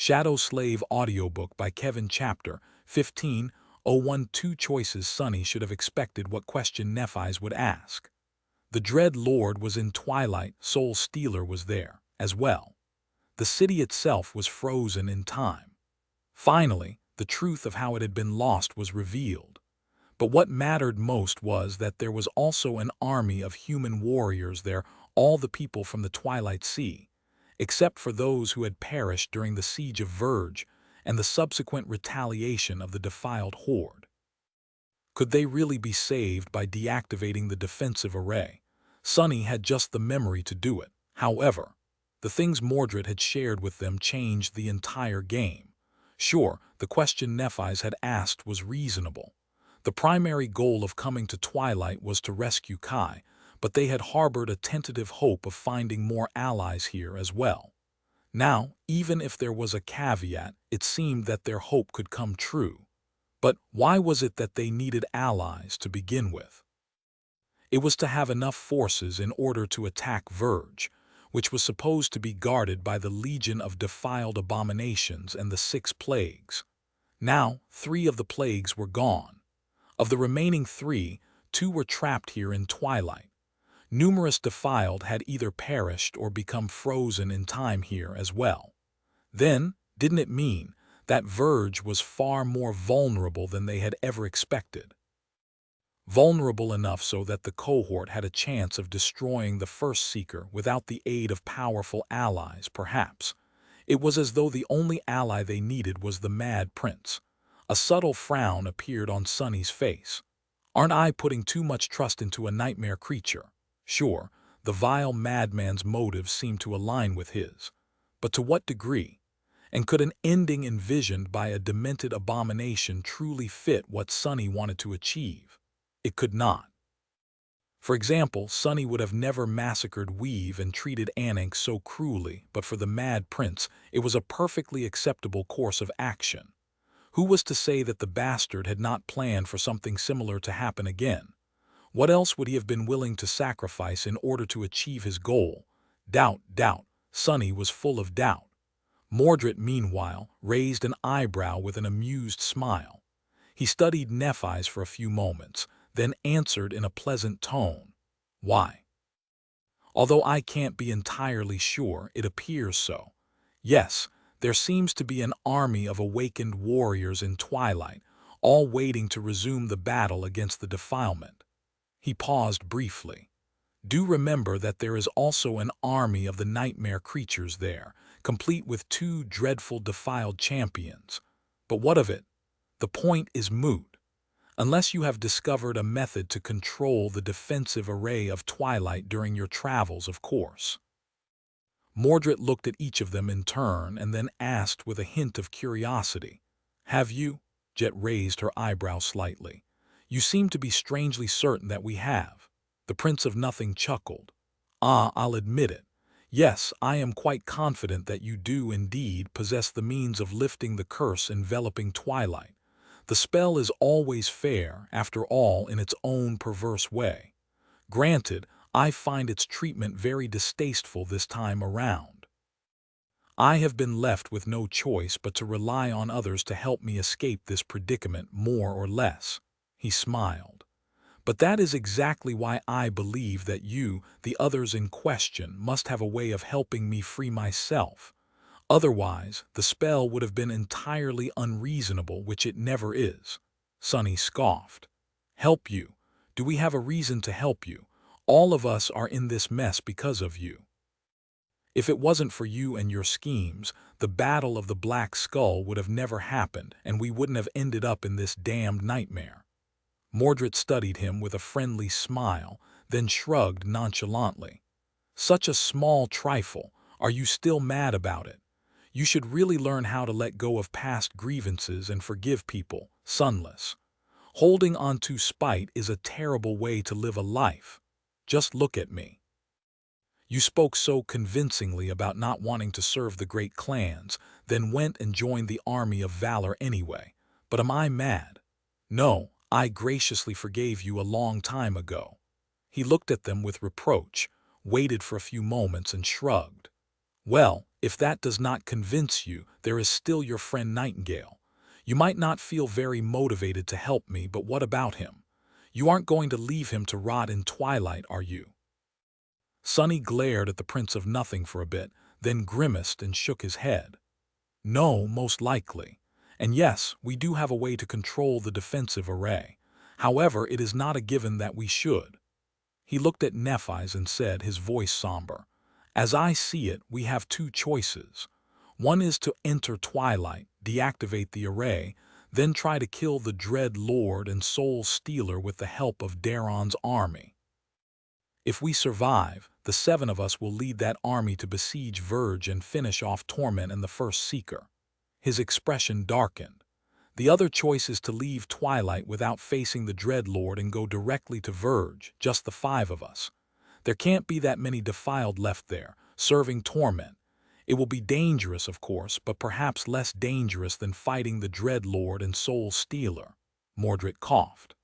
Shadow Slave Audiobook by Kevin Chapter 15:01. Two choices. Sunny should have expected what question Nephi's would ask. The Dread Lord was in twilight. Soul Stealer was there, as well. The city itself was frozen in time. Finally, the truth of how it had been lost was revealed. But what mattered most was that there was also an army of human warriors there, all the people from the Twilight Sea, except for those who had perished during the siege of Verge and the subsequent retaliation of the defiled horde. Could they really be saved by deactivating the defensive array? Sunny had just the memory to do it. However, the things Mordred had shared with them changed the entire game. Sure, the question Nephi's had asked was reasonable. The primary goal of coming to Twilight was to rescue Kai, but they had harbored a tentative hope of finding more allies here as well. Now, even if there was a caveat, it seemed that their hope could come true. But why was it that they needed allies to begin with? It was to have enough forces in order to attack Verge, which was supposed to be guarded by the Legion of Defiled Abominations and the 6 plagues. Now, 3 of the plagues were gone. Of the remaining 3, 2 were trapped here in Twilight. Numerous defiled had either perished or become frozen in time here as well. Then, didn't it mean that Verge was far more vulnerable than they had ever expected? Vulnerable enough so that the cohort had a chance of destroying the first Seeker without the aid of powerful allies, perhaps. It was as though the only ally they needed was the Mad Prince. A subtle frown appeared on Sunny's face. Aren't I putting too much trust into a nightmare creature? Sure, the vile madman's motives seemed to align with his. But to what degree? And could an ending envisioned by a demented abomination truly fit what Sunny wanted to achieve? It could not. For example, Sunny would have never massacred Weave and treated Anank so cruelly, but for the Mad Prince, it was a perfectly acceptable course of action. Who was to say that the bastard had not planned for something similar to happen again? What else would he have been willing to sacrifice in order to achieve his goal? Doubt. Sunny was full of doubt. Mordred, meanwhile, raised an eyebrow with an amused smile. He studied Nephi's for a few moments, then answered in a pleasant tone. Why? Although I can't be entirely sure, it appears so. Yes, there seems to be an army of awakened warriors in Twilight, all waiting to resume the battle against the defilement. He paused briefly. Do remember that there is also an army of the nightmare creatures there, complete with 2 dreadful defiled champions. But what of it? The point is moot. Unless you have discovered a method to control the defensive array of Twilight during your travels, of course. Mordred looked at each of them in turn and then asked with a hint of curiosity. Have you? Jet raised her eyebrow slightly. You seem to be strangely certain that we have. The Prince of Nothing chuckled. I'll admit it. Yes, I am quite confident that you do indeed possess the means of lifting the curse enveloping Twilight. The spell is always fair, after all, in its own perverse way. Granted, I find its treatment very distasteful this time around. I have been left with no choice but to rely on others to help me escape this predicament, more or less. He smiled. But that is exactly why I believe that you, the others in question, must have a way of helping me free myself. Otherwise, the spell would have been entirely unreasonable, which it never is. Sunny scoffed. Help you? Do we have a reason to help you? All of us are in this mess because of you. If it wasn't for you and your schemes, the Battle of the Black Skull would have never happened, and we wouldn't have ended up in this damned nightmare. Mordred studied him with a friendly smile, then shrugged nonchalantly. Such a small trifle. Are you still mad about it? You should really learn how to let go of past grievances and forgive people, Sunless. Holding on to spite is a terrible way to live a life. Just look at me. You spoke so convincingly about not wanting to serve the great clans, then went and joined the army of valor anyway. But am I mad? No. I graciously forgave you a long time ago. He looked at them with reproach, waited for a few moments and shrugged. Well, if that does not convince you, there is still your friend Nightingale. You might not feel very motivated to help me, but what about him? You aren't going to leave him to rot in twilight, are you? Sonny glared at the Prince of Nothing for a bit, then grimaced and shook his head. No, most likely. And yes, we do have a way to control the defensive array. However, it is not a given that we should. He looked at Nephi's and said, his voice somber, "As I see it, we have two choices. One is to enter Twilight, deactivate the array, then try to kill the Dread Lord and Soul Stealer with the help of Daron's army. If we survive, the 7 of us will lead that army to besiege Verge and finish off Torment and the First Seeker." His expression darkened. "The other choice is to leave Twilight without facing the Dreadlord and go directly to Verge, just the 5 of us. There can't be that many defiled left there, serving Torment. It will be dangerous, of course, but perhaps less dangerous than fighting the Dreadlord and Soul Stealer." Mordred coughed.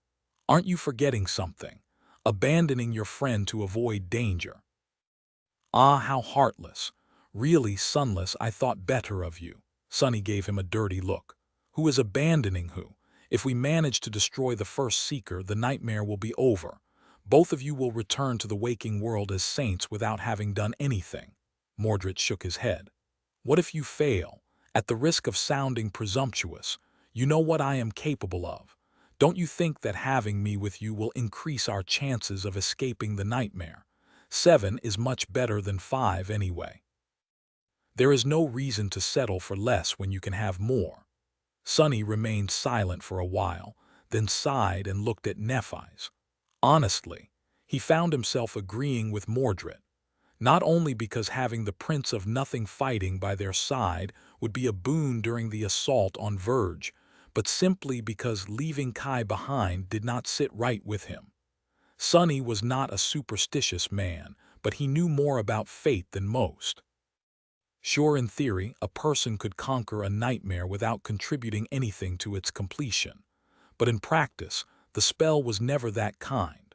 "Aren't you forgetting something? Abandoning your friend to avoid danger." "Ah, how heartless. Really, Sunless, I thought better of you." Sonny gave him a dirty look. "Who is abandoning who? If we manage to destroy the First Seeker, the nightmare will be over. Both of you will return to the waking world as saints without having done anything." Mordred shook his head. "What if you fail? At the risk of sounding presumptuous, you know what I am capable of. Don't you think that having me with you will increase our chances of escaping the nightmare? 7 is much better than 5 anyway. There is no reason to settle for less when you can have more." Sonny remained silent for a while, then sighed and looked at Nephi's. Honestly, he found himself agreeing with Mordred, not only because having the Prince of Nothing fighting by their side would be a boon during the assault on Verge, but simply because leaving Kai behind did not sit right with him. Sonny was not a superstitious man, but he knew more about fate than most. Sure, in theory, a person could conquer a nightmare without contributing anything to its completion. But in practice, the spell was never that kind.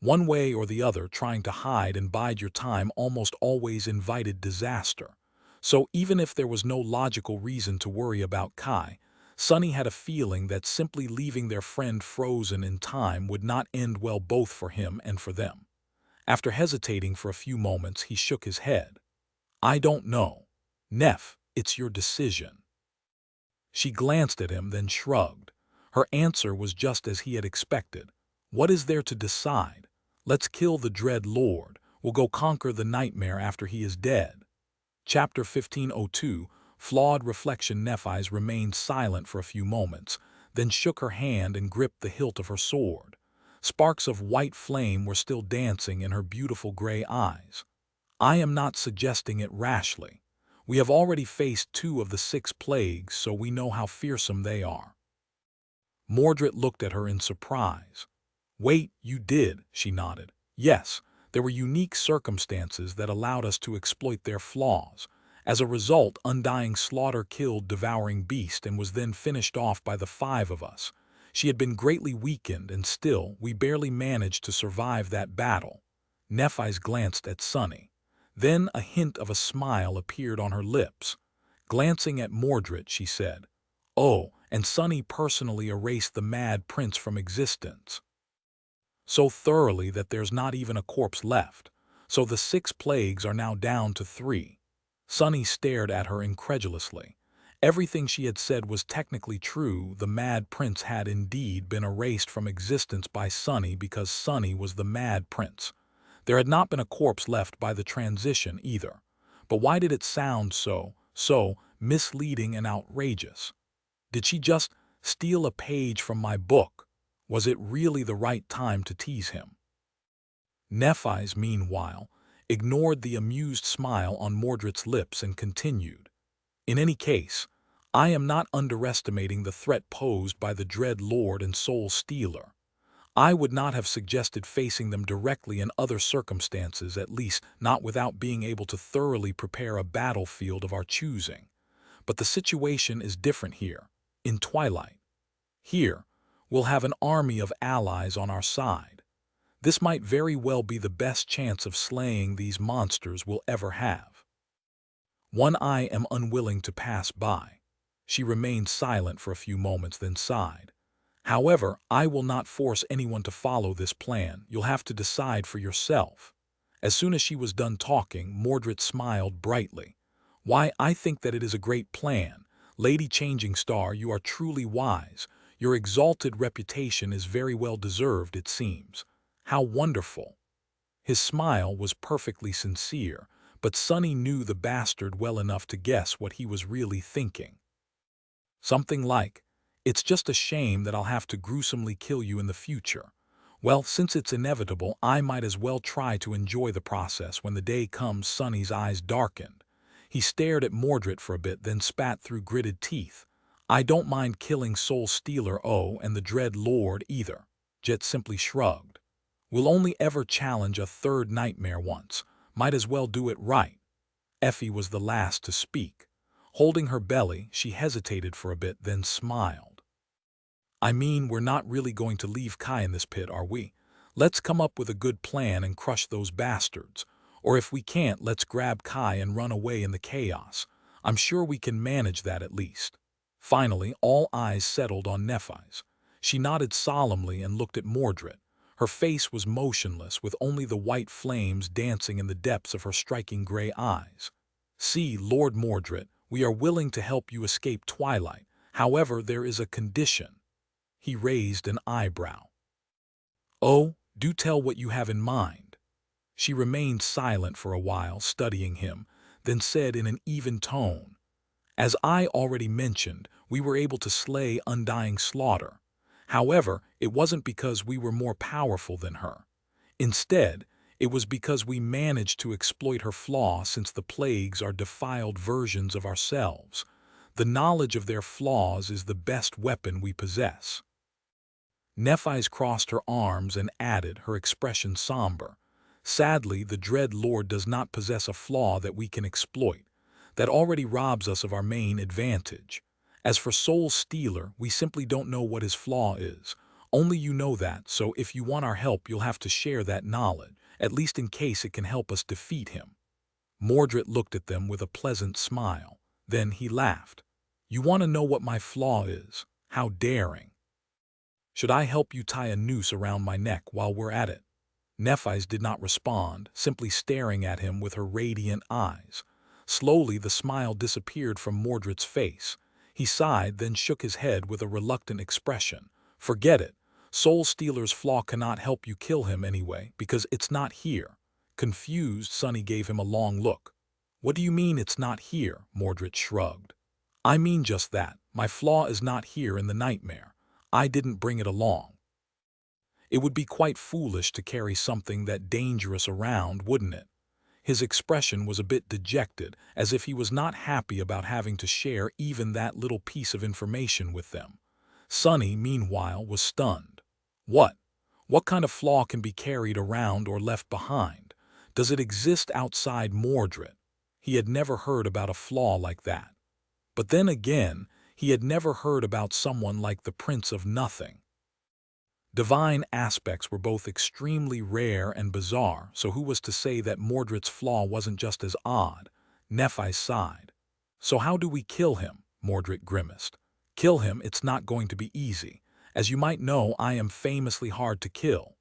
One way or the other, trying to hide and bide your time almost always invited disaster. So even if there was no logical reason to worry about Kai, Sonny had a feeling that simply leaving their friend frozen in time would not end well both for him and for them. After hesitating for a few moments, he shook his head. "I don't know. Neph, it's your decision." She glanced at him, then shrugged. Her answer was just as he had expected. "What is there to decide? Let's kill the Dread Lord. We'll go conquer the nightmare after he is dead." Chapter 1502, Flawed Reflection. Nephi's remained silent for a few moments, then shook her hand and gripped the hilt of her sword. Sparks of white flame were still dancing in her beautiful gray eyes. "I am not suggesting it rashly. We have already faced 2 of the 6 plagues, so we know how fearsome they are." Mordred looked at her in surprise. "Wait, you did?" She nodded. "Yes, there were unique circumstances that allowed us to exploit their flaws. As a result, Undying Slaughter killed Devouring Beast and was then finished off by the 5 of us. She had been greatly weakened, and still, we barely managed to survive that battle." Nephi's glanced at Sonny. Then a hint of a smile appeared on her lips. Glancing at Mordred, she said, "Oh, and Sonny personally erased the Mad Prince from existence. So thoroughly that there's not even a corpse left. So the 6 plagues are now down to 3. Sonny stared at her incredulously. Everything she had said was technically true. The Mad Prince had indeed been erased from existence by Sonny because Sonny was the Mad Prince. There had not been a corpse left by the transition either. But why did it sound so misleading and outrageous? Did she just steal a page from my book? Was it really the right time to tease him? Nephi's, meanwhile, ignored the amused smile on Mordred's lips and continued. "In any case, I am not underestimating the threat posed by the Dread Lord and Soul Stealer. I would not have suggested facing them directly in other circumstances, at least not without being able to thoroughly prepare a battlefield of our choosing. But the situation is different here, in Twilight. Here, we'll have an army of allies on our side. This might very well be the best chance of slaying these monsters we'll ever have." One I am unwilling to pass by." She remained silent for a few moments, then sighed. "However, I will not force anyone to follow this plan. You'll have to decide for yourself." As soon as she was done talking, Mordred smiled brightly. "Why, I think that it is a great plan. Lady Changing Star, you are truly wise. Your exalted reputation is very well deserved, it seems. How wonderful." His smile was perfectly sincere, but Sunny knew the bastard well enough to guess what he was really thinking. Something like, "It's just a shame that I'll have to gruesomely kill you in the future. Well, since it's inevitable, I might as well try to enjoy the process when the day comes." Sunny's eyes darkened. He stared at Mordred for a bit, then spat through gritted teeth. "I don't mind killing Soul Stealer, and the Dread Lord either." Jet simply shrugged. "We'll only ever challenge a third nightmare once. Might as well do it right." Effie was the last to speak. Holding her belly, she hesitated for a bit, then smiled. "I mean, we're not really going to leave Kai in this pit, are we? Let's come up with a good plan and crush those bastards. Or if we can't, let's grab Kai and run away in the chaos. I'm sure we can manage that at least." Finally, all eyes settled on Nephi's. She nodded solemnly and looked at Mordred. Her face was motionless, with only the white flames dancing in the depths of her striking gray eyes. "See, Lord Mordred, we are willing to help you escape Twilight. However, there is a condition." He raised an eyebrow. "Oh, do tell what you have in mind." She remained silent for a while, studying him, then said in an even tone, "As I already mentioned, we were able to slay Undying Slaughter. However, it wasn't because we were more powerful than her. Instead, it was because we managed to exploit her flaw, since the plagues are defiled versions of ourselves. The knowledge of their flaws is the best weapon we possess." Nephi's crossed her arms and added, her expression somber, "Sadly, the Dread Lord does not possess a flaw that we can exploit. That already robs us of our main advantage. As for Soul Stealer, we simply don't know what his flaw is. Only you know that, so if you want our help, you'll have to share that knowledge, at least in case it can help us defeat him." Mordred looked at them with a pleasant smile. Then he laughed. "You want to know what my flaw is? How daring. Should I help you tie a noose around my neck while we're at it?" Nephis did not respond, simply staring at him with her radiant eyes. Slowly the smile disappeared from Mordred's face. He sighed, then shook his head with a reluctant expression. "Forget it. Soul Stealer's flaw cannot help you kill him anyway, because it's not here." Confused, Sunny gave him a long look. "What do you mean it's not here?" Mordred shrugged. "I mean just that. My flaw is not here in the nightmare. I didn't bring it along. It would be quite foolish to carry something that dangerous around, wouldn't it?" His expression was a bit dejected, as if he was not happy about having to share even that little piece of information with them. Sunny, meanwhile, was stunned. "What? What kind of flaw can be carried around or left behind? Does it exist outside Mordred?" He had never heard about a flaw like that. But then again, he had never heard about someone like the Prince of Nothing. Divine aspects were both extremely rare and bizarre, so who was to say that Mordred's flaw wasn't just as odd? Nephi sighed. "So how do we kill him?" Mordred grimaced. "Kill him, it's not going to be easy. As you might know, I am famously hard to kill."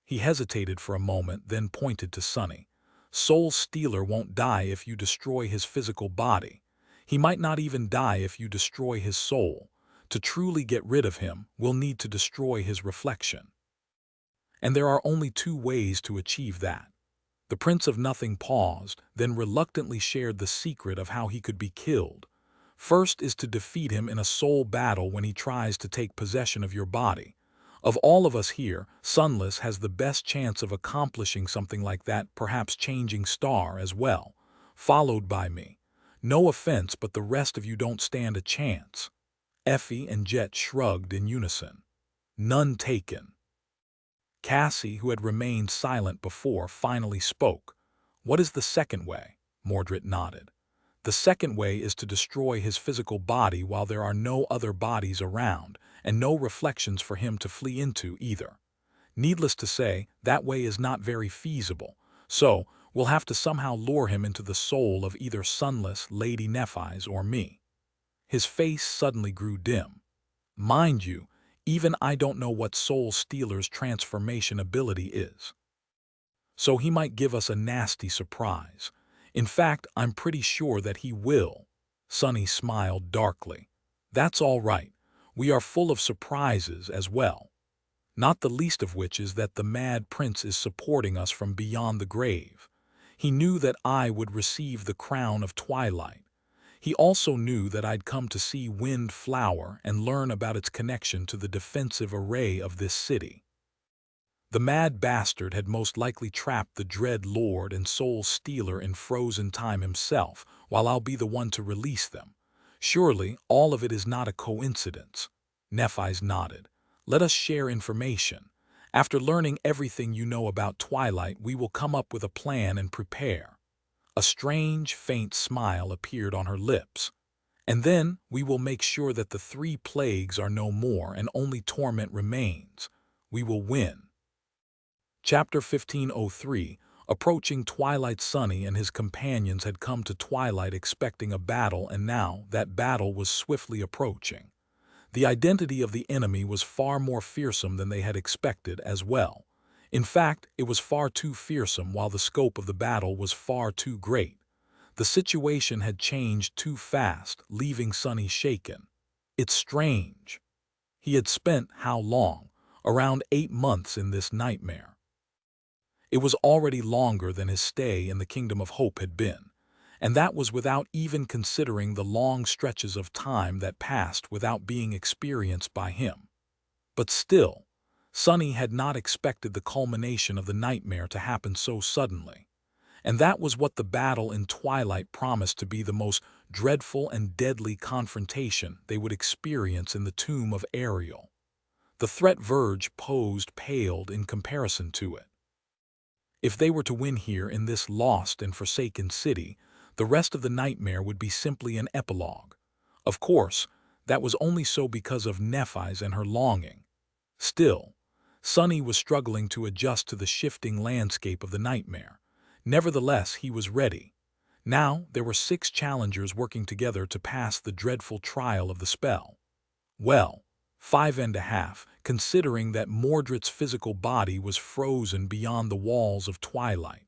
He hesitated for a moment, then pointed to Sunny. "Soul Stealer won't die if you destroy his physical body. He might not even die if you destroy his soul. To truly get rid of him, we'll need to destroy his reflection. And there are only two ways to achieve that." The Prince of Nothing paused, then reluctantly shared the secret of how he could be killed. "First is to defeat him in a soul battle when he tries to take possession of your body. Of all of us here, Sunless has the best chance of accomplishing something like that, perhaps Changing Star as well, followed by me. No offense, but the rest of you don't stand a chance." Effie and Jet shrugged in unison. "None taken." Cassie, who had remained silent before, finally spoke. "What is the second way?" Mordred nodded. "The second way is to destroy his physical body while there are no other bodies around, and no reflections for him to flee into either. Needless to say, that way is not very feasible, so We'll have to somehow lure him into the soul of either sunless Lady Nephi's or me." His face suddenly grew dim. "Mind you, even I don't know what Soul Stealer's transformation ability is. So he might give us a nasty surprise. In fact, I'm pretty sure that he will." Sunny smiled darkly. "That's all right. We are full of surprises as well. Not the least of which is that the Mad Prince is supporting us from beyond the grave. He knew that I would receive the crown of twilight. He also knew that I'd come to see Wind flower and learn about its connection to the defensive array of this city. The mad bastard had most likely trapped the dread Lord and Soul Stealer in frozen time himself, while I'll be the one to release them. Surely all of it is not a coincidence." Nephi's nodded. "Let us share information. After learning everything you know about Twilight, we will come up with a plan and prepare." A strange, faint smile appeared on her lips. "And then we will make sure that the 3 plagues are no more and only torment remains. We will win." Chapter 1503. Approaching twilight. Sunny and his companions had come to Twilight expecting a battle, and now that battle was swiftly approaching. The identity of the enemy was far more fearsome than they had expected as well. In fact, it was far too fearsome, while the scope of the battle was far too great. The situation had changed too fast, leaving Sunny shaken. It's strange. He had spent how long? Around 8 months in this nightmare. It was already longer than his stay in the Kingdom of Hope had been, and that was without even considering the long stretches of time that passed without being experienced by him. But still, Sunny had not expected the culmination of the nightmare to happen so suddenly. And that was what the battle in Twilight promised to be: the most dreadful and deadly confrontation they would experience in the tomb of Ariel. The threat Verge posed paled in comparison to it. If they were to win here in this lost and forsaken city, the rest of the nightmare would be simply an epilogue. Of course, that was only so because of Nephi's and her longing. Still, Sunny was struggling to adjust to the shifting landscape of the nightmare. Nevertheless, he was ready. Now there were 6 challengers working together to pass the dreadful trial of the spell. Well, 5.5, considering that Mordred's physical body was frozen beyond the walls of Twilight.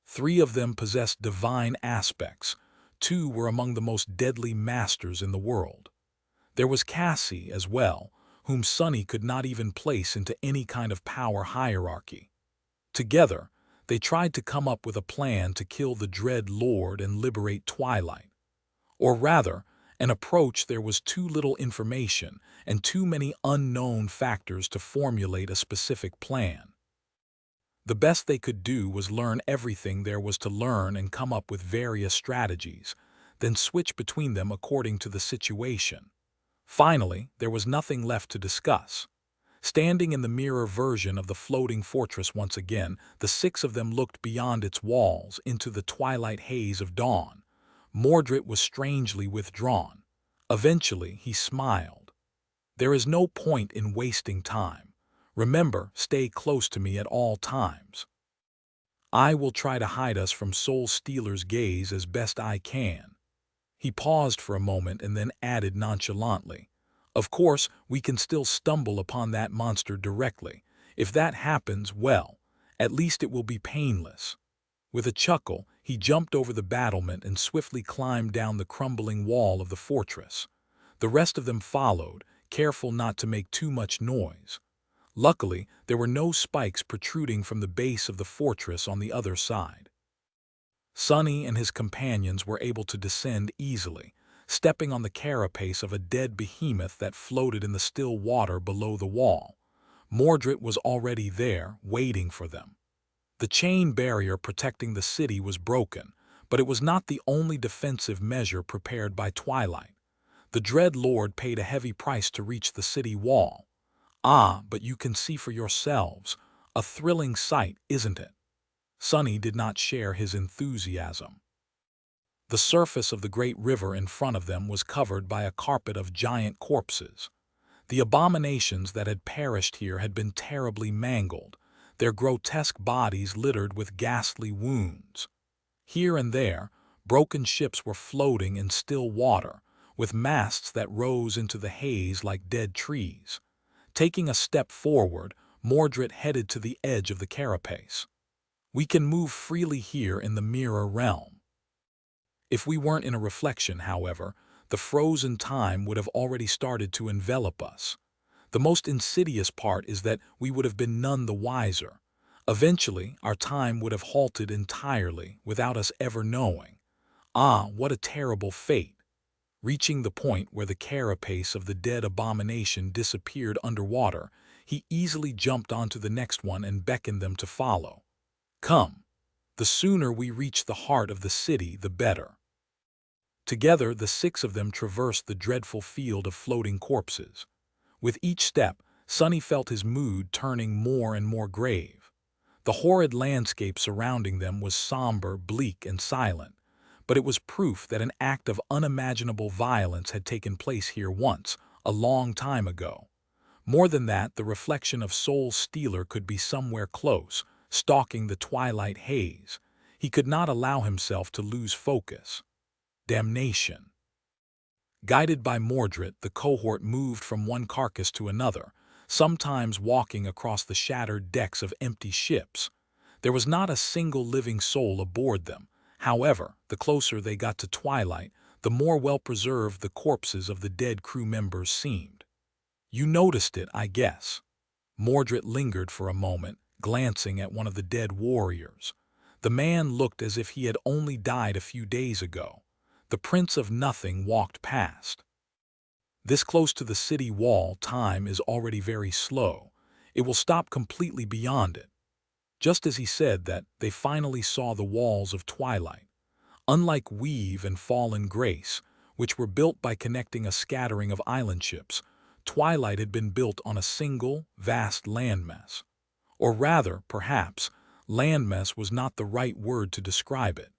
3 of them possessed divine aspects. 2 were among the most deadly masters in the world. There was Cassie as well, whom Sunny could not even place into any kind of power hierarchy. Together, they tried to come up with a plan to kill the Dread Lord and liberate Twilight. Or rather, an approach there was too little information and too many unknown factors to formulate a specific plan. The best they could do was learn everything there was to learn and come up with various strategies, then switch between them according to the situation. Finally, there was nothing left to discuss. Standing in the mirror version of the floating fortress once again, the 6 of them looked beyond its walls into the twilight haze of dawn. Mordred was strangely withdrawn. Eventually, he smiled. "There is no point in wasting time. Remember, stay close to me at all times. I will try to hide us from Soul Stealer's gaze as best I can." He paused for a moment and then added nonchalantly, "Of course, we can still stumble upon that monster directly. If that happens, well, at least it will be painless." With a chuckle, he jumped over the battlement and swiftly climbed down the crumbling wall of the fortress. The rest of them followed, careful not to make too much noise. Luckily, there were no spikes protruding from the base of the fortress on the other side. Sunny and his companions were able to descend easily, stepping on the carapace of a dead behemoth that floated in the still water below the wall. Mordred was already there, waiting for them. The chain barrier protecting the city was broken, but it was not the only defensive measure prepared by Twilight. The Dread Lord paid a heavy price to reach the city wall. Ah, but you can see for yourselves. A thrilling sight, isn't it? Sunny did not share his enthusiasm. The surface of the great river in front of them was covered by a carpet of giant corpses. The abominations that had perished here had been terribly mangled. their grotesque bodies littered with ghastly wounds. Here and there, broken ships were floating in still water, with masts that rose into the haze like dead trees. Taking a step forward, Mordred headed to the edge of the carapace. "We can move freely here in the mirror realm." If we weren't in a reflection, however, the frozen time would have already started to envelop us. The most insidious part is that we would have been none the wiser. Eventually, our time would have halted entirely without us ever knowing. Ah, what a terrible fate! Reaching the point where the carapace of the dead abomination disappeared underwater, he easily jumped onto the next one and beckoned them to follow. "Come. The sooner we reach the heart of the city, the better." Together, the six of them traversed the dreadful field of floating corpses. With each step, Sonny felt his mood turning more and more grave. The horrid landscape surrounding them was somber, bleak, and silent, but it was proof that an act of unimaginable violence had taken place here once, a long time ago. More than that, the reflection of Soul Stealer could be somewhere close, stalking the twilight haze. He could not allow himself to lose focus. Damnation. Guided by Mordred, the cohort moved from one carcass to another, sometimes walking across the shattered decks of empty ships. There was not a single living soul aboard them. However, the closer they got to twilight, the more well-preserved the corpses of the dead crew members seemed. "You noticed it, I guess." Mordred lingered for a moment, glancing at one of the dead warriors. The man looked as if he had only died a few days ago. The Prince of Nothing walked past. "This close to the city wall, time is already very slow. It will stop completely beyond it." Just as he said that, they finally saw the walls of twilight. Unlike Weave and Fallen Grace, which were built by connecting a scattering of island ships, Twilight had been built on a single, vast landmass. Or rather, perhaps, landmass was not the right word to describe it.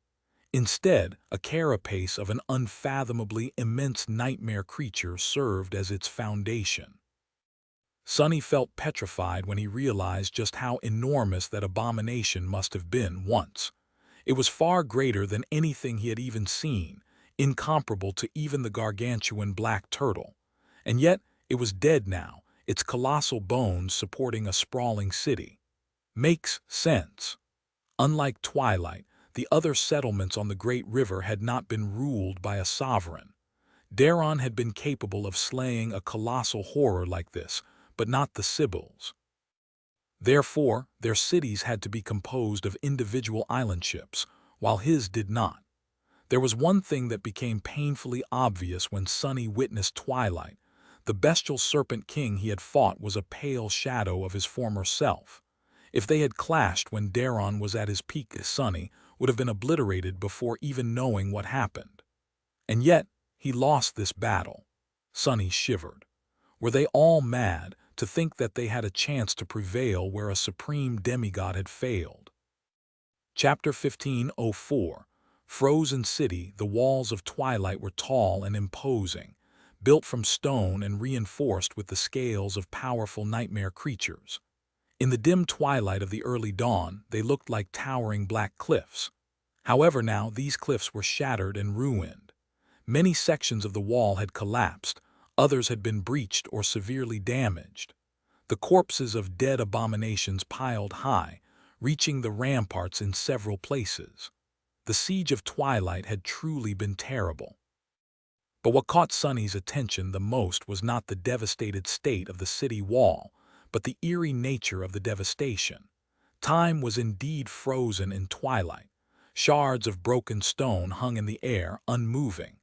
Instead, a carapace of an unfathomably immense nightmare creature served as its foundation. Sonny felt petrified when he realized just how enormous that abomination must have been once. It was far greater than anything he had even seen, incomparable to even the gargantuan black turtle. And yet, it was dead now, its colossal bones supporting a sprawling city. Makes sense. Unlike Twilight, the other settlements on the great river had not been ruled by a sovereign. Daron had been capable of slaying a colossal horror like this, but not the Sybils. Therefore, their cities had to be composed of individual island ships, while his did not. There was one thing that became painfully obvious when Sonny witnessed Twilight. The bestial Serpent King he had fought was a pale shadow of his former self. If they had clashed when Daron was at his peak, Sonny would have been obliterated before even knowing what happened. And yet, he lost this battle. Sonny shivered. Were they all mad to think that they had a chance to prevail where a supreme demigod had failed? Chapter 15:04. Frozen City. The walls of Twilight were tall and imposing, built from stone and reinforced with the scales of powerful nightmare creatures. In the dim twilight of the early dawn, they looked like towering black cliffs. However, now these cliffs were shattered and ruined. Many sections of the wall had collapsed, others had been breached or severely damaged. The corpses of dead abominations piled high, reaching the ramparts in several places. The siege of Twilight had truly been terrible. But what caught Sonny's attention the most was not the devastated state of the city wall, but the eerie nature of the devastation. Time was indeed frozen in Twilight. Shards of broken stone hung in the air, unmoving.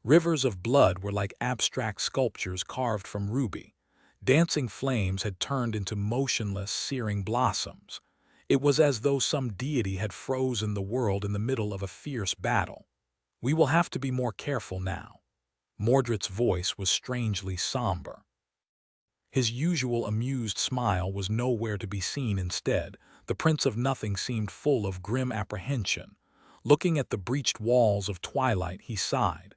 Rivers of blood were like abstract sculptures carved from ruby. Dancing flames had turned into motionless, searing blossoms. It was as though some deity had frozen the world in the middle of a fierce battle. "We will have to be more careful now." Mordred's voice was strangely somber. His usual amused smile was nowhere to be seen instead. The Prince of Nothing seemed full of grim apprehension. Looking at the breached walls of Twilight, he sighed.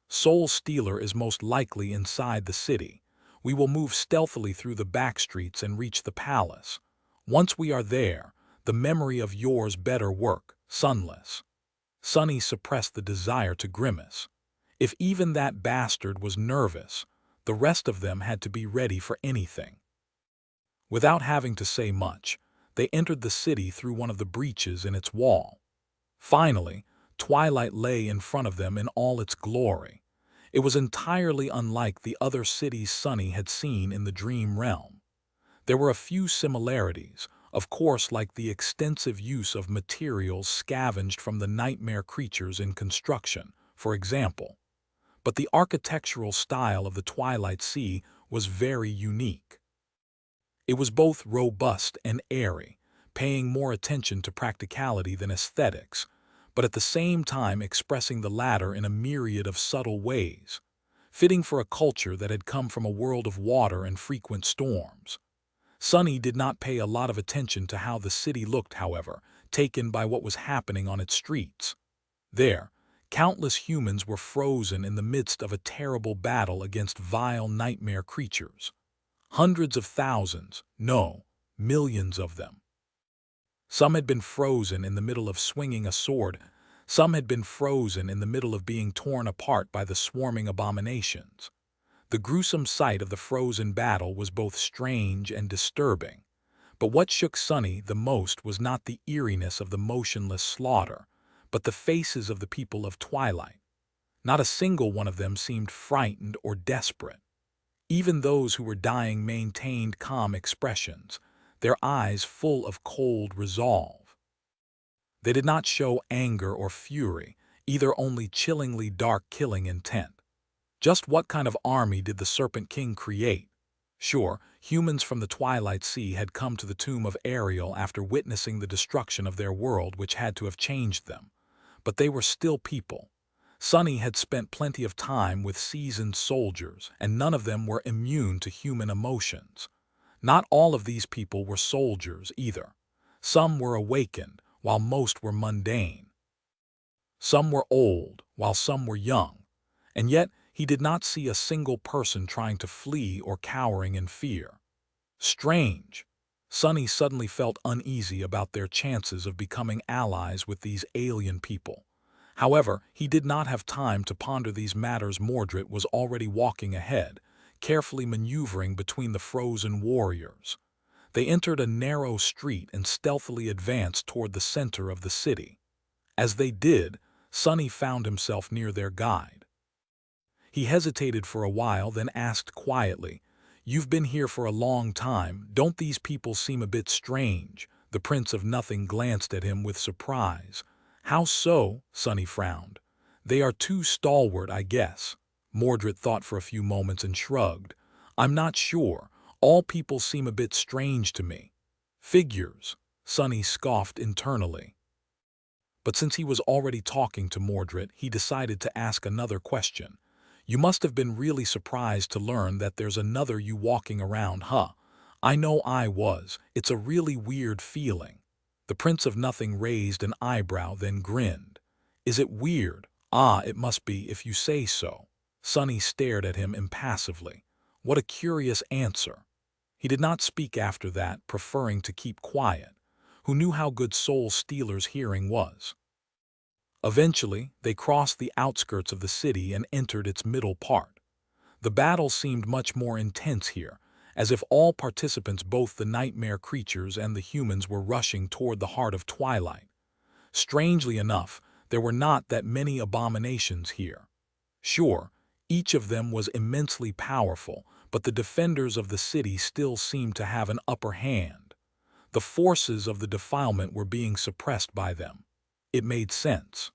"Soul Stealer is most likely inside the city. We will move stealthily through the back streets and reach the palace. Once we are there, the memory of yours better work, sunless. Sunny suppressed the desire to grimace. If even that bastard was nervous, the rest of them had to be ready for anything. Without having to say much, they entered the city through one of the breaches in its wall. Finally, twilight lay in front of them in all its glory. It was entirely unlike the other cities Sunny had seen in the dream realm. There were a few similarities, of course, like the extensive use of materials scavenged from the nightmare creatures in construction, for example. But the architectural style of the Twilight Sea was very unique. It was both robust and airy, paying more attention to practicality than aesthetics, but at the same time expressing the latter in a myriad of subtle ways, fitting for a culture that had come from a world of water and frequent storms. Sunny did not pay a lot of attention to how the city looked, however, taken by what was happening on its streets. There, countless humans were frozen in the midst of a terrible battle against vile nightmare creatures. Hundreds of thousands, no, millions of them. Some had been frozen in the middle of swinging a sword. Some had been frozen in the middle of being torn apart by the swarming abominations. The gruesome sight of the frozen battle was both strange and disturbing. But what shook Sunny the most was not the eeriness of the motionless slaughter, but the faces of the people of Twilight. Not a single one of them seemed frightened or desperate. Even those who were dying maintained calm expressions, their eyes full of cold resolve. They did not show anger or fury, either only chillingly dark killing intent. Just what kind of army did the Serpent King create? Sure, humans from the Twilight Sea had come to the tomb of Ariel after witnessing the destruction of their world, which had to have changed them. But they were still people. Sunny had spent plenty of time with seasoned soldiers, and none of them were immune to human emotions. Not all of these people were soldiers either. Some were awakened, while most were mundane. Some were old, while some were young. And yet, he did not see a single person trying to flee or cowering in fear. Strange. Sunny suddenly felt uneasy about their chances of becoming allies with these alien people. However, he did not have time to ponder these matters. Mordred was already walking ahead, carefully maneuvering between the frozen warriors. They entered a narrow street and stealthily advanced toward the center of the city. As they did, Sunny found himself near their guide. He hesitated for a while, then asked quietly, "You've been here for a long time. Don't these people seem a bit strange?" The Prince of Nothing glanced at him with surprise. "How so?" Sunny frowned. "They are too stalwart, I guess." Mordred thought for a few moments and shrugged. "I'm not sure. All people seem a bit strange to me." "Figures," Sunny scoffed internally. But since he was already talking to Mordred, he decided to ask another question. "You must have been really surprised to learn that there's another you walking around, huh?" "I know I was. It's a really weird feeling." The Prince of Nothing raised an eyebrow, then grinned. "Is it weird?" "Ah, it must be if you say so." Sunny stared at him impassively. What a curious answer. He did not speak after that, preferring to keep quiet. Who knew how good Soul Stealer's hearing was? Eventually, they crossed the outskirts of the city and entered its middle part. The battle seemed much more intense here, as if all participants, both the nightmare creatures and the humans, were rushing toward the heart of Twilight. Strangely enough, there were not that many abominations here. Sure, each of them was immensely powerful, but the defenders of the city still seemed to have an upper hand. The forces of the defilement were being suppressed by them. It made sense.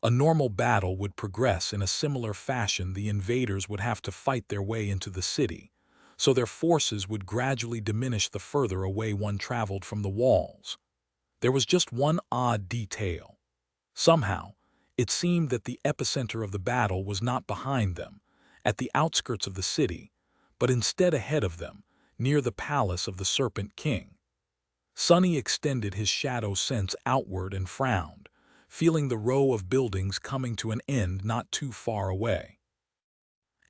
A normal battle would progress in a similar fashion. The invaders would have to fight their way into the city, so their forces would gradually diminish the further away one traveled from the walls. There was just one odd detail. Somehow, it seemed that the epicenter of the battle was not behind them, at the outskirts of the city, but instead ahead of them, near the palace of the Serpent King. Sunny extended his shadow sense outward and frowned, feeling the row of buildings coming to an end not too far away.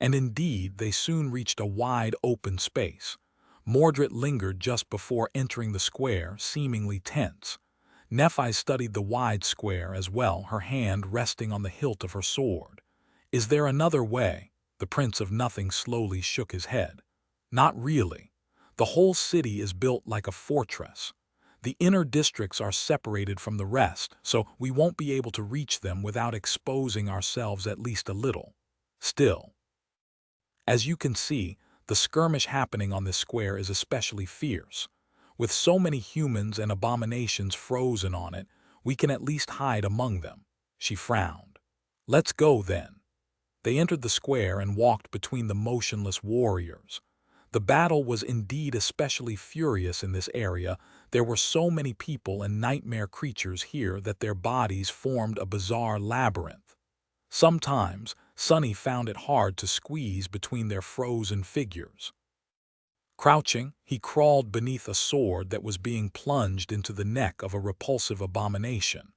And indeed, they soon reached a wide open space. Mordred lingered just before entering the square, seemingly tense. Nephi studied the wide square as well, her hand resting on the hilt of her sword. "Is there another way?" The Prince of Nothing slowly shook his head. "Not really. The whole city is built like a fortress. The inner districts are separated from the rest, so we won't be able to reach them without exposing ourselves at least a little. Still, as you can see, the skirmish happening on this square is especially fierce. With so many humans and abominations frozen on it, we can at least hide among them." She frowned. "Let's go, then." They entered the square and walked between the motionless warriors. The battle was indeed especially furious in this area. There were so many people and nightmare creatures here that their bodies formed a bizarre labyrinth. Sometimes, Sunny found it hard to squeeze between their frozen figures. Crouching, he crawled beneath a sword that was being plunged into the neck of a repulsive abomination.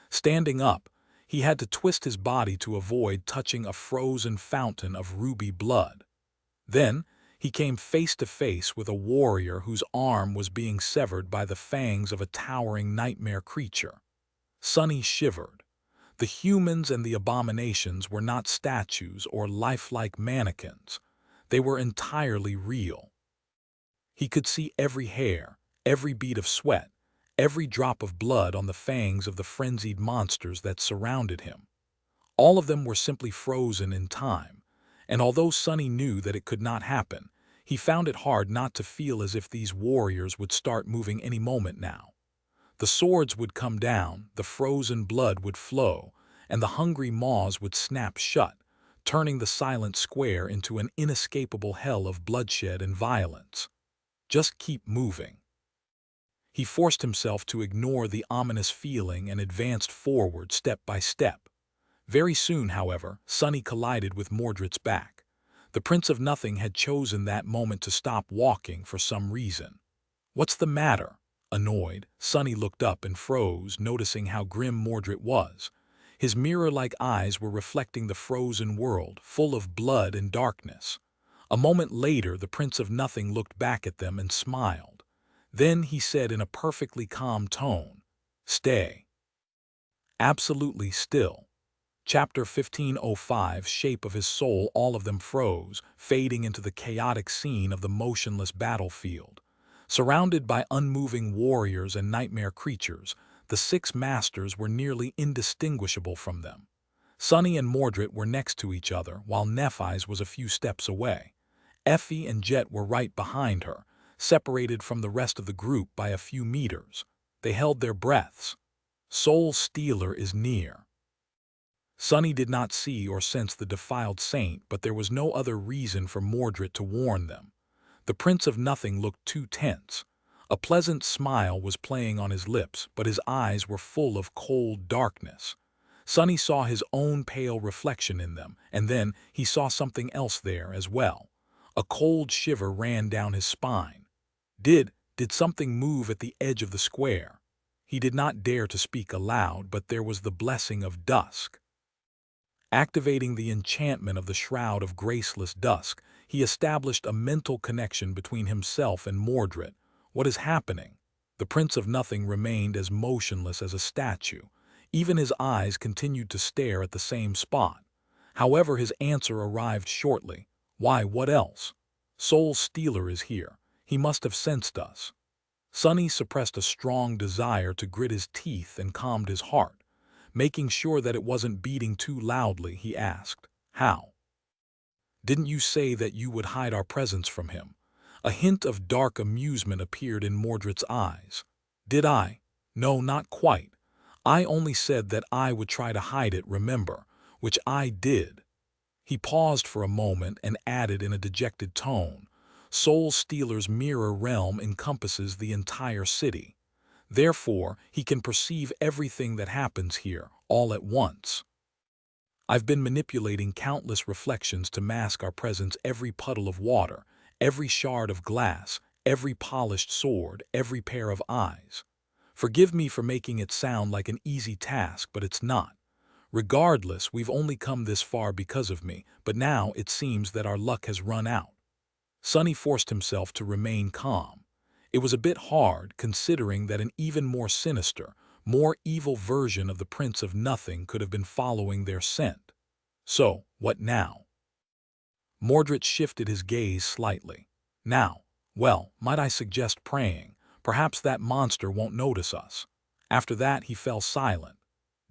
Standing up, he had to twist his body to avoid touching a frozen fountain of ruby blood. Then, he came face to face with a warrior whose arm was being severed by the fangs of a towering nightmare creature. Sunny shivered. The humans and the abominations were not statues or lifelike mannequins. They were entirely real. He could see every hair, every bead of sweat, every drop of blood on the fangs of the frenzied monsters that surrounded him. All of them were simply frozen in time, and although Sunny knew that it could not happen, he found it hard not to feel as if these warriors would start moving any moment now. The swords would come down, the frozen blood would flow, and the hungry maws would snap shut, turning the silent square into an inescapable hell of bloodshed and violence. Just keep moving. He forced himself to ignore the ominous feeling and advanced forward step by step. Very soon, however, Sunny collided with Mordred's back. The Prince of Nothing had chosen that moment to stop walking for some reason. "What's the matter?" Annoyed, Sunny looked up and froze, noticing how grim Mordred was. His mirror-like eyes were reflecting the frozen world, full of blood and darkness. A moment later, the Prince of Nothing looked back at them and smiled. Then he said in a perfectly calm tone, "Stay." Absolutely still. Chapter 15:05, Shape of his soul. All of them froze, fading into the chaotic scene of the motionless battlefield. Surrounded by unmoving warriors and nightmare creatures, the six masters were nearly indistinguishable from them. Sunny and Mordred were next to each other, while Nephi's was a few steps away. Effie and Jet were right behind her, separated from the rest of the group by a few meters. They held their breaths. Soul Stealer is near. Sunny did not see or sense the defiled saint, but there was no other reason for Mordred to warn them. The Prince of Nothing looked too tense. A pleasant smile was playing on his lips, but his eyes were full of cold darkness. Sunny saw his own pale reflection in them, and then he saw something else there as well. A cold shiver ran down his spine. Did something move at the edge of the square? He did not dare to speak aloud, but there was the blessing of dusk. Activating the enchantment of the Shroud of Graceless Dusk, he established a mental connection between himself and Mordred. "What is happening?" The Prince of Nothing remained as motionless as a statue. Even his eyes continued to stare at the same spot. However, his answer arrived shortly. "Why, what else? Soul Stealer is here. He must have sensed us." Sunny suppressed a strong desire to grit his teeth and calmed his heart. Making sure that it wasn't beating too loudly, he asked, "How?" "Didn't you say that you would hide our presence from him?" A hint of dark amusement appeared in Mordred's eyes. "Did I? No, not quite. I only said that I would try to hide it, remember, which I did." He paused for a moment and added in a dejected tone, "Soul Stealer's mirror realm encompasses the entire city. Therefore, he can perceive everything that happens here, all at once. I've been manipulating countless reflections to mask our presence: every puddle of water, every shard of glass, every polished sword, every pair of eyes. Forgive me for making it sound like an easy task, but it's not. Regardless, we've only come this far because of me, but now it seems that our luck has run out." Sonny forced himself to remain calm. It was a bit hard, considering that an even more sinister, more evil version of the Prince of Nothing could have been following their scent. So, what now? Mordred shifted his gaze slightly. Now, well, might I suggest praying? Perhaps that monster won't notice us. After that, he fell silent.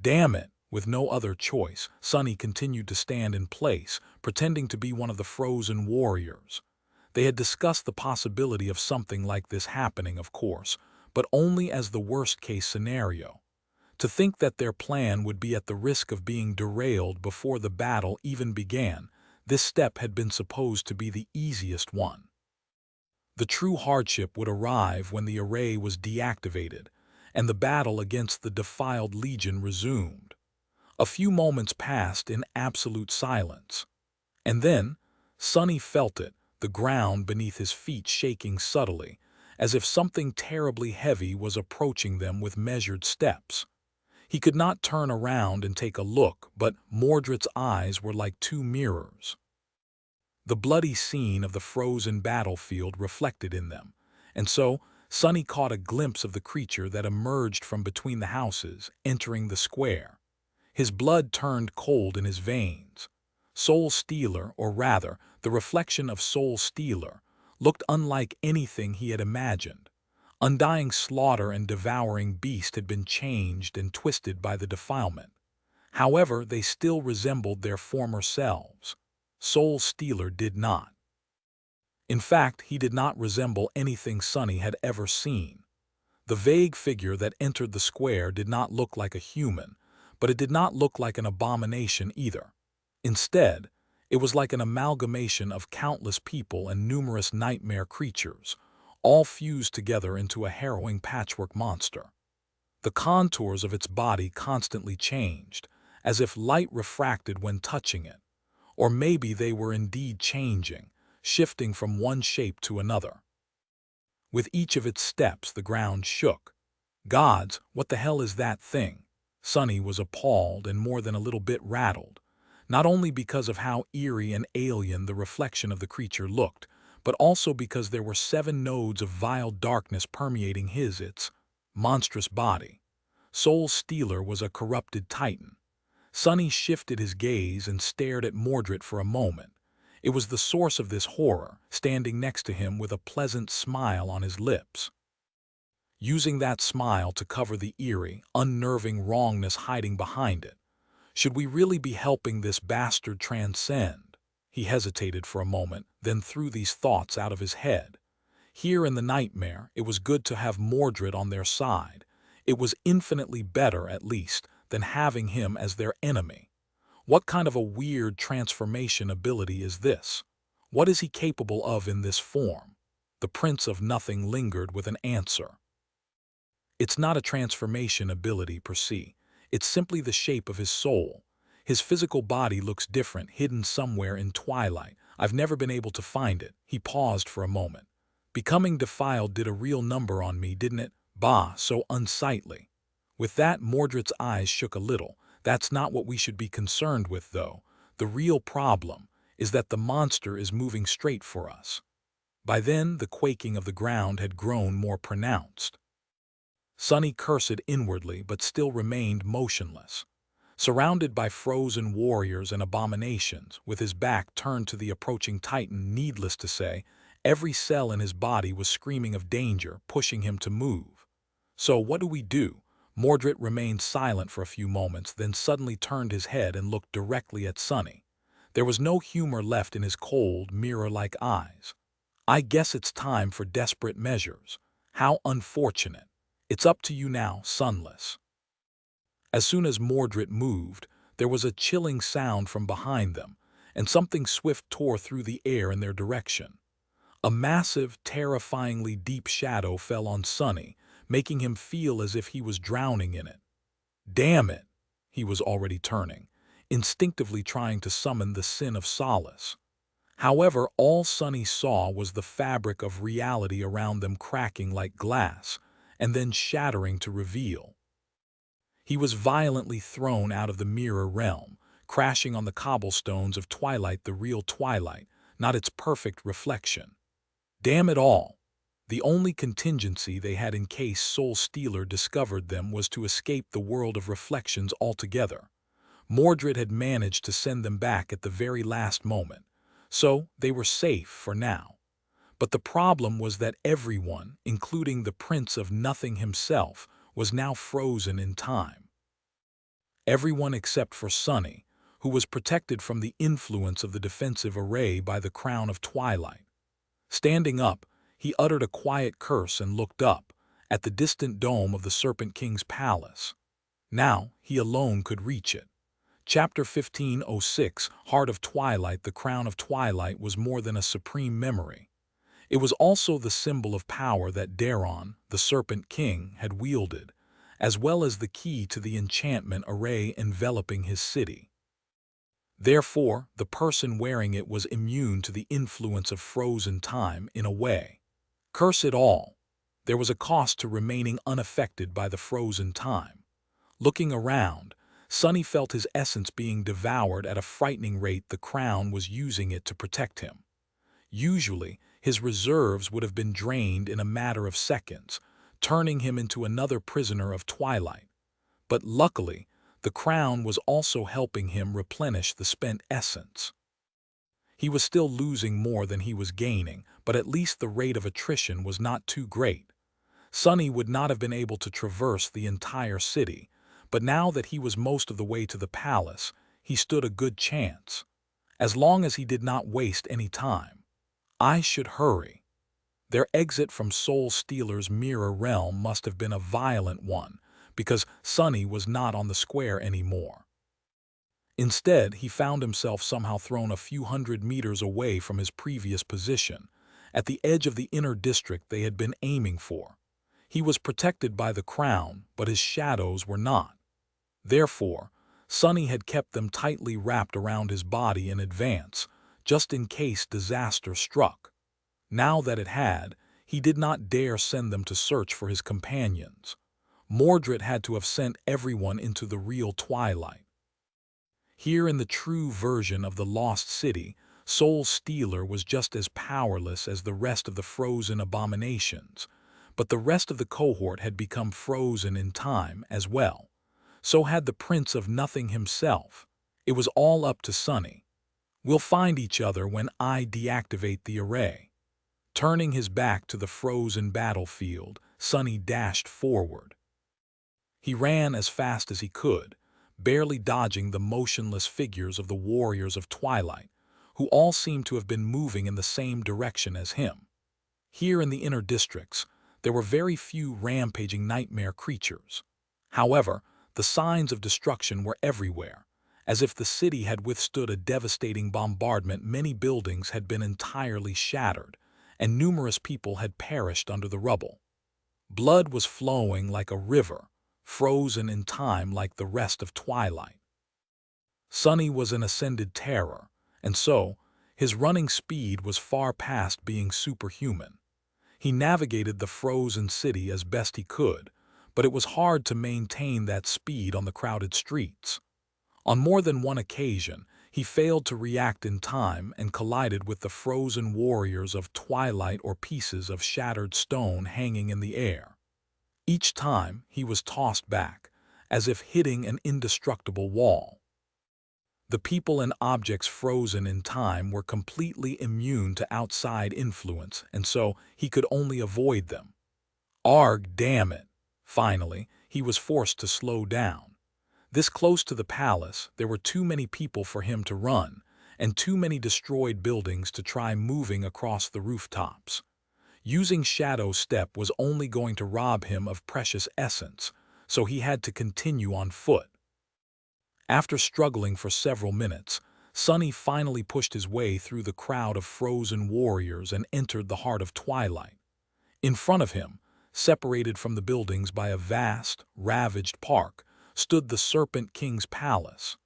Damn it! With no other choice, Sonny continued to stand in place, pretending to be one of the frozen warriors. They had discussed the possibility of something like this happening, of course, but only as the worst-case scenario. To think that their plan would be at the risk of being derailed before the battle even began, this step had been supposed to be the easiest one. The true hardship would arrive when the array was deactivated, and the battle against the defiled legion resumed. A few moments passed in absolute silence. And then, Sonny felt it, the ground beneath his feet shaking subtly, as if something terribly heavy was approaching them with measured steps. He could not turn around and take a look, but Mordred's eyes were like two mirrors. The bloody scene of the frozen battlefield reflected in them, and so Sonny caught a glimpse of the creature that emerged from between the houses, entering the square. His blood turned cold in his veins. Soul Stealer, or rather, the reflection of Soul Stealer, looked unlike anything he had imagined. Undying slaughter and devouring beast had been changed and twisted by the defilement. However, they still resembled their former selves. Soul Stealer did not. In fact, he did not resemble anything Sonny had ever seen. The vague figure that entered the square did not look like a human, but it did not look like an abomination either. Instead, it was like an amalgamation of countless people and numerous nightmare creatures, all fused together into a harrowing patchwork monster. The contours of its body constantly changed, as if light refracted when touching it. Or maybe they were indeed changing, shifting from one shape to another. With each of its steps, the ground shook. Gods, what the hell is that thing? Sonny was appalled and more than a little bit rattled, not only because of how eerie and alien the reflection of the creature looked, but also because there were 7 nodes of vile darkness permeating its monstrous body. Soul Stealer was a corrupted titan. Sonny shifted his gaze and stared at Mordred for a moment. It was the source of this horror, standing next to him with a pleasant smile on his lips. Using that smile to cover the eerie, unnerving wrongness hiding behind it. Should we really be helping this bastard transcend? He hesitated for a moment, then threw these thoughts out of his head. Here in the nightmare, it was good to have Mordred on their side. It was infinitely better, at least, than having him as their enemy. What kind of a weird transformation ability is this? What is he capable of in this form? The Prince of Nothing lingered with an answer. It's not a transformation ability per se. It's simply the shape of his soul. His physical body looks different, hidden somewhere in twilight. I've never been able to find it. He paused for a moment. Becoming defiled did a real number on me, didn't it? Bah, so unsightly. With that, Mordred's eyes shook a little. That's not what we should be concerned with, though. The real problem is that the monster is moving straight for us. By then, the quaking of the ground had grown more pronounced. Sonny cursed inwardly but still remained motionless. Surrounded by frozen warriors and abominations, with his back turned to the approaching titan, needless to say, every cell in his body was screaming of danger, pushing him to move. So what do we do? Mordred remained silent for a few moments, then suddenly turned his head and looked directly at Sonny. There was no humor left in his cold, mirror-like eyes. I guess it's time for desperate measures. How unfortunate. It's up to you now, Sunless. As soon as Mordred moved, there was a chilling sound from behind them, and something swift tore through the air in their direction. A massive, terrifyingly deep shadow fell on Sonny, making him feel as if he was drowning in it. Damn it! He was already turning, instinctively trying to summon the sin of solace. However, all Sonny saw was the fabric of reality around them cracking like glass, and then shattering to reveal. He was violently thrown out of the mirror realm, crashing on the cobblestones of twilight, the real twilight, not its perfect reflection. Damn it all! The only contingency they had in case Soul Stealer discovered them was to escape the world of reflections altogether. Mordred had managed to send them back at the very last moment, so they were safe for now. But the problem was that everyone, including the Prince of Nothing himself, was now frozen in time. Everyone except for Sunny, who was protected from the influence of the defensive array by the crown of twilight. Standing up, he uttered a quiet curse and looked up, at the distant dome of the Serpent King's palace. Now he alone could reach it. Chapter 1506, Heart of Twilight. The crown of twilight was more than a supreme memory. It was also the symbol of power that Daron, the Serpent King, had wielded, as well as the key to the enchantment array enveloping his city. Therefore, the person wearing it was immune to the influence of frozen time in a way. Curse it all! There was a cost to remaining unaffected by the frozen time. Looking around, Sunny felt his essence being devoured at a frightening rate. The crown was using it to protect him. Usually, his reserves would have been drained in a matter of seconds, turning him into another prisoner of twilight. But luckily, the crown was also helping him replenish the spent essence. He was still losing more than he was gaining, but at least the rate of attrition was not too great. Sunny would not have been able to traverse the entire city, but now that he was most of the way to the palace, he stood a good chance. As long as he did not waste any time. I should hurry. Their exit from Soul Stealer's mirror realm must have been a violent one, because Sunny was not on the square anymore. Instead, he found himself somehow thrown a few hundred meters away from his previous position, at the edge of the inner district they had been aiming for. He was protected by the crown, but his shadows were not. Therefore, Sunny had kept them tightly wrapped around his body in advance, just in case disaster struck. Now that it had, he did not dare send them to search for his companions. Mordred had to have sent everyone into the real twilight. Here in the true version of the Lost City, Soul Stealer was just as powerless as the rest of the frozen abominations, but the rest of the cohort had become frozen in time as well. So had the Prince of Nothing himself. It was all up to Sunny. We'll find each other when I deactivate the array. Turning his back to the frozen battlefield, Sunny dashed forward. He ran as fast as he could, barely dodging the motionless figures of the warriors of twilight, who all seemed to have been moving in the same direction as him. Here in the inner districts, there were very few rampaging nightmare creatures. However, the signs of destruction were everywhere. As if the city had withstood a devastating bombardment, many buildings had been entirely shattered, and numerous people had perished under the rubble. Blood was flowing like a river, frozen in time like the rest of twilight. Sunny was an ascended terror, and so, his running speed was far past being superhuman. He navigated the frozen city as best he could, but it was hard to maintain that speed on the crowded streets. On more than one occasion, he failed to react in time and collided with the frozen warriors of twilight or pieces of shattered stone hanging in the air. Each time, he was tossed back, as if hitting an indestructible wall. The people and objects frozen in time were completely immune to outside influence, and so he could only avoid them. Arg, damn it! Finally, he was forced to slow down. This close to the palace, there were too many people for him to run, and too many destroyed buildings to try moving across the rooftops. Using Shadow Step was only going to rob him of precious essence, so he had to continue on foot. After struggling for several minutes, Sunny finally pushed his way through the crowd of frozen warriors and entered the heart of twilight. In front of him, separated from the buildings by a vast, ravaged park, stood the Serpent King's palace.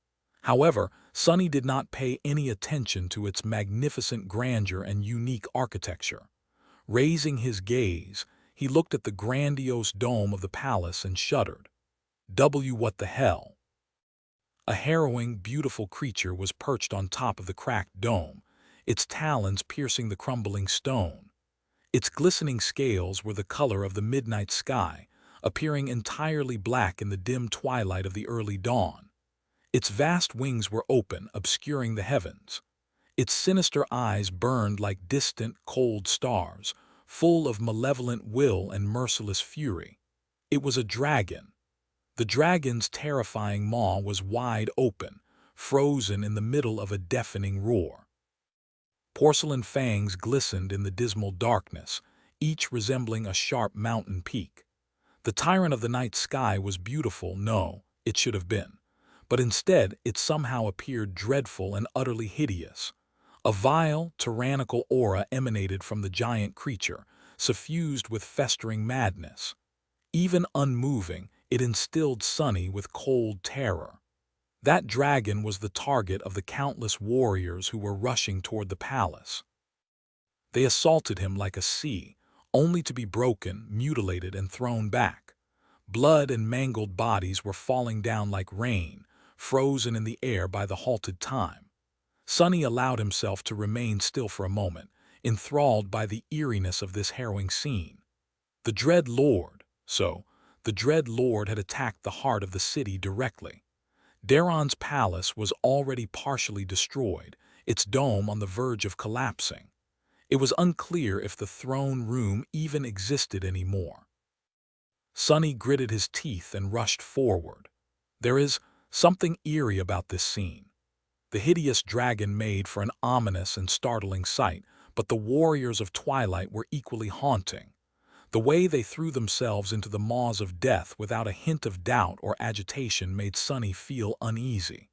However, Sunny did not pay any attention to its magnificent grandeur and unique architecture. Raising his gaze, he looked at the grandiose dome of the palace and shuddered. What the hell? A harrowing, beautiful creature was perched on top of the cracked dome, its talons piercing the crumbling stone. Its glistening scales were the color of the midnight sky, appearing entirely black in the dim twilight of the early dawn. Its vast wings were open, obscuring the heavens. Its sinister eyes burned like distant, cold stars, full of malevolent will and merciless fury. It was a dragon. The dragon's terrifying maw was wide open, frozen in the middle of a deafening roar. Porcelain fangs glistened in the dismal darkness, each resembling a sharp mountain peak. The tyrant of the night sky was beautiful, no, it should have been. But instead it somehow appeared dreadful and utterly hideous. A vile, tyrannical aura emanated from the giant creature, suffused with festering madness. Even unmoving, it instilled Sunny with cold terror. That dragon was the target of the countless warriors who were rushing toward the palace. They assaulted him like a sea, only to be broken, mutilated, and thrown back. Blood and mangled bodies were falling down like rain, frozen in the air by the halted time. Sunny allowed himself to remain still for a moment, enthralled by the eeriness of this harrowing scene. The Dread Lord, the Dread Lord had attacked the heart of the city directly. Daron's palace was already partially destroyed, its dome on the verge of collapsing. It was unclear if the throne room even existed anymore. Sunny gritted his teeth and rushed forward. There is something eerie about this scene. The hideous dragon made for an ominous and startling sight, but the warriors of Twilight were equally haunting. The way they threw themselves into the maws of death without a hint of doubt or agitation made Sunny feel uneasy.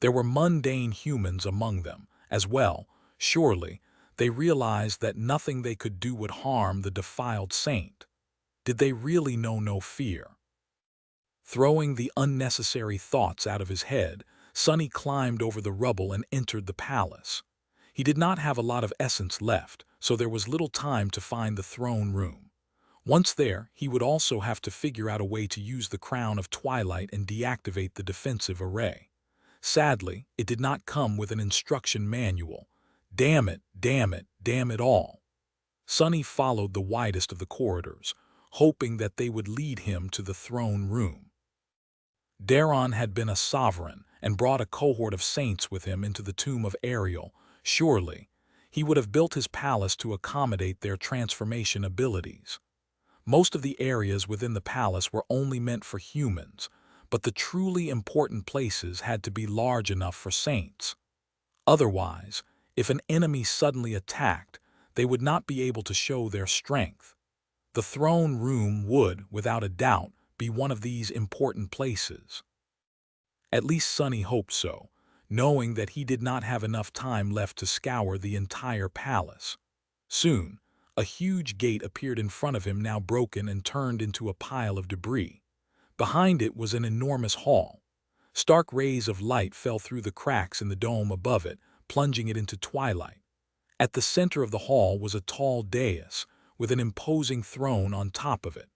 There were mundane humans among them, as well. Surely, they realized that nothing they could do would harm the defiled saint. Did they really know no fear? Throwing the unnecessary thoughts out of his head, Sunny climbed over the rubble and entered the palace. He did not have a lot of essence left, so there was little time to find the throne room. Once there, he would also have to figure out a way to use the Crown of Twilight and deactivate the defensive array. Sadly, it did not come with an instruction manual. Damn it, damn it, damn it all. Sunny followed the widest of the corridors, hoping that they would lead him to the throne room. Daron had been a sovereign and brought a cohort of saints with him into the tomb of Ariel. Surely, he would have built his palace to accommodate their transformation abilities. Most of the areas within the palace were only meant for humans, but the truly important places had to be large enough for saints. Otherwise, if an enemy suddenly attacked, they would not be able to show their strength. The throne room would, without a doubt, be one of these important places. At least Sunny hoped so, knowing that he did not have enough time left to scour the entire palace. Soon, a huge gate appeared in front of him, now broken and turned into a pile of debris. Behind it was an enormous hall. Stark rays of light fell through the cracks in the dome above it, plunging it into twilight. At the center of the hall was a tall dais, with an imposing throne on top of it.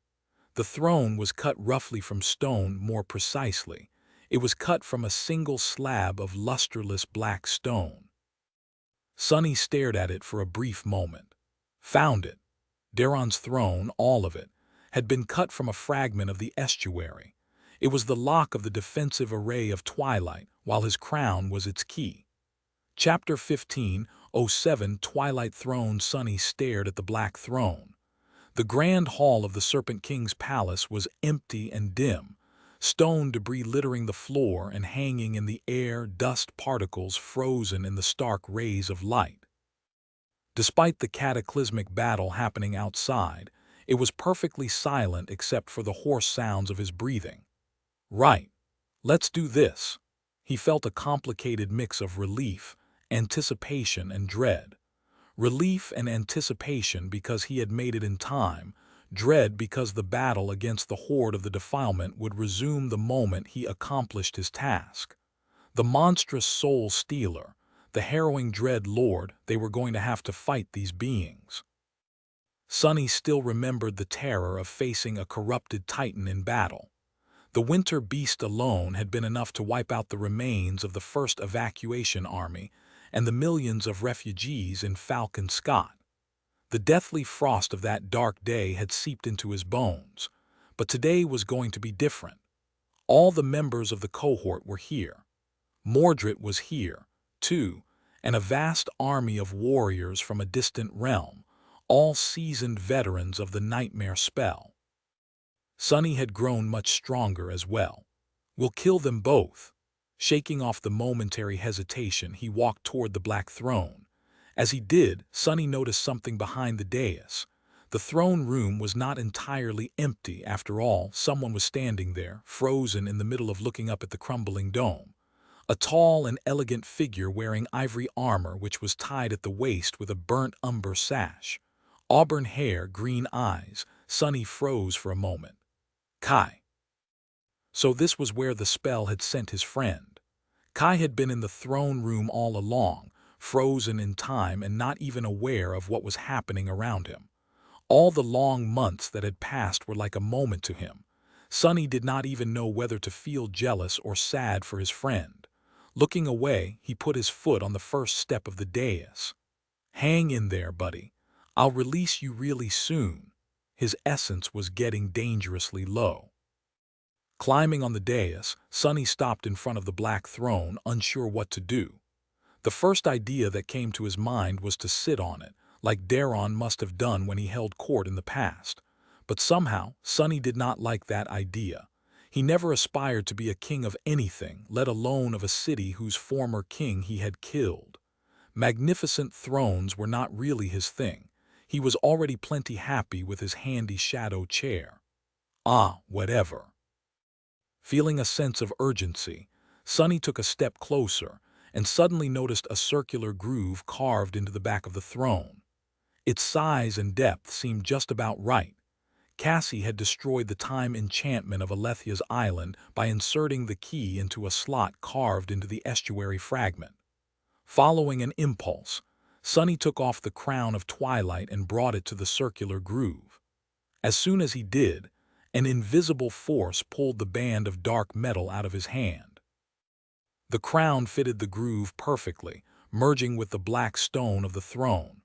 The throne was cut roughly from stone, more precisely. It was cut from a single slab of lusterless black stone. Sunny stared at it for a brief moment. Found it. Daron's throne, all of it, had been cut from a fragment of the estuary. It was the lock of the defensive array of Twilight, while his crown was its key. Chapter 15:07 Twilight Throne. Sunny stared at the black throne. The grand hall of the Serpent King's palace was empty and dim, stone debris littering the floor and hanging in the air, dust particles frozen in the stark rays of light. Despite the cataclysmic battle happening outside, it was perfectly silent except for the hoarse sounds of his breathing. Right. Let's do this. He felt a complicated mix of relief, anticipation, and dread. Relief and anticipation because he had made it in time, dread because the battle against the horde of the defilement would resume the moment he accomplished his task. The monstrous soul stealer, the harrowing Dread Lord, they were going to have to fight these beings. Sunny still remembered the terror of facing a corrupted titan in battle. The winter beast alone had been enough to wipe out the remains of the first evacuation army and the millions of refugees in Falcon Scott. The deathly frost of that dark day had seeped into his bones, but today was going to be different. All the members of the cohort were here. Mordred was here, too, and a vast army of warriors from a distant realm, all seasoned veterans of the nightmare spell. Sonny had grown much stronger as well. "We'll kill them both." Shaking off the momentary hesitation, he walked toward the black throne. As he did, Sonny noticed something behind the dais. The throne room was not entirely empty. After all, someone was standing there, frozen in the middle of looking up at the crumbling dome. A tall and elegant figure wearing ivory armor which was tied at the waist with a burnt umber sash. Auburn hair, green eyes. Sonny froze for a moment. Kai. So this was where the spell had sent his friend. Kai had been in the throne room all along, frozen in time and not even aware of what was happening around him. All the long months that had passed were like a moment to him. Sonny did not even know whether to feel jealous or sad for his friend. Looking away, he put his foot on the first step of the dais. "Hang in there, buddy. I'll release you really soon." His essence was getting dangerously low. Climbing on the dais, Sonny stopped in front of the black throne, unsure what to do. The first idea that came to his mind was to sit on it, like Daron must have done when he held court in the past. But somehow, Sonny did not like that idea. He never aspired to be a king of anything, let alone of a city whose former king he had killed. Magnificent thrones were not really his thing. He was already plenty happy with his handy shadow chair. Whatever. Feeling a sense of urgency, Sonny took a step closer and suddenly noticed a circular groove carved into the back of the throne. Its size and depth seemed just about right. Cassie had destroyed the time enchantment of Alethia's island by inserting the key into a slot carved into the estuary fragment. Following an impulse, Sonny took off the crown of twilight and brought it to the circular groove. As soon as he did, an invisible force pulled the band of dark metal out of his hand. The crown fitted the groove perfectly, merging with the black stone of the throne.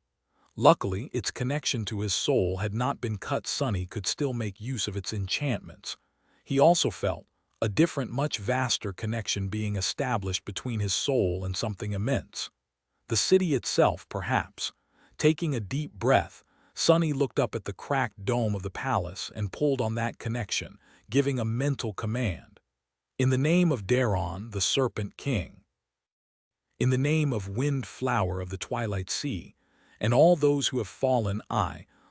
Luckily, its connection to his soul had not been cut. Sonny could still make use of its enchantments. He also felt a different, much vaster connection being established between his soul and something immense. The city itself, perhaps. Taking a deep breath, Sonny looked up at the cracked dome of the palace and pulled on that connection, giving a mental command. "In the name of Daron, the Serpent King. In the name of Wind Flower of the Twilight Sea, and all those who have fallen,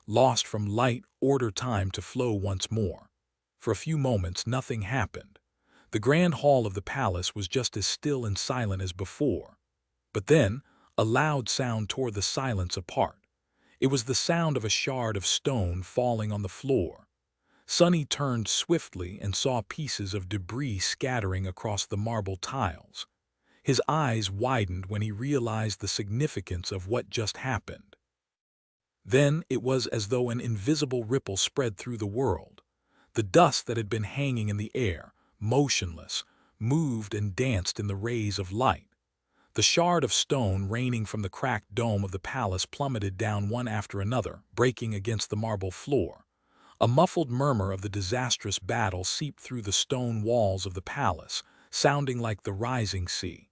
lost from light, order time to flow once more." For a few moments nothing happened. The grand hall of the palace was just as still and silent as before. But then, a loud sound tore the silence apart. It was the sound of a shard of stone falling on the floor. Sonny turned swiftly and saw pieces of debris scattering across the marble tiles. His eyes widened when he realized the significance of what just happened. Then it was as though an invisible ripple spread through the world. The dust that had been hanging in the air, motionless, moved and danced in the rays of light. The shard of stone raining from the cracked dome of the palace plummeted down one after another, breaking against the marble floor. A muffled murmur of the disastrous battle seeped through the stone walls of the palace, sounding like the rising sea.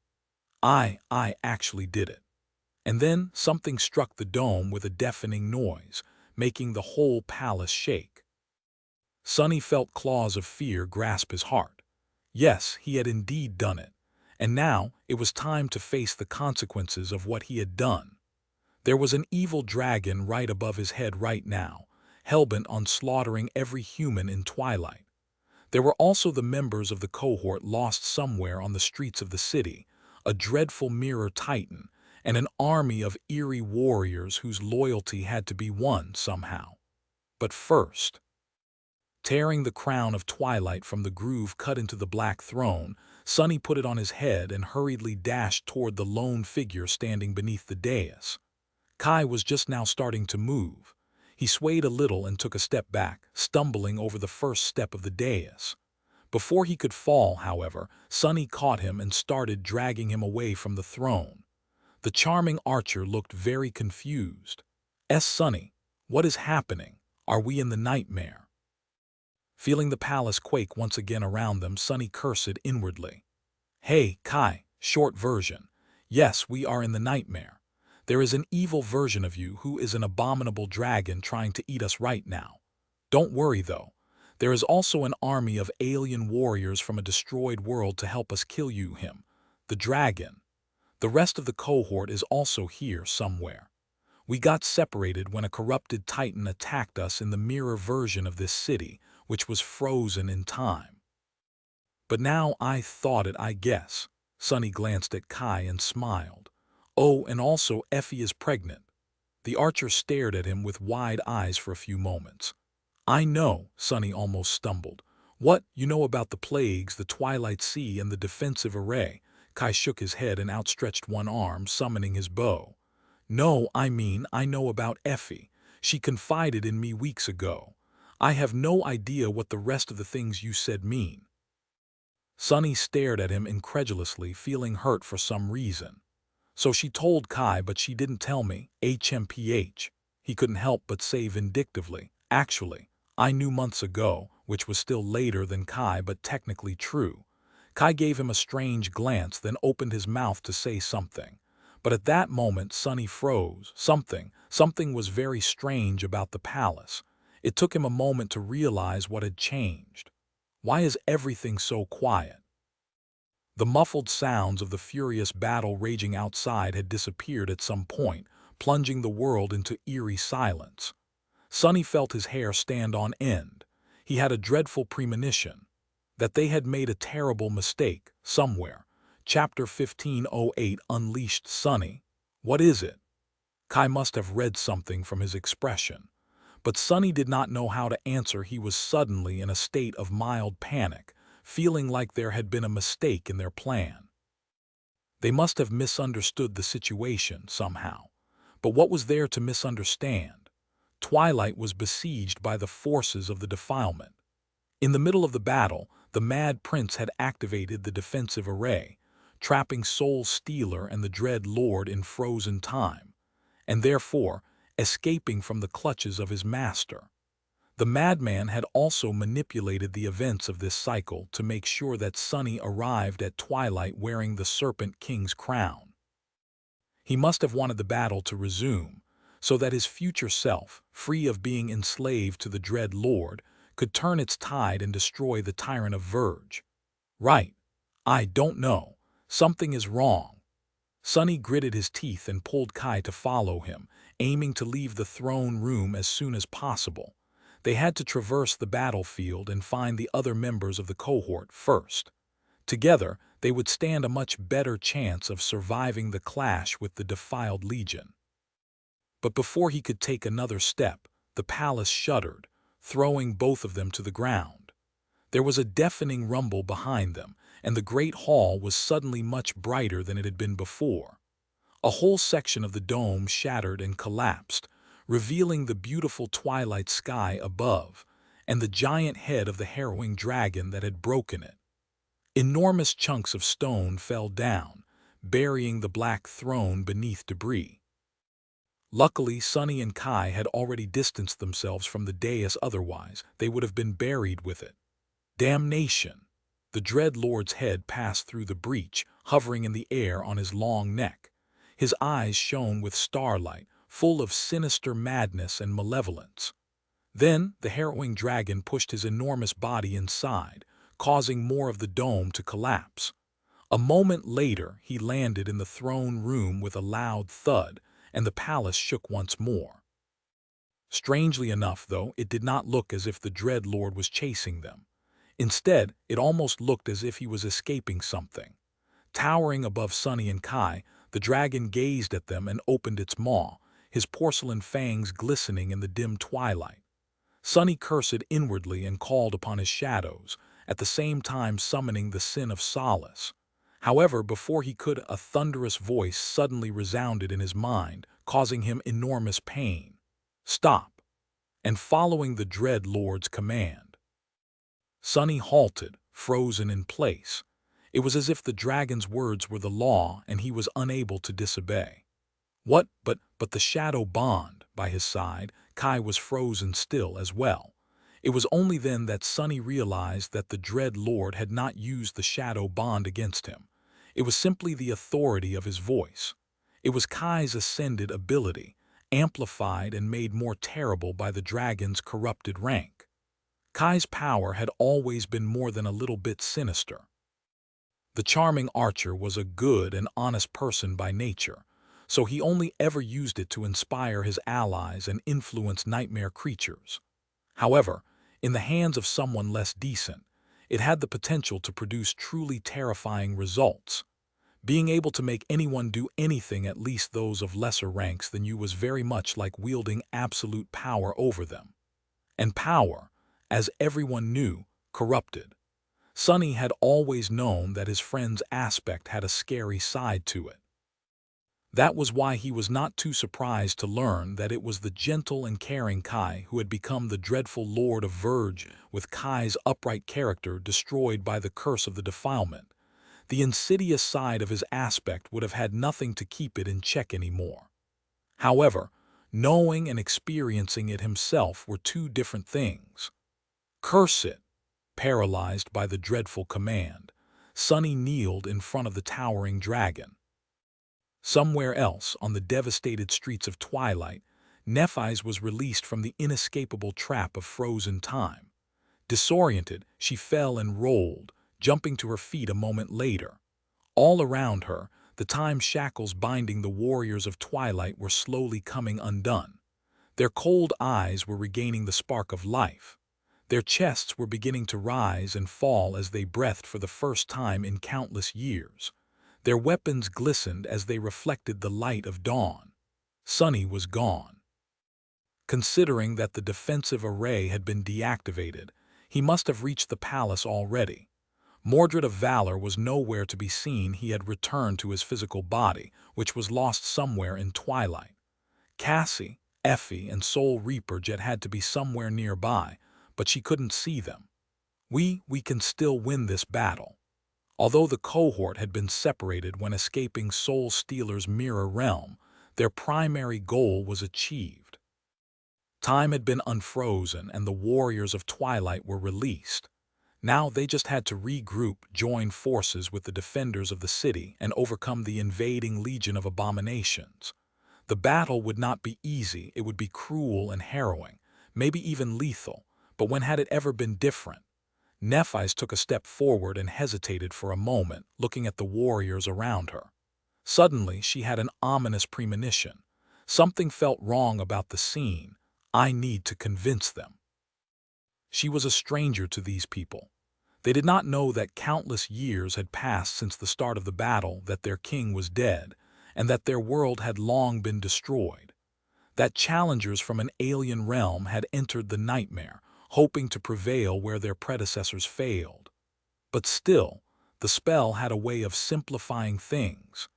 I actually did it." And then something struck the dome with a deafening noise, making the whole palace shake. Sonny felt claws of fear grasp his heart. Yes, he had indeed done it. And now it was time to face the consequences of what he had done. There was an evil dragon right above his head right now, hellbent on slaughtering every human in Twilight. There were also the members of the cohort lost somewhere on the streets of the city, a dreadful mirror titan, and an army of eerie warriors whose loyalty had to be won somehow. But first, tearing the crown of twilight from the groove cut into the black throne, Sonny put it on his head and hurriedly dashed toward the lone figure standing beneath the dais. Kai was just now starting to move. He swayed a little and took a step back, stumbling over the first step of the dais. Before he could fall, however, Sonny caught him and started dragging him away from the throne. The charming archer looked very confused. Sonny, what is happening? Are we in the nightmare? Feeling the palace quake once again around them, Sonny cursed inwardly. Hey, Kai, short version. Yes, we are in the nightmare. There is an evil version of you who is an abominable dragon trying to eat us right now. Don't worry, though. There is also an army of alien warriors from a destroyed world to help us kill him. The dragon. The rest of the cohort is also here somewhere. We got separated when a corrupted titan attacked us in the mirror version of this city, which was frozen in time. But now I thought it, I guess. Sonny glanced at Kai and smiled. Oh, and also Effie is pregnant. The archer stared at him with wide eyes for a few moments. I know, Sonny almost stumbled. What, you know about the plagues, the Twilight Sea, and the defensive array? Kai shook his head and outstretched one arm, summoning his bow. No, I mean, I know about Effie. She confided in me weeks ago. I have no idea what the rest of the things you said mean. Sonny stared at him incredulously, feeling hurt for some reason. So she told Kai, but she didn't tell me. HMPH. He couldn't help but say vindictively. Actually, I knew months ago, which was still later than Kai, but technically true. Kai gave him a strange glance, then opened his mouth to say something. But at that moment, Sonny froze. Something was very strange about the palace. It took him a moment to realize what had changed. Why is everything so quiet? The muffled sounds of the furious battle raging outside had disappeared at some point, plunging the world into eerie silence. Sonny felt his hair stand on end. He had a dreadful premonition that they had made a terrible mistake somewhere. Chapter 1508 Unleashed. Sonny, what is it? Kai must have read something from his expression. But Sonny did not know how to answer. He was suddenly in a state of mild panic, feeling like there had been a mistake in their plan. They must have misunderstood the situation somehow. But what was there to misunderstand? Twilight was besieged by the forces of the defilement. In the middle of the battle, the Mad Prince had activated the defensive array, trapping Soul Stealer and the Dread Lord in frozen time, and therefore escaping from the clutches of his master. The madman had also manipulated the events of this cycle to make sure that Sonny arrived at Twilight wearing the Serpent King's crown. He must have wanted the battle to resume, so that his future self, free of being enslaved to the Dread Lord, could turn its tide and destroy the Tyrant of Verge. Right. I don't know. Something is wrong. Sonny gritted his teeth and pulled Kai to follow him, aiming to leave the throne room as soon as possible. They had to traverse the battlefield and find the other members of the cohort first. Together, they would stand a much better chance of surviving the clash with the defiled legion. But before he could take another step, the palace shuddered, throwing both of them to the ground. There was a deafening rumble behind them, and the great hall was suddenly much brighter than it had been before. A whole section of the dome shattered and collapsed, revealing the beautiful twilight sky above and the giant head of the harrowing dragon that had broken it. Enormous chunks of stone fell down, burying the black throne beneath debris. Luckily, Sonny and Kai had already distanced themselves from the dais, otherwise they would have been buried with it. Damnation! The Dread Lord's head passed through the breach, hovering in the air on his long neck. His eyes shone with starlight, full of sinister madness and malevolence. Then the harrowing dragon pushed his enormous body inside, causing more of the dome to collapse. A moment later, he landed in the throne room with a loud thud, and the palace shook once more. Strangely enough, though, it did not look as if the Dread Lord was chasing them. Instead, it almost looked as if he was escaping something. Towering above Sonny and Kai, the dragon gazed at them and opened its maw, his porcelain fangs glistening in the dim twilight. Sonny cursed inwardly and called upon his shadows, at the same time summoning the sin of solace. However, before he could, a thunderous voice suddenly resounded in his mind, causing him enormous pain. Stop! And following the Dread Lord's command. Sonny halted, frozen in place. It was as if the dragon's words were the law and he was unable to disobey. What? But the shadow bond, by his side, Kai was frozen still as well. It was only then that Sunny realized that the Dread Lord had not used the shadow bond against him. It was simply the authority of his voice. It was Kai's ascended ability, amplified and made more terrible by the dragon's corrupted rank. Kai's power had always been more than a little bit sinister. The charming archer was a good and honest person by nature, so he only ever used it to inspire his allies and influence nightmare creatures. However, in the hands of someone less decent, it had the potential to produce truly terrifying results. Being able to make anyone do anything, at least those of lesser ranks than you, was very much like wielding absolute power over them. And power, as everyone knew, corrupted. Sunny had always known that his friend's aspect had a scary side to it. That was why he was not too surprised to learn that it was the gentle and caring Kai who had become the dreadful Lord of Verge, with Kai's upright character destroyed by the curse of the defilement. The insidious side of his aspect would have had nothing to keep it in check anymore. However, knowing and experiencing it himself were two different things. Curse it! Paralyzed by the dreadful command, Sunny kneeled in front of the towering dragon. Somewhere else, on the devastated streets of Twilight, Nephise was released from the inescapable trap of frozen time. Disoriented, she fell and rolled, jumping to her feet a moment later. All around her, the time shackles binding the warriors of Twilight were slowly coming undone. Their cold eyes were regaining the spark of life. Their chests were beginning to rise and fall as they breathed for the first time in countless years. Their weapons glistened as they reflected the light of dawn. Sunny was gone. Considering that the defensive array had been deactivated, he must have reached the palace already. Mordred of Valor was nowhere to be seen. He had returned to his physical body, which was lost somewhere in Twilight. Cassie, Effie, and Soul Reaper Jet had to be somewhere nearby, but she couldn't see them. We can still win this battle. Although the cohort had been separated when escaping Soul Stealer's mirror realm, their primary goal was achieved. Time had been unfrozen and the warriors of Twilight were released. Now they just had to regroup, join forces with the defenders of the city, and overcome the invading legion of abominations. The battle would not be easy. It would be cruel and harrowing, maybe even lethal, but when had it ever been different? Nephise took a step forward and hesitated for a moment, looking at the warriors around her. Suddenly, she had an ominous premonition. Something felt wrong about the scene. I need to convince them. She was a stranger to these people. They did not know that countless years had passed since the start of the battle, that their king was dead, and that their world had long been destroyed. That challengers from an alien realm had entered the nightmare, hoping to prevail where their predecessors failed. But still, the spell had a way of simplifying things.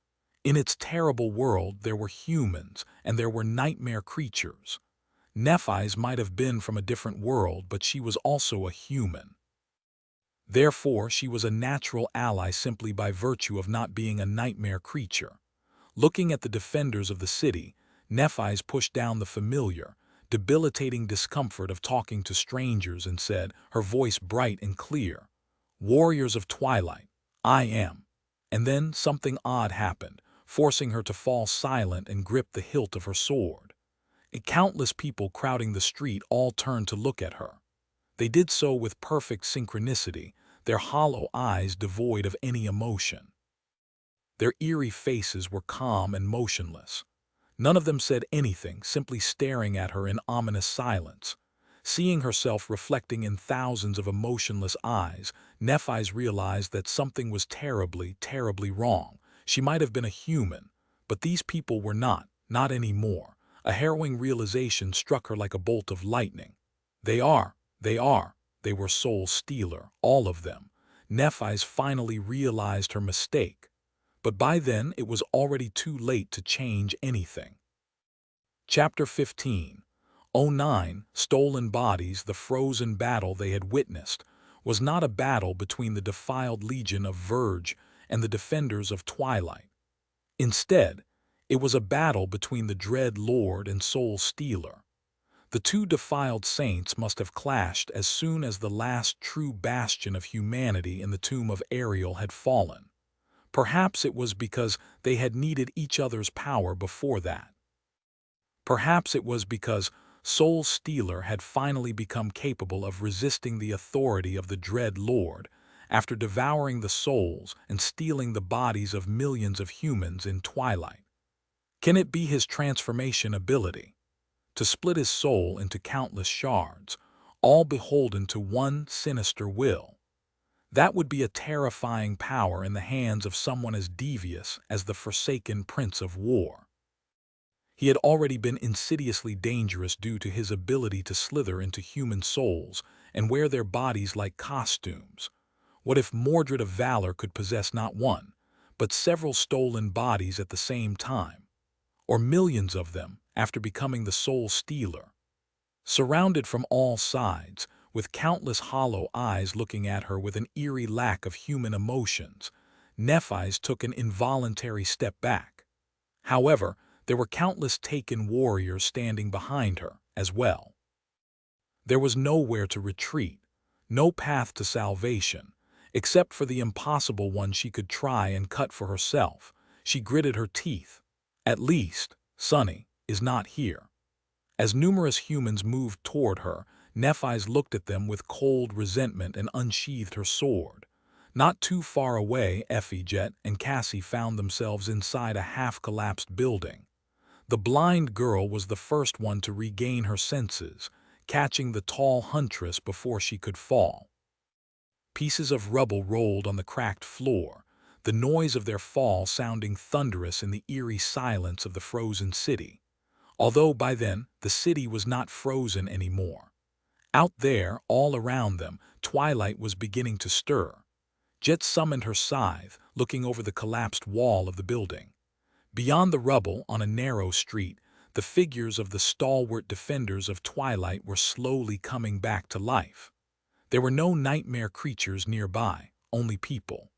In its terrible world, there were humans, and there were nightmare creatures. Nephise might have been from a different world, but she was also a human. Therefore, she was a natural ally simply by virtue of not being a nightmare creature. Looking at the defenders of the city, Nephise pushed down the familiar, debilitating discomfort of talking to strangers and said, her voice bright and clear, "Warriors of Twilight, I am." And then something odd happened, forcing her to fall silent and grip the hilt of her sword. Countless people crowding the street all turned to look at her. They did so with perfect synchronicity, their hollow eyes devoid of any emotion. Their eerie faces were calm and motionless. None of them said anything, simply staring at her in ominous silence. Seeing herself reflecting in thousands of emotionless eyes, Nephise realized that something was terribly, terribly wrong. She might have been a human, but these people were not anymore. A harrowing realization struck her like a bolt of lightning. They were Soul Stealer, all of them. Nephise finally realized her mistake. But by then it was already too late to change anything. Chapter 15. 09. Stolen Bodies. The frozen battle they had witnessed was not a battle between the defiled legion of Verge and the defenders of Twilight. Instead, It was a battle between the dread Lord and Soul Stealer. The two defiled saints must have clashed as soon as the last true bastion of humanity in the tomb of Ariel had fallen. Perhaps it was because they had needed each other's power before that. Perhaps it was because Soul Stealer had finally become capable of resisting the authority of the dread Lord after devouring the souls and stealing the bodies of millions of humans in Twilight. Can it be his transformation ability? To split his soul into countless shards, all beholden to one sinister will? That would be a terrifying power in the hands of someone as devious as the forsaken Prince of War. He had already been insidiously dangerous due to his ability to slither into human souls and wear their bodies like costumes. What if Mordred of Valor could possess not one, but several stolen bodies at the same time, or millions of them after becoming the Soul Stealer? Surrounded from all sides, with countless hollow eyes looking at her with an eerie lack of human emotions, Nephis took an involuntary step back. However, there were countless taken warriors standing behind her as well. There was nowhere to retreat, no path to salvation, except for the impossible one she could try and cut for herself. She gritted her teeth. At least, Sunny is not here. As numerous humans moved toward her, Nephis looked at them with cold resentment and unsheathed her sword. Not too far away, Effie, Jet, and Cassie found themselves inside a half-collapsed building. The blind girl was the first one to regain her senses, catching the tall huntress before she could fall. Pieces of rubble rolled on the cracked floor, the noise of their fall sounding thunderous in the eerie silence of the frozen city. Although by then, the city was not frozen anymore. Out there, all around them, twilight was beginning to stir. Jet summoned her scythe, looking over the collapsed wall of the building. Beyond the rubble, on a narrow street, the figures of the stalwart defenders of Twilight were slowly coming back to life. There were no nightmare creatures nearby, only people.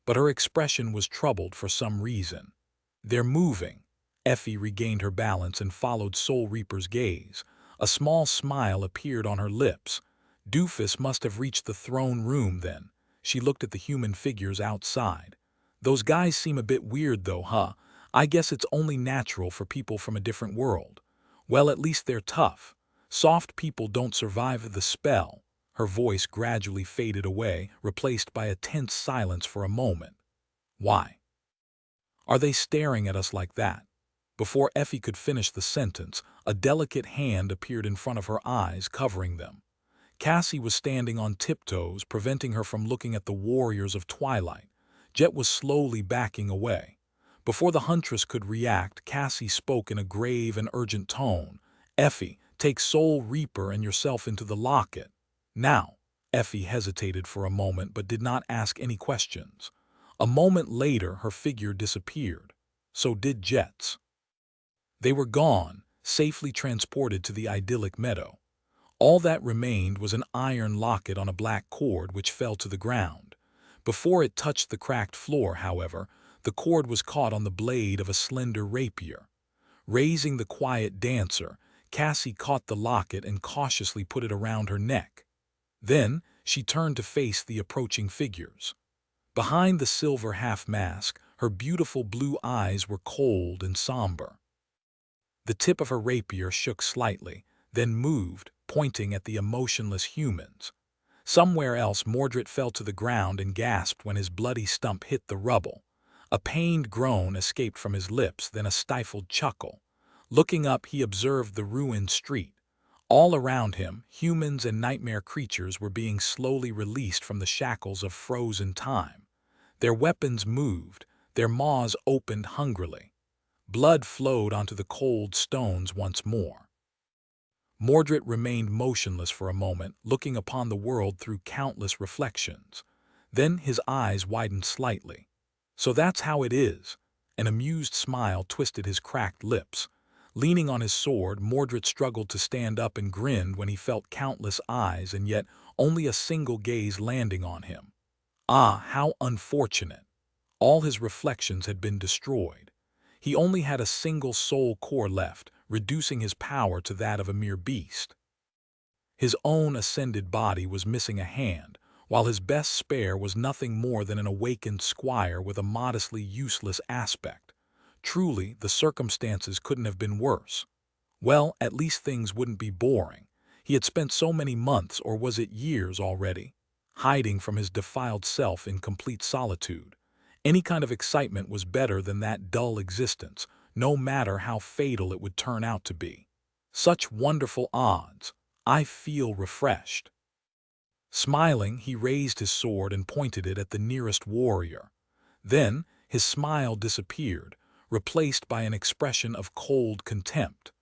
But her expression was troubled for some reason. "They're moving." Effie regained her balance and followed Soul Reaper's gaze. A small smile appeared on her lips. Doofus must have reached the throne room then. She looked at the human figures outside. "Those guys seem a bit weird though, huh? I guess it's only natural for people from a different world. Well, at least they're tough. Soft people don't survive the spell." Her voice gradually faded away, replaced by a tense silence for a moment. "Why are they staring at us like that?" Before Effie could finish the sentence, a delicate hand appeared in front of her eyes, covering them. Cassie was standing on tiptoes, preventing her from looking at the warriors of Twilight. Jet was slowly backing away. Before the huntress could react, Cassie spoke in a grave and urgent tone. "Effie, take Soul Reaper and yourself into the locket. Now." Effie hesitated for a moment but did not ask any questions. A moment later, her figure disappeared. So did Jet's. They were gone, safely transported to the idyllic meadow. All that remained was an iron locket on a black cord which fell to the ground. Before it touched the cracked floor, however, the cord was caught on the blade of a slender rapier. Raising the quiet dancer, Cassie caught the locket and cautiously put it around her neck. Then she turned to face the approaching figures. Behind the silver half-mask, her beautiful blue eyes were cold and somber. The tip of her rapier shook slightly, then moved, pointing at the emotionless humans. Somewhere else, Mordred fell to the ground and gasped when his bloody stump hit the rubble. A pained groan escaped from his lips, then a stifled chuckle. Looking up, he observed the ruined street. All around him, humans and nightmare creatures were being slowly released from the shackles of frozen time. Their weapons moved, their maws opened hungrily. Blood flowed onto the cold stones once more. Mordred remained motionless for a moment, looking upon the world through countless reflections. Then his eyes widened slightly. "So that's how it is." An amused smile twisted his cracked lips. Leaning on his sword, Mordred struggled to stand up and grinned when he felt countless eyes and yet only a single gaze landing on him. Ah, how unfortunate. All his reflections had been destroyed. He only had a single soul core left, reducing his power to that of a mere beast. His own ascended body was missing a hand, while his best spare was nothing more than an awakened squire with a modestly useless aspect. Truly, the circumstances couldn't have been worse. Well, at least things wouldn't be boring. He had spent so many months, or was it years already, hiding from his defiled self in complete solitude. Any kind of excitement was better than that dull existence, no matter how fatal it would turn out to be. Such wonderful odds. I feel refreshed. Smiling, he raised his sword and pointed it at the nearest warrior. Then, his smile disappeared, replaced by an expression of cold contempt.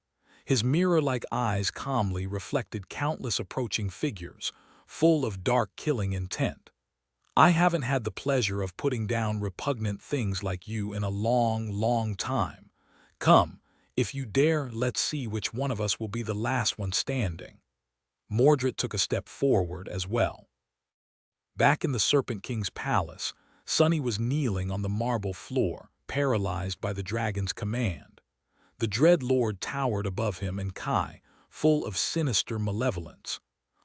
His mirror-like eyes calmly reflected countless approaching figures, full of dark killing intent. I haven't had the pleasure of putting down repugnant things like you in a long, long time. Come, if you dare, let's see which one of us will be the last one standing. Mordred took a step forward as well. Back in the Serpent King's palace, Sunny was kneeling on the marble floor, paralyzed by the dragon's command. The Dread Lord towered above him in Kai, full of sinister malevolence.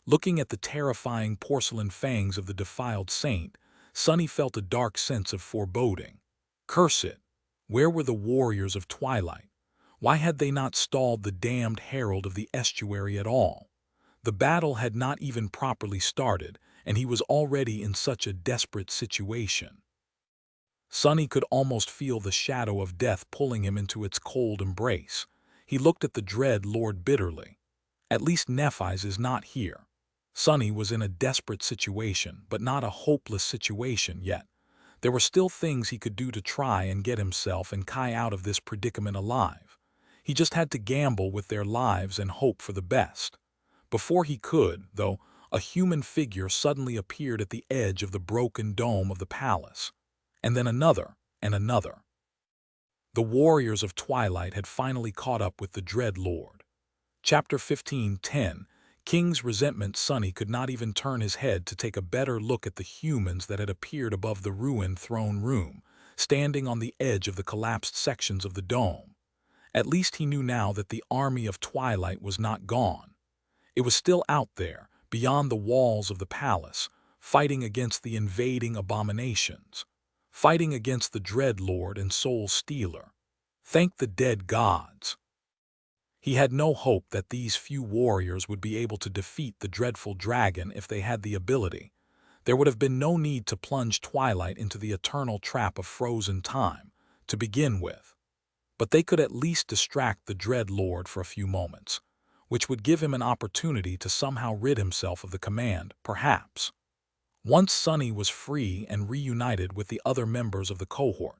Looking at the terrifying porcelain fangs of the defiled saint, Sunny felt a dark sense of foreboding. Curse it! Where were the warriors of Twilight? Why had they not stalled the damned herald of the estuary at all? The battle had not even properly started, and he was already in such a desperate situation. Sunny could almost feel the shadow of death pulling him into its cold embrace. He looked at the Dread Lord bitterly. At least Nephis is not here. Sunny was in a desperate situation, but not a hopeless situation yet. There were still things he could do to try and get himself and Kai out of this predicament alive. He just had to gamble with their lives and hope for the best. Before he could, though, a human figure suddenly appeared at the edge of the broken dome of the palace. And then another, and another. The warriors of Twilight had finally caught up with the Dread Lord. Chapter 15:10. King's resentment. Sunny could not even turn his head to take a better look at the humans that had appeared above the ruined throne room, standing on the edge of the collapsed sections of the dome. At least he knew now that the army of Twilight was not gone. It was still out there, beyond the walls of the palace, fighting against the invading abominations, fighting against the Dread Lord and Soul Stealer. Thank the dead gods! He had no hope that these few warriors would be able to defeat the dreadful dragon if they had the ability. There would have been no need to plunge Twilight into the eternal trap of frozen time, to begin with. But they could at least distract the Dread Lord for a few moments, which would give him an opportunity to somehow rid himself of the command, perhaps. Once Sunny was free and reunited with the other members of the cohort,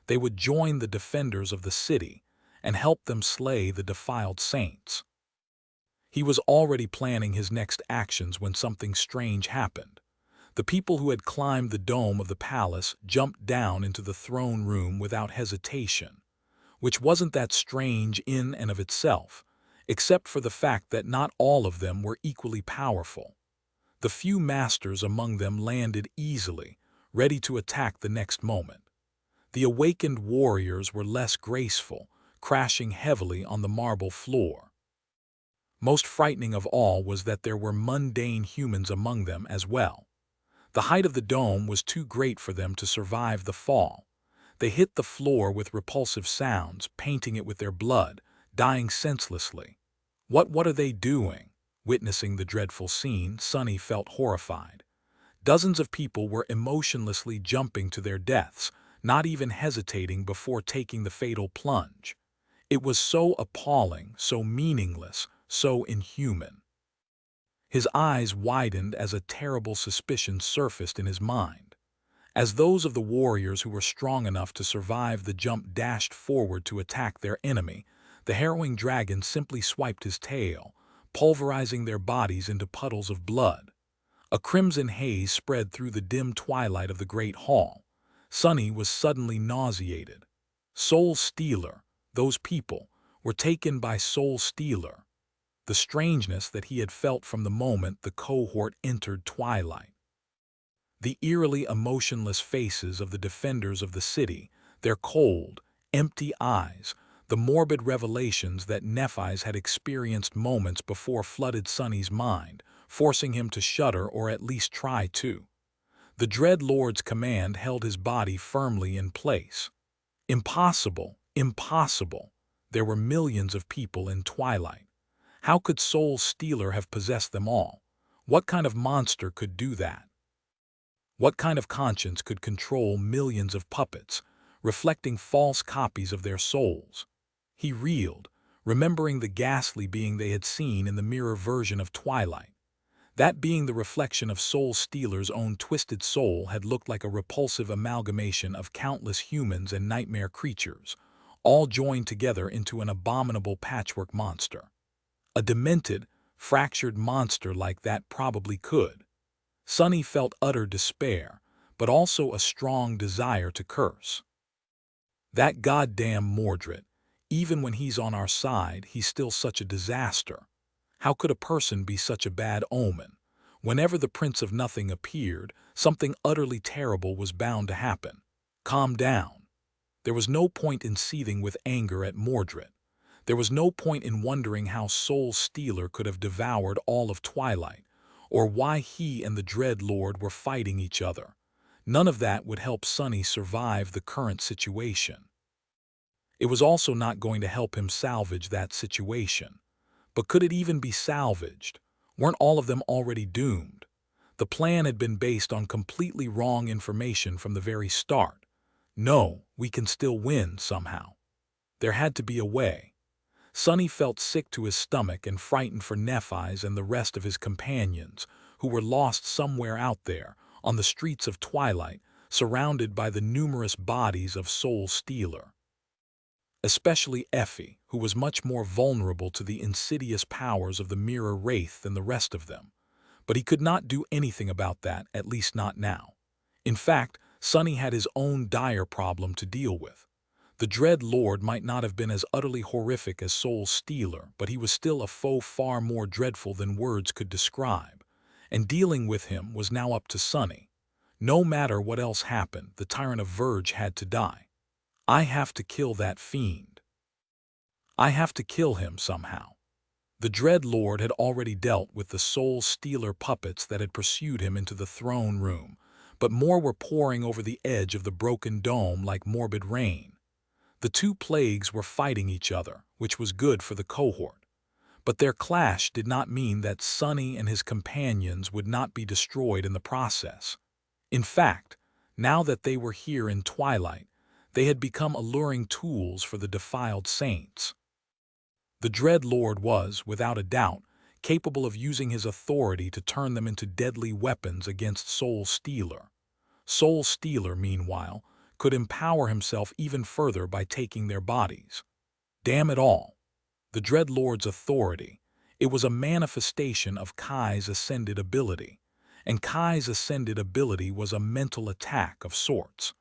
they would join the defenders of the city and help them slay the defiled saints. He was already planning his next actions when something strange happened. The people who had climbed the dome of the palace jumped down into the throne room without hesitation, which wasn't that strange in and of itself, except for the fact that not all of them were equally powerful. The few masters among them landed easily, ready to attack the next moment. The awakened warriors were less graceful, crashing heavily on the marble floor. Most frightening of all was that there were mundane humans among them as well. The height of the dome was too great for them to survive the fall. They hit the floor with repulsive sounds, painting it with their blood, dying senselessly. What are they doing? Witnessing the dreadful scene, Sunny felt horrified. Dozens of people were emotionlessly jumping to their deaths, not even hesitating before taking the fatal plunge. It was so appalling, so meaningless, so inhuman. His eyes widened as a terrible suspicion surfaced in his mind. As those of the warriors who were strong enough to survive the jump dashed forward to attack their enemy, the harrowing dragon simply swiped his tail, pulverizing their bodies into puddles of blood. A crimson haze spread through the dim twilight of the great hall. Sunny was suddenly nauseated. Soul Stealer, those people, were taken by Soul Stealer. The strangeness that he had felt from the moment the cohort entered Twilight. The eerily emotionless faces of the defenders of the city, their cold, Empty eyes, the morbid revelations that Nephi's had experienced moments before flooded Sonny's mind, forcing him to shudder or at least try to. The Dread Lord's command held his body firmly in place. Impossible, impossible. There were millions of people in Twilight. How could Soul Stealer have possessed them all? What kind of monster could do that? What kind of conscience could control millions of puppets, reflecting false copies of their souls? He reeled, remembering the ghastly being they had seen in the mirror version of Twilight. That being the reflection of Soul Stealer's own twisted soul had looked like a repulsive amalgamation of countless humans and nightmare creatures, all joined together into an abominable patchwork monster. A demented, fractured monster like that probably could. Sonny felt utter despair, but also a strong desire to curse. That goddamn Mordred, even when he's on our side, he's still such a disaster. How could a person be such a bad omen? Whenever the Prince of Nothing appeared, something utterly terrible was bound to happen. Calm down. There was no point in seething with anger at Mordred. There was no point in wondering how Soul Stealer could have devoured all of Twilight, or why he and the Dread Lord were fighting each other. None of that would help Sonny survive the current situation. It was also not going to help him salvage that situation. But could it even be salvaged? Weren't all of them already doomed? The plan had been based on completely wrong information from the very start. No, we can still win somehow. There had to be a way. Sonny felt sick to his stomach and frightened for Nephi's and the rest of his companions, who were lost somewhere out there, on the streets of Twilight, surrounded by the numerous bodies of Soul Stealer. Especially Effie, who was much more vulnerable to the insidious powers of the Mirror Wraith than the rest of them. But he could not do anything about that, at least not now. In fact, Sonny had his own dire problem to deal with. The Dread Lord might not have been as utterly horrific as Soul Stealer, but he was still a foe far more dreadful than words could describe. And dealing with him was now up to Sonny. No matter what else happened, the Tyrant of Verge had to die. I have to kill that fiend. I have to kill him somehow. The Dread Lord had already dealt with the Soul Stealer puppets that had pursued him into the throne room, but more were pouring over the edge of the broken dome like morbid rain. The two plagues were fighting each other, which was good for the cohort. But their clash did not mean that Sonny and his companions would not be destroyed in the process. In fact, now that they were here in Twilight, they had become alluring tools for the defiled saints. The Dread Lord was, without a doubt, capable of using his authority to turn them into deadly weapons against Soul Stealer. Soul Stealer, meanwhile, could empower himself even further by taking their bodies. Damn it all. The Dread Lord's authority. It was a manifestation of Kai's ascended ability. And Kai's ascended ability was a mental attack of sorts.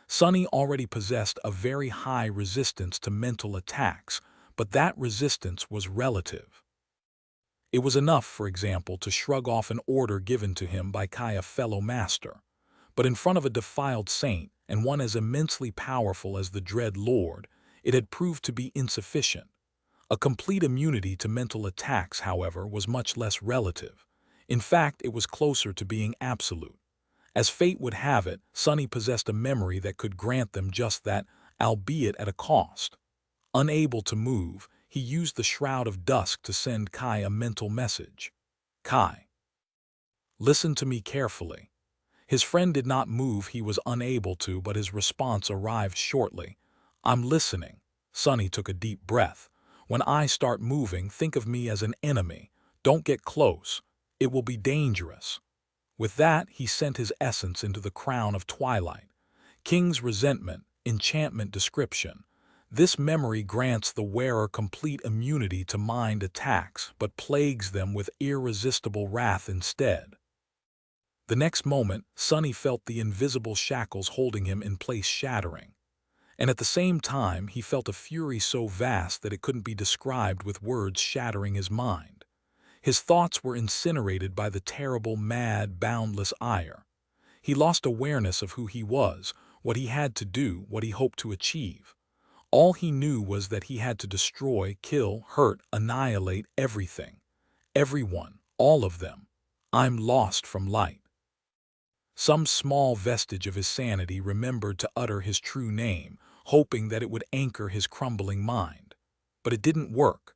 Sonny already possessed a very high resistance to mental attacks, but that resistance was relative. It was enough, for example, to shrug off an order given to him by Kai, a fellow master. But in front of a defiled saint, and one as immensely powerful as the Dread Lord, it had proved to be insufficient. A complete immunity to mental attacks, however, was much less relative. In fact, it was closer to being absolute. As fate would have it, Sonny possessed a memory that could grant them just that, albeit at a cost. Unable to move, he used the Shroud of Dusk to send Kai a mental message. Kai, listen to me carefully. His friend did not move, he was unable to, but his response arrived shortly. I'm listening. Sonny took a deep breath. When I start moving, think of me as an enemy. Don't get close. It will be dangerous. With that, he sent his essence into the crown of Twilight. King's resentment, enchantment description. This memory grants the wearer complete immunity to mind attacks, but plagues them with irresistible wrath instead. The next moment, Sonny felt the invisible shackles holding him in place shattering. And at the same time, he felt a fury so vast that it couldn't be described with words shattering his mind. His thoughts were incinerated by the terrible, mad, boundless ire. He lost awareness of who he was, what he had to do, what he hoped to achieve. All he knew was that he had to destroy, kill, hurt, annihilate everything. Everyone, all of them. I'm lost from light. Some small vestige of his sanity remembered to utter his true name, hoping that it would anchor his crumbling mind. But it didn't work.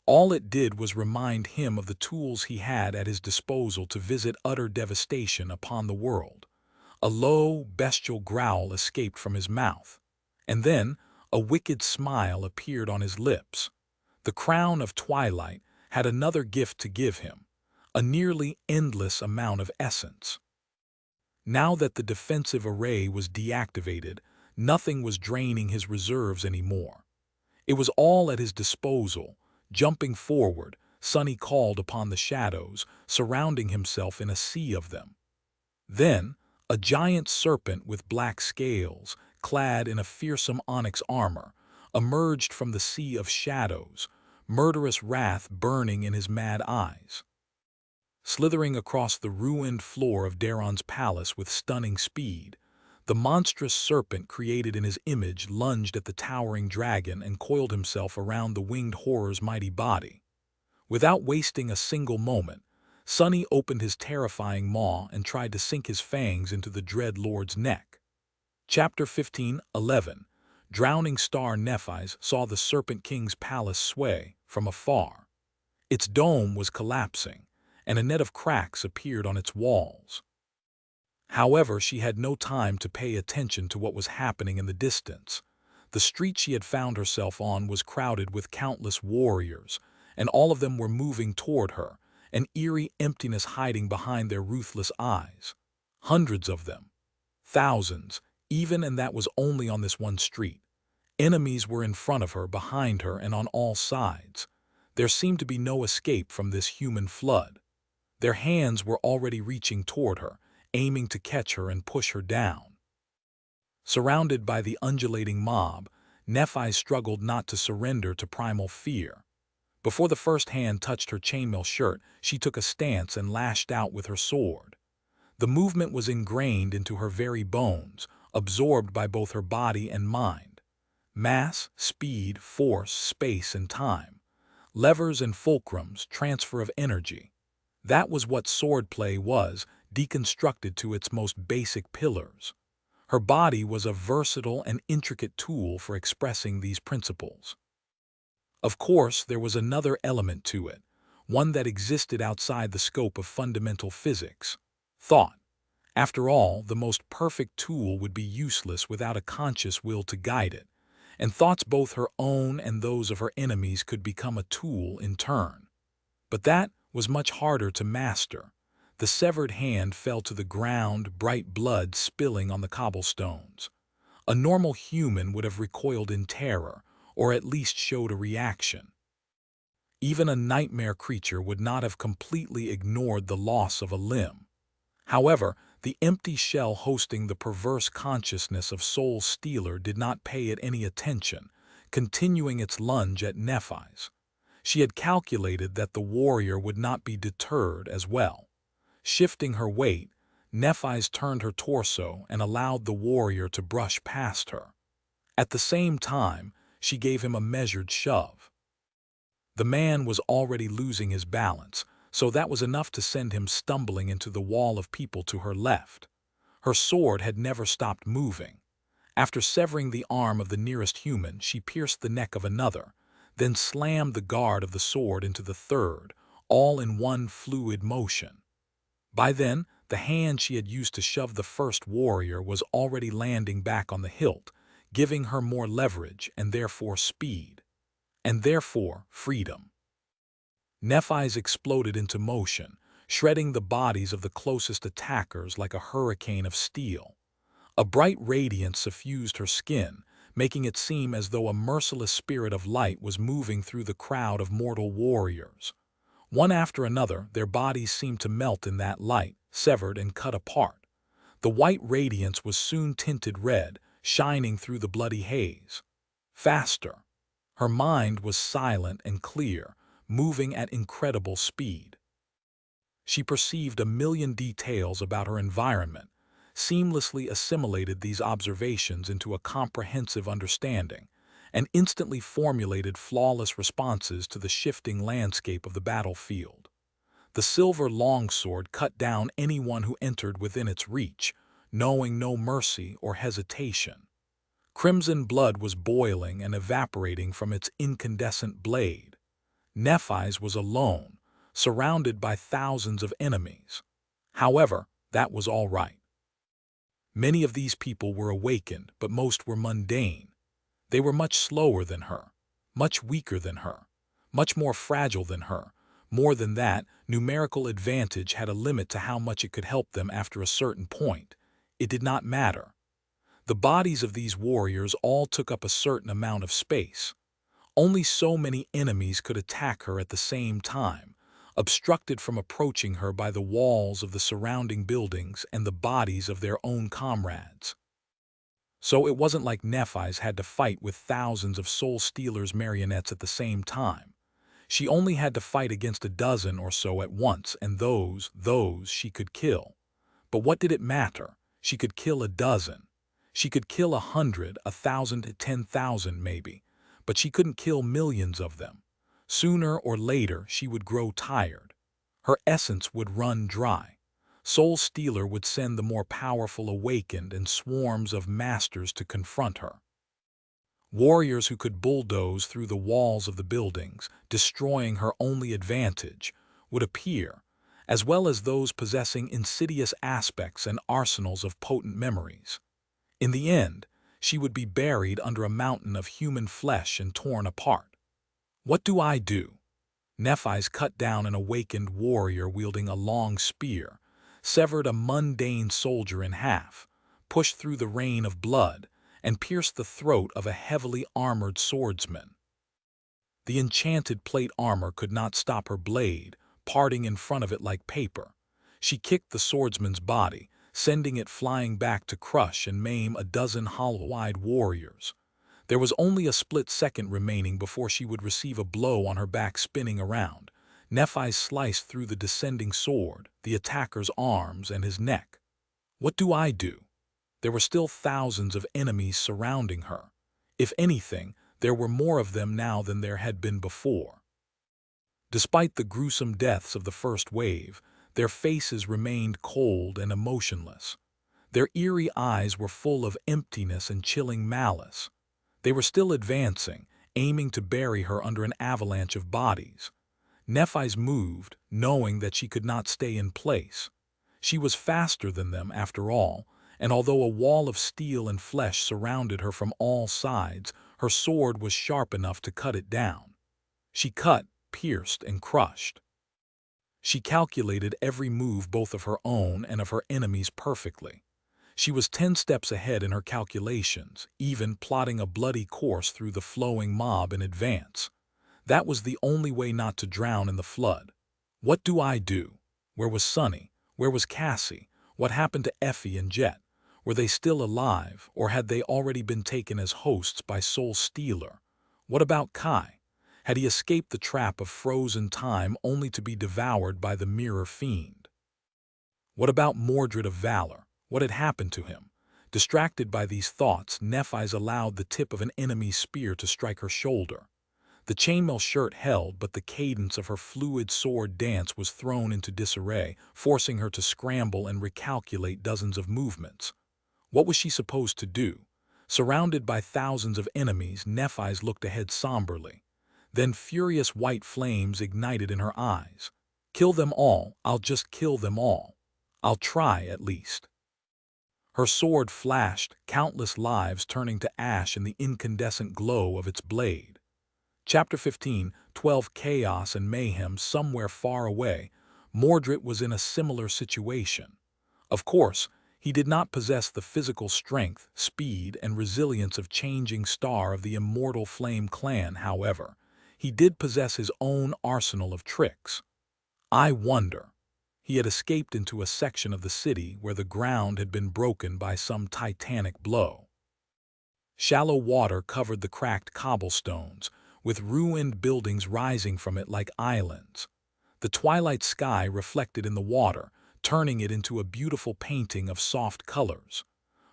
All it did was remind him of the tools he had at his disposal to visit utter devastation upon the world. A low, bestial growl escaped from his mouth, and then a wicked smile appeared on his lips. The crown of twilight had another gift to give him, a nearly endless amount of essence. Now that the defensive array was deactivated, nothing was draining his reserves anymore. It was all at his disposal. Jumping forward, Sonny called upon the shadows, surrounding himself in a sea of them. Then, a giant serpent with black scales, clad in a fearsome onyx armor, emerged from the sea of shadows, murderous wrath burning in his mad eyes. Slithering across the ruined floor of Daron's palace with stunning speed, the monstrous serpent created in his image lunged at the towering dragon and coiled himself around the winged horror's mighty body. Without wasting a single moment, Sonny opened his terrifying maw and tried to sink his fangs into the dread lord's neck. Chapter 15:11. Drowning star Nephis saw the Serpent King's palace sway from afar. Its dome was collapsing, and a net of cracks appeared on its walls. However, she had no time to pay attention to what was happening in the distance. The street she had found herself on was crowded with countless warriors, and all of them were moving toward her, an eerie emptiness hiding behind their ruthless eyes. Hundreds of them. Thousands, even, and that was only on this one street. Enemies were in front of her, behind her, and on all sides. There seemed to be no escape from this human flood. Their hands were already reaching toward her, aiming to catch her and push her down. Surrounded by the undulating mob, Nephis struggled not to surrender to primal fear. Before the first hand touched her chainmail shirt, she took a stance and lashed out with her sword. The movement was ingrained into her very bones, absorbed by both her body and mind. Mass, speed, force, space, and time. Levers and fulcrums, transfer of energy. That was what swordplay was, deconstructed to its most basic pillars. Her body was a versatile and intricate tool for expressing these principles. Of course, there was another element to it, one that existed outside the scope of fundamental physics: thought. After all, the most perfect tool would be useless without a conscious will to guide it, and thoughts both her own and those of her enemies could become a tool in turn. But that was much harder to master. The severed hand fell to the ground, bright blood spilling on the cobblestones. A normal human would have recoiled in terror, or at least showed a reaction. Even a nightmare creature would not have completely ignored the loss of a limb. However, the empty shell hosting the perverse consciousness of Soul Stealer did not pay it any attention, continuing its lunge at Nephis. She had calculated that the warrior would not be deterred as well. Shifting her weight, Nephis turned her torso and allowed the warrior to brush past her. At the same time, she gave him a measured shove. The man was already losing his balance, so that was enough to send him stumbling into the wall of people to her left. Her sword had never stopped moving. After severing the arm of the nearest human, she pierced the neck of another, then slammed the guard of the sword into the third, all in one fluid motion. By then, the hand she had used to shove the first warrior was already landing back on the hilt, giving her more leverage and therefore speed. And therefore freedom. Nephis exploded into motion, shredding the bodies of the closest attackers like a hurricane of steel. A bright radiance suffused her skin, making it seem as though a merciless spirit of light was moving through the crowd of mortal warriors. One after another, their bodies seemed to melt in that light, severed and cut apart. The white radiance was soon tinted red, shining through the bloody haze. Faster. Her mind was silent and clear, moving at incredible speed. She perceived a million details about her environment, seamlessly assimilated these observations into a comprehensive understanding, and instantly formulated flawless responses to the shifting landscape of the battlefield. The silver longsword cut down anyone who entered within its reach, knowing no mercy or hesitation. Crimson blood was boiling and evaporating from its incandescent blade. Nephi's was alone, surrounded by thousands of enemies. However, that was all right. Many of these people were awakened, but most were mundane. They were much slower than her, much weaker than her, much more fragile than her. More than that, numerical advantage had a limit to how much it could help them after a certain point. It did not matter. The bodies of these warriors all took up a certain amount of space. Only so many enemies could attack her at the same time, obstructed from approaching her by the walls of the surrounding buildings and the bodies of their own comrades. So it wasn't like Nephi's had to fight with thousands of Soul Stealer's marionettes at the same time. She only had to fight against a dozen or so at once, and those she could kill. But what did it matter? She could kill a dozen. She could kill 100, 1,000, 10,000 maybe, but she couldn't kill millions of them. Sooner or later, she would grow tired. Her essence would run dry. Soul Stealer would send the more powerful awakened and swarms of masters to confront her. Warriors who could bulldoze through the walls of the buildings, destroying her only advantage, would appear, as well as those possessing insidious aspects and arsenals of potent memories. In the end, she would be buried under a mountain of human flesh and torn apart. What do I do? Nephi's cut down an awakened warrior wielding a long spear, severed a mundane soldier in half, pushed through the rain of blood, and pierced the throat of a heavily armored swordsman. The enchanted plate armor could not stop her blade, parting in front of it like paper. She kicked the swordsman's body, sending it flying back to crush and maim a dozen hollow-eyed warriors. There was only a split second remaining before she would receive a blow on her back spinning around. Nephi sliced through the descending sword, the attacker's arms, and his neck. What do I do? There were still thousands of enemies surrounding her. If anything, there were more of them now than there had been before. Despite the gruesome deaths of the first wave, their faces remained cold and emotionless. Their eerie eyes were full of emptiness and chilling malice. They were still advancing, aiming to bury her under an avalanche of bodies. Nephi's moved, knowing that she could not stay in place. She was faster than them after all, and although a wall of steel and flesh surrounded her from all sides, her sword was sharp enough to cut it down. She cut, pierced, and crushed. She calculated every move both of her own and of her enemies perfectly. She was 10 steps ahead in her calculations, even plotting a bloody course through the flowing mob in advance. That was the only way not to drown in the flood. What do I do? Where was Sunny? Where was Cassie? What happened to Effie and Jet? Were they still alive, or had they already been taken as hosts by Soul Stealer? What about Kai? Had he escaped the trap of frozen time only to be devoured by the Mirror Fiend? What about Mordred of Valor? What had happened to him? Distracted by these thoughts, Nephi's allowed the tip of an enemy's spear to strike her shoulder. The chainmail shirt held, but the cadence of her fluid sword dance was thrown into disarray, forcing her to scramble and recalculate dozens of movements. What was she supposed to do? Surrounded by thousands of enemies, Nephi's looked ahead somberly. Then furious white flames ignited in her eyes. Kill them all, I'll just kill them all. I'll try, at least. Her sword flashed, countless lives turning to ash in the incandescent glow of its blade. Chapter 15, 12 Chaos and Mayhem. Somewhere far away, Mordred was in a similar situation. Of course, he did not possess the physical strength, speed, and resilience of Changing Star of the Immortal Flame Clan, however. He did possess his own arsenal of tricks. I wonder. He had escaped into a section of the city where the ground had been broken by some titanic blow. Shallow water covered the cracked cobblestones, with ruined buildings rising from it like islands. The twilight sky reflected in the water, turning it into a beautiful painting of soft colors.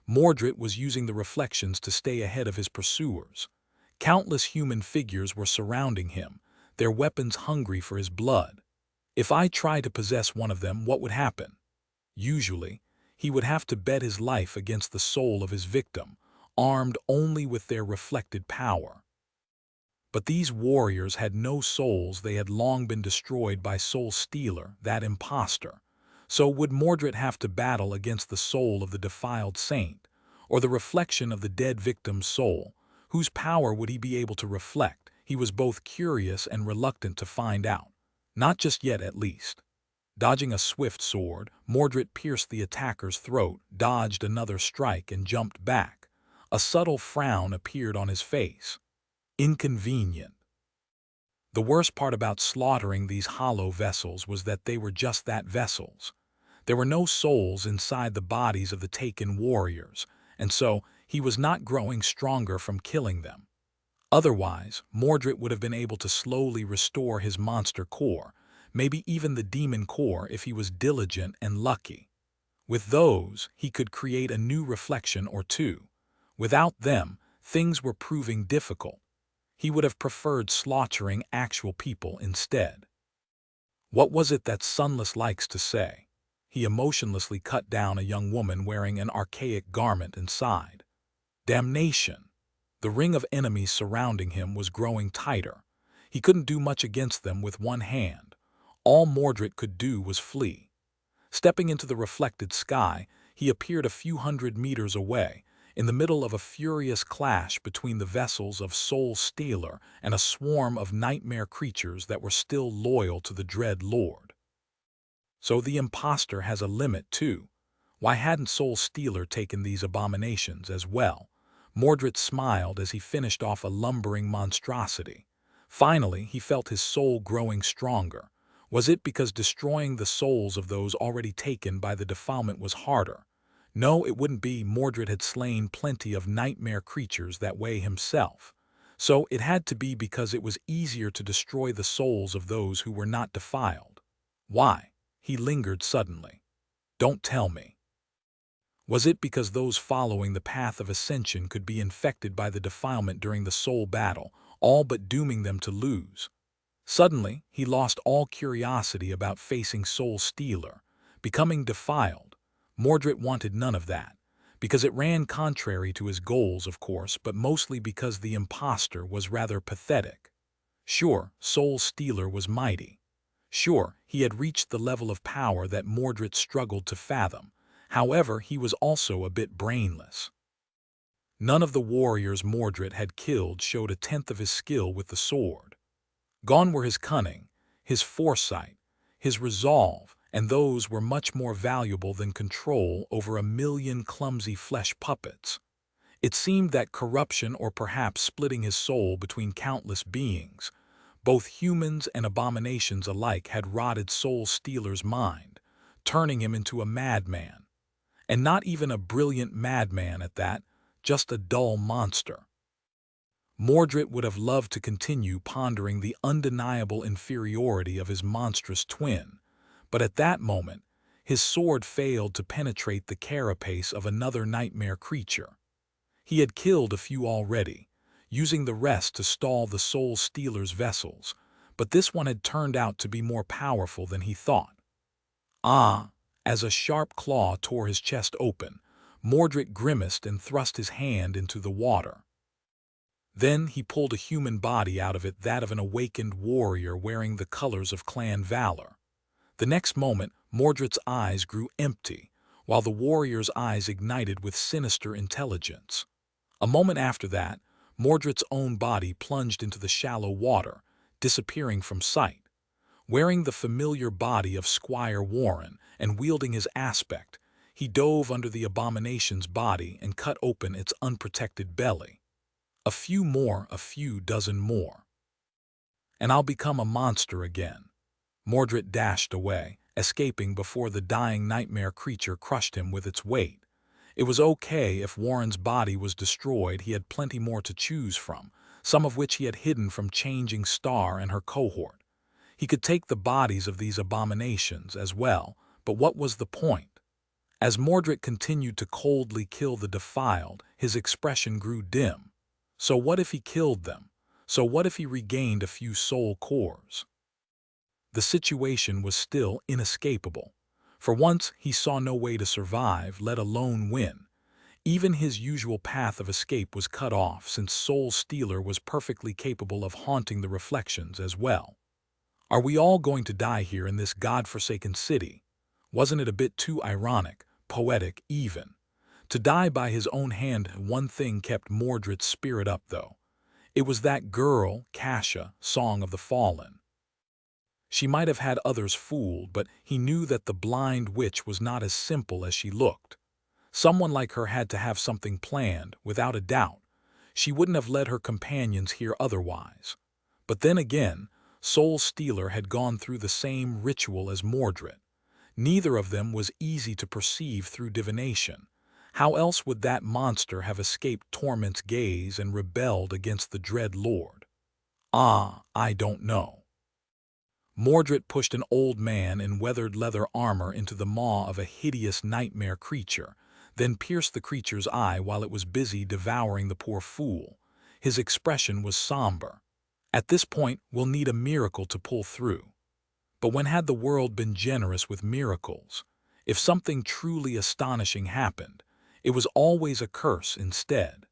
Mordred was using the reflections to stay ahead of his pursuers. Countless human figures were surrounding him, their weapons hungry for his blood. If I tried to possess one of them, what would happen? Usually, he would have to bet his life against the soul of his victim, armed only with their reflected power. But these warriors had no souls. They had long been destroyed by Soul Stealer, that impostor. So would Mordred have to battle against the soul of the defiled saint, or the reflection of the dead victim's soul? Whose power would he be able to reflect? He was both curious and reluctant to find out. Not just yet, at least. Dodging a swift sword, Mordred pierced the attacker's throat, dodged another strike, and jumped back. A subtle frown appeared on his face. Inconvenient. The worst part about slaughtering these hollow vessels was that they were just that, vessels. There were no souls inside the bodies of the taken warriors, and so he was not growing stronger from killing them. Otherwise, Mordred would have been able to slowly restore his monster core, maybe even the demon core if he was diligent and lucky. With those, he could create a new reflection or two. Without them, things were proving difficult. He would have preferred slaughtering actual people instead. What was it that Sunless likes to say? He emotionlessly cut down a young woman wearing an archaic garment and sighed. Damnation! The ring of enemies surrounding him was growing tighter. He couldn't do much against them with one hand. All Mordred could do was flee. Stepping into the reflected sky, he appeared a few hundred meters away, in the middle of a furious clash between the vessels of Soul Stealer and a swarm of nightmare creatures that were still loyal to the Dread Lord. So the impostor has a limit too. Why hadn't Soul Stealer taken these abominations as well? Mordred smiled as he finished off a lumbering monstrosity. Finally, he felt his soul growing stronger. Was it because destroying the souls of those already taken by the defilement was harder? No, it wouldn't be. Mordred had slain plenty of nightmare creatures that way himself. So it had to be because it was easier to destroy the souls of those who were not defiled. Why? He lingered suddenly. Don't tell me. Was it because those following the path of ascension could be infected by the defilement during the soul battle, all but dooming them to lose? Suddenly, he lost all curiosity about facing Soul Stealer, becoming defiled. Mordred wanted none of that, because it ran contrary to his goals, of course, but mostly because the impostor was rather pathetic. Sure, Soul Stealer was mighty. Sure, he had reached the level of power that Mordred struggled to fathom. However, he was also a bit brainless. None of the warriors Mordred had killed showed a tenth of his skill with the sword. Gone were his cunning, his foresight, his resolve, and those were much more valuable than control over a million clumsy flesh puppets. It seemed that corruption, or perhaps splitting his soul between countless beings, both humans and abominations alike, had rotted Soul Stealer's mind, turning him into a madman. And not even a brilliant madman at that, just a dull monster. Mordred would have loved to continue pondering the undeniable inferiority of his monstrous twin, but at that moment, his sword failed to penetrate the carapace of another nightmare creature. He had killed a few already, using the rest to stall the Soul Stealer's vessels, but this one had turned out to be more powerful than he thought. Ah! As a sharp claw tore his chest open, Mordred grimaced and thrust his hand into the water. Then he pulled a human body out of it, that of an awakened warrior wearing the colors of clan valor. The next moment, Mordred's eyes grew empty, while the warrior's eyes ignited with sinister intelligence. A moment after that, Mordred's own body plunged into the shallow water, disappearing from sight. Wearing the familiar body of Squire Warren and wielding his aspect, he dove under the abomination's body and cut open its unprotected belly. A few dozen more. And I'll become a monster again. Mordred dashed away, escaping before the dying nightmare creature crushed him with its weight. It was okay if Warren's body was destroyed. He had plenty more to choose from, some of which he had hidden from Changing Star and her cohort. He could take the bodies of these abominations as well, but what was the point? As Mordred continued to coldly kill the defiled, his expression grew dim. So what if he killed them? So what if he regained a few soul cores? The situation was still inescapable. For once, he saw no way to survive, let alone win. Even his usual path of escape was cut off, since Soul Stealer was perfectly capable of haunting the reflections as well. Are we all going to die here in this godforsaken city? Wasn't it a bit too ironic, poetic even? To die by his own hand. One thing kept Mordred's spirit up, though. It was that girl, Kasha, Song of the Fallen. She might have had others fooled, but he knew that the blind witch was not as simple as she looked. Someone like her had to have something planned, without a doubt. She wouldn't have let her companions hear otherwise. But then again, Soul Stealer had gone through the same ritual as Mordred. Neither of them was easy to perceive through divination. How else would that monster have escaped Torment's gaze and rebelled against the dread lord? Ah, I don't know. Mordred pushed an old man in weathered leather armor into the maw of a hideous nightmare creature, then pierced the creature's eye while it was busy devouring the poor fool. His expression was somber. At this point, we'll need a miracle to pull through. But when had the world been generous with miracles? If something truly astonishing happened, it was always a curse instead.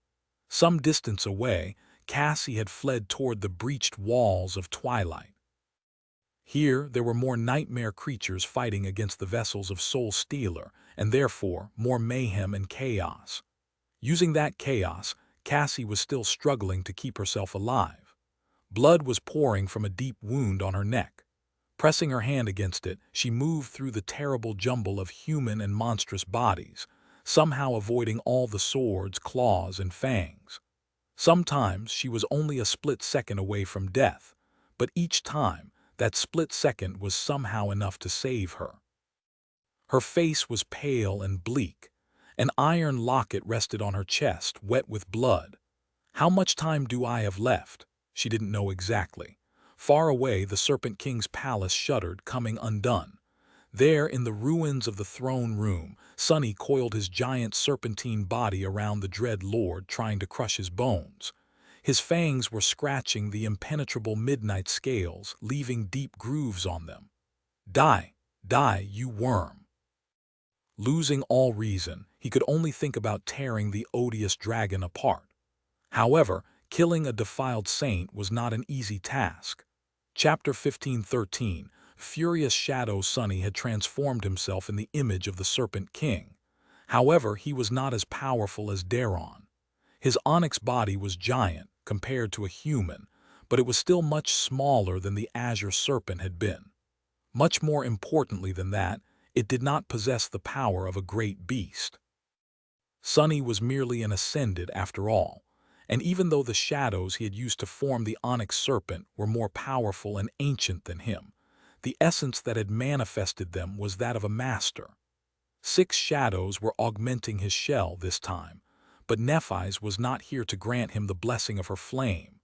Some distance away, Cassie had fled toward the breached walls of twilight. Here, there were more nightmare creatures fighting against the vessels of Soul Stealer, and therefore more mayhem and chaos. Using that chaos, Cassie was still struggling to keep herself alive. Blood was pouring from a deep wound on her neck. Pressing her hand against it, she moved through the terrible jumble of human and monstrous bodies, somehow avoiding all the swords, claws, and fangs. Sometimes she was only a split second away from death, but each time, that split second was somehow enough to save her. Her face was pale and bleak. An iron locket rested on her chest, wet with blood. How much time do I have left? She didn't know exactly. Far away, the Serpent King's palace shuddered, coming undone. There, in the ruins of the throne room, Sunny coiled his giant serpentine body around the dread lord, trying to crush his bones. His fangs were scratching the impenetrable midnight scales, leaving deep grooves on them. Die, die, you worm. Losing all reason, he could only think about tearing the odious dragon apart. However, killing a defiled saint was not an easy task. Chapter 15:13. Furious Shadow Sunny had transformed himself in the image of the Serpent King. However, he was not as powerful as Daron. His onyx body was giant, compared to a human, but it was still much smaller than the Azure Serpent had been. Much more importantly than that, it did not possess the power of a great beast. Sunny was merely an ascended after all, and even though the shadows he had used to form the onyx serpent were more powerful and ancient than him, the essence that had manifested them was that of a master. 6 shadows were augmenting his shell this time, but Nephis was not here to grant him the blessing of her flame.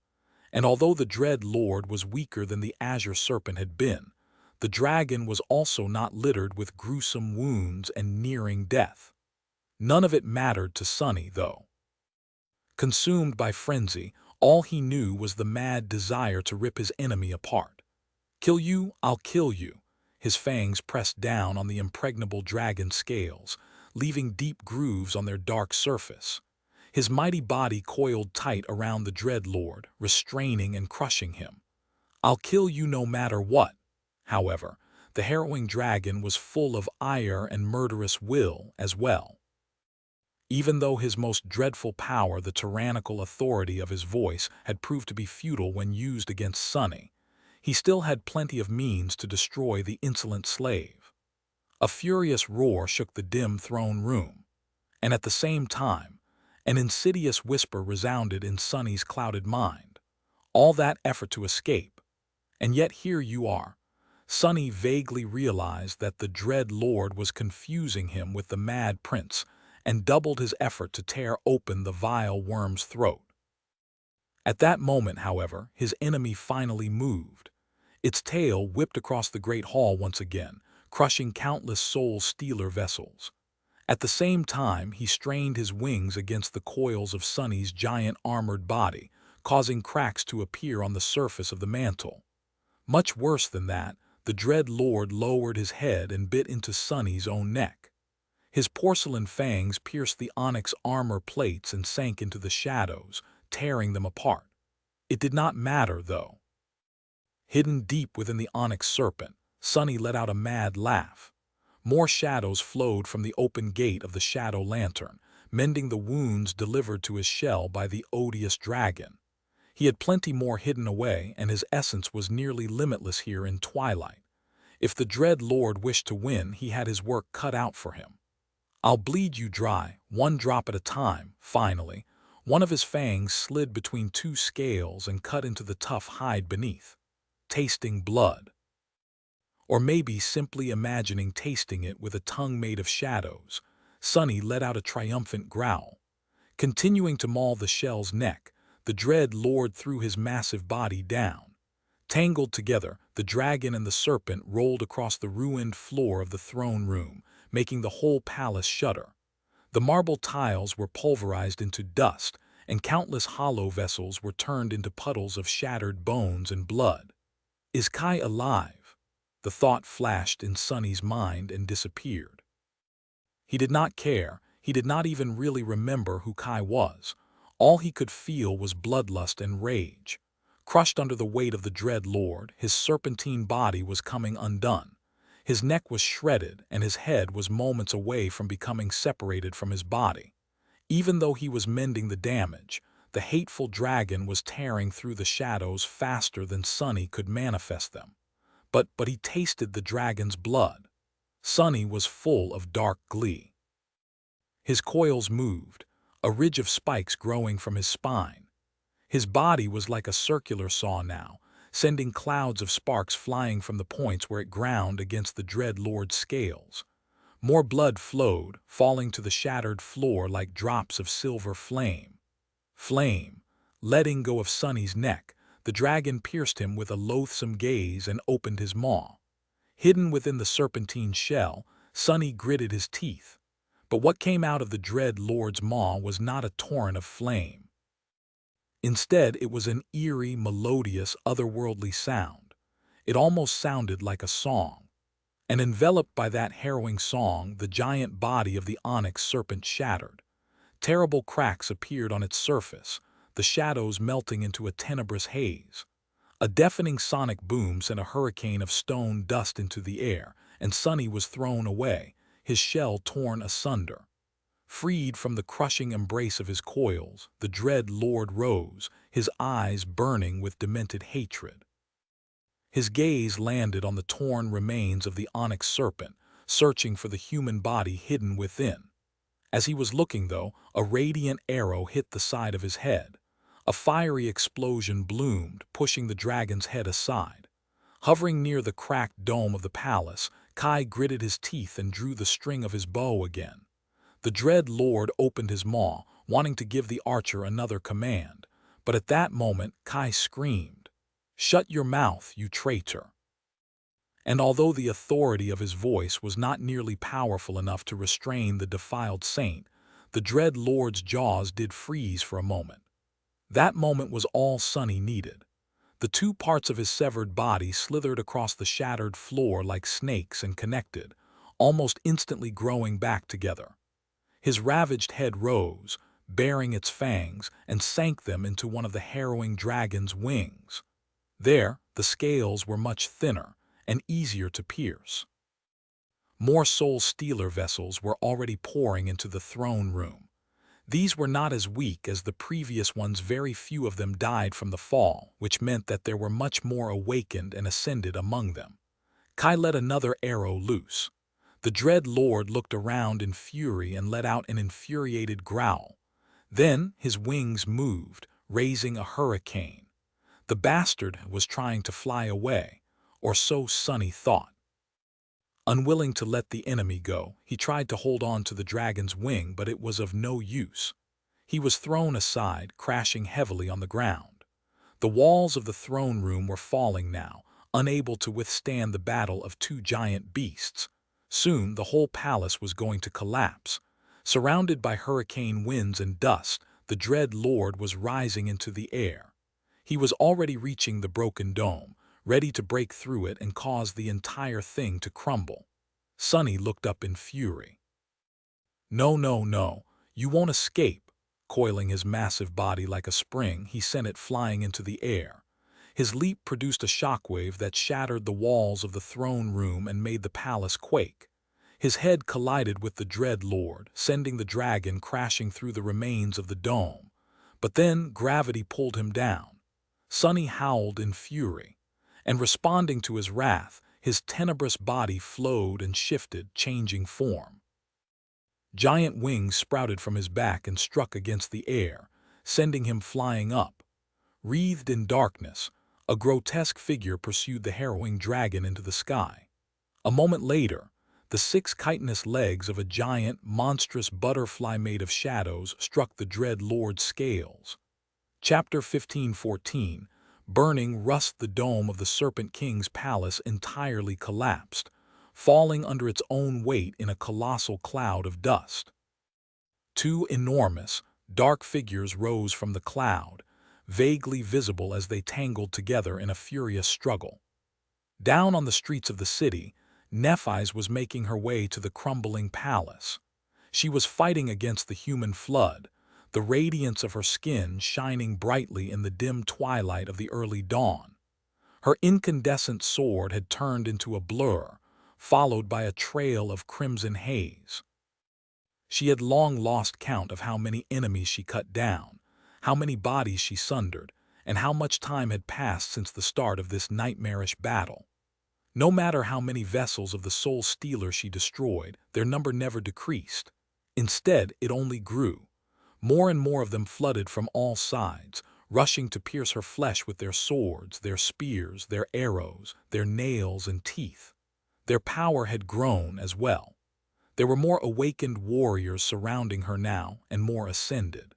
And although the dread lord was weaker than the azure serpent had been, the dragon was also not littered with gruesome wounds and nearing death. None of it mattered to Sunny, though. Consumed by frenzy, all he knew was the mad desire to rip his enemy apart. Kill you, I'll kill you. His fangs pressed down on the impregnable dragon scales, leaving deep grooves on their dark surface. His mighty body coiled tight around the dread lord, restraining and crushing him. I'll kill you no matter what. However, the harrowing dragon was full of ire and murderous will as well. Even though his most dreadful power, the tyrannical authority of his voice, had proved to be futile when used against Sunny, he still had plenty of means to destroy the insolent slave. A furious roar shook the dim throne room, and at the same time, an insidious whisper resounded in Sunny's clouded mind. All that effort to escape, and yet here you are. Sunny vaguely realized that the dread lord was confusing him with the mad prince, and doubled his effort to tear open the vile worm's throat. At that moment, however, his enemy finally moved. Its tail whipped across the great hall once again, crushing countless Soul Stealer vessels. At the same time, he strained his wings against the coils of Sunny's giant armored body, causing cracks to appear on the surface of the mantle. Much worse than that, the Dread Lord lowered his head and bit into Sunny's own neck. His porcelain fangs pierced the onyx armor plates and sank into the shadows, tearing them apart. It did not matter, though. Hidden deep within the onyx serpent, Sunny let out a mad laugh. More shadows flowed from the open gate of the shadow lantern, mending the wounds delivered to his shell by the odious dragon. He had plenty more hidden away, and his essence was nearly limitless here in twilight. If the Dread Lord wished to win, he had his work cut out for him. "I'll bleed you dry, one drop at a time." Finally, one of his fangs slid between two scales and cut into the tough hide beneath. Tasting blood. Or maybe simply imagining tasting it with a tongue made of shadows, Sunny let out a triumphant growl. Continuing to maul the shell's neck, the Dread Lord threw his massive body down. Tangled together, the dragon and the serpent rolled across the ruined floor of the throne room, making the whole palace shudder. The marble tiles were pulverized into dust, and countless hollow vessels were turned into puddles of shattered bones and blood. "Is Kai alive?" The thought flashed in Sunny's mind and disappeared. He did not care. He did not even really remember who Kai was. All he could feel was bloodlust and rage. Crushed under the weight of the Dread Lord, his serpentine body was coming undone. His neck was shredded, and his head was moments away from becoming separated from his body. Even though he was mending the damage, the hateful dragon was tearing through the shadows faster than Sunny could manifest them. But he tasted the dragon's blood. Sunny was full of dark glee. His coils moved, a ridge of spikes growing from his spine. His body was like a circular saw now, sending clouds of sparks flying from the points where it ground against the Dread Lord's scales. More blood flowed, falling to the shattered floor like drops of silver flame. Letting go of Sunny's neck, the dragon pierced him with a loathsome gaze and opened his maw. Hidden within the serpentine shell, Sunny gritted his teeth. But what came out of the Dread Lord's maw was not a torrent of flame. Instead, it was an eerie, melodious, otherworldly sound. It almost sounded like a song. And enveloped by that harrowing song, the giant body of the onyx serpent shattered. Terrible cracks appeared on its surface, the shadows melting into a tenebrous haze. A deafening sonic boom sent a hurricane of stone dust into the air, and Sunny was thrown away, his shell torn asunder. Freed from the crushing embrace of his coils, the Dread Lord rose, his eyes burning with demented hatred. His gaze landed on the torn remains of the onyx serpent, searching for the human body hidden within. As he was looking, though, a radiant arrow hit the side of his head. A fiery explosion bloomed, pushing the dragon's head aside. Hovering near the cracked dome of the palace, Kai gritted his teeth and drew the string of his bow again. The Dread Lord opened his maw, wanting to give the archer another command, but at that moment Kai screamed, "Shut your mouth, you traitor!" And although the authority of his voice was not nearly powerful enough to restrain the defiled saint, the Dread Lord's jaws did freeze for a moment. That moment was all Sunny needed. The two parts of his severed body slithered across the shattered floor like snakes and connected, almost instantly growing back together. His ravaged head rose, baring its fangs, and sank them into one of the harrowing dragon's wings. There, the scales were much thinner and easier to pierce. More soul stealer vessels were already pouring into the throne room. These were not as weak as the previous ones. Very few of them died from the fall, which meant that there were much more awakened and ascended among them. Kai let another arrow loose. The Dread Lord looked around in fury and let out an infuriated growl. Then his wings moved, raising a hurricane. The bastard was trying to fly away, or so Sunny thought. Unwilling to let the enemy go, he tried to hold on to the dragon's wing, but it was of no use. He was thrown aside, crashing heavily on the ground. The walls of the throne room were falling now, unable to withstand the battle of two giant beasts. Soon the whole palace was going to collapse. Surrounded by hurricane winds and dust, the dread lord was rising into the air. He was already reaching the broken dome, ready to break through it and cause the entire thing to crumble. Sunny looked up in fury. No, no, no, you won't escape. Coiling his massive body like a spring, he sent it flying into the air. His leap produced a shockwave that shattered the walls of the throne room and made the palace quake. His head collided with the dread lord, sending the dragon crashing through the remains of the dome. But then gravity pulled him down. Sunny howled in fury, and responding to his wrath, his tenebrous body flowed and shifted, changing form. Giant wings sprouted from his back and struck against the air, sending him flying up. Wreathed in darkness, a grotesque figure pursued the harrowing dragon into the sky. A moment later, the six chitinous legs of a giant, monstrous butterfly made of shadows struck the dread lord's scales. Chapter 15:14. Burning rust. The dome of the Serpent King's palace entirely collapsed, falling under its own weight in a colossal cloud of dust. Two enormous, dark figures rose from the cloud, vaguely visible as they tangled together in a furious struggle. Down on the streets of the city, Nephis was making her way to the crumbling palace. She was fighting against the human flood, the radiance of her skin shining brightly in the dim twilight of the early dawn. Her incandescent sword had turned into a blur, followed by a trail of crimson haze. She had long lost count of how many enemies she cut down, how many bodies she sundered, and how much time had passed since the start of this nightmarish battle. No matter how many vessels of the Soul Stealer she destroyed, their number never decreased. Instead, it only grew. More and more of them flooded from all sides, rushing to pierce her flesh with their swords, their spears, their arrows, their nails and teeth. Their power had grown as well. There were more awakened warriors surrounding her now, and more ascended.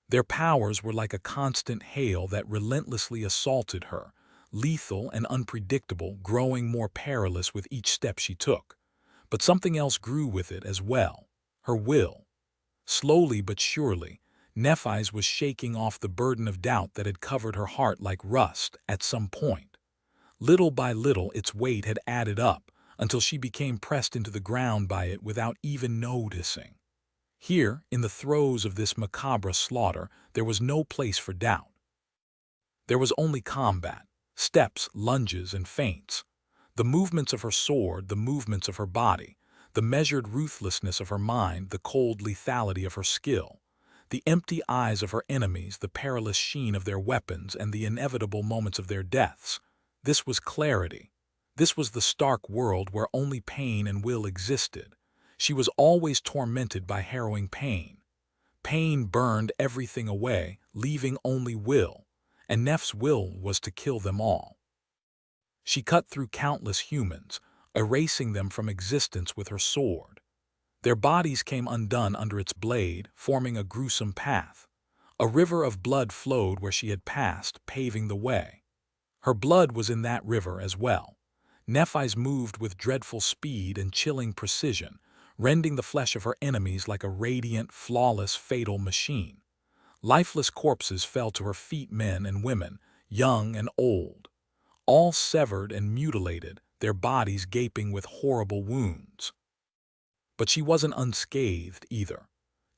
Their powers were like a constant hail that relentlessly assaulted her, lethal and unpredictable, growing more perilous with each step she took. But something else grew with it as well: her will. Slowly but surely, Nephis was shaking off the burden of doubt that had covered her heart like rust at some point. Little by little, its weight had added up, until she became pressed into the ground by it without even noticing. Here, in the throes of this macabre slaughter, there was no place for doubt. There was only combat, steps, lunges, and feints. The movements of her sword, the movements of her body, the measured ruthlessness of her mind, the cold lethality of her skill, the empty eyes of her enemies, the perilous sheen of their weapons, and the inevitable moments of their deaths. This was clarity. This was the stark world where only pain and will existed. She was always tormented by harrowing pain. Pain burned everything away, leaving only will, and Neph's will was to kill them all. She cut through countless humans, erasing them from existence with her sword. Their bodies came undone under its blade, forming a gruesome path. A river of blood flowed where she had passed, paving the way. Her blood was in that river as well. Nephis moved with dreadful speed and chilling precision, rending the flesh of her enemies like a radiant, flawless, fatal machine. Lifeless corpses fell to her feet, men and women, young and old, all severed and mutilated, their bodies gaping with horrible wounds. But she wasn't unscathed either.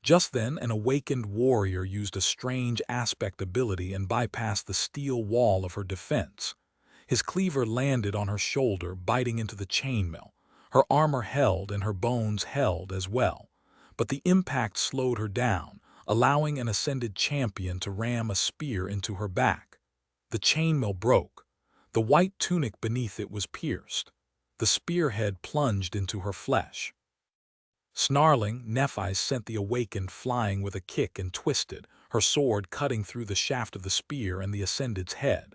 Just then, an awakened warrior used a strange aspect ability and bypassed the steel wall of her defense. His cleaver landed on her shoulder, biting into the chainmail. Her armor held and her bones held as well. But the impact slowed her down, allowing an ascended champion to ram a spear into her back. The chainmail broke. The white tunic beneath it was pierced. The spearhead plunged into her flesh. Snarling, Nephis sent the awakened flying with a kick and twisted, her sword cutting through the shaft of the spear and the ascended's head.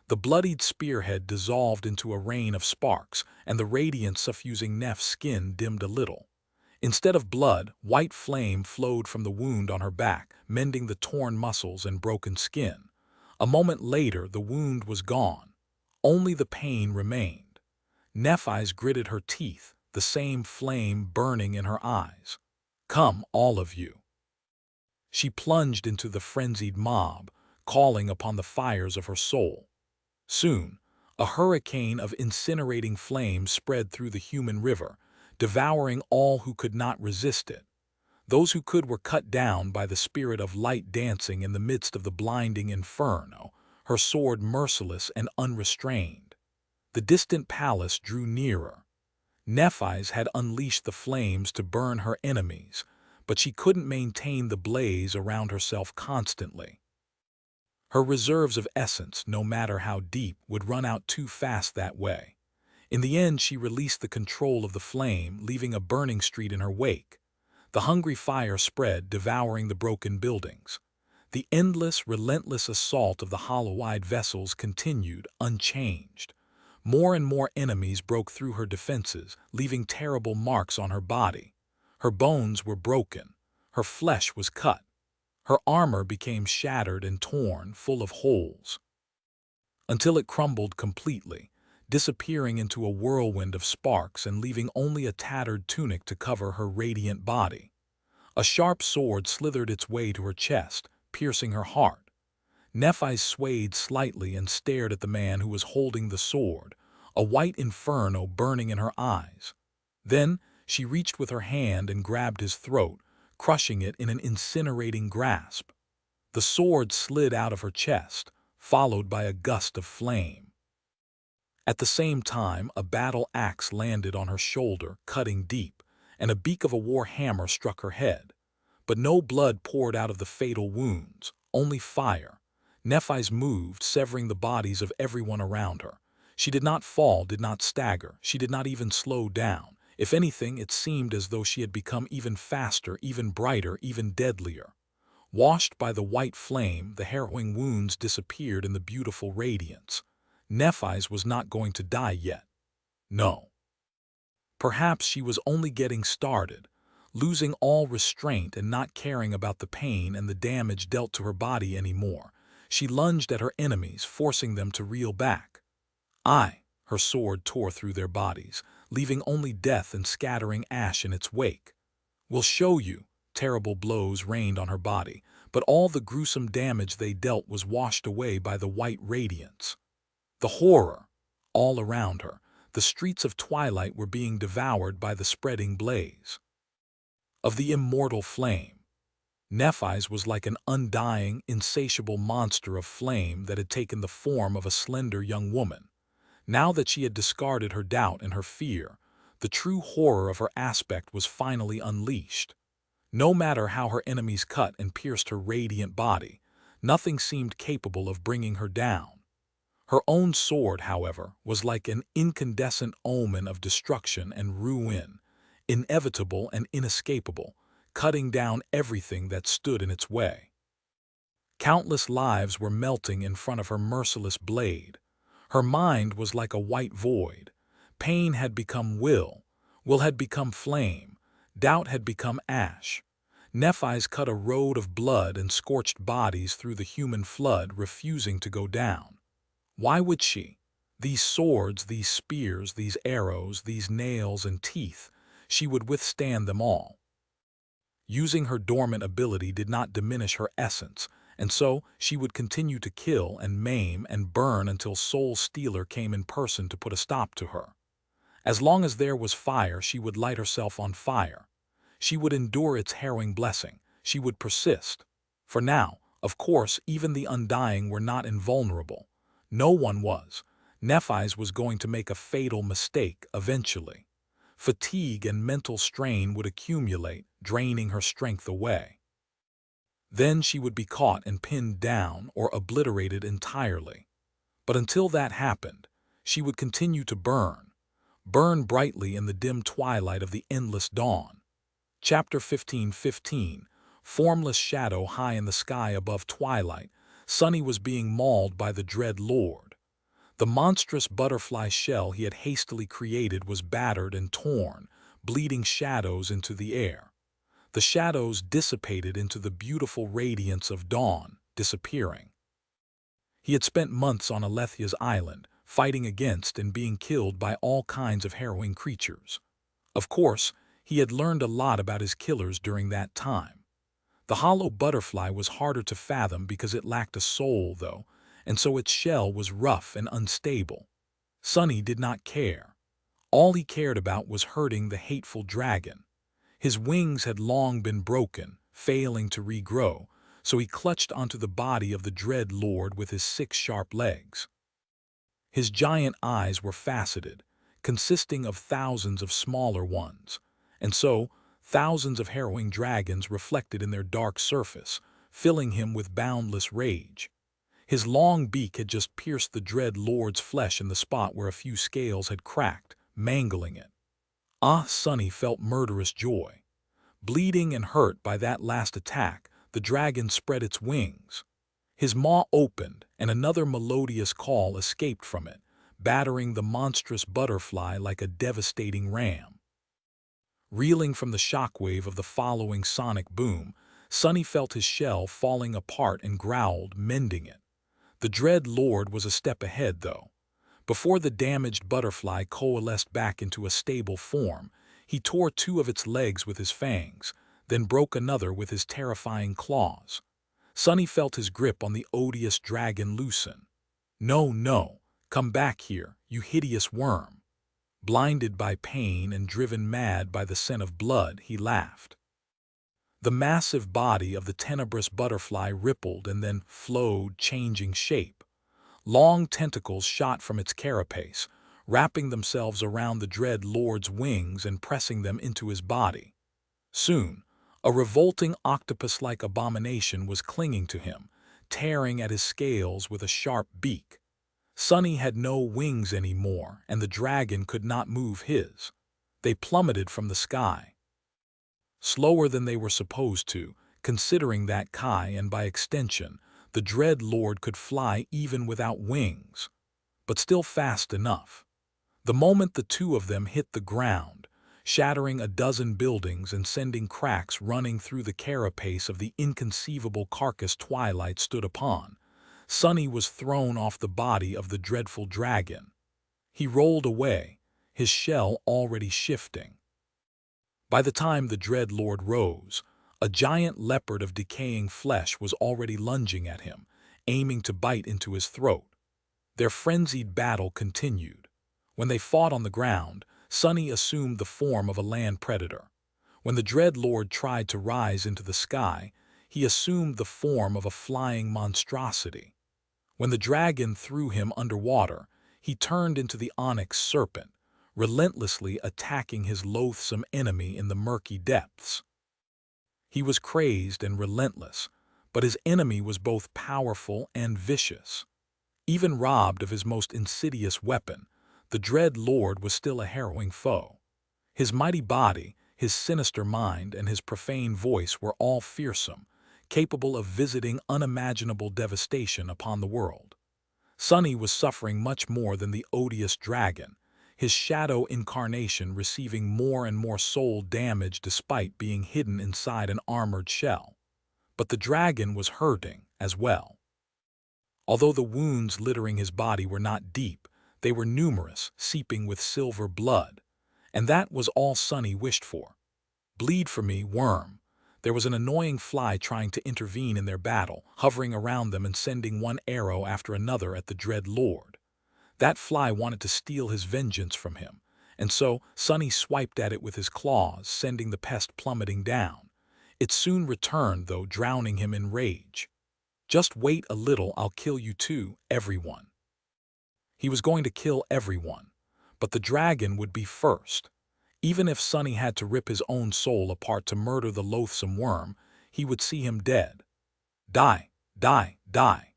The bloodied spearhead dissolved into a rain of sparks, and the radiance suffusing Neph's skin dimmed a little. Instead of blood, white flame flowed from the wound on her back, mending the torn muscles and broken skin. A moment later, the wound was gone. Only the pain remained. Nephis gritted her teeth, the same flame burning in her eyes. "Come, all of you." She plunged into the frenzied mob, calling upon the fires of her soul. Soon, a hurricane of incinerating flames spread through the human river, devouring all who could not resist it. Those who could were cut down by the spirit of light dancing in the midst of the blinding inferno, her sword merciless and unrestrained. The distant palace drew nearer. Nephis had unleashed the flames to burn her enemies, but she couldn't maintain the blaze around herself constantly. Her reserves of essence, no matter how deep, would run out too fast that way. In the end, she released the control of the flame, leaving a burning street in her wake. The hungry fire spread, devouring the broken buildings. The endless, relentless assault of the hollow-eyed vessels continued, unchanged. More and more enemies broke through her defenses, leaving terrible marks on her body. Her bones were broken. Her flesh was cut. Her armor became shattered and torn, full of holes, until it crumbled completely, disappearing into a whirlwind of sparks and leaving only a tattered tunic to cover her radiant body. A sharp sword slithered its way to her chest, piercing her heart. Nephis swayed slightly and stared at the man who was holding the sword, a white inferno burning in her eyes. Then she reached with her hand and grabbed his throat, crushing it in an incinerating grasp. The sword slid out of her chest, followed by a gust of flame. At the same time, a battle axe landed on her shoulder, cutting deep, and a beak of a war hammer struck her head. But no blood poured out of the fatal wounds, only fire. Nephis moved, severing the bodies of everyone around her. She did not fall, did not stagger, she did not even slow down. If anything, it seemed as though she had become even faster, even brighter, even deadlier. Washed by the white flame, the harrowing wounds disappeared in the beautiful radiance. Nephis was not going to die yet. No. Perhaps she was only getting started, losing all restraint and not caring about the pain and the damage dealt to her body anymore. She lunged at her enemies, forcing them to reel back. Her sword tore through their bodies, leaving only death and scattering ash in its wake. "We'll show you." Terrible blows rained on her body, but all the gruesome damage they dealt was washed away by the white radiance. The horror, all around her, the streets of twilight were being devoured by the spreading blaze of the immortal flame. Nephis was like an undying, insatiable monster of flame that had taken the form of a slender young woman. Now that she had discarded her doubt and her fear, the true horror of her aspect was finally unleashed. No matter how her enemies cut and pierced her radiant body, nothing seemed capable of bringing her down. Her own sword, however, was like an incandescent omen of destruction and ruin, inevitable and inescapable, cutting down everything that stood in its way. Countless lives were melting in front of her merciless blade. Her mind was like a white void. Pain had become will had become flame, doubt had become ash. Nephis cut a road of blood and scorched bodies through the human flood, refusing to go down. Why would she? These swords, these spears, these arrows, these nails and teeth, she would withstand them all. Using her dormant ability did not diminish her essence, and so she would continue to kill and maim and burn until Soul Stealer came in person to put a stop to her. As long as there was fire, she would light herself on fire. She would endure its harrowing blessing. She would persist. For now, of course, even the undying were not invulnerable. No one was. Nephis was going to make a fatal mistake eventually. Fatigue and mental strain would accumulate, draining her strength away. Then she would be caught and pinned down or obliterated entirely. But until that happened, she would continue to burn brightly in the dim twilight of the endless dawn. Chapter 15:15. Formless shadow high in the sky above twilight, Sunny was being mauled by the dread Lord. The monstrous butterfly shell he had hastily created was battered and torn, bleeding shadows into the air. The shadows dissipated into the beautiful radiance of dawn, disappearing. He had spent months on Alethia's island, fighting against and being killed by all kinds of harrowing creatures. Of course, he had learned a lot about his killers during that time. The hollow butterfly was harder to fathom because it lacked a soul, though, and so its shell was rough and unstable. Sonny did not care. All he cared about was hurting the hateful dragon. His wings had long been broken, failing to regrow, so he clutched onto the body of the dread lord with his 6 sharp legs. His giant eyes were faceted, consisting of thousands of smaller ones, and so thousands of harrowing dragons reflected in their dark surface, filling him with boundless rage. His long beak had just pierced the dread lord's flesh in the spot where a few scales had cracked, mangling it. Sonny felt murderous joy. Bleeding and hurt by that last attack, the dragon spread its wings. His maw opened, and another melodious call escaped from it, battering the monstrous butterfly like a devastating ram. Reeling from the shockwave of the following sonic boom, Sonny felt his shell falling apart and growled, mending it. The dread lord was a step ahead, though. Before the damaged butterfly coalesced back into a stable form, he tore 2 of its legs with his fangs, then broke another with his terrifying claws. Sonny felt his grip on the odious dragon loosen. "No, no, come back here, you hideous worm." Blinded by pain and driven mad by the scent of blood, he laughed. The massive body of the tenebrous butterfly rippled and then flowed, changing shape. Long tentacles shot from its carapace, wrapping themselves around the dread lord's wings and pressing them into his body. Soon, a revolting octopus-like abomination was clinging to him, tearing at his scales with a sharp beak. Sonny had no wings anymore, and the dragon could not move his. They plummeted from the sky. Slower than they were supposed to, considering that Kai, and by extension, the dread lord could fly even without wings, but still fast enough. The moment the 2 of them hit the ground, shattering a dozen buildings and sending cracks running through the carapace of the inconceivable carcass Twilight stood upon, Sonny was thrown off the body of the dreadful dragon. He rolled away, his shell already shifting. By the time the dread lord rose, a giant leopard of decaying flesh was already lunging at him, aiming to bite into his throat. Their frenzied battle continued. When they fought on the ground, Sonny assumed the form of a land predator. When the dread lord tried to rise into the sky, he assumed the form of a flying monstrosity. When the dragon threw him underwater, he turned into the onyx serpent, relentlessly attacking his loathsome enemy in the murky depths. He was crazed and relentless, but his enemy was both powerful and vicious. Even robbed of his most insidious weapon, the dread lord was still a harrowing foe. His mighty body, his sinister mind, and his profane voice were all fearsome, capable of visiting unimaginable devastation upon the world. Sonny was suffering much more than the odious dragon, his shadow incarnation receiving more and more soul damage despite being hidden inside an armored shell. But the dragon was hurting as well. Although the wounds littering his body were not deep, they were numerous, seeping with silver blood. And that was all Sonny wished for. "Bleed for me, worm." There was an annoying fly trying to intervene in their battle, hovering around them and sending one arrow after another at the dread lord. That fly wanted to steal his vengeance from him, and so Sonny swiped at it with his claws, sending the pest plummeting down. It soon returned, though, drowning him in rage. "Just wait a little, I'll kill you too, everyone." He was going to kill everyone, but the dragon would be first. Even if Sonny had to rip his own soul apart to murder the loathsome worm, he would see him dead. Die, die, die.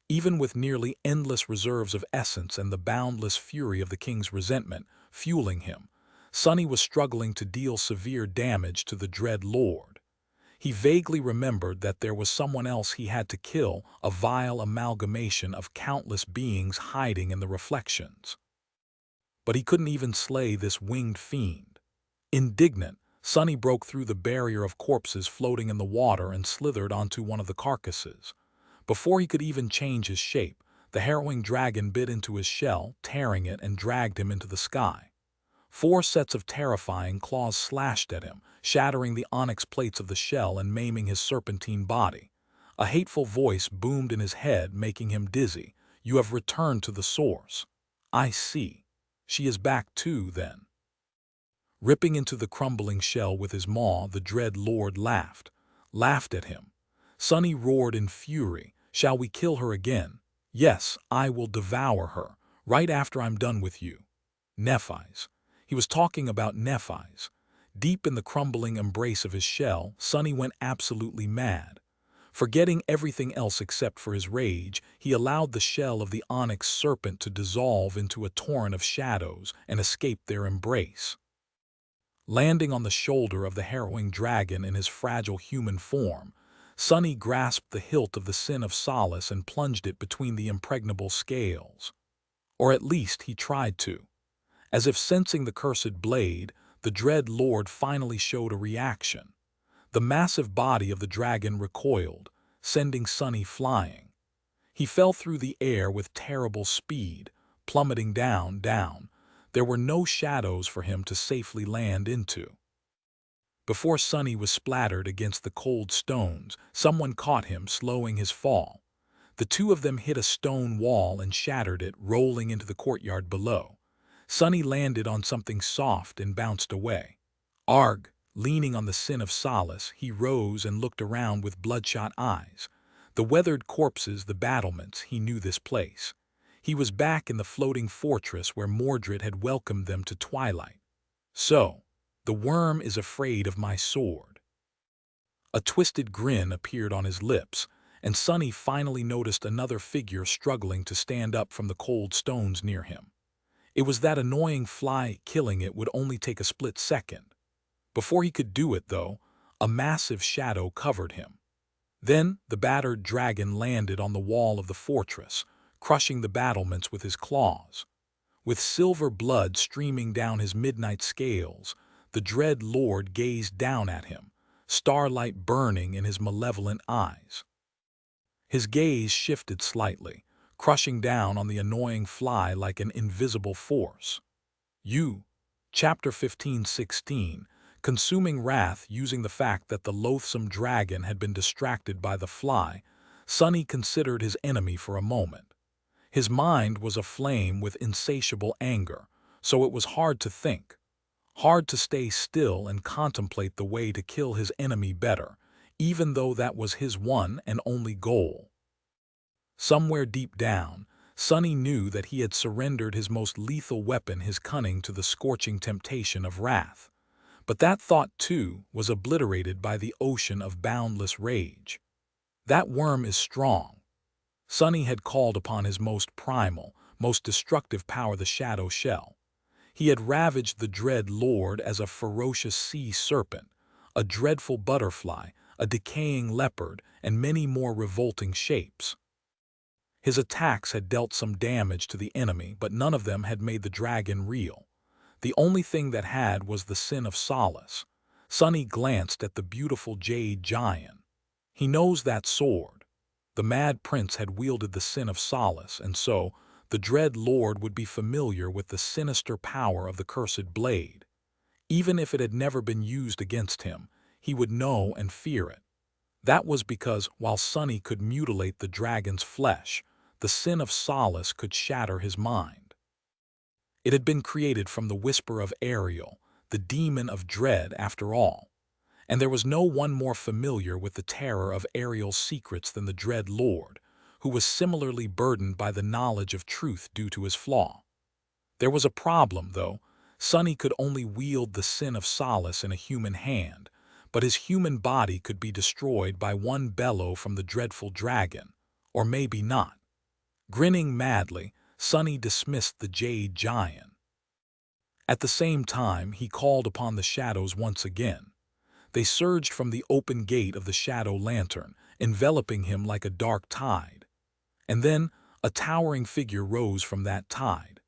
Even with nearly endless reserves of essence and the boundless fury of the king's resentment fueling him, Sonny was struggling to deal severe damage to the dread lord. He vaguely remembered that there was someone else he had to kill, a vile amalgamation of countless beings hiding in the reflections. But he couldn't even slay this winged fiend. Indignant, Sonny broke through the barrier of corpses floating in the water and slithered onto one of the carcasses. Before he could even change his shape, the harrowing dragon bit into his shell, tearing it and dragged him into the sky. 4 sets of terrifying claws slashed at him, shattering the onyx plates of the shell and maiming his serpentine body. A hateful voice boomed in his head, making him dizzy. "You have returned to the source." "I see. She is back too, then." Ripping into the crumbling shell with his maw, the Dread Lord laughed at him. Sunny roared in fury, "Shall we kill her again?" "Yes, I will devour her, right after I'm done with you." Nephi's. He was talking about Nephi's. Deep in the crumbling embrace of his shell, Sunny went absolutely mad. Forgetting everything else except for his rage, he allowed the shell of the onyx serpent to dissolve into a torrent of shadows and escape their embrace. Landing on the shoulder of the harrowing dragon in his fragile human form, Sunny grasped the hilt of the sin of solace and plunged it between the impregnable scales. Or at least he tried to. As if sensing the cursed blade, the Dread Lord finally showed a reaction. The massive body of the dragon recoiled, sending Sunny flying. He fell through the air with terrible speed, plummeting down. There were no shadows for him to safely land into. Before Sunny was splattered against the cold stones, someone caught him, slowing his fall. The two of them hit a stone wall and shattered it, rolling into the courtyard below. Sunny landed on something soft and bounced away. Arg! Leaning on the sin of solace, he rose and looked around with bloodshot eyes. The weathered corpses, the battlements, he knew this place. He was back in the floating fortress where Mordred had welcomed them to twilight. So, the worm is afraid of my sword. A twisted grin appeared on his lips, and Sunny finally noticed another figure struggling to stand up from the cold stones near him. It was that annoying fly. Killing it would only take a split second. Before he could do it, though, a massive shadow covered him. Then the battered dragon landed on the wall of the fortress, crushing the battlements with his claws. With silver blood streaming down his midnight scales, the Dread Lord gazed down at him, starlight burning in his malevolent eyes. His gaze shifted slightly, crushing down on the annoying fly like an invisible force. You, Chapter 15:16, consuming wrath using the fact that the loathsome dragon had been distracted by the fly, Sunny considered his enemy for a moment. His mind was aflame with insatiable anger, so it was hard to think. Hard to stay still and contemplate the way to kill his enemy better, even though that was his one and only goal. Somewhere deep down, Sunny knew that he had surrendered his most lethal weapon, his cunning, to the scorching temptation of wrath. But that thought, too, was obliterated by the ocean of boundless rage. That worm is strong. Sunny had called upon his most primal, most destructive power, the shadow shell. He had ravaged the Dread Lord as a ferocious sea serpent, a dreadful butterfly, a decaying leopard, and many more revolting shapes. His attacks had dealt some damage to the enemy, but none of them had made the dragon real. The only thing that had was the sin of solace. Sunny glanced at the beautiful jade giant. He knows that sword. The Mad Prince had wielded the sin of solace, and so the Dread Lord would be familiar with the sinister power of the cursed blade. Even if it had never been used against him, he would know and fear it. That was because while Sunny could mutilate the dragon's flesh, the sin of solace could shatter his mind. It had been created from the whisper of Ariel, the demon of dread after all. And there was no one more familiar with the terror of Ariel's secrets than the Dread Lord, who was similarly burdened by the knowledge of truth due to his flaw. There was a problem, though. Sunny could only wield the sin of solace in a human hand, but his human body could be destroyed by one bellow from the dreadful dragon, or maybe not. Grinning madly, Sunny dismissed the jade giant. At the same time, he called upon the shadows once again. They surged from the open gate of the shadow lantern, enveloping him like a dark tide. And then a towering figure rose from that tide.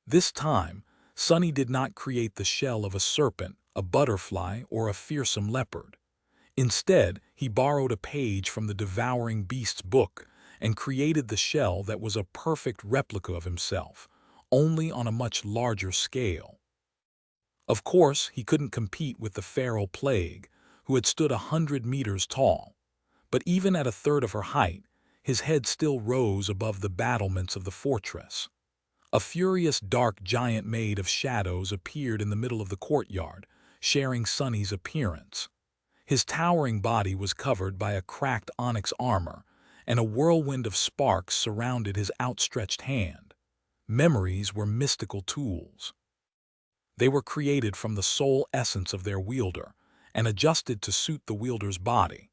This time, Sunny did not create the shell of a serpent, a butterfly, or a fearsome leopard. Instead, he borrowed a page from the devouring beast's book and created the shell that was a perfect replica of himself, only on a much larger scale. Of course, he couldn't compete with the feral plague, who had stood 100 meters tall, but even at a third of her height, his head still rose above the battlements of the fortress. A furious dark giant made of shadows appeared in the middle of the courtyard, sharing Sonny's appearance. His towering body was covered by a cracked onyx armor, and a whirlwind of sparks surrounded his outstretched hand. Memories were mystical tools. They were created from the soul essence of their wielder and adjusted to suit the wielder's body.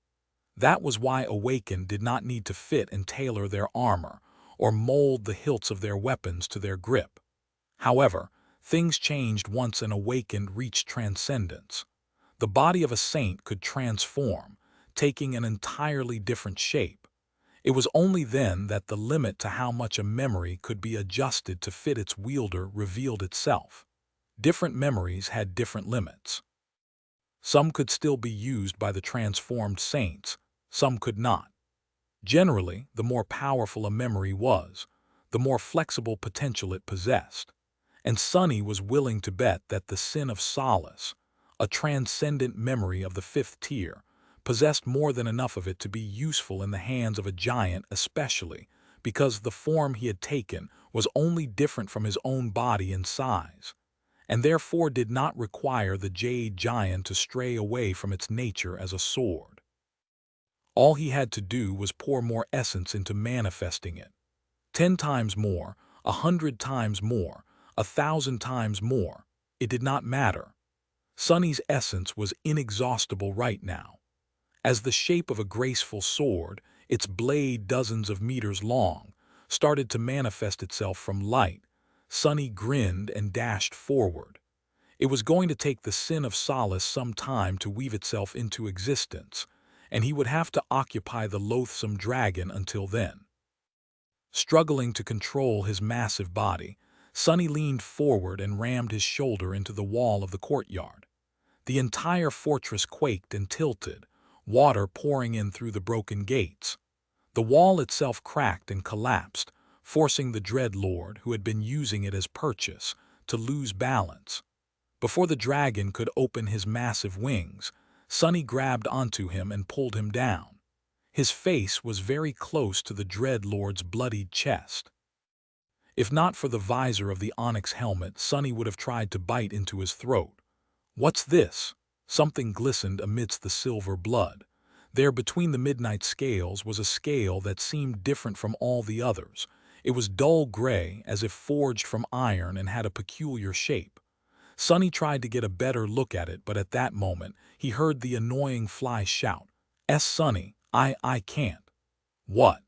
That was why Awakened did not need to fit and tailor their armor or mold the hilts of their weapons to their grip. However, things changed once an Awakened reached transcendence. The body of a saint could transform, taking an entirely different shape. It was only then that the limit to how much a memory could be adjusted to fit its wielder revealed itself. Different memories had different limits. Some could still be used by the transformed saints, some could not. Generally, the more powerful a memory was, the more flexible potential it possessed. And Sonny was willing to bet that the Sin of Solace, a transcendent memory of the fifth tier, possessed more than enough of it to be useful in the hands of a giant, especially because the form he had taken was only different from his own body in size, and therefore did not require the jade giant to stray away from its nature as a sword. All he had to do was pour more essence into manifesting it. 10 times more, 100 times more, 1,000 times more. It did not matter. Sonny's essence was inexhaustible right now. As the shape of a graceful sword, its blade dozens of meters long, started to manifest itself from light, Sonny grinned and dashed forward. It was going to take the Sin of Solace some time to weave itself into existence, and he would have to occupy the loathsome dragon until then. Struggling to control his massive body, Sonny leaned forward and rammed his shoulder into the wall of the courtyard. The entire fortress quaked and tilted, water pouring in through the broken gates. The wall itself cracked and collapsed, forcing the Dread Lord, who had been using it as purchase, to lose balance. Before the dragon could open his massive wings, Sonny grabbed onto him and pulled him down. His face was very close to the Dread Lord's bloodied chest. If not for the visor of the onyx helmet, Sonny would have tried to bite into his throat. What's this? Something glistened amidst the silver blood. There between the midnight scales was a scale that seemed different from all the others. It was dull gray, as if forged from iron, and had a peculiar shape. Sonny tried to get a better look at it, but at that moment he heard the annoying fly shout, Sonny, I can't." "What?"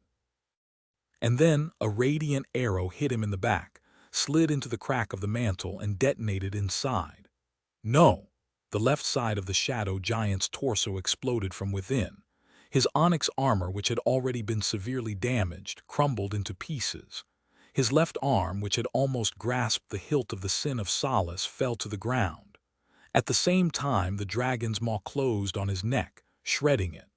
And then a radiant arrow hit him in the back, slid into the crack of the mantle, and detonated inside. No! The left side of the shadow giant's torso exploded from within. His onyx armor, which had already been severely damaged, crumbled into pieces. His left arm, which had almost grasped the hilt of the Sin of Solace, fell to the ground. At the same time, the dragon's maw closed on his neck, shredding it.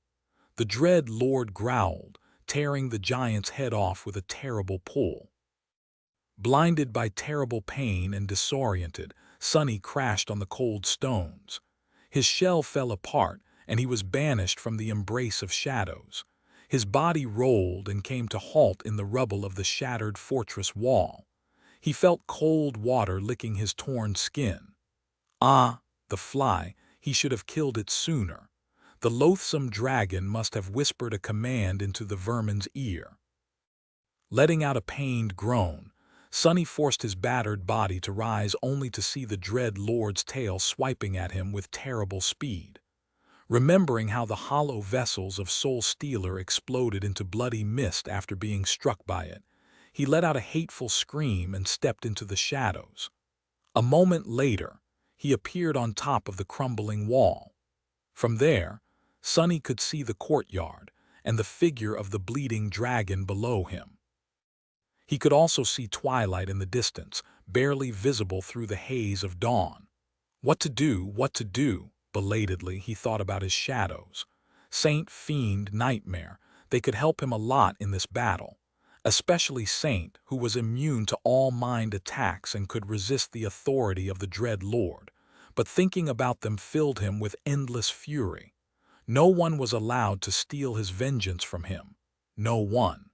The Dread Lord growled, tearing the giant's head off with a terrible pull. Blinded by terrible pain and disoriented, Sonny crashed on the cold stones. His shell fell apart, and he was banished from the embrace of shadows. His body rolled and came to halt in the rubble of the shattered fortress wall. He felt cold water licking his torn skin. Ah, the fly, he should have killed it sooner. The loathsome dragon must have whispered a command into the vermin's ear. Letting out a pained groan, Sonny forced his battered body to rise, only to see the Dread Lord's tail swiping at him with terrible speed. Remembering how the hollow vessels of Soul Stealer exploded into bloody mist after being struck by it, he let out a hateful scream and stepped into the shadows. A moment later, he appeared on top of the crumbling wall. From there, Sonny could see the courtyard and the figure of the bleeding dragon below him. He could also see twilight in the distance, barely visible through the haze of dawn. What to do? Belatedly, he thought about his shadows. Saint, Fiend, Nightmare, they could help him a lot in this battle. Especially Saint, who was immune to all mind attacks and could resist the authority of the Dread Lord. but thinking about them filled him with endless fury. No one was allowed to steal his vengeance from him. No one.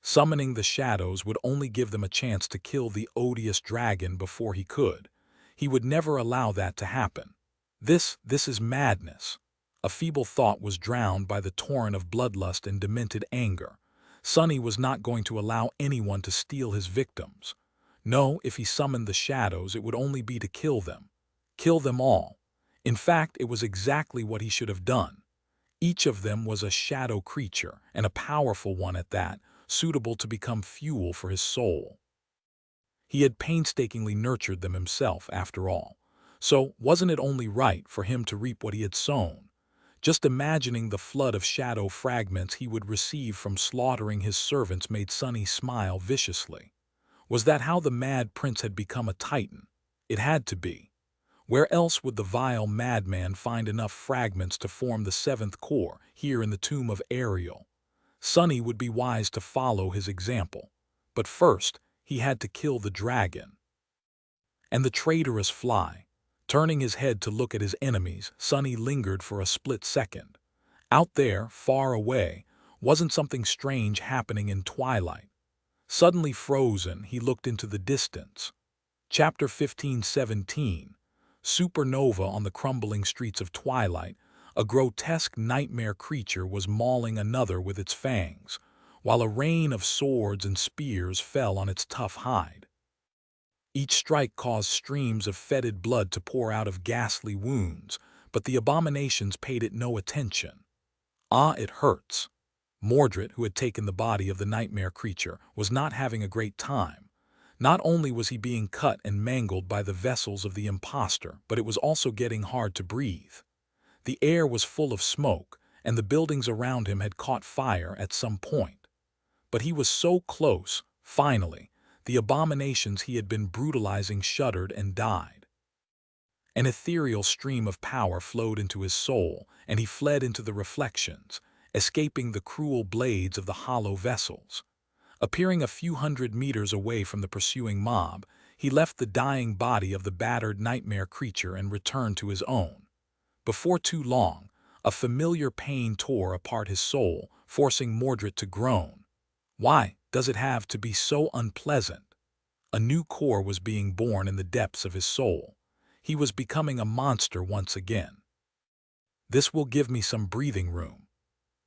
Summoning the shadows would only give them a chance to kill the odious dragon before he could. He would never allow that to happen. This is madness. A feeble thought was drowned by the torrent of bloodlust and demented anger. Sonny was not going to allow anyone to steal his victims. No, if he summoned the shadows, it would only be to kill them. Kill them all. In fact, it was exactly what he should have done. Each of them was a shadow creature, and a powerful one at that, suitable to become fuel for his soul. He had painstakingly nurtured them himself, after all. So wasn't it only right for him to reap what he had sown? Just imagining the flood of shadow fragments he would receive from slaughtering his servants made Sonny smile viciously. Was that how the Mad Prince had become a titan? It had to be. Where else would the vile madman find enough fragments to form the seventh core here in the tomb of Ariel? Sonny would be wise to follow his example. But first, he had to kill the dragon. And the traitorous fly. Turning his head to look at his enemies, Sonny lingered for a split second. Out there, far away, wasn't something strange happening in twilight? Suddenly frozen, he looked into the distance. Chapter 15:17. Supernova on the crumbling streets of twilight, a grotesque nightmare creature was mauling another with its fangs, while a rain of swords and spears fell on its tough hide. Each strike caused streams of fetid blood to pour out of ghastly wounds, but the abominations paid it no attention. Ah, it hurts. Mordred, who had taken the body of the nightmare creature, was not having a great time. Not only was he being cut and mangled by the vessels of the impostor, but it was also getting hard to breathe. The air was full of smoke, and the buildings around him had caught fire at some point. But he was so close, finally. The abominations he had been brutalizing shuddered and died. An ethereal stream of power flowed into his soul, and he fled into the reflections, escaping the cruel blades of the hollow vessels. Appearing a few hundred meters away from the pursuing mob, he left the dying body of the battered nightmare creature and returned to his own. Before too long, a familiar pain tore apart his soul, forcing Mordred to groan. Why does it have to be so unpleasant? A new core was being born in the depths of his soul. He was becoming a monster once again. This will give me some breathing room.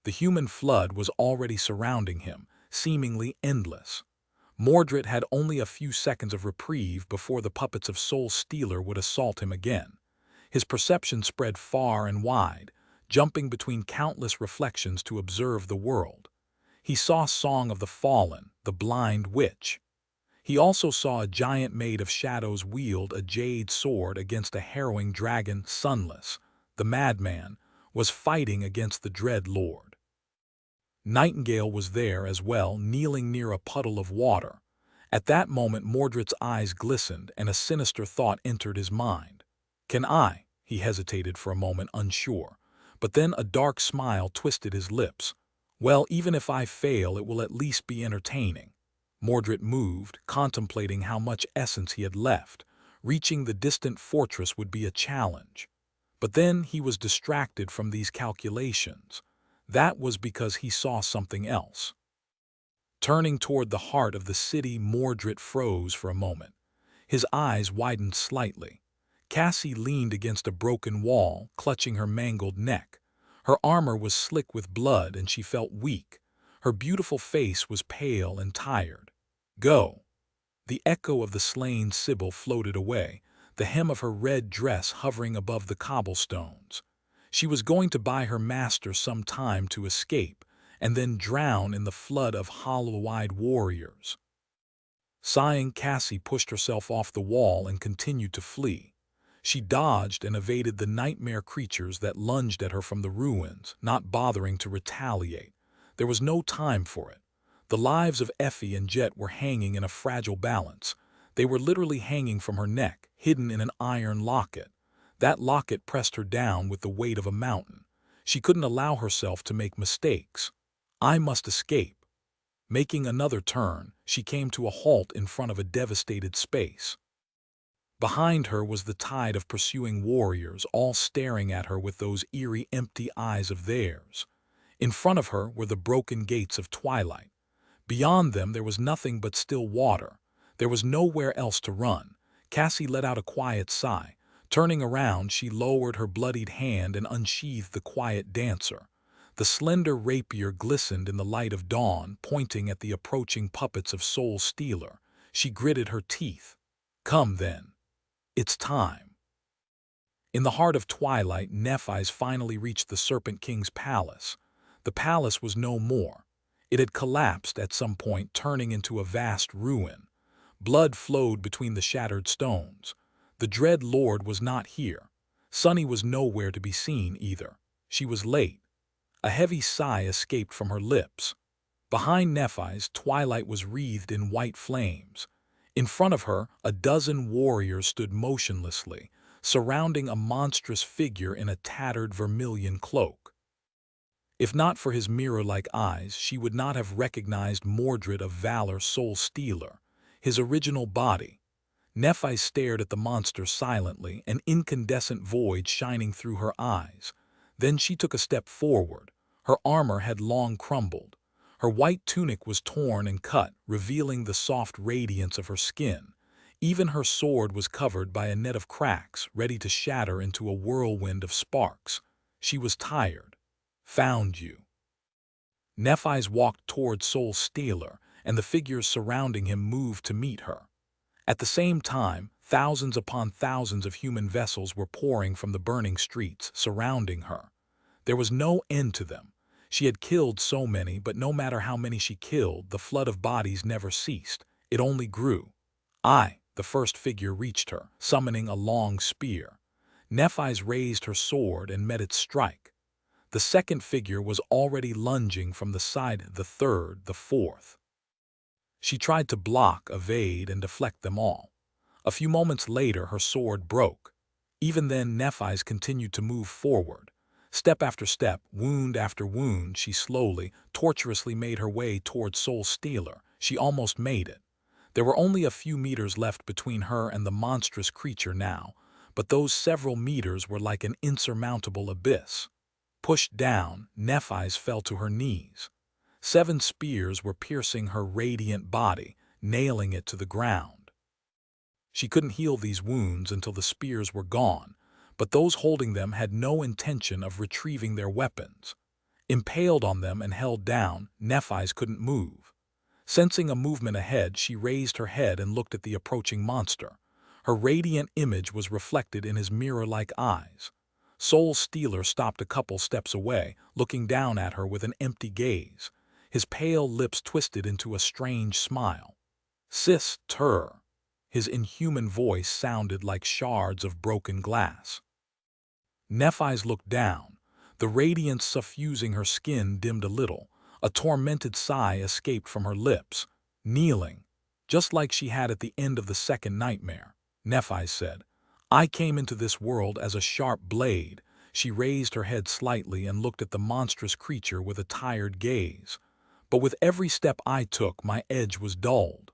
The human flood was already surrounding him, seemingly endless. Mordred had only a few seconds of reprieve before the puppets of Soul Stealer would assault him again. His perception spread far and wide, jumping between countless reflections to observe the world. He saw Song of the Fallen, the blind witch. He also saw a giant made of shadows wield a jade sword against a harrowing dragon. Sunless, the madman, was fighting against the dread lord. Nightingale was there as well, kneeling near a puddle of water. At that moment Mordred's eyes glistened and a sinister thought entered his mind. Can I? He hesitated for a moment, unsure. But then a dark smile twisted his lips. Well, even if I fail, it will at least be entertaining. Mordred moved, contemplating how much essence he had left. Reaching the distant fortress would be a challenge. But then he was distracted from these calculations. That was because he saw something else. Turning toward the heart of the city, Mordred froze for a moment. His eyes widened slightly. Cassie leaned against a broken wall, clutching her mangled neck. Her armor was slick with blood and she felt weak. Her beautiful face was pale and tired. Go. The echo of the slain Sibyl floated away, the hem of her red dress hovering above the cobblestones. She was going to buy her master some time to escape, and then drown in the flood of hollow-eyed warriors. Sighing, Cassie pushed herself off the wall and continued to flee. She dodged and evaded the nightmare creatures that lunged at her from the ruins, not bothering to retaliate. There was no time for it. The lives of Effie and Jet were hanging in a fragile balance. They were literally hanging from her neck, hidden in an iron locket. That locket pressed her down with the weight of a mountain. She couldn't allow herself to make mistakes. I must escape. Making another turn, she came to a halt in front of a devastated space. Behind her was the tide of pursuing warriors, all staring at her with those eerie, empty eyes of theirs. In front of her were the broken gates of twilight. Beyond them there was nothing but still water. There was nowhere else to run. Cassie let out a quiet sigh. Turning around, she lowered her bloodied hand and unsheathed the quiet dancer. The slender rapier glistened in the light of dawn, pointing at the approaching puppets of Soul Stealer. She gritted her teeth. Come then. It's time. In the heart of twilight, Nephi's finally reached the Serpent King's palace. The palace was no more. It had collapsed at some point, turning into a vast ruin. Blood flowed between the shattered stones. The dread lord was not here. Sunny was nowhere to be seen either. She was late. A heavy sigh escaped from her lips. Behind Nephi's, twilight was wreathed in white flames. In front of her, a dozen warriors stood motionlessly, surrounding a monstrous figure in a tattered vermilion cloak. If not for his mirror-like eyes, she would not have recognized Mordred of Valor, Soul Stealer, his original body. Nephi stared at the monster silently, an incandescent void shining through her eyes. Then she took a step forward. Her armor had long crumbled. Her white tunic was torn and cut, revealing the soft radiance of her skin. Even her sword was covered by a net of cracks, ready to shatter into a whirlwind of sparks. She was tired. Found you. Nephi's walked toward Soul Stealer, and the figures surrounding him moved to meet her. At the same time, thousands upon thousands of human vessels were pouring from the burning streets, surrounding her. There was no end to them. She had killed so many, but no matter how many she killed, the flood of bodies never ceased. It only grew. The first figure reached her, summoning a long spear. Nephi's raised her sword and met its strike. The second figure was already lunging from the side, the third, the fourth. She tried to block, evade, and deflect them all. A few moments later, her sword broke. Even then, Nephi's continued to move forward. Step after step, wound after wound, she slowly, tortuously made her way toward Soul Stealer. She almost made it. There were only a few meters left between her and the monstrous creature now, but those several meters were like an insurmountable abyss. Pushed down, Nephi's fell to her knees. 7 spears were piercing her radiant body, nailing it to the ground. She couldn't heal these wounds until the spears were gone, but those holding them had no intention of retrieving their weapons. Impaled on them and held down, Nephi's couldn't move. Sensing a movement ahead, she raised her head and looked at the approaching monster. Her radiant image was reflected in his mirror-like eyes. Soul Stealer stopped a couple steps away, looking down at her with an empty gaze. His pale lips twisted into a strange smile. Sister. His inhuman voice sounded like shards of broken glass. Nephi's looked down. The radiance suffusing her skin dimmed a little. A tormented sigh escaped from her lips. Kneeling, just like she had at the end of the second nightmare, Nephi said, I came into this world as a sharp blade. She raised her head slightly and looked at the monstrous creature with a tired gaze. But with every step I took, my edge was dulled.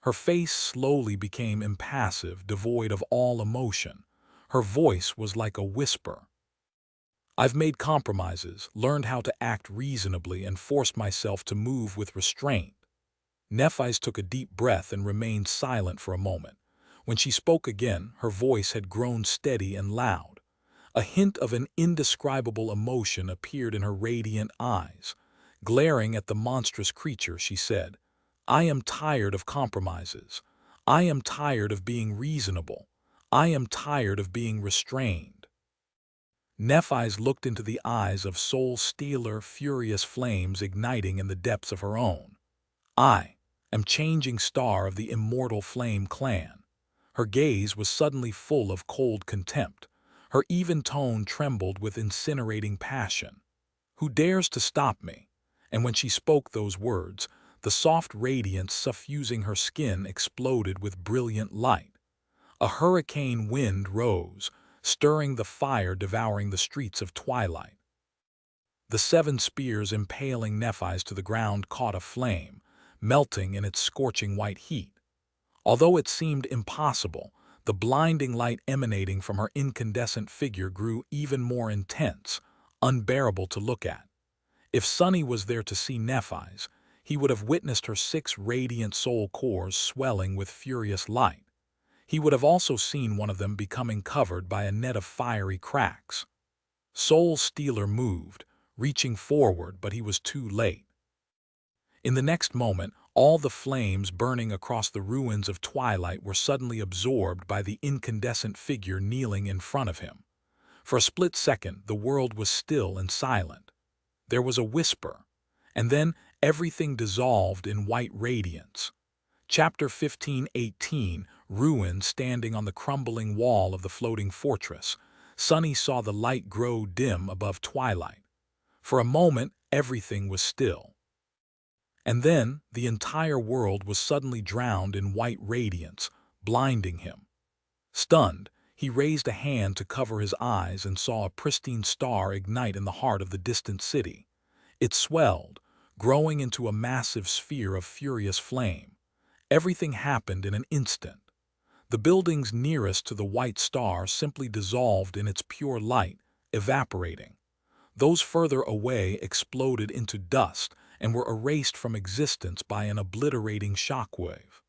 Her face slowly became impassive, devoid of all emotion. Her voice was like a whisper. I've made compromises, learned how to act reasonably, and forced myself to move with restraint. Nephi's took a deep breath and remained silent for a moment. When she spoke again, her voice had grown steady and loud. A hint of an indescribable emotion appeared in her radiant eyes. Glaring at the monstrous creature, she said, I am tired of compromises. I am tired of being reasonable. I am tired of being restrained. Nephi's looked into the eyes of Soul Stealer, furious flames igniting in the depths of her own. I am changing star of the immortal flame clan. Her gaze was suddenly full of cold contempt. Her even tone trembled with incinerating passion. Who dares to stop me? And when she spoke those words, the soft radiance suffusing her skin exploded with brilliant light. A hurricane wind rose, stirring the fire devouring the streets of twilight. The 7 spears impaling Nephi's to the ground caught aflame, melting in its scorching white heat. Although it seemed impossible, The blinding light emanating from her incandescent figure grew even more intense, unbearable to look at. If Sunny was there to see Nephis, he would have witnessed her 6 radiant soul cores swelling with furious light. He would have also seen one of them becoming covered by a net of fiery cracks. Soul Stealer moved, reaching forward, but he was too late. In the next moment, all the flames burning across the ruins of twilight were suddenly absorbed by the incandescent figure kneeling in front of him. For a split second, the world was still and silent. There was a whisper, and then everything dissolved in white radiance. Chapter 15:18, Ruins standing on the crumbling wall of the floating fortress. Sunny saw the light grow dim above twilight. For a moment, everything was still. And then, the entire world was suddenly drowned in white radiance, blinding him. Stunned, he raised a hand to cover his eyes and saw a pristine star ignite in the heart of the distant city. It swelled, growing into a massive sphere of furious flame. Everything happened in an instant. The buildings nearest to the white star simply dissolved in its pure light, evaporating. Those further away exploded into dust and were erased from existence by an obliterating shockwave.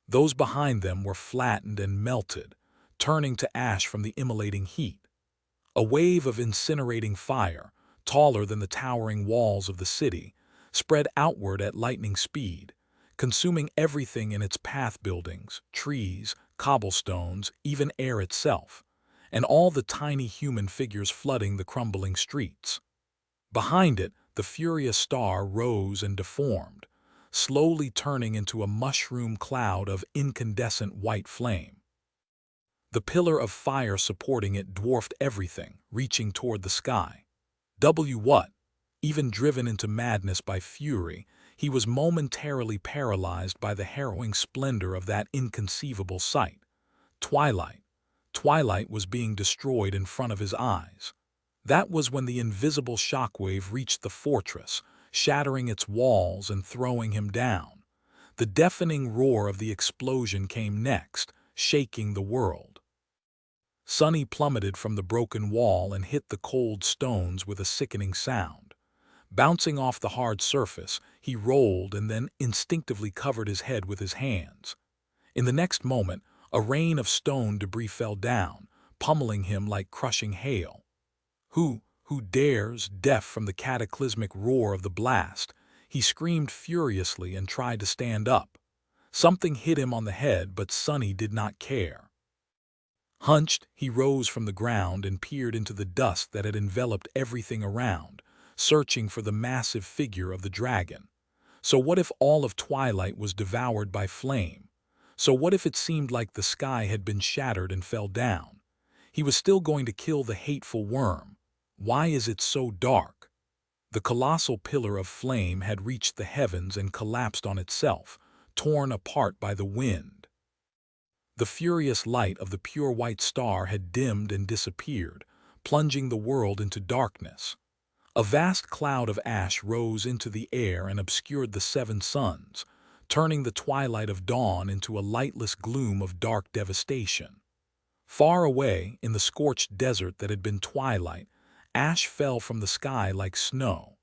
Those behind them were flattened and melted, turning to ash from the immolating heat. A wave of incinerating fire, taller than the towering walls of the city, spread outward at lightning speed, consuming everything in its path: buildings, trees, cobblestones, even air itself, and all the tiny human figures flooding the crumbling streets. Behind it, the furious star rose and deformed, slowly turning into a mushroom cloud of incandescent white flame. The pillar of fire supporting it dwarfed everything, reaching toward the sky. What? Even driven into madness by fury, he was momentarily paralyzed by the harrowing splendor of that inconceivable sight. Twilight. Twilight was being destroyed in front of his eyes. That was when the invisible shockwave reached the fortress, shattering its walls and throwing him down. The deafening roar of the explosion came next, shaking the world. Sunny plummeted from the broken wall and hit the cold stones with a sickening sound. Bouncing off the hard surface, he rolled and then instinctively covered his head with his hands. In the next moment, a rain of stone debris fell down, pummeling him like crushing hail. Who dares, deaf from the cataclysmic roar of the blast? He screamed furiously and tried to stand up. Something hit him on the head, but Sunny did not care. Hunched, he rose from the ground and peered into the dust that had enveloped everything around, searching for the massive figure of the dragon. So what if all of twilight was devoured by flame? So what if it seemed like the sky had been shattered and fell down? He was still going to kill the hateful worm. Why is it so dark? The colossal pillar of flame had reached the heavens and collapsed on itself, torn apart by the wind. The furious light of the pure white star had dimmed and disappeared, plunging the world into darkness. A vast cloud of ash rose into the air and obscured the 7 suns, turning the twilight of dawn into a lightless gloom of dark devastation. Far away, in the scorched desert that had been twilight, ash fell from the sky like snow.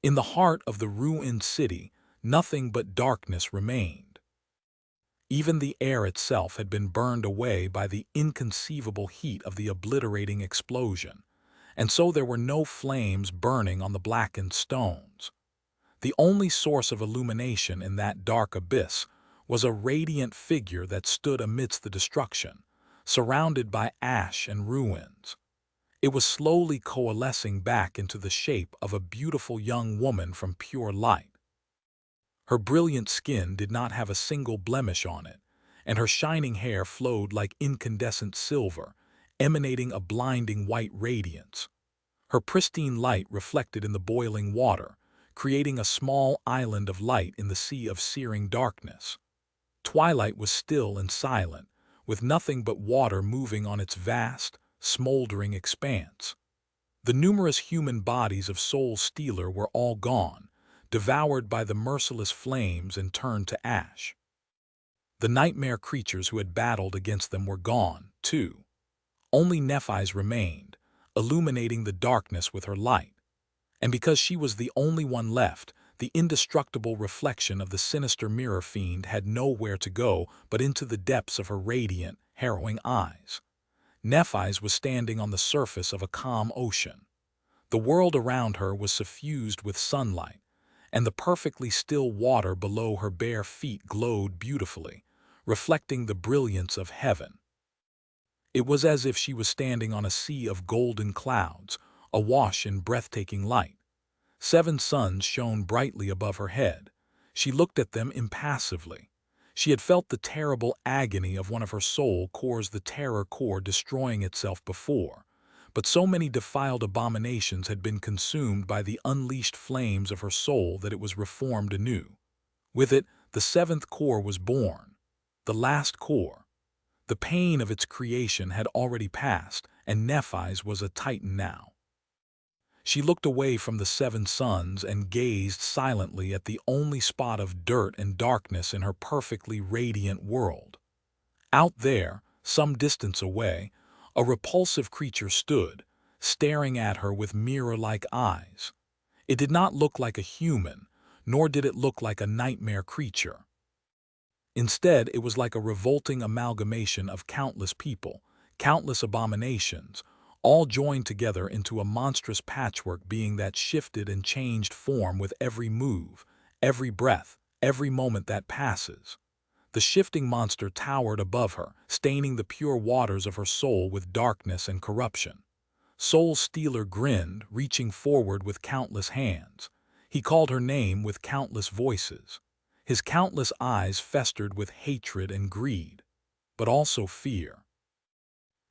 In the heart of the ruined city, nothing but darkness remained. Even the air itself had been burned away by the inconceivable heat of the obliterating explosion, and so there were no flames burning on the blackened stones. The only source of illumination in that dark abyss was a radiant figure that stood amidst the destruction, surrounded by ash and ruins. It was slowly coalescing back into the shape of a beautiful young woman from pure light. Her brilliant skin did not have a single blemish on it, and her shining hair flowed like incandescent silver, emanating a blinding white radiance. Her pristine light reflected in the boiling water, creating a small island of light in the sea of searing darkness. Twilight was still and silent, with nothing but water moving on its vast, smoldering expanse. The numerous human bodies of Soul Stealer were all gone, devoured by the merciless flames and turned to ash. The nightmare creatures who had battled against them were gone, too. Only Nephis remained, illuminating the darkness with her light. And because she was the only one left, the indestructible reflection of the sinister mirror fiend had nowhere to go but into the depths of her radiant, harrowing eyes. Nephis was standing on the surface of a calm ocean. The world around her was suffused with sunlight, and the perfectly still water below her bare feet glowed beautifully, reflecting the brilliance of heaven. It was as if she was standing on a sea of golden clouds, awash in breathtaking light. 7 suns shone brightly above her head. She looked at them impassively. She had felt the terrible agony of one of her soul cores, the terror core destroying itself before. But so many defiled abominations had been consumed by the unleashed flames of her soul that it was reformed anew. With it, the 7th core was born. The last core. The pain of its creation had already passed, and Nephis was a titan now. She looked away from the 7 suns and gazed silently at the only spot of dirt and darkness in her perfectly radiant world. Out there, some distance away, a repulsive creature stood, staring at her with mirror-like eyes. It did not look like a human, nor did it look like a nightmare creature. Instead, it was like a revolting amalgamation of countless people, countless abominations, all joined together into a monstrous patchwork being that shifted and changed form with every move, every breath, every moment that passes. The shifting monster towered above her, staining the pure waters of her soul with darkness and corruption. Soul Stealer grinned, reaching forward with countless hands. He called her name with countless voices. His countless eyes festered with hatred and greed, but also fear.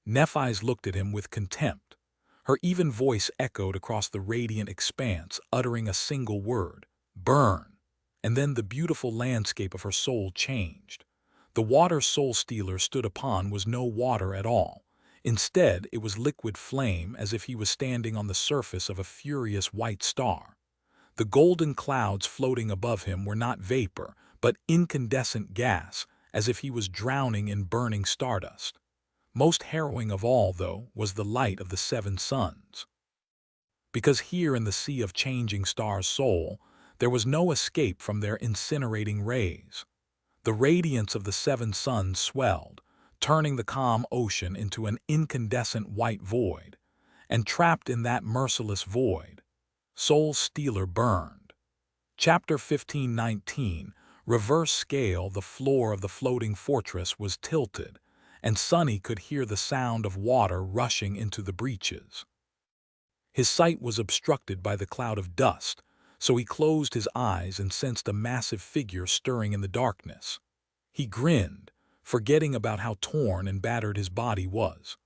Nephis looked at him with contempt. Her even voice echoed across the radiant expanse, uttering a single word, "Burn." And then the beautiful landscape of her soul changed. The water Soul Stealer stood upon was no water at all. Instead, it was liquid flame, as if he was standing on the surface of a furious white star. The golden clouds floating above him were not vapor, but incandescent gas, as if he was drowning in burning stardust. Most harrowing of all, though, was the light of the 7 suns. Because here in the sea of changing stars' soul, there was no escape from their incinerating rays. The radiance of the 7 suns swelled, turning the calm ocean into an incandescent white void. And trapped in that merciless void, Soul Stealer burned. Chapter 15:19, Reverse Scale. The floor of the floating fortress was tilted, and Sonny could hear the sound of water rushing into the breaches. His sight was obstructed by the cloud of dust, so he closed his eyes and sensed a massive figure stirring in the darkness. He grinned, forgetting about how torn and battered his body was.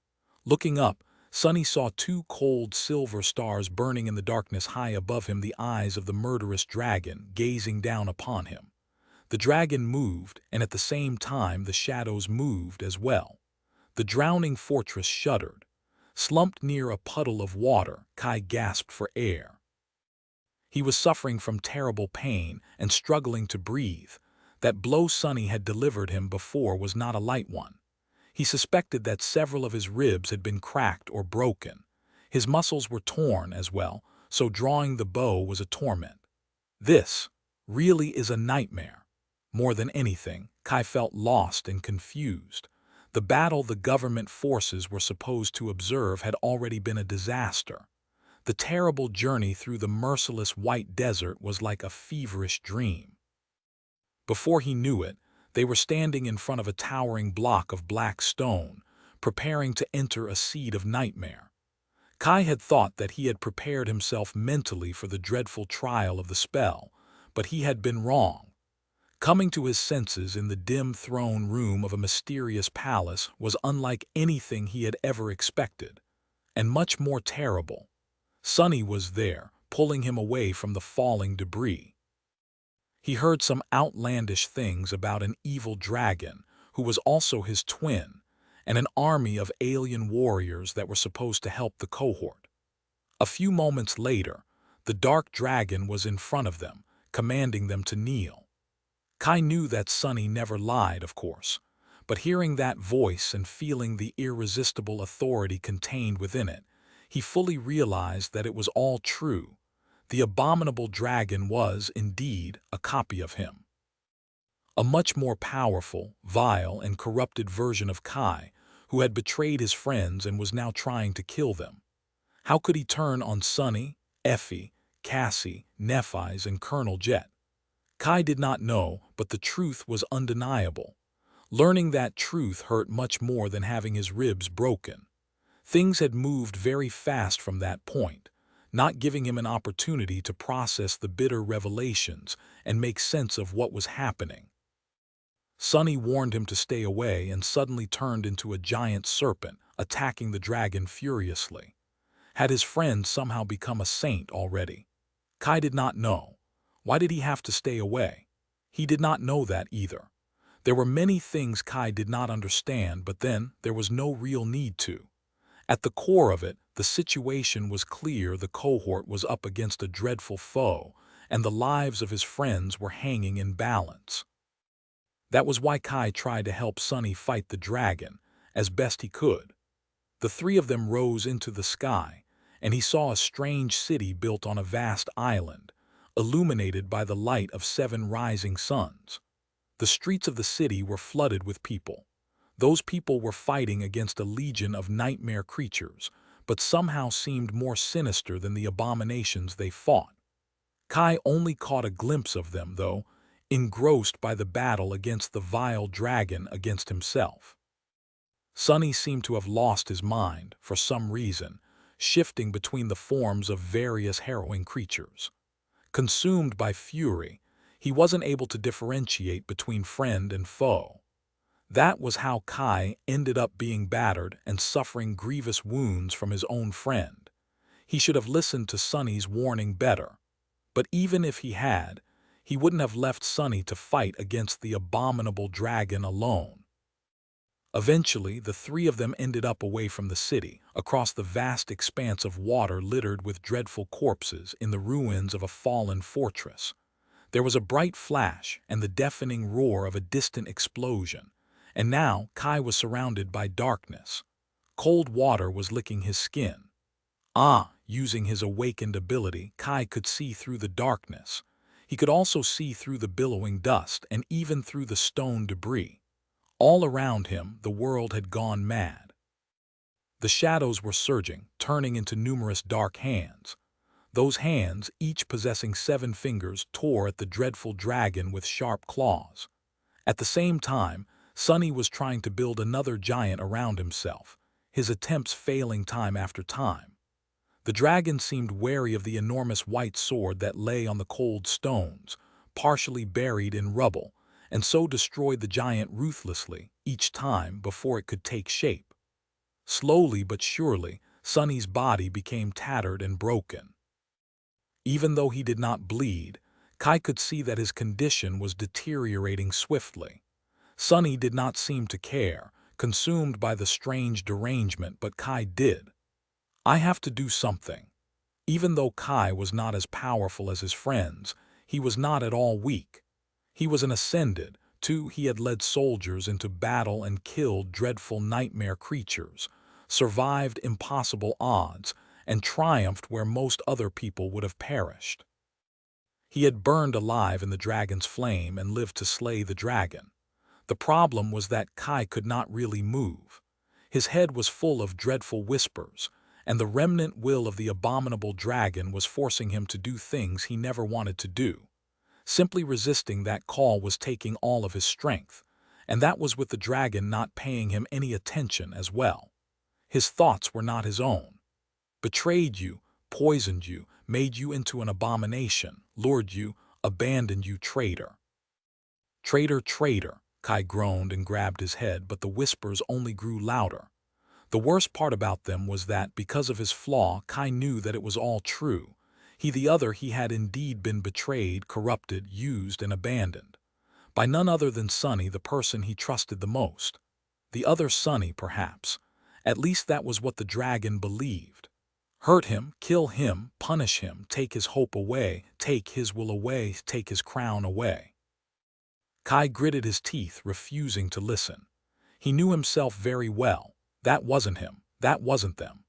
Looking up, Sonny saw 2 cold silver stars burning in the darkness high above him, the eyes of the murderous dragon gazing down upon him. The dragon moved, and at the same time the shadows moved as well. The drowning fortress shuddered. Slumped near a puddle of water, Kai gasped for air. He was suffering from terrible pain and struggling to breathe. That blow Sonny had delivered him before was not a light one. He suspected that several of his ribs had been cracked or broken. His muscles were torn as well, so drawing the bow was a torment. This really is a nightmare. More than anything, Kai felt lost and confused. The battle the government forces were supposed to observe had already been a disaster. The terrible journey through the merciless white desert was like a feverish dream. Before he knew it, they were standing in front of a towering block of black stone, preparing to enter a seed of nightmare. Kai had thought that he had prepared himself mentally for the dreadful trial of the spell, but he had been wrong. Coming to his senses in the dim throne room of a mysterious palace was unlike anything he had ever expected, and much more terrible. Sonny was there, pulling him away from the falling debris. He heard some outlandish things about an evil dragon, who was also his twin, and an army of alien warriors that were supposed to help the cohort. A few moments later, the dark dragon was in front of them, commanding them to kneel. Kai knew that Sunny never lied, of course, but hearing that voice and feeling the irresistible authority contained within it, he fully realized that it was all true. The abominable dragon was, indeed, a copy of him. A much more powerful, vile, and corrupted version of Kai, who had betrayed his friends and was now trying to kill them. How could he turn on Sunny, Effie, Cassie, Nephi's, and Colonel Jet? Kai did not know, but the truth was undeniable. Learning that truth hurt much more than having his ribs broken. Things had moved very fast from that point, not giving him an opportunity to process the bitter revelations and make sense of what was happening. Sunny warned him to stay away and suddenly turned into a giant serpent, attacking the dragon furiously. Had his friend somehow become a saint already? Kai did not know. Why did he have to stay away? He did not know that either. There were many things Kai did not understand, but then there was no real need to. At the core of it, the situation was clear. The cohort was up against a dreadful foe, and the lives of his friends were hanging in balance. That was why Kai tried to help Sunny fight the dragon, as best he could. The three of them rose into the sky, and he saw a strange city built on a vast island, illuminated by the light of 7 rising suns. The streets of the city were flooded with people. Those people were fighting against a legion of nightmare creatures, but somehow seemed more sinister than the abominations they fought. Kai only caught a glimpse of them, though, engrossed by the battle against the vile dragon against himself. Sunny seemed to have lost his mind, for some reason, shifting between the forms of various harrowing creatures. Consumed by fury, he wasn't able to differentiate between friend and foe. That was how Kai ended up being battered and suffering grievous wounds from his own friend. He should have listened to Sunny's warning better. But even if he had, he wouldn't have left Sunny to fight against the abominable dragon alone. Eventually, the three of them ended up away from the city, across the vast expanse of water littered with dreadful corpses in the ruins of a fallen fortress. There was a bright flash and the deafening roar of a distant explosion, and now Kai was surrounded by darkness. Cold water was licking his skin. Using his awakened ability, Kai could see through the darkness. He could also see through the billowing dust and even through the stone debris. All around him, the world had gone mad. The shadows were surging, turning into numerous dark hands. Those hands, each possessing 7 fingers, tore at the dreadful dragon with sharp claws. At the same time, Sunny was trying to build another giant around himself, his attempts failing time after time. The dragon seemed wary of the enormous white sword that lay on the cold stones, partially buried in rubble, and so destroyed the giant ruthlessly each time before it could take shape. Slowly but surely, Sunny's body became tattered and broken. Even though he did not bleed, Kai could see that his condition was deteriorating swiftly. Sunny did not seem to care, consumed by the strange derangement, but Kai did. I have to do something. Even though Kai was not as powerful as his friends, he was not at all weak. He was an ascended, too. He had led soldiers into battle and killed dreadful nightmare creatures, survived impossible odds, and triumphed where most other people would have perished. He had burned alive in the dragon's flame and lived to slay the dragon. The problem was that Kai could not really move. His head was full of dreadful whispers, and the remnant will of the abominable dragon was forcing him to do things he never wanted to do. Simply resisting that call was taking all of his strength, and that was with the dragon not paying him any attention as well. His thoughts were not his own. Betrayed you, poisoned you, made you into an abomination, lured you, abandoned you, traitor. Traitor, traitor, Kai groaned and grabbed his head, but the whispers only grew louder. The worst part about them was that, because of his flaw, Kai knew that it was all true. He had indeed been betrayed, corrupted, used, and abandoned. By none other than Sunny, the person he trusted the most. The other Sunny, perhaps. At least that was what the dragon believed. Hurt him, kill him, punish him, take his hope away, take his will away, take his crown away. Kai gritted his teeth, refusing to listen. He knew himself very well. That wasn't him. That wasn't them.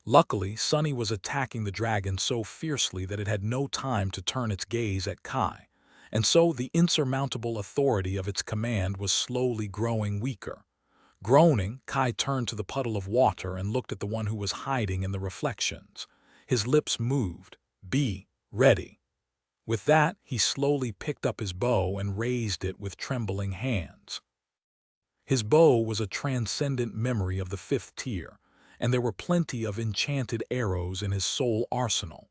Luckily, Sunny was attacking the dragon so fiercely that it had no time to turn its gaze at Kai, and so the insurmountable authority of its command was slowly growing weaker. Groaning, Kai turned to the puddle of water and looked at the one who was hiding in the reflections. His lips moved. "Be ready." With that, he slowly picked up his bow and raised it with trembling hands. His bow was a transcendent memory of the fifth tier, and there were plenty of enchanted arrows in his soul arsenal.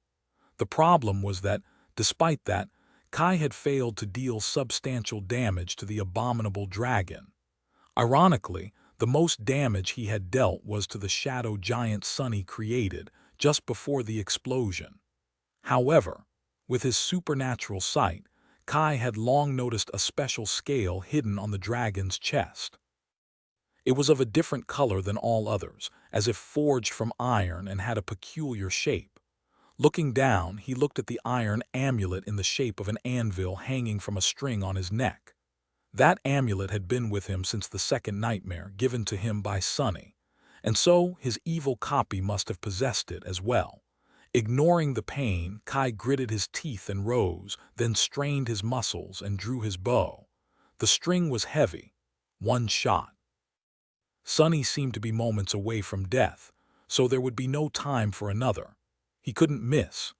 The problem was that, despite that, Kai had failed to deal substantial damage to the abominable dragon. Ironically, the most damage he had dealt was to the shadow giant Sunny created just before the explosion. However, with his supernatural sight, Kai had long noticed a special scale hidden on the dragon's chest. It was of a different color than all others, as if forged from iron, and had a peculiar shape. Looking down, he looked at the iron amulet in the shape of an anvil hanging from a string on his neck. That amulet had been with him since the second nightmare given to him by Sunny, and so his evil copy must have possessed it as well. Ignoring the pain, Kai gritted his teeth and rose, then strained his muscles and drew his bow. The string was heavy. One shot. Sunny seemed to be moments away from death, so there would be no time for another. He couldn't miss.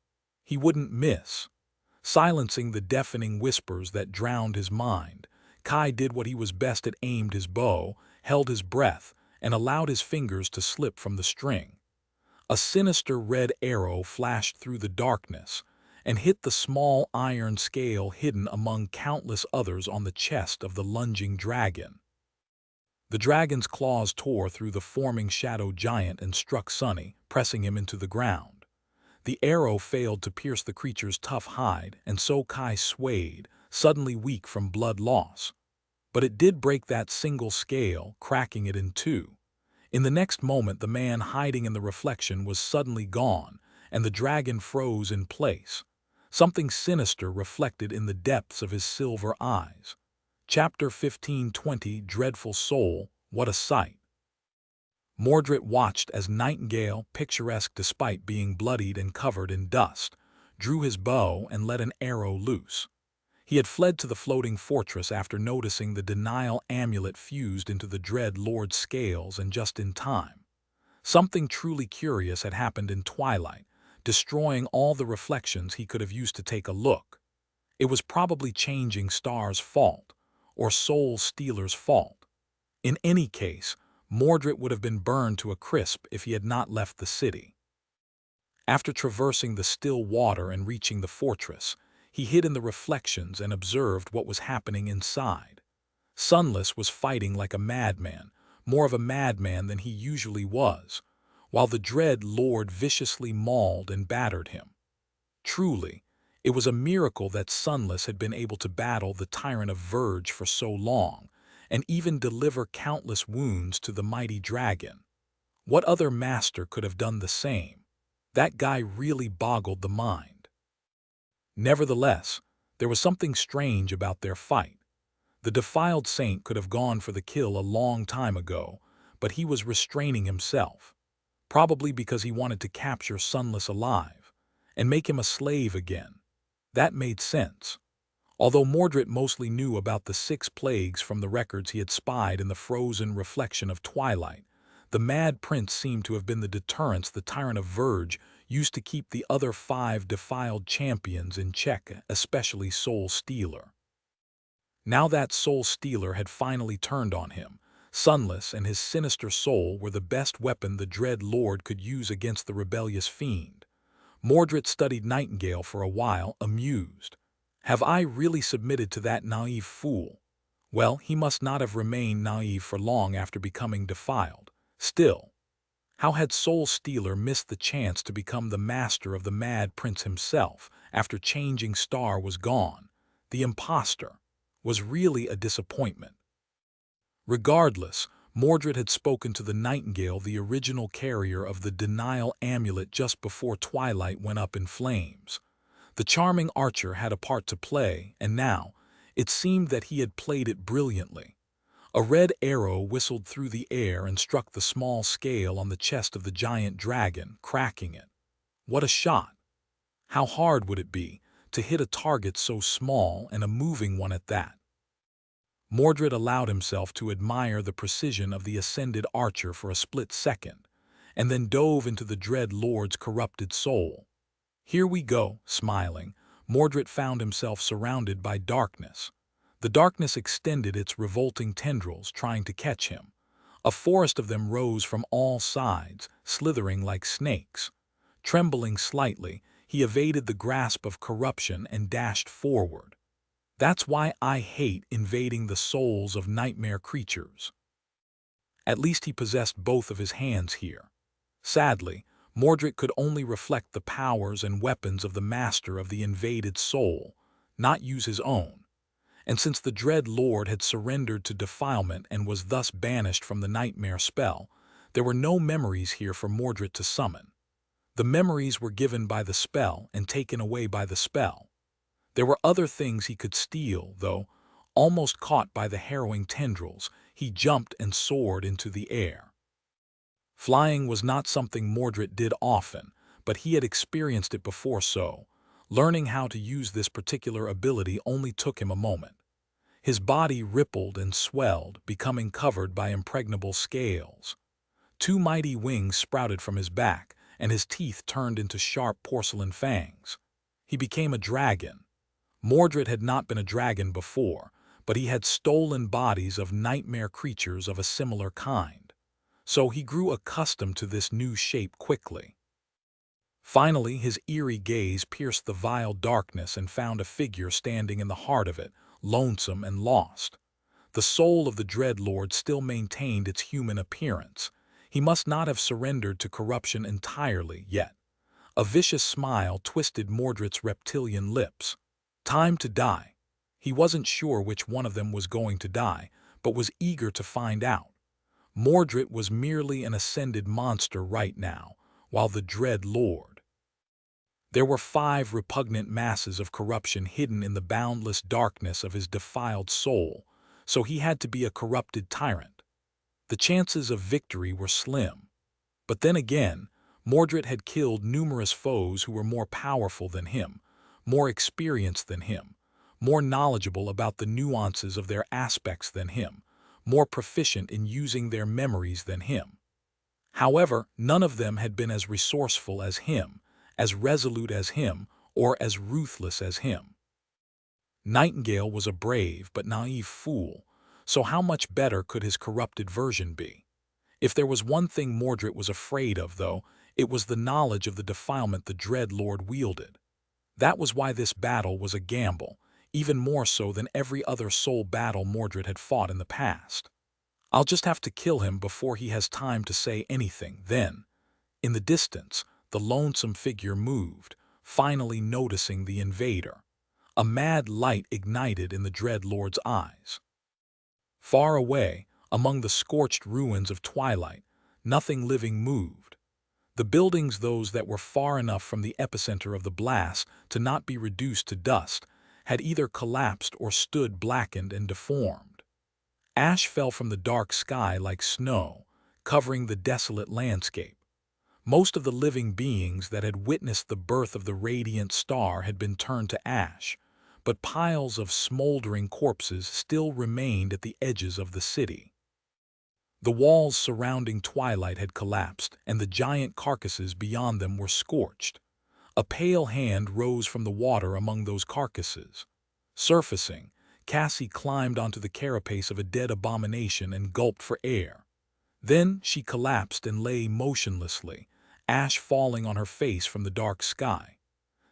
He wouldn't miss. Silencing the deafening whispers that drowned his mind, Kai did what he was best at: aimed his bow, held his breath, and allowed his fingers to slip from the string. A sinister red arrow flashed through the darkness and hit the small iron scale hidden among countless others on the chest of the lunging dragon. The dragon's claws tore through the forming shadow giant and struck Sunny, pressing him into the ground. The arrow failed to pierce the creature's tough hide, and so Kai swayed, suddenly weak from blood loss. But it did break that single scale, cracking it in two. In the next moment, the man hiding in the reflection was suddenly gone, and the dragon froze in place. Something sinister reflected in the depths of his silver eyes. Chapter 15:20 Dreadful Soul, what a sight! Mordred watched as Nightingale, picturesque despite being bloodied and covered in dust, drew his bow and let an arrow loose. He had fled to the floating fortress after noticing the denial amulet fused into the Dread Lord's scales, and just in time. Something truly curious had happened in twilight, destroying all the reflections he could have used to take a look. It was probably Changing Star's fault, or Soul Stealer's fault. In any case, Mordred would have been burned to a crisp if he had not left the city. After traversing the still water and reaching the fortress, he hid in the reflections and observed what was happening inside. Sunless was fighting like a madman, more of a madman than he usually was, while the Dread Lord viciously mauled and battered him. Truly, it was a miracle that Sunless had been able to battle the Tyrant of Verge for so long, and even deliver countless wounds to the mighty dragon. What other master could have done the same? That guy really boggled the mind. Nevertheless, there was something strange about their fight. The defiled saint could have gone for the kill a long time ago, but he was restraining himself, probably because he wanted to capture Sunless alive and make him a slave again. That made sense. Although Mordred mostly knew about the 6 plagues from the records he had spied in the frozen reflection of twilight, the Mad Prince seemed to have been the deterrence the Tyrant of Verge used to keep the other 5 defiled champions in check, especially Soul Stealer. Now that Soul Stealer had finally turned on him, Sunless and his sinister soul were the best weapon the Dread Lord could use against the rebellious fiend. Mordred studied Nightingale for a while, amused. Have I really submitted to that naive fool? Well, he must not have remained naive for long after becoming defiled. Still, how had Soul Stealer missed the chance to become the master of the Mad Prince himself after Changing Star was gone? The imposter was really a disappointment. Regardless, Mordred had spoken to the Nightingale, the original carrier of the denial amulet, just before twilight went up in flames. The charming archer had a part to play, and now, It seemed that he had played it brilliantly. A red arrow whistled through the air and struck the small scale on the chest of the giant dragon, cracking it. What a shot! How hard would it be to hit a target so small and a moving one at that? Mordred allowed himself to admire the precision of the ascended archer for a split second, and then dove into the dread lord's corrupted soul. Here we go, smiling. Mordred found himself surrounded by darkness. The darkness extended its revolting tendrils, trying to catch him. A forest of them rose from all sides, slithering like snakes. Trembling slightly, he evaded the grasp of corruption and dashed forward. That's why I hate invading the souls of nightmare creatures. At least he possessed both of his hands here. Sadly, Mordred could only reflect the powers and weapons of the master of the invaded soul, not use his own. And since the dread lord had surrendered to defilement and was thus banished from the nightmare spell, there were no memories here for Mordred to summon. The memories were given by the spell and taken away by the spell. There were other things he could steal, though. Almost caught by the harrowing tendrils, he jumped and soared into the air. Flying was not something Mordred did often, but he had experienced it before, so learning how to use this particular ability only took him a moment. His body rippled and swelled, becoming covered by impregnable scales. Two mighty wings sprouted from his back, and his teeth turned into sharp porcelain fangs. He became a dragon. Mordred had not been a dragon before, but he had stolen bodies of nightmare creatures of a similar kind. So he grew accustomed to this new shape quickly. Finally, his eerie gaze pierced the vile darkness and found a figure standing in the heart of it, lonesome and lost. The soul of the dread lord still maintained its human appearance. He must not have surrendered to corruption entirely yet. A vicious smile twisted Mordred's reptilian lips. Time to die. He wasn't sure which one of them was going to die, but was eager to find out. Mordred was merely an ascended monster right now, while the dread lord. There were 5 repugnant masses of corruption hidden in the boundless darkness of his defiled soul, so he had to be a corrupted tyrant. The chances of victory were slim. But then again, Mordred had killed numerous foes who were more powerful than him, more experienced than him, more knowledgeable about the nuances of their aspects than him, more proficient in using their memories than him. However, none of them had been as resourceful as him, as resolute as him, or as ruthless as him. Nightingale was a brave but naive fool, so how much better could his corrupted version be? If there was one thing Mordred was afraid of, though, it was the knowledge of the defilement the dread lord wielded. That was why this battle was a gamble, even more so than every other soul battle Mordred had fought in the past. I'll just have to kill him before he has time to say anything. Then, in the distance, the lonesome figure moved, finally noticing the invader. A mad light ignited in the dread lord's eyes. Far away, among the scorched ruins of twilight, nothing living moved. The buildings, those that were far enough from the epicenter of the blast to not be reduced to dust, had either collapsed or stood blackened and deformed. Ash fell from the dark sky like snow, covering the desolate landscape. Most of the living beings that had witnessed the birth of the radiant star had been turned to ash, but piles of smoldering corpses still remained at the edges of the city. The walls surrounding Twilight had collapsed, and the giant carcasses beyond them were scorched. A pale hand rose from the water among those carcasses. Surfacing, Cassie climbed onto the carapace of a dead abomination and gulped for air. Then she collapsed and lay motionlessly, ash falling on her face from the dark sky.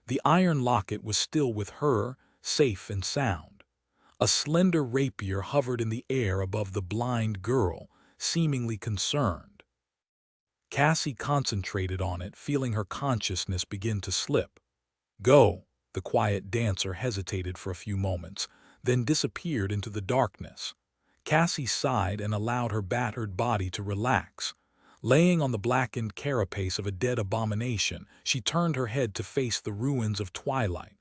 The iron locket was still with her, safe and sound. A slender rapier hovered in the air above the blind girl, seemingly concerned. Cassie concentrated on it, feeling her consciousness begin to slip. "Go." The quiet dancer hesitated for a few moments, then disappeared into the darkness. Cassie sighed and allowed her battered body to relax. Laying on the blackened carapace of a dead abomination, she turned her head to face the ruins of Twilight.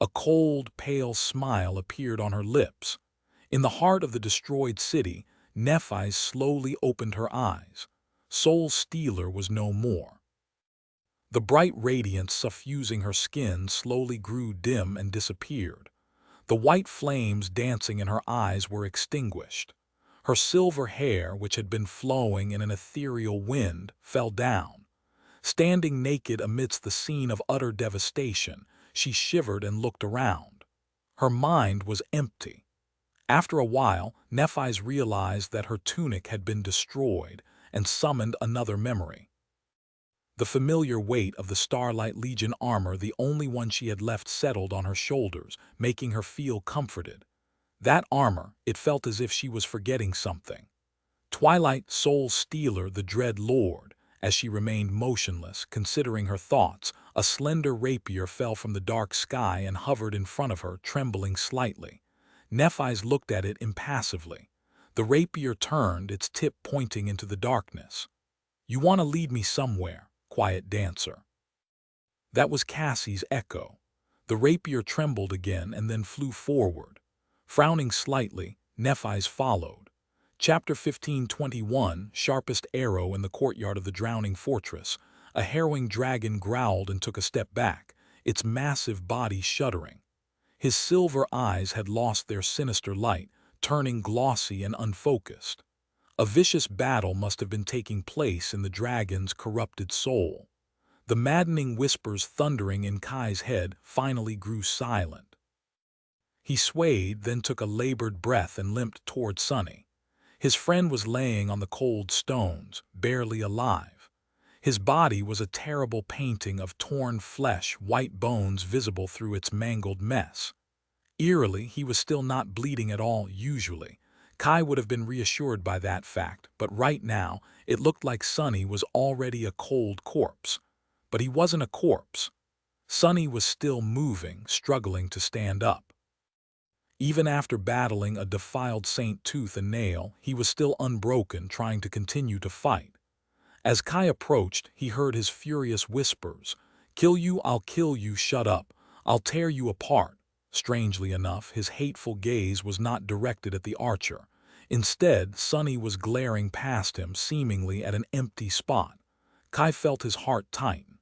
A cold, pale smile appeared on her lips. In the heart of the destroyed city, Nephi slowly opened her eyes. Soul Stealer was no more. The bright radiance suffusing her skin slowly grew dim and disappeared. The white flames dancing in her eyes were extinguished. Her silver hair, which had been flowing in an ethereal wind, fell down. Standing naked amidst the scene of utter devastation, she shivered and looked around. Her mind was empty. After a while, Nephi realized that her tunic had been destroyed and summoned another memory. The familiar weight of the Starlight Legion armor, the only one she had left, settled on her shoulders, making her feel comforted. That armor, it felt as if she was forgetting something. Twilight Soul Stealer, the Dread Lord. As she remained motionless, considering her thoughts, a slender rapier fell from the dark sky and hovered in front of her, trembling slightly. Nephi looked at it impassively. The rapier turned, its tip pointing into the darkness. "You want to lead me somewhere, quiet dancer." That was Cassie's echo. The rapier trembled again and then flew forward. Frowning slightly, Nephi followed. Chapter 15:21, Sharpest Arrow. In the courtyard of the drowning fortress, a harrowing dragon growled and took a step back, its massive body shuddering. His silver eyes had lost their sinister light, turning glossy and unfocused. A vicious battle must have been taking place in the dragon's corrupted soul. The maddening whispers thundering in Kai's head finally grew silent. He swayed, then took a labored breath and limped toward Sunny. His friend was laying on the cold stones, barely alive. His body was a terrible painting of torn flesh, white bones visible through its mangled mess. Eerily, he was still not bleeding at all. Usually, Kai would have been reassured by that fact, but right now, it looked like Sunny was already a cold corpse. But he wasn't a corpse. Sunny was still moving, struggling to stand up. Even after battling a defiled saint tooth and nail, he was still unbroken, trying to continue to fight. As Kai approached, he heard his furious whispers, "Kill you, I'll kill you, shut up, I'll tear you apart." Strangely enough, his hateful gaze was not directed at the archer. Instead, Sunny was glaring past him, seemingly at an empty spot. Kai felt his heart tighten.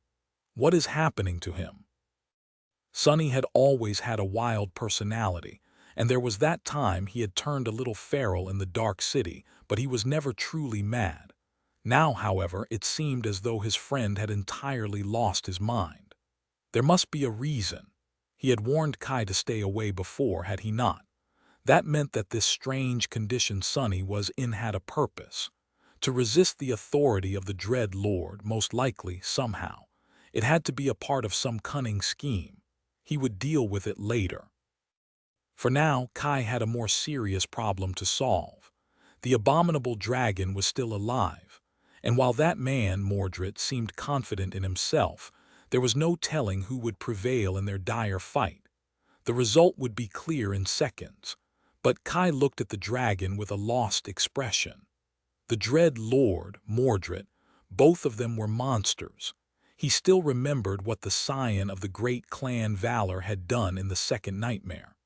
What is happening to him? Sunny had always had a wild personality, and there was that time he had turned a little feral in the dark city, but he was never truly mad. Now, however, it seemed as though his friend had entirely lost his mind. There must be a reason. He had warned Kai to stay away before, had he not? That meant that this strange condition Sunny was in had a purpose. To resist the authority of the Dread Lord, most likely, somehow. It had to be a part of some cunning scheme. He would deal with it later. For now, Kai had a more serious problem to solve. The abominable dragon was still alive, and while that man, Mordred, seemed confident in himself, there was no telling who would prevail in their dire fight. The result would be clear in seconds, but Kai looked at the dragon with a lost expression. The Dread Lord, Mordred, both of them were monsters. He still remembered what the scion of the great clan Valor had done in the second nightmare.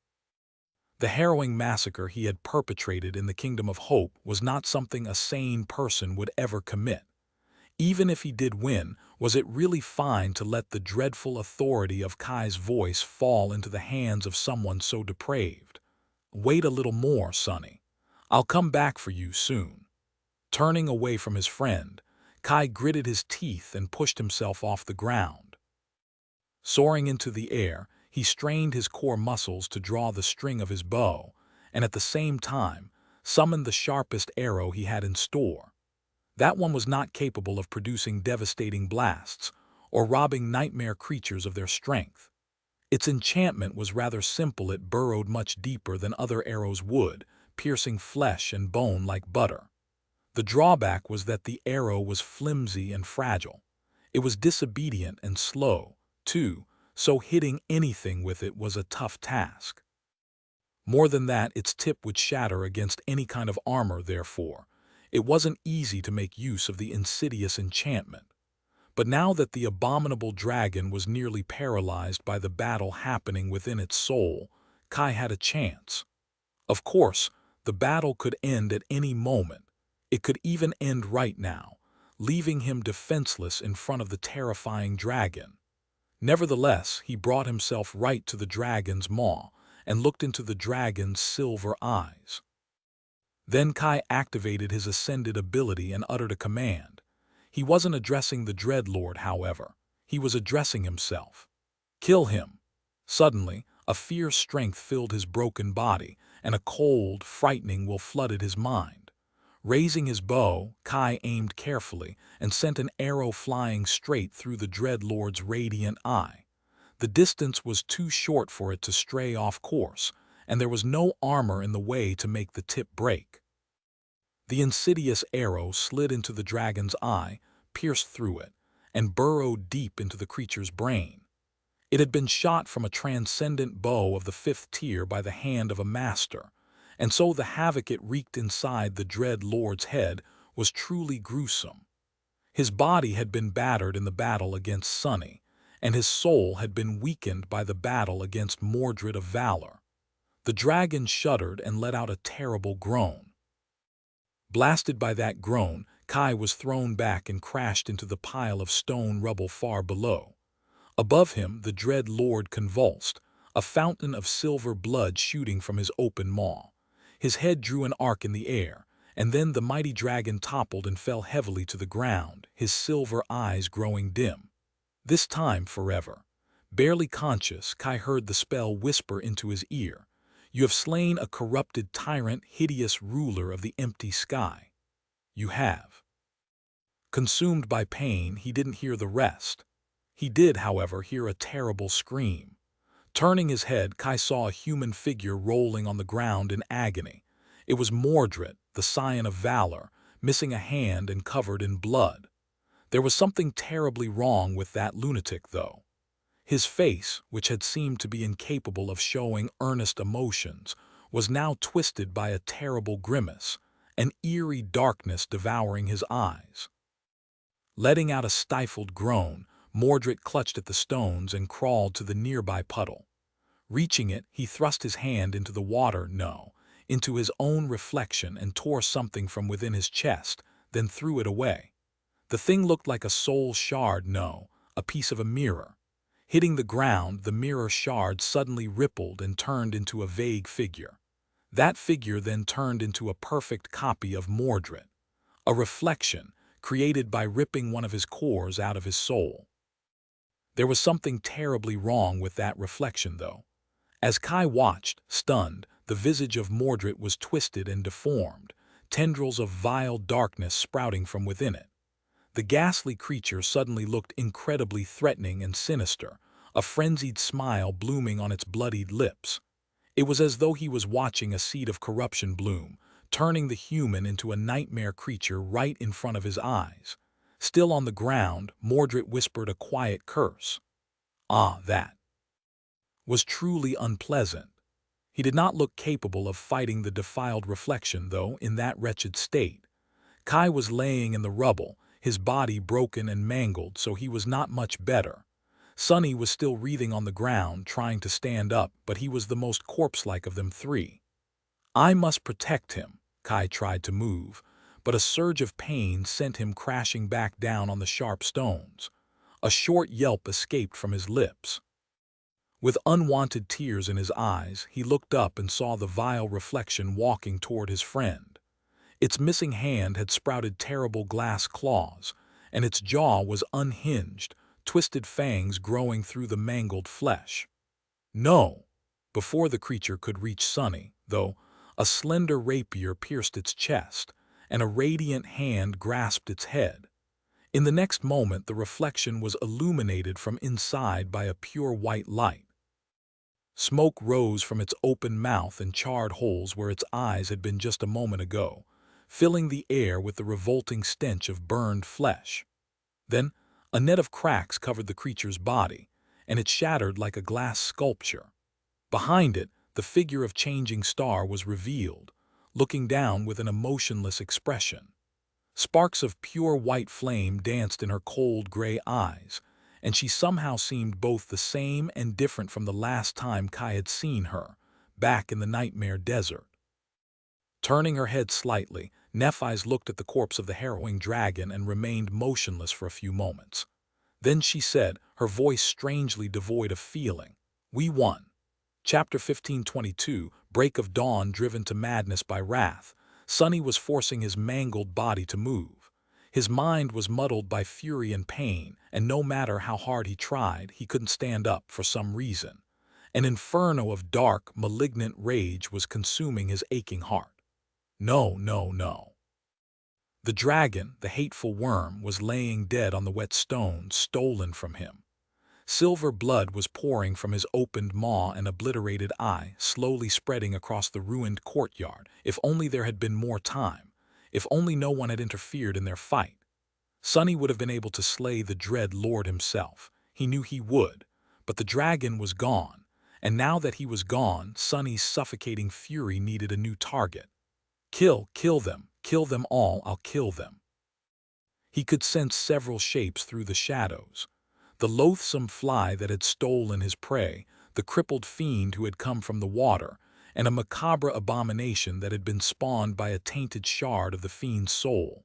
The harrowing massacre he had perpetrated in the Kingdom of Hope was not something a sane person would ever commit. Even if he did win, was it really fine to let the dreadful authority of Kai's voice fall into the hands of someone so depraved? "Wait a little more, Sonny. I'll come back for you soon." Turning away from his friend, Kai gritted his teeth and pushed himself off the ground. Soaring into the air, he strained his core muscles to draw the string of his bow, and at the same time, summoned the sharpest arrow he had in store. That one was not capable of producing devastating blasts or robbing nightmare creatures of their strength. Its enchantment was rather simple. It burrowed much deeper than other arrows would, piercing flesh and bone like butter. The drawback was that the arrow was flimsy and fragile. It was disobedient and slow, too, so hitting anything with it was a tough task. More than that, its tip would shatter against any kind of armor, therefore. It wasn't easy to make use of the insidious enchantment. But now that the abominable dragon was nearly paralyzed by the battle happening within its soul, Kai had a chance. Of course, the battle could end at any moment. It could even end right now, leaving him defenseless in front of the terrifying dragon. Nevertheless, he brought himself right to the dragon's maw and looked into the dragon's silver eyes. Then Kai activated his ascended ability and uttered a command. He wasn't addressing the Dreadlord, however. He was addressing himself. Kill him. Suddenly, a fierce strength filled his broken body, and a cold, frightening will flooded his mind. Raising his bow, Kai aimed carefully and sent an arrow flying straight through the Dreadlord's radiant eye. The distance was too short for it to stray off course, and there was no armor in the way to make the tip break. The insidious arrow slid into the dragon's eye, pierced through it, and burrowed deep into the creature's brain. It had been shot from a transcendent bow of the 5th tier by the hand of a master, and so the havoc it wreaked inside the Dread Lord's head was truly gruesome. His body had been battered in the battle against Sunny, and his soul had been weakened by the battle against Mordred of Valor. The dragon shuddered and let out a terrible groan. Blasted by that groan, Kai was thrown back and crashed into the pile of stone rubble far below. Above him, the Dread Lord convulsed, a fountain of silver blood shooting from his open maw. His head drew an arc in the air, and then the mighty dragon toppled and fell heavily to the ground, his silver eyes growing dim. This time forever. Barely conscious, Kai heard the spell whisper into his ear. You have slain a corrupted tyrant, hideous ruler of the empty sky. You have. Consumed by pain, he didn't hear the rest. He did, however, hear a terrible scream. Turning his head, Kai saw a human figure rolling on the ground in agony. It was Mordred, the scion of valor, missing a hand and covered in blood. There was something terribly wrong with that lunatic, though. His face, which had seemed to be incapable of showing earnest emotions, was now twisted by a terrible grimace, an eerie darkness devouring his eyes. Letting out a stifled groan, Mordred clutched at the stones and crawled to the nearby puddle. Reaching it, he thrust his hand into the water, into his own reflection, and tore something from within his chest, then threw it away. The thing looked like a soul shard, a piece of a mirror. Hitting the ground, the mirror shard suddenly rippled and turned into a vague figure. That figure then turned into a perfect copy of Mordred, a reflection created by ripping one of his cores out of his soul. There was something terribly wrong with that reflection, though. As Kai watched, stunned, the visage of Mordred was twisted and deformed, tendrils of vile darkness sprouting from within it. The ghastly creature suddenly looked incredibly threatening and sinister, a frenzied smile blooming on its bloodied lips. It was as though he was watching a seed of corruption bloom, turning the human into a nightmare creature right in front of his eyes. Still on the ground, Mordred whispered a quiet curse. That was truly unpleasant. He did not look capable of fighting the defiled reflection, though, in that wretched state. Kai was laying in the rubble, his body broken and mangled, so he was not much better. Sunny was still writhing on the ground, trying to stand up, but he was the most corpse-like of them three. I must protect him. Kai tried to move, but a surge of pain sent him crashing back down on the sharp stones. A short yelp escaped from his lips. With unwanted tears in his eyes, he looked up and saw the vile reflection walking toward his friend. Its missing hand had sprouted terrible glass claws, and its jaw was unhinged, twisted fangs growing through the mangled flesh. No! Before the creature could reach Sunny, though, a slender rapier pierced its chest, and a radiant hand grasped its head. In the next moment, the reflection was illuminated from inside by a pure white light. Smoke rose from its open mouth and charred holes where its eyes had been just a moment ago, filling the air with the revolting stench of burned flesh. Then, a net of cracks covered the creature's body, and it shattered like a glass sculpture. Behind it, the figure of Changing Star was revealed, looking down with an emotionless expression. Sparks of pure white flame danced in her cold gray eyes, and she somehow seemed both the same and different from the last time Kai had seen her, back in the nightmare desert. Turning her head slightly, Nephi's looked at the corpse of the harrowing dragon and remained motionless for a few moments. Then she said, her voice strangely devoid of feeling, "We won." Chapter 15:22, Break of Dawn. Driven to madness by wrath, Sonny was forcing his mangled body to move. His mind was muddled by fury and pain, and no matter how hard he tried, he couldn't stand up for some reason. An inferno of dark, malignant rage was consuming his aching heart. No, no, no. The dragon, the hateful worm, was laying dead on the wet stones stolen from him. Silver blood was pouring from his opened maw and obliterated eye, slowly spreading across the ruined courtyard. If only there had been more time. If only no one had interfered in their fight. Sonny would have been able to slay the dread lord himself. He knew he would. But the dragon was gone. And now that he was gone, Sonny's suffocating fury needed a new target. Kill them all, I'll kill them. He could sense several shapes through the shadows. The loathsome fly that had stolen his prey, the crippled fiend who had come from the water, and a macabre abomination that had been spawned by a tainted shard of the fiend's soul.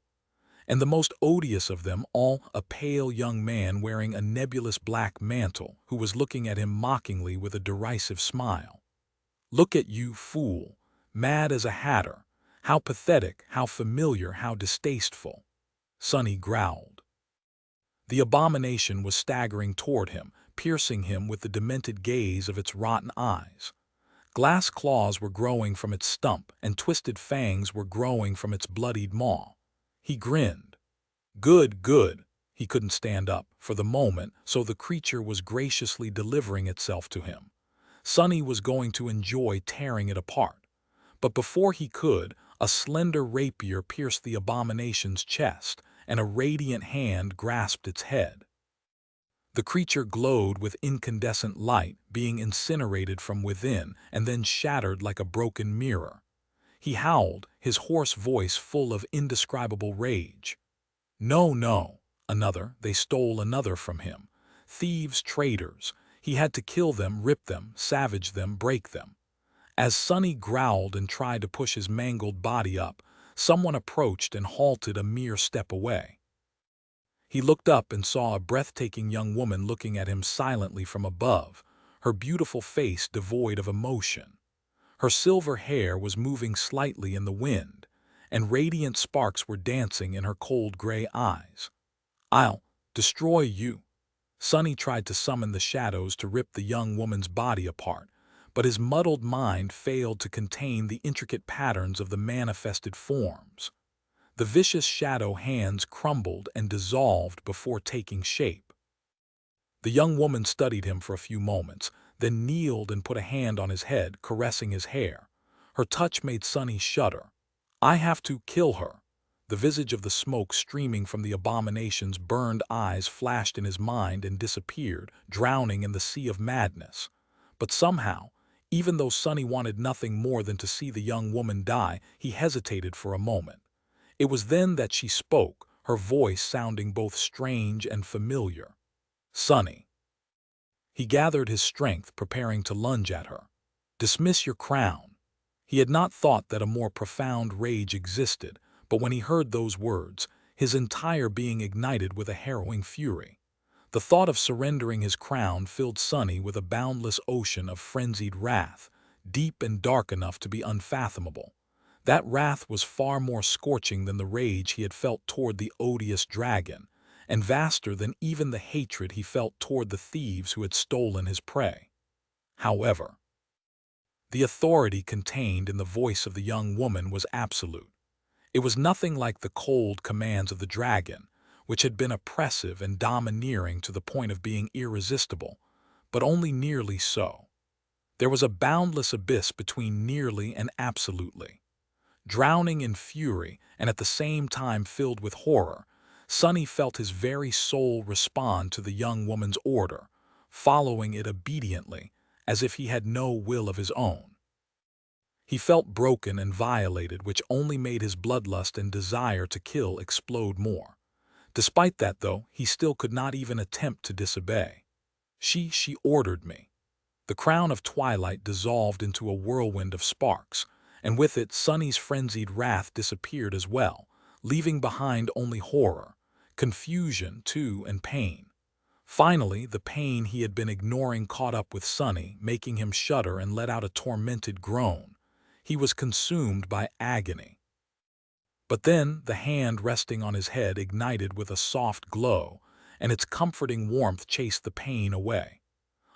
And the most odious of them all, a pale young man wearing a nebulous black mantle, who was looking at him mockingly with a derisive smile. "Look at you, fool, mad as a hatter. How pathetic, how familiar, how distasteful," Sonny growled. The abomination was staggering toward him, piercing him with the demented gaze of its rotten eyes. Glass claws were growing from its stump, and twisted fangs were growing from its bloodied maw. He grinned. Good, good. He couldn't stand up, for the moment, so the creature was graciously delivering itself to him. Sonny was going to enjoy tearing it apart. But before he could, a slender rapier pierced the abomination's chest, and a radiant hand grasped its head. The creature glowed with incandescent light, being incinerated from within and then shattered like a broken mirror. He howled, his hoarse voice full of indescribable rage. No, no, they stole another from him. Thieves, traitors. He had to kill them, rip them, savage them, break them. As Sonny growled and tried to push his mangled body up, someone approached and halted a mere step away. He looked up and saw a breathtaking young woman looking at him silently from above, her beautiful face devoid of emotion. Her silver hair was moving slightly in the wind, and radiant sparks were dancing in her cold gray eyes. "I'll destroy you." Sonny tried to summon the shadows to rip the young woman's body apart, but his muddled mind failed to contain the intricate patterns of the manifested forms. The vicious shadow hands crumbled and dissolved before taking shape. The young woman studied him for a few moments, then kneeled and put a hand on his head, caressing his hair. Her touch made Sonny shudder. "I have to kill her." The visage of the smoke streaming from the abomination's burned eyes flashed in his mind and disappeared, drowning in the sea of madness. But somehow, even though Sonny wanted nothing more than to see the young woman die, he hesitated for a moment. It was then that she spoke, her voice sounding both strange and familiar. "Sonny." He gathered his strength, preparing to lunge at her. "Dismiss your crown." He had not thought that a more profound rage existed, but when he heard those words, his entire being ignited with a harrowing fury. The thought of surrendering his crown filled Sonny with a boundless ocean of frenzied wrath, deep and dark enough to be unfathomable. That wrath was far more scorching than the rage he had felt toward the odious dragon, and vaster than even the hatred he felt toward the thieves who had stolen his prey. However, the authority contained in the voice of the young woman was absolute. It was nothing like the cold commands of the dragon, which had been oppressive and domineering to the point of being irresistible, but only nearly so. There was a boundless abyss between nearly and absolutely. Drowning in fury and at the same time filled with horror, Sonny felt his very soul respond to the young woman's order, following it obediently, as if he had no will of his own. He felt broken and violated, which only made his bloodlust and desire to kill explode more. Despite that, though, he still could not even attempt to disobey. She ordered me. The crown of twilight dissolved into a whirlwind of sparks, and with it Sunny's frenzied wrath disappeared as well, leaving behind only horror, confusion, too, and pain. Finally, the pain he had been ignoring caught up with Sunny, making him shudder and let out a tormented groan. He was consumed by agony. But then the hand resting on his head ignited with a soft glow, and its comforting warmth chased the pain away.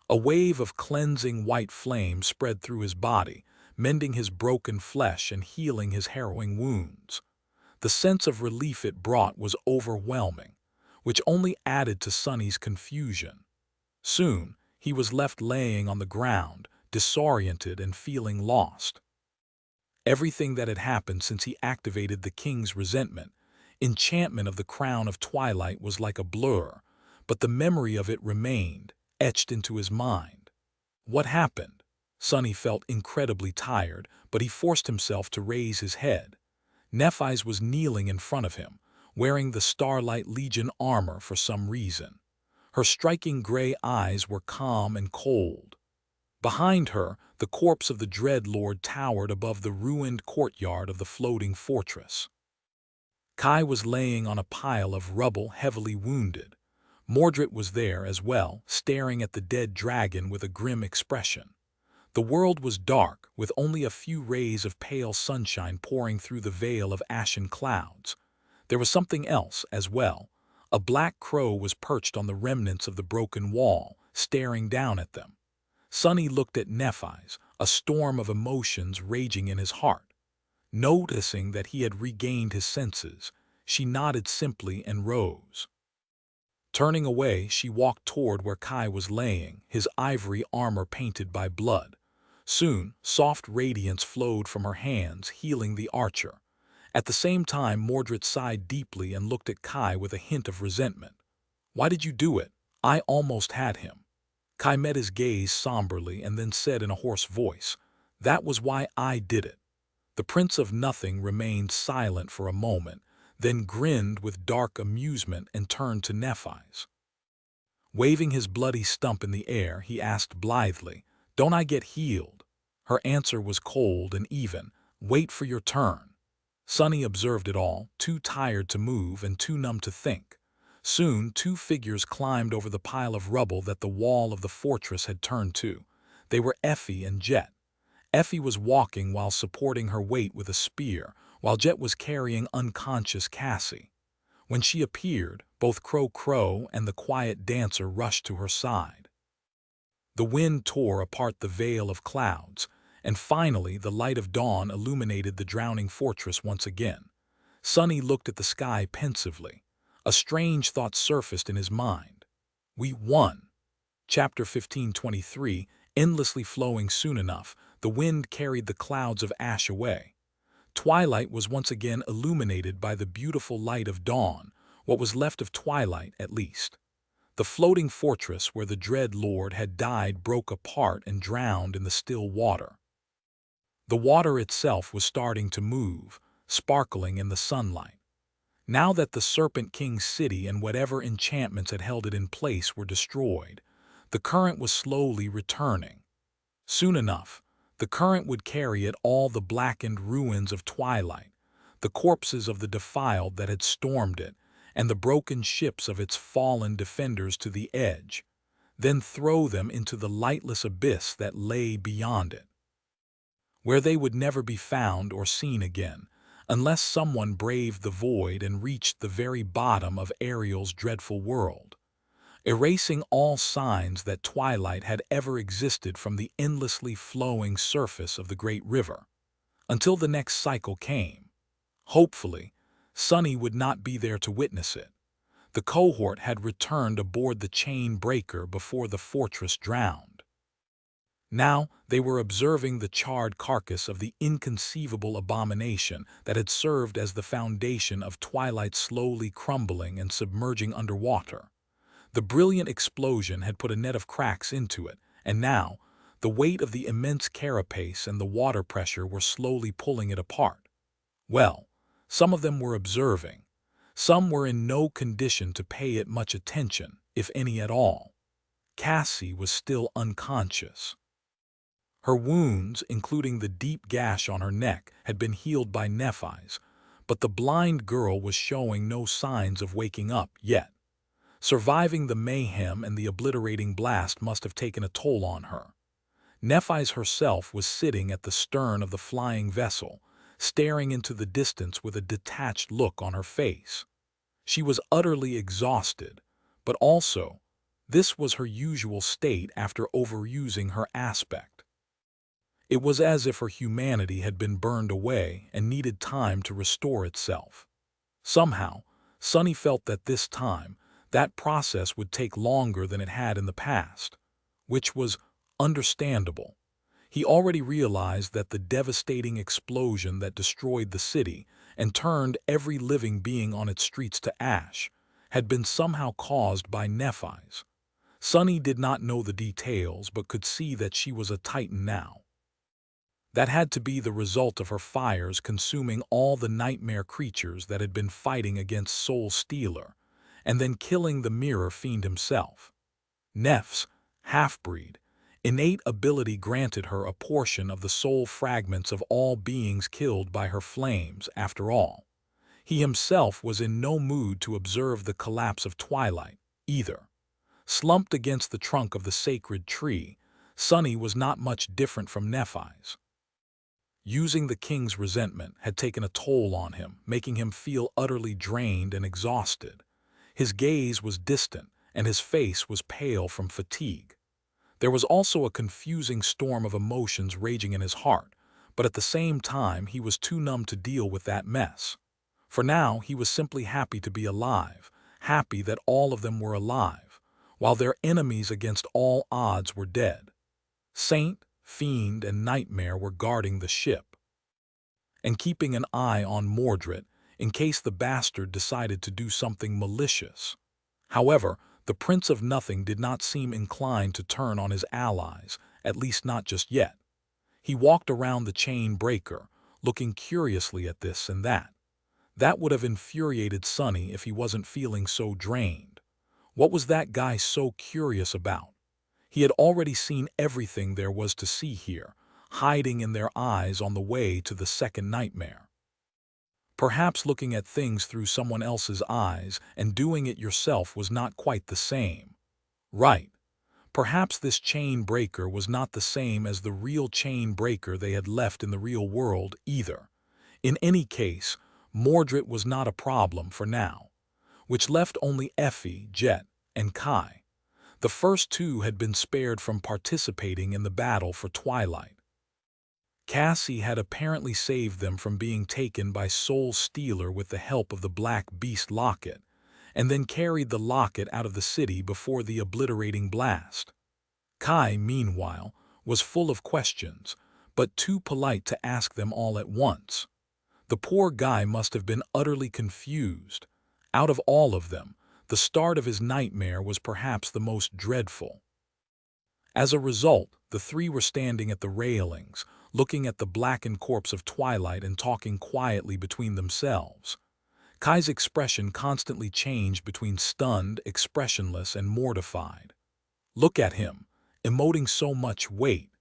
A wave of cleansing white flame spread through his body, mending his broken flesh and healing his harrowing wounds. The sense of relief it brought was overwhelming, which only added to Sunny's confusion. Soon, he was left laying on the ground, disoriented and feeling lost. Everything that had happened since he activated the king's enchantment of the crown of twilight was like a blur, but the memory of it remained, etched into his mind. What happened? Sunny felt incredibly tired, but he forced himself to raise his head. Nephise was kneeling in front of him, wearing the Starlight Legion armor for some reason. Her striking gray eyes were calm and cold. Behind her, the corpse of the Dread Lord towered above the ruined courtyard of the floating fortress. Kai was laying on a pile of rubble, heavily wounded. Mordred was there as well, staring at the dead dragon with a grim expression. The world was dark, with only a few rays of pale sunshine pouring through the veil of ashen clouds. There was something else as well. A black crow was perched on the remnants of the broken wall, staring down at them. Sunny looked at Nephise, a storm of emotions raging in his heart. Noticing that he had regained his senses, she nodded simply and rose. Turning away, she walked toward where Kai was laying, his ivory armor painted by blood. Soon, soft radiance flowed from her hands, healing the archer. At the same time, Mordred sighed deeply and looked at Kai with a hint of resentment. "Why did you do it? I almost had him." Kai met his gaze somberly and then said in a hoarse voice, "That was why I did it." The Prince of Nothing remained silent for a moment, then grinned with dark amusement and turned to Nephise. Waving his bloody stump in the air, he asked blithely, "Don't I get healed?" Her answer was cold and even, "Wait for your turn." Sunny observed it all, too tired to move and too numb to think. Soon, two figures climbed over the pile of rubble that the wall of the fortress had turned to. They were Effie and Jet. Effie was walking while supporting her weight with a spear, while Jet was carrying unconscious Cassie. When she appeared, both Crow and the quiet dancer rushed to her side. The wind tore apart the veil of clouds, and finally the light of dawn illuminated the drowning fortress once again. Sunny looked at the sky pensively. A strange thought surfaced in his mind. We won. Chapter 15:23, endlessly flowing soon enough, the wind carried the clouds of ash away. Twilight was once again illuminated by the beautiful light of dawn, what was left of twilight at least. The floating fortress where the Dread Lord had died broke apart and drowned in the still water. The water itself was starting to move, sparkling in the sunlight. Now that the Serpent King's city and whatever enchantments had held it in place were destroyed, the current was slowly returning. Soon enough, the current would carry it all the blackened ruins of twilight, the corpses of the defiled that had stormed it, and the broken ships of its fallen defenders to the edge, then throw them into the lightless abyss that lay beyond it, where they would never be found or seen again, unless someone braved the void and reached the very bottom of Ariel's dreadful world, erasing all signs that twilight had ever existed from the endlessly flowing surface of the great river. Until the next cycle came. Hopefully, Sunny would not be there to witness it. The cohort had returned aboard the chain breaker before the fortress drowned. Now they were observing the charred carcass of the inconceivable abomination that had served as the foundation of twilight slowly crumbling and submerging underwater. The brilliant explosion had put a net of cracks into it, and now The weight of the immense carapace and the water pressure were slowly pulling it apart. Well, some of them were observing. Some were in no condition to pay it much attention, if any at all. Cassie was still unconscious. Her wounds, including the deep gash on her neck, had been healed by Nephi's, but the blind girl was showing no signs of waking up yet. Surviving the mayhem and the obliterating blast must have taken a toll on her. Nephi's herself was sitting at the stern of the flying vessel, staring into the distance with a detached look on her face. She was utterly exhausted, but also, this was her usual state after overusing her aspect. It was as if her humanity had been burned away and needed time to restore itself. Somehow, Sonny felt that this time, that process would take longer than it had in the past, which was understandable. He already realized that the devastating explosion that destroyed the city and turned every living being on its streets to ash had been somehow caused by Nephi's. Sonny did not know the details but could see that she was a titan now. That had to be the result of her fires consuming all the nightmare creatures that had been fighting against Soul Stealer, and then killing the Mirror Fiend himself. Neph's half-breed, innate ability granted her a portion of the soul fragments of all beings killed by her flames, after all. He himself was in no mood to observe the collapse of twilight, either. Slumped against the trunk of the sacred tree, Sonny was not much different from Nephi's. Using the king's resentment had taken a toll on him, making him feel utterly drained and exhausted. His gaze was distant, and his face was pale from fatigue. There was also a confusing storm of emotions raging in his heart, but at the same time he was too numb to deal with that mess. For now he was simply happy to be alive, happy that all of them were alive, while their enemies against all odds were dead. Saint, Fiend, and Nightmare were guarding the ship, and keeping an eye on Mordred in case the bastard decided to do something malicious. However, the Prince of Nothing did not seem inclined to turn on his allies, at least not just yet. He walked around the chain breaker, looking curiously at this and that. That would have infuriated Sonny if he wasn't feeling so drained. What was that guy so curious about? He had already seen everything there was to see here, hiding in their eyes on the way to the second nightmare. Perhaps looking at things through someone else's eyes and doing it yourself was not quite the same. Right. Perhaps this chain breaker was not the same as the real chain breaker they had left in the real world either. In any case, Mordred was not a problem for now, which left only Effie, Jet, and Kai. The first two had been spared from participating in the battle for Twilight. Cassie had apparently saved them from being taken by Soul Stealer with the help of the Black Beast locket, and then carried the locket out of the city before the obliterating blast. Kai, meanwhile, was full of questions, but too polite to ask them all at once. The poor guy must have been utterly confused. Out of all of them, the start of his nightmare was perhaps the most dreadful. As a result, the three were standing at the railings, looking at the blackened corpse of Twilight and talking quietly between themselves. Kai's expression constantly changed between stunned, expressionless, and mortified. Look at him, emoting so much weight.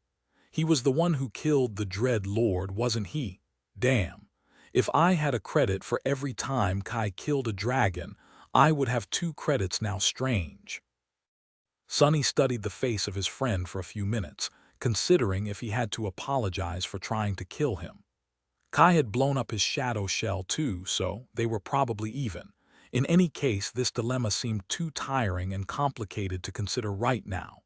He was the one who killed the Dread Lord, wasn't he? Damn. If I had a credit for every time Kai killed a dragon, I would have 2 credits now. Strange. Sonny studied the face of his friend for a few minutes, considering if he had to apologize for trying to kill him. Kai had blown up his shadow shell too, so they were probably even. In any case, this dilemma seemed too tiring and complicated to consider right now.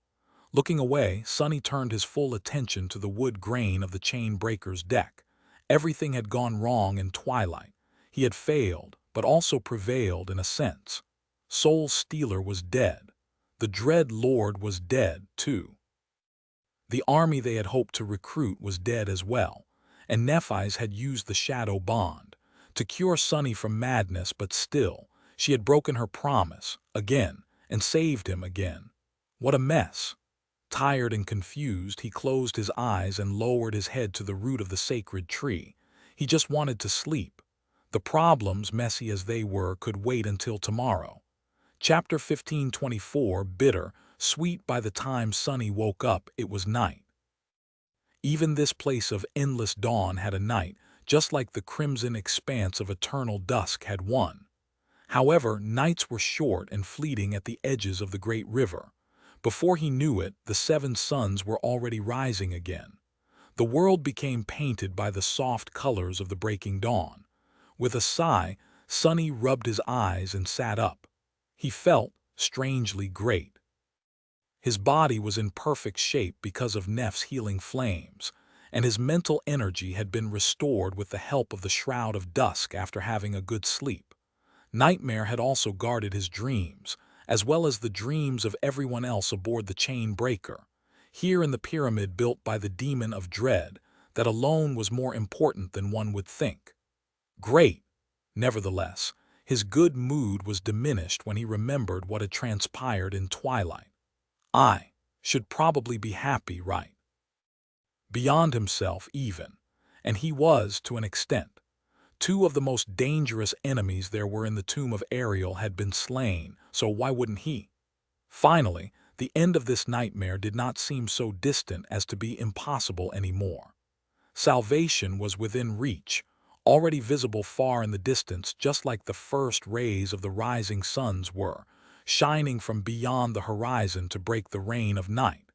Looking away, Sonny turned his full attention to the wood grain of the chain breaker's deck. Everything had gone wrong in Twilight. He had failed, but also prevailed in a sense. Soul Stealer was dead. The Dread Lord was dead, too. The army they had hoped to recruit was dead as well, and Nephi's had used the Shadow Bond to cure Sonny from madness, but still, she had broken her promise, again, and saved him again. What a mess. Tired and confused, he closed his eyes and lowered his head to the root of the sacred tree. He just wanted to sleep. The problems, messy as they were, could wait until tomorrow. Chapter 15:24. Bitter, sweet. By the time Sunny woke up, it was night. Even this place of endless dawn had a night, just like the crimson expanse of eternal dusk had one. However, nights were short and fleeting at the edges of the great river. Before he knew it, the seven suns were already rising again. The world became painted by the soft colors of the breaking dawn. With a sigh, Sunny rubbed his eyes and sat up. He felt strangely great. His body was in perfect shape because of Nef's healing flames, and his mental energy had been restored with the help of the Shroud of Dusk after having a good sleep. Nightmare had also guarded his dreams, as well as the dreams of everyone else aboard the chain breaker, here in the pyramid built by the demon of dread, that alone was more important than one would think. Great! Nevertheless, his good mood was diminished when he remembered what had transpired in twilight. I should probably be happy, right? Beyond himself, even. And he was, to an extent. Two of the most dangerous enemies there were in the tomb of Ariel had been slain, so why wouldn't he? Finally, the end of this nightmare did not seem so distant as to be impossible anymore. Salvation was within reach, already visible far in the distance, just like the first rays of the rising suns were, shining from beyond the horizon to break the reign of night.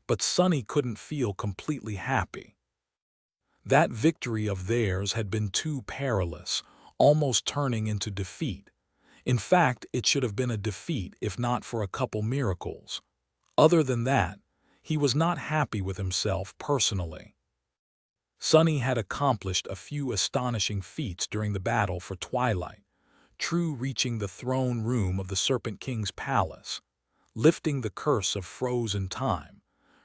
But Sunny couldn't feel completely happy. That victory of theirs had been too perilous, almost turning into defeat. In fact, it should have been a defeat if not for a couple miracles. Other than that, he was not happy with himself personally. Sunny had accomplished a few astonishing feats during the battle for Twilight, true reaching the throne room of the Serpent King's palace, lifting the curse of frozen time,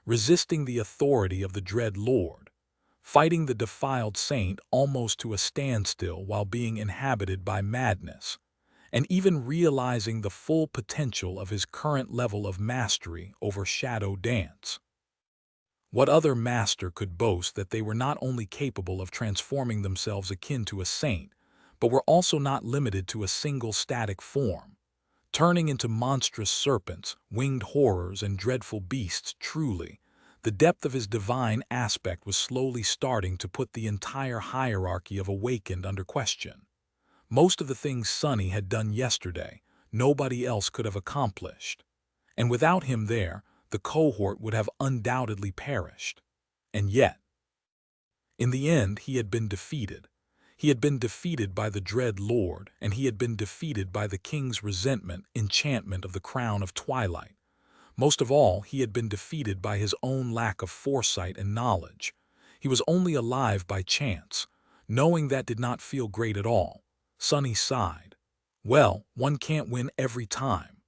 resisting the authority of the Dread Lord, fighting the defiled saint almost to a standstill while being inhabited by madness, and even realizing the full potential of his current level of mastery over Shadow Dance. What other master could boast that they were not only capable of transforming themselves akin to a saint, but were also not limited to a single static form, turning into monstrous serpents, winged horrors, and dreadful beasts? Truly, the depth of his divine aspect was slowly starting to put the entire hierarchy of Awakened under question. Most of the things Sunny had done yesterday, nobody else could have accomplished. And without him there, the cohort would have undoubtedly perished. And yet, in the end, he had been defeated. He had been defeated by the Dread Lord, and he had been defeated by the king's resentment, enchantment of the Crown of Twilight. Most of all, he had been defeated by his own lack of foresight and knowledge. He was only alive by chance. Knowing that did not feel great at all. Sunny sighed. Well, one can't win every time.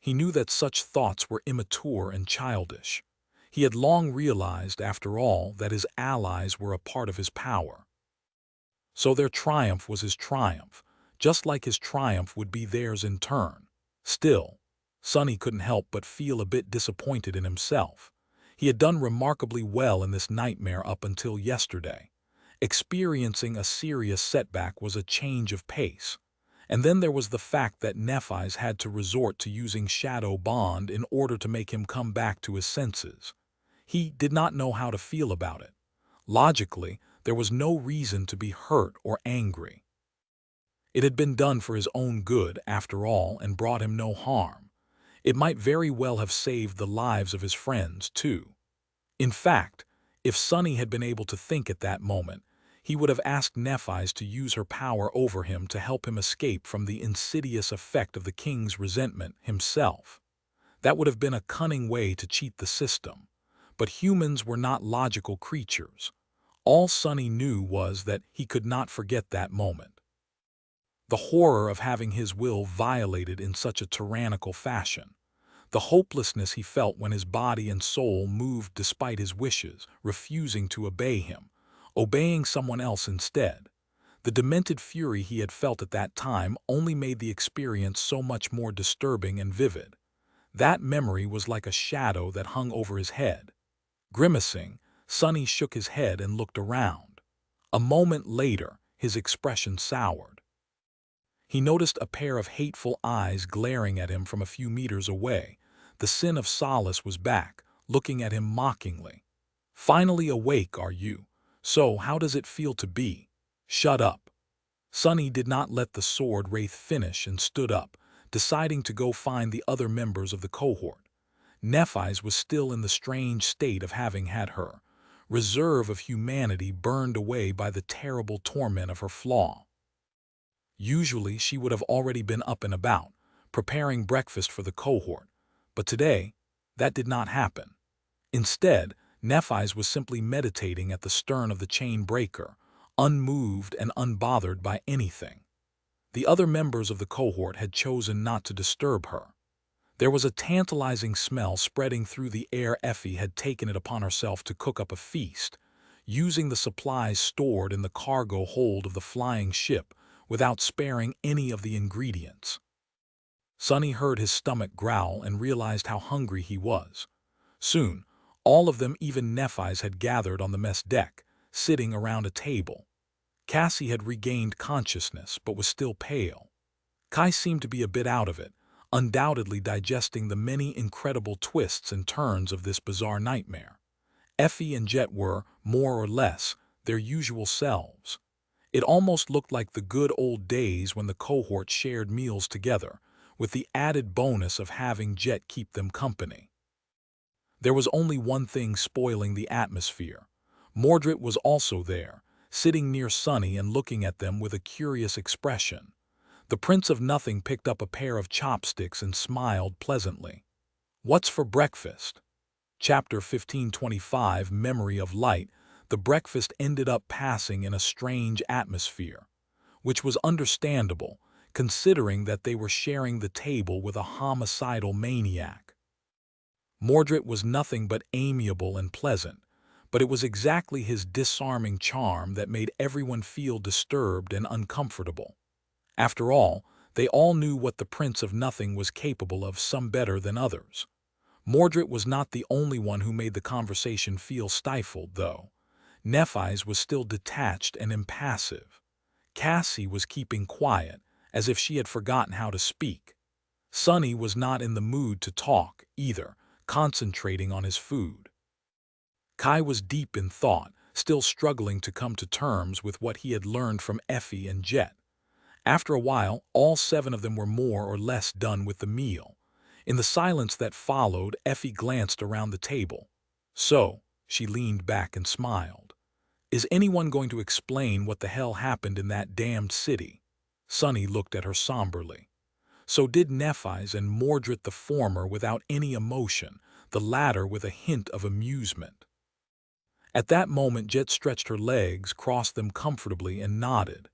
He knew that such thoughts were immature and childish. He had long realized, after all, that his allies were a part of his power. So their triumph was his triumph, just like his triumph would be theirs in turn. Still, Sunny couldn't help but feel a bit disappointed in himself. He had done remarkably well in this nightmare up until yesterday. Experiencing a serious setback was a change of pace. And then there was the fact that Nephi's had to resort to using Shadow Bond in order to make him come back to his senses. He did not know how to feel about it. Logically, there was no reason to be hurt or angry. It had been done for his own good, after all, and brought him no harm. It might very well have saved the lives of his friends, too. In fact, if Sunny had been able to think at that moment, he would have asked Nephi's to use her power over him to help him escape from the insidious effect of the king's resentment himself. That would have been a cunning way to cheat the system. But humans were not logical creatures. All Sunny knew was that he could not forget that moment. The horror of having his will violated in such a tyrannical fashion. The hopelessness he felt when his body and soul moved despite his wishes, refusing to obey him, obeying someone else instead. The demented fury he had felt at that time only made the experience so much more disturbing and vivid. That memory was like a shadow that hung over his head. Grimacing, Sonny shook his head and looked around. A moment later, his expression soured. He noticed a pair of hateful eyes glaring at him from a few meters away. The sin of solace was back, looking at him mockingly. Finally awake, are you? So, how does it feel to be? Shut up. Sonny did not let the sword wraith finish and stood up, deciding to go find the other members of the cohort. Nephis was still in the strange state of having had her reserve of humanity burned away by the terrible torment of her flaw. Usually she would have already been up and about, preparing breakfast for the cohort, but today that did not happen. Instead, Nephis was simply meditating at the stern of the chain breaker, unmoved and unbothered by anything. The other members of the cohort had chosen not to disturb her. There was a tantalizing smell spreading through the air. Effie had taken it upon herself to cook up a feast, using the supplies stored in the cargo hold of the flying ship without sparing any of the ingredients. Sonny heard his stomach growl and realized how hungry he was. Soon, all of them, even Nephis, had gathered on the mess deck, sitting around a table. Cassie had regained consciousness but was still pale. Kai seemed to be a bit out of it, undoubtedly digesting the many incredible twists and turns of this bizarre nightmare. Effie and Jet were, more or less, their usual selves. It almost looked like the good old days when the cohort shared meals together, with the added bonus of having Jet keep them company. There was only one thing spoiling the atmosphere. Mordred was also there, sitting near Sonny and looking at them with a curious expression. The Prince of Nothing picked up a pair of chopsticks and smiled pleasantly. "What's for breakfast?" Chapter 1525, Memory of Light. The breakfast ended up passing in a strange atmosphere, which was understandable, considering that they were sharing the table with a homicidal maniac. Mordred was nothing but amiable and pleasant, but it was exactly his disarming charm that made everyone feel disturbed and uncomfortable. After all, they all knew what the Prince of Nothing was capable of, some better than others. Mordred was not the only one who made the conversation feel stifled, though. Nephis was still detached and impassive. Cassie was keeping quiet, as if she had forgotten how to speak. Sonny was not in the mood to talk, either, concentrating on his food. Kai was deep in thought, still struggling to come to terms with what he had learned from Effie and Jet. After a while, all 7 of them were more or less done with the meal. In the silence that followed, Effie glanced around the table. "So," she leaned back and smiled. "Is anyone going to explain what the hell happened in that damned city?" Sonny looked at her somberly. So did Nephis and Mordred, the former without any emotion, the latter with a hint of amusement. At that moment, Jet stretched her legs, crossed them comfortably, and nodded.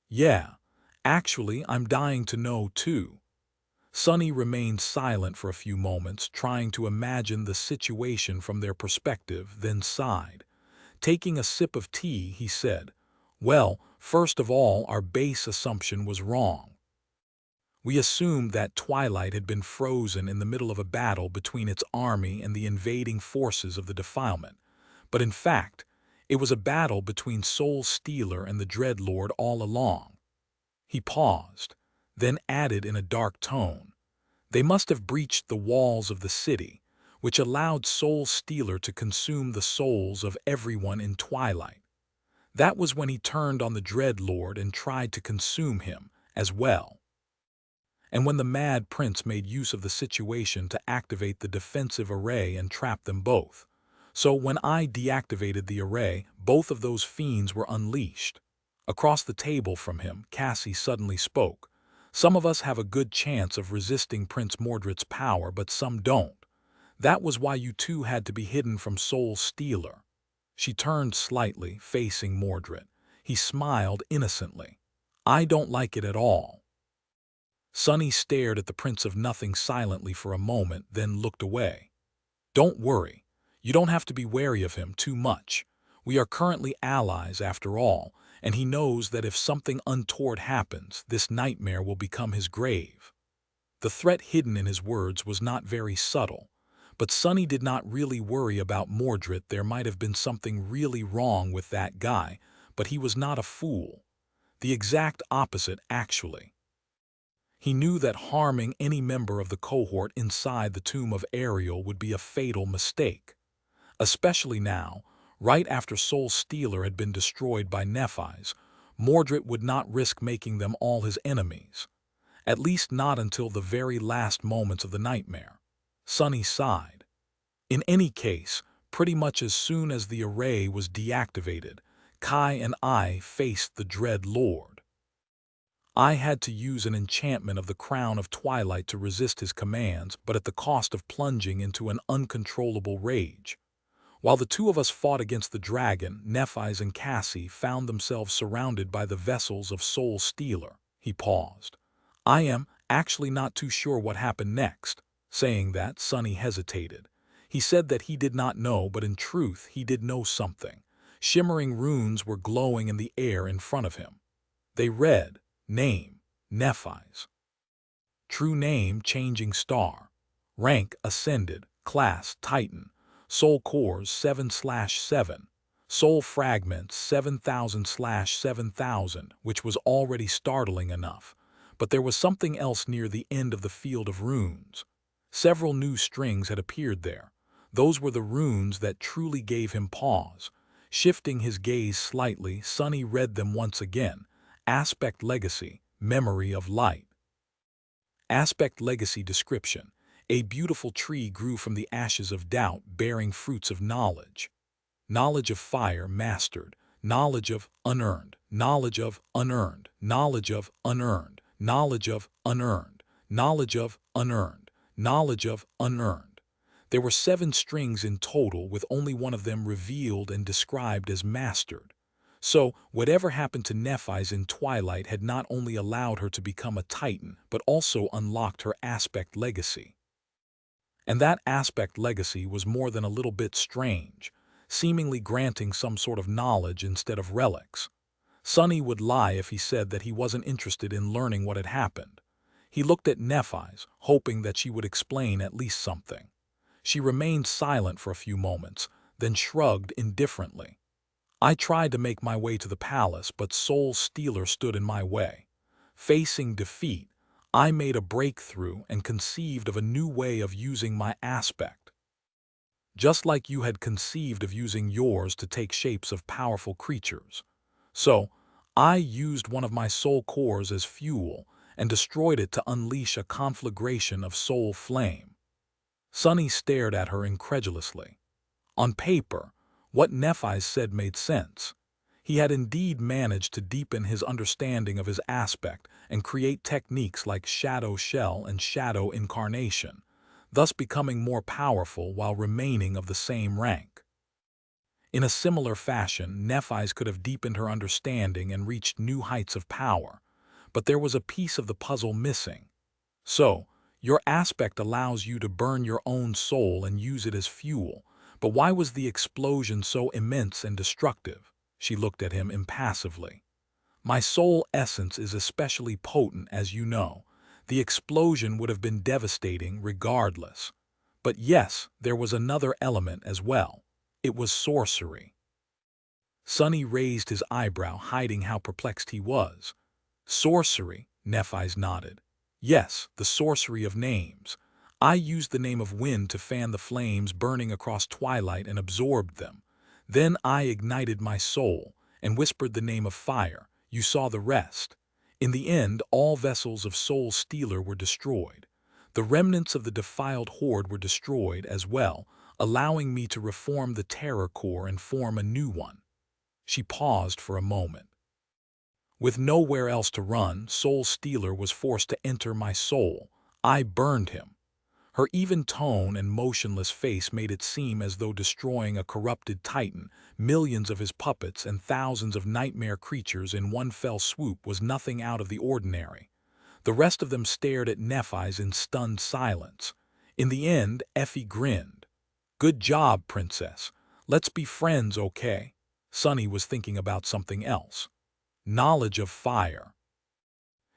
"Yeah, actually, I'm dying to know, too." Sonny remained silent for a few moments, trying to imagine the situation from their perspective, then sighed. Taking a sip of tea, he said, "Well, first of all, our base assumption was wrong. We assumed that Twilight had been frozen in the middle of a battle between its army and the invading forces of the Defilement. But in fact, it was a battle between Soul Stealer and the Dreadlord all along." He paused, then added in a dark tone, "They must have breached the walls of the city, which allowed Soul Stealer to consume the souls of everyone in Twilight. That was when he turned on the Dreadlord and tried to consume him as well. And when the Mad Prince made use of the situation to activate the defensive array and trap them both. So when I deactivated the array, both of those fiends were unleashed." Across the table from him, Cassie suddenly spoke. "Some of us have a good chance of resisting Prince Mordred's power, but some don't. That was why you two had to be hidden from Soul Stealer." She turned slightly, facing Mordred. He smiled innocently. "I don't like it at all." Sonny stared at the Prince of Nothing silently for a moment, then looked away. "Don't worry. You don't have to be wary of him too much. We are currently allies after all, and he knows that if something untoward happens, this nightmare will become his grave." The threat hidden in his words was not very subtle, but Sonny did not really worry about Mordred. There might have been something really wrong with that guy, but he was not a fool. The exact opposite, actually. He knew that harming any member of the cohort inside the tomb of Ariel would be a fatal mistake. Especially now, right after Soul Stealer had been destroyed by Nephi's, Mordred would not risk making them all his enemies. At least not until the very last moments of the nightmare. Sonny sighed. In any case, pretty much as soon as the array was deactivated, Kai and I faced the Dread Lord. I had to use an enchantment of the Crown of Twilight to resist his commands, but at the cost of plunging into an uncontrollable rage. While the two of us fought against the dragon, Nephi's and Cassie found themselves surrounded by the vessels of Soul Stealer. He paused. I am actually not too sure what happened next. Saying that, Sonny hesitated. He said that he did not know, but in truth he did know something. Shimmering runes were glowing in the air in front of him. They read, Name, Nephi's. True name, Changing Star. Rank, Ascended. Class, Titan. Soul Cores, 7/7. Soul Fragments, 7,000/7,000, which was already startling enough. But there was something else near the end of the field of runes. Several new strings had appeared there. Those were the runes that truly gave him pause. Shifting his gaze slightly, Sonny read them once again. Aspect Legacy, Memory of Light. Aspect Legacy Description. A beautiful tree grew from the ashes of doubt, bearing fruits of knowledge. Knowledge of fire mastered. Knowledge of unearned. Knowledge of unearned. Knowledge of unearned. Knowledge of unearned. Knowledge of unearned. Knowledge of unearned. There were 7 strings in total, with only one of them revealed and described as mastered. So, whatever happened to Nephi's in Twilight had not only allowed her to become a Titan, but also unlocked her Aspect Legacy. And that Aspect Legacy was more than a little bit strange, seemingly granting some sort of knowledge instead of relics. Sonny would lie if he said that he wasn't interested in learning what had happened. He looked at Nephi's, hoping that she would explain at least something. She remained silent for a few moments, then shrugged indifferently. I tried to make my way to the palace, but Soul Stealer stood in my way. Facing defeat, I made a breakthrough and conceived of a new way of using my aspect. Just like you had conceived of using yours to take shapes of powerful creatures. So, I used one of my soul cores as fuel and destroyed it to unleash a conflagration of soul flame. Sonny stared at her incredulously. On paper, what Nephi said made sense. He had indeed managed to deepen his understanding of his aspect and create techniques like Shadow Shell and Shadow Incarnation, thus becoming more powerful while remaining of the same rank. In a similar fashion, Nephi's could have deepened her understanding and reached new heights of power, but there was a piece of the puzzle missing. So, your aspect allows you to burn your own soul and use it as fuel, but why was the explosion so immense and destructive? She looked at him impassively. My soul essence is especially potent, as you know. The explosion would have been devastating regardless. But yes, there was another element as well. It was sorcery. Sonny raised his eyebrow, hiding how perplexed he was. Sorcery, Nephi's nodded. Yes, the sorcery of names. I used the name of wind to fan the flames burning across Twilight and absorbed them. Then I ignited my soul and whispered the name of fire. You saw the rest. In the end, all vessels of Soul Stealer were destroyed. The remnants of the defiled horde were destroyed as well, allowing me to reform the Terror Core and form a new one. She paused for a moment. With nowhere else to run, Soul Stealer was forced to enter my soul. I burned him. Her even tone and motionless face made it seem as though destroying a corrupted titan, millions of his puppets and thousands of nightmare creatures in one fell swoop was nothing out of the ordinary. The rest of them stared at Nephi's in stunned silence. In the end, Effie grinned. Good job, Princess. Let's be friends, okay? Sonny was thinking about something else. Knowledge of fire.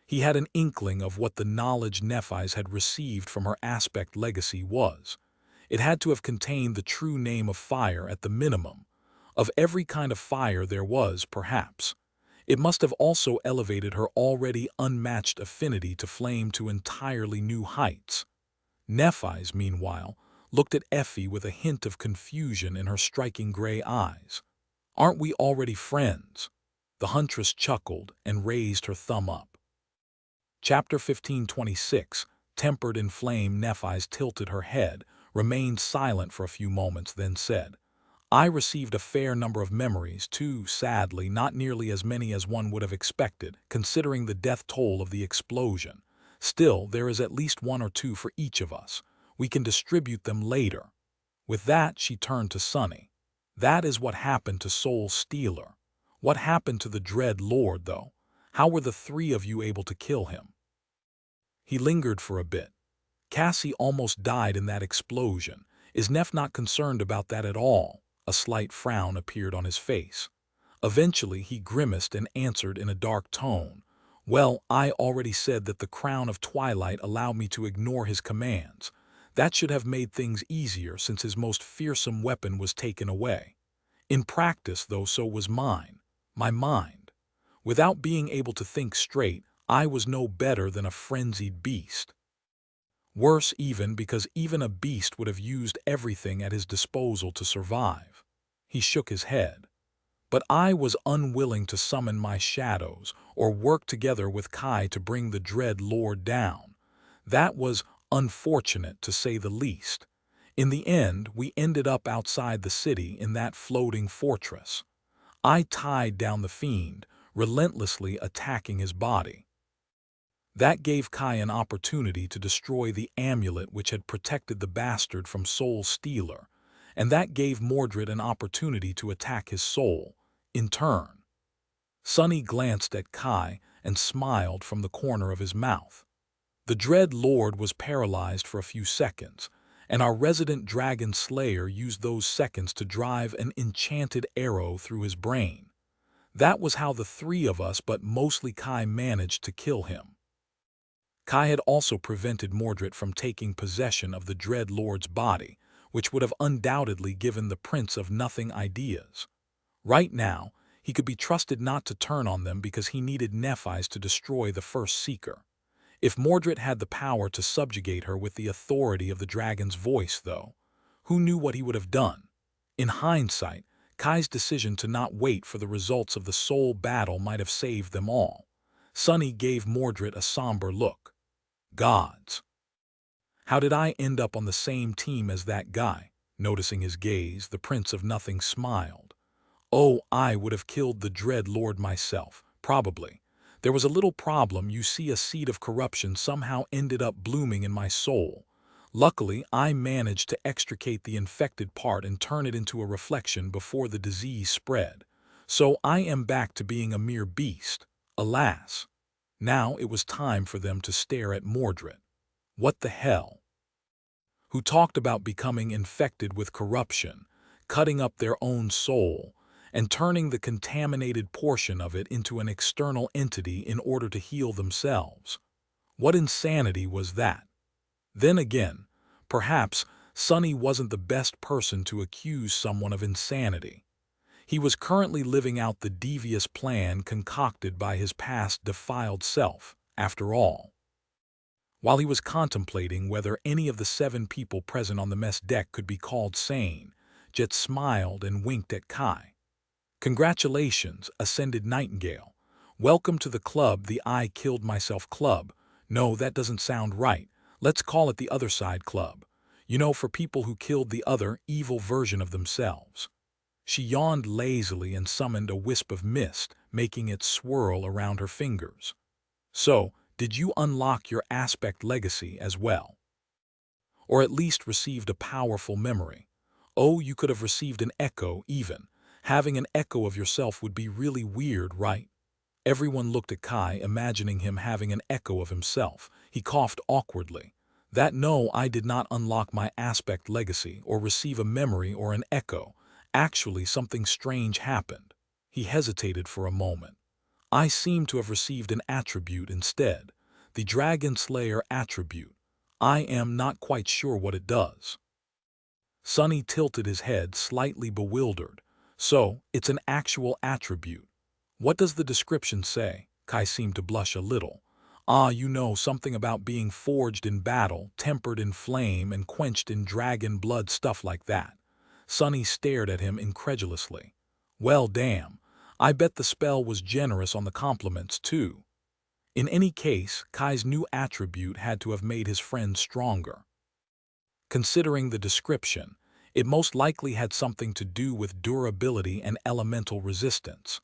He had an inkling of what the knowledge Nephis had received from her aspect legacy was. It had to have contained the true name of fire at the minimum. Of every kind of fire there was, perhaps. It must have also elevated her already unmatched affinity to flame to entirely new heights. Nephis, meanwhile, looked at Effie with a hint of confusion in her striking gray eyes. "Aren't we already friends?" The huntress chuckled and raised her thumb up. Chapter 15:26, tempered in flame. Nephis tilted her head, remained silent for a few moments, then said, "I received a fair number of memories, too, sadly, not nearly as many as one would have expected, considering the death toll of the explosion. Still, there is at least one or two for each of us. We can distribute them later." With that, she turned to Sonny. "That is what happened to Soul Stealer. What happened to the Dread Lord, though? How were the three of you able to kill him?" He lingered for a bit. "Cassie almost died in that explosion. Is Neff not concerned about that at all?" A slight frown appeared on his face. Eventually he grimaced and answered in a dark tone, "Well, I already said that the Crown of Twilight allowed me to ignore his commands. That should have made things easier since his most fearsome weapon was taken away. In practice, though, so was mine, my mind. Without being able to think straight, I was no better than a frenzied beast. Worse even, because even a beast would have used everything at his disposal to survive." He shook his head. "But I was unwilling to summon my shadows or work together with Kai to bring the Dread Lord down. That was unfortunate, to say the least. In the end, we ended up outside the city in that floating fortress. I tied down the fiend, relentlessly attacking his body. That gave Kai an opportunity to destroy the amulet which had protected the bastard from Soul Stealer, and that gave Mordred an opportunity to attack his soul, in turn." Sonny glanced at Kai and smiled from the corner of his mouth. "The Dread Lord was paralyzed for a few seconds, and our resident dragon slayer used those seconds to drive an enchanted arrow through his brain. That was how the three of us, but mostly Kai, managed to kill him." Kai had also prevented Mordred from taking possession of the Dread Lord's body, which would have undoubtedly given the Prince of Nothing ideas. Right now, he could be trusted not to turn on them because he needed Nephis to destroy the first Seeker. If Mordred had the power to subjugate her with the authority of the dragon's voice, though, who knew what he would have done? In hindsight, Kai's decision to not wait for the results of the soul battle might have saved them all. Sonny gave Mordred a somber look. "Gods. How did I end up on the same team as that guy?" Noticing his gaze, the Prince of Nothing smiled. "Oh, I would have killed the Dread Lord myself, probably. There was a little problem. You see, a seed of corruption somehow ended up blooming in my soul. Luckily, I managed to extricate the infected part and turn it into a reflection before the disease spread. So I am back to being a mere beast. Alas." Now it was time for them to stare at Mordred. What the hell? Who talked about becoming infected with corruption, cutting up their own soul, and turning the contaminated portion of it into an external entity in order to heal themselves? What insanity was that? Then again, perhaps Sonny wasn't the best person to accuse someone of insanity. He was currently living out the devious plan concocted by his past defiled self, after all. While he was contemplating whether any of the 7 people present on the mess deck could be called sane, Jet smiled and winked at Kai. "Congratulations, Ascended Nightingale. Welcome to the club, the I Killed Myself Club. No, that doesn't sound right. Let's call it the Other Side Club. You know, for people who killed the other, evil version of themselves." She yawned lazily and summoned a wisp of mist, making it swirl around her fingers. "So, did you unlock your aspect legacy as well? Or at least received a powerful memory? Oh, you could have received an echo even. Having an echo of yourself would be really weird, right?" Everyone looked at Kai, imagining him having an echo of himself. He coughed awkwardly. No, I did not unlock my aspect legacy or receive a memory or an echo. Actually, something strange happened." He hesitated for a moment. I seem to have received an attribute instead. The Dragon Slayer attribute. I am not quite sure what it does." Sonny tilted his head, slightly bewildered. "So, it's an actual attribute. What does the description say?" Kai seemed to blush a little. "Ah, you know, something about being forged in battle, tempered in flame, and quenched in dragon blood, stuff like that." Sonny stared at him incredulously. "Well, damn. I bet the spell was generous on the compliments, too." In any case, Kai's new attribute had to have made his friend stronger. Considering the description, it most likely had something to do with durability and elemental resistance.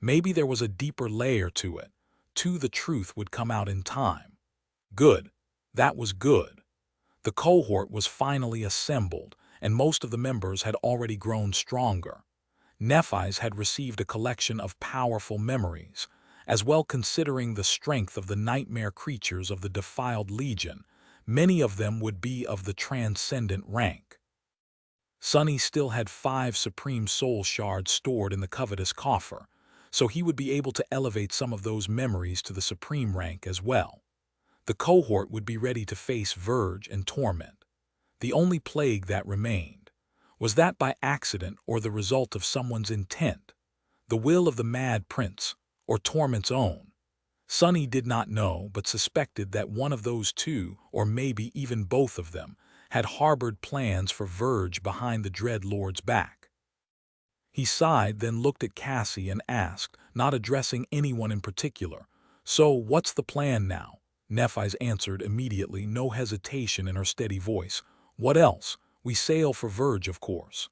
Maybe there was a deeper layer to it. The truth would come out in time. Good. That was good. The cohort was finally assembled, and most of the members had already grown stronger. Nephi's had received a collection of powerful memories, as well. Considering the strength of the nightmare creatures of the defiled legion, many of them would be of the transcendent rank. Sonny still had 5 supreme soul shards stored in the covetous coffer, so he would be able to elevate some of those memories to the supreme rank as well. The cohort would be ready to face Verge and Torment. The only plague that remained was that by accident or the result of someone's intent, the will of the Mad Prince, or Torment's own. Sonny did not know, but suspected that one of those two, or maybe even both of them, had harbored plans for Verge behind the Dread Lord's back. He sighed, then looked at Cassie and asked, not addressing anyone in particular, "So, what's the plan now?" Nephi's answered immediately, no hesitation in her steady voice. "What else? We sail for Verge, of course."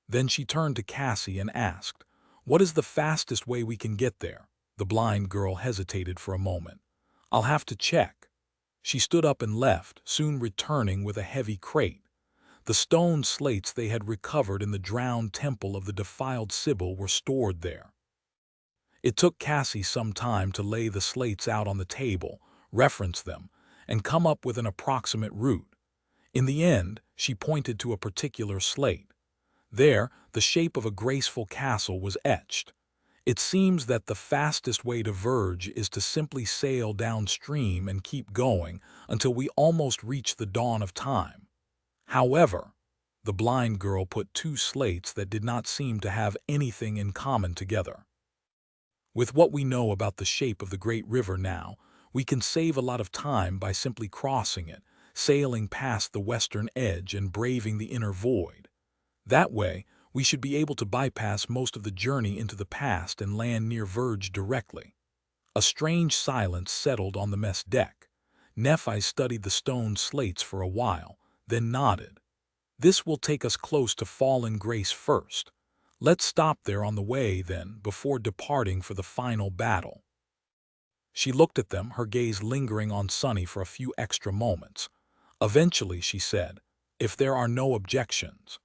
Then she turned to Cassie and asked, "What is the fastest way we can get there?" The blind girl hesitated for a moment. "I'll have to check." She stood up and left, soon returning with a heavy crate. The stone slates they had recovered in the drowned temple of the defiled Sibyl were stored there. It took Cassie some time to lay the slates out on the table, reference them, and come up with an approximate route. In the end, she pointed to a particular slate. There, the shape of a graceful castle was etched. "It seems that the fastest way to Verge is to simply sail downstream and keep going until we almost reach the dawn of time. However," the blind girl put 2 slates that did not seem to have anything in common together. "With what we know about the shape of the great river now, we can save a lot of time by simply crossing it, sailing past the western edge and braving the inner void. That way, we should be able to bypass most of the journey into the past and land near Verge directly." A strange silence settled on the mess deck. Nephi studied the stone slates for a while, then nodded. "This will take us close to Fallen Grace first. Let's stop there on the way, then, before departing for the final battle." She looked at them, her gaze lingering on Sonny for a few extra moments. Eventually she said, "If there are no objections."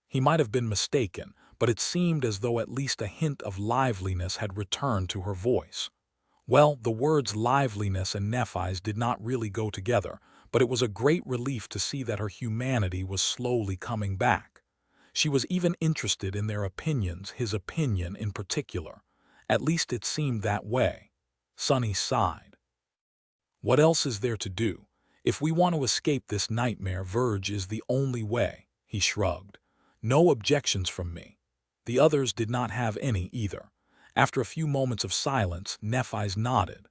He might have been mistaken, but it seemed as though at least a hint of liveliness had returned to her voice. Well, the words liveliness and Nephi's did not really go together, but it was a great relief to see that her humanity was slowly coming back. She was even interested in their opinions, his opinion in particular. At least it seemed that way. Sonny sighed. "What else is there to do? If we want to escape this nightmare, Verge is the only way," he shrugged. "No objections from me." The others did not have any either. After a few moments of silence, Nephi's nodded.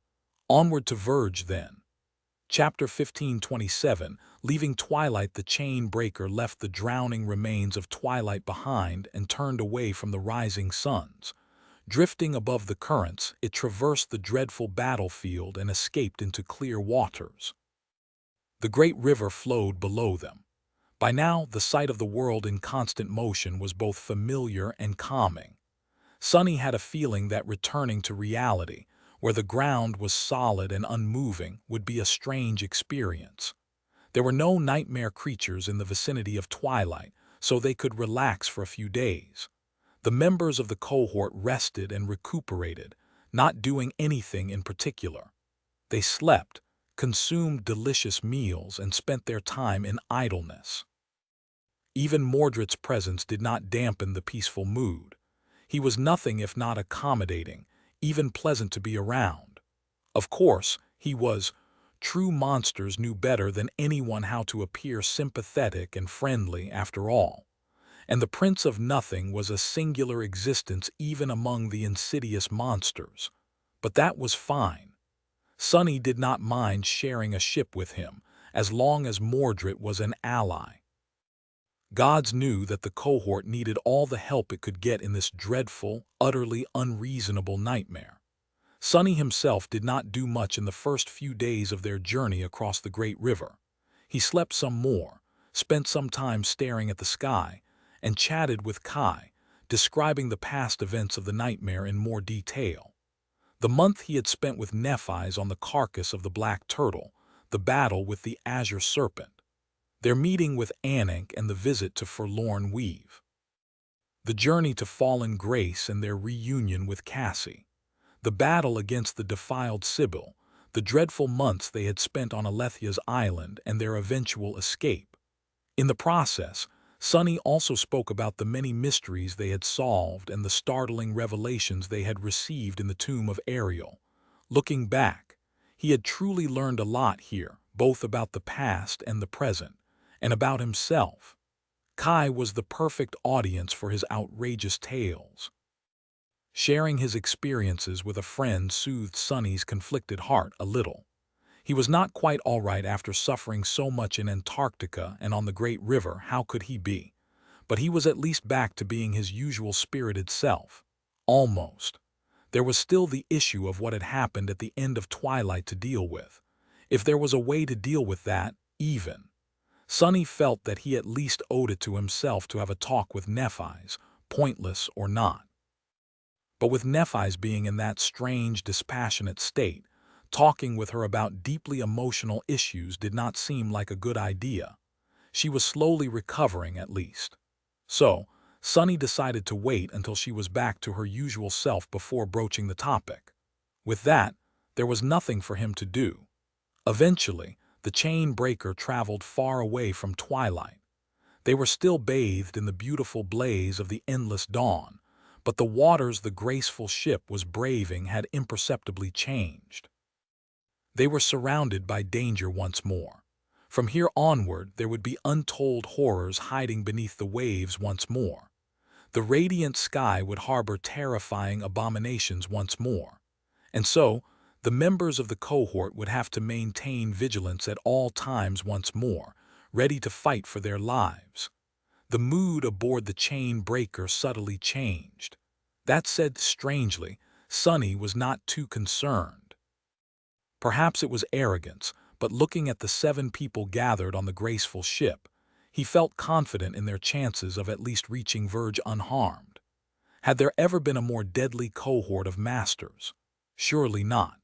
"Onward to Verge, then." Chapter 15:27. Leaving Twilight, the chain breaker left the drowning remains of Twilight behind and turned away from the rising suns. Drifting above the currents, it traversed the dreadful battlefield and escaped into clear waters. The great river flowed below them. By now, the sight of the world in constant motion was both familiar and calming. Sonny had a feeling that returning to reality, where the ground was solid and unmoving, would be a strange experience. There were no nightmare creatures in the vicinity of Twilight, so they could relax for a few days. The members of the cohort rested and recuperated, not doing anything in particular. They slept, consumed delicious meals, and spent their time in idleness. Even Mordred's presence did not dampen the peaceful mood. He was nothing if not accommodating, even pleasant to be around. Of course, he was. True monsters knew better than anyone how to appear sympathetic and friendly after all. And the Prince of Nothing was a singular existence even among the insidious monsters. But that was fine. Sonny did not mind sharing a ship with him, as long as Mordred was an ally. Gods knew that the cohort needed all the help it could get in this dreadful, utterly unreasonable nightmare. Sonny himself did not do much in the first few days of their journey across the great river. He slept some more, spent some time staring at the sky, and chatted with Kai, describing the past events of the nightmare in more detail. The month he had spent with Nephi's on the carcass of the black turtle, the battle with the azure serpent, their meeting with Anak and the visit to Forlorn Weave, the journey to Fallen Grace and their reunion with Cassie, the battle against the defiled Sibyl, the dreadful months they had spent on Alethia's island and their eventual escape. In the process, Sonny also spoke about the many mysteries they had solved and the startling revelations they had received in the tomb of Ariel. Looking back, he had truly learned a lot here, both about the past and the present, and about himself. Kai was the perfect audience for his outrageous tales. Sharing his experiences with a friend soothed Sonny's conflicted heart a little. He was not quite all right after suffering so much in Antarctica and on the great river. How could he be? But he was at least back to being his usual spirited self. Almost. There was still the issue of what had happened at the end of Twilight to deal with. If there was a way to deal with that, even. Sonny felt that he at least owed it to himself to have a talk with Nephi's, pointless or not. But with Nephi's being in that strange, dispassionate state, talking with her about deeply emotional issues did not seem like a good idea. She was slowly recovering, at least. So, Sonny decided to wait until she was back to her usual self before broaching the topic. With that, there was nothing for him to do. Eventually, the chain breaker traveled far away from Twilight. They were still bathed in the beautiful blaze of the endless dawn, but the waters the graceful ship was braving had imperceptibly changed. They were surrounded by danger once more. From here onward, there would be untold horrors hiding beneath the waves once more. The radiant sky would harbor terrifying abominations once more. And so, the members of the cohort would have to maintain vigilance at all times once more, ready to fight for their lives. The mood aboard the chain breaker subtly changed. That said, strangely, Sonny was not too concerned. Perhaps it was arrogance, but looking at the 7 people gathered on the graceful ship, he felt confident in their chances of at least reaching Verge unharmed. Had there ever been a more deadly cohort of masters? Surely not.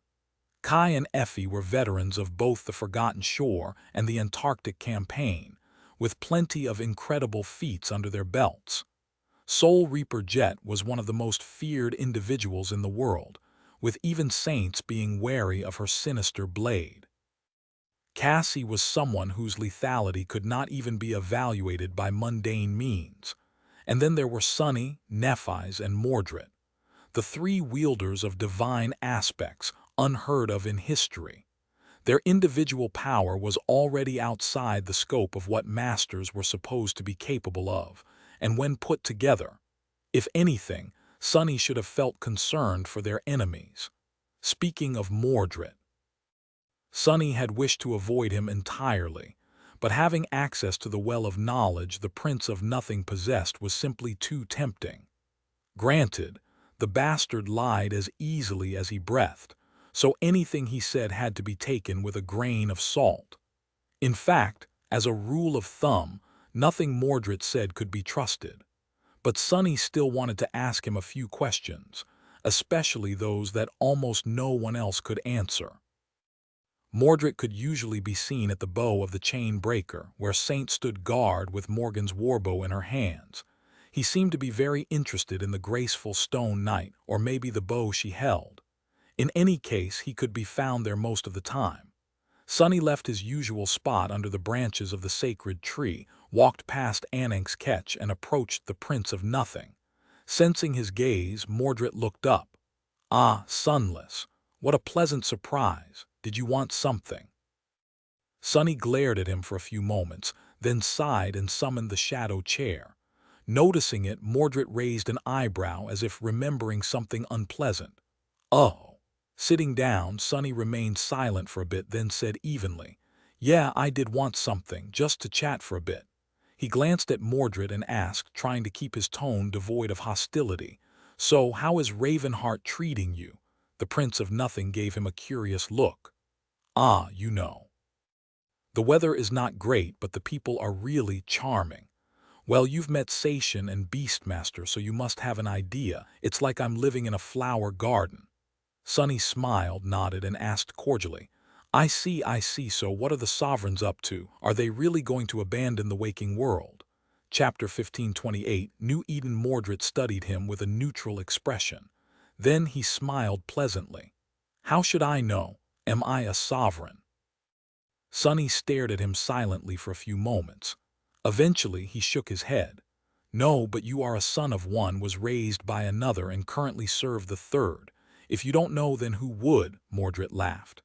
Kai and Effie were veterans of both the Forgotten Shore and the Antarctic campaign, with plenty of incredible feats under their belts. Soul Reaper Jet was one of the most feared individuals in the world, with even saints being wary of her sinister blade. Cassie was someone whose lethality could not even be evaluated by mundane means. And then there were Sonny, Nephi's, and Mordred, the 3 wielders of divine aspects unheard of in history. Their individual power was already outside the scope of what masters were supposed to be capable of, and when put together, if anything, Sonny should have felt concerned for their enemies. Speaking of Mordred, Sonny had wished to avoid him entirely, but having access to the well of knowledge the Prince of Nothing possessed was simply too tempting. Granted, the bastard lied as easily as he breathed, so anything he said had to be taken with a grain of salt. In fact, as a rule of thumb, nothing Mordred said could be trusted. But Sonny still wanted to ask him a few questions, especially those that almost no one else could answer. Mordred could usually be seen at the bow of the chain breaker, where Saint stood guard with Morgan's warbow in her hands. He seemed to be very interested in the graceful stone knight, or maybe the bow she held. In any case, he could be found there most of the time. Sonny left his usual spot under the branches of the sacred tree, walked past Anak's ketch, and approached the Prince of Nothing. Sensing his gaze, Mordred looked up. Ah, Sunless, what a pleasant surprise. Did you want something? Sunny glared at him for a few moments, then sighed and summoned the shadow chair. Noticing it, Mordred raised an eyebrow as if remembering something unpleasant. Oh. Sitting down, Sunny remained silent for a bit, then said evenly, "Yeah, I did want something, just to chat for a bit." He glanced at Mordred and asked, trying to keep his tone devoid of hostility, "So, how is Ravenheart treating you?" The Prince of Nothing gave him a curious look. "Ah, you know. The weather is not great, but the people are really charming. Well, you've met Sation and Beastmaster, so you must have an idea. It's like I'm living in a flower garden." Sunny smiled, nodded, and asked cordially, I see, so what are the sovereigns up to? Are they really going to abandon the waking world?" Chapter 1528, New Eden. Mordred studied him with a neutral expression. Then he smiled pleasantly. "How should I know? Am I a sovereign?" Sunny stared at him silently for a few moments. Eventually, he shook his head. "No, but you are a son of one, was raised by another, and currently serve the third. If you don't know, then who would?" Mordred laughed.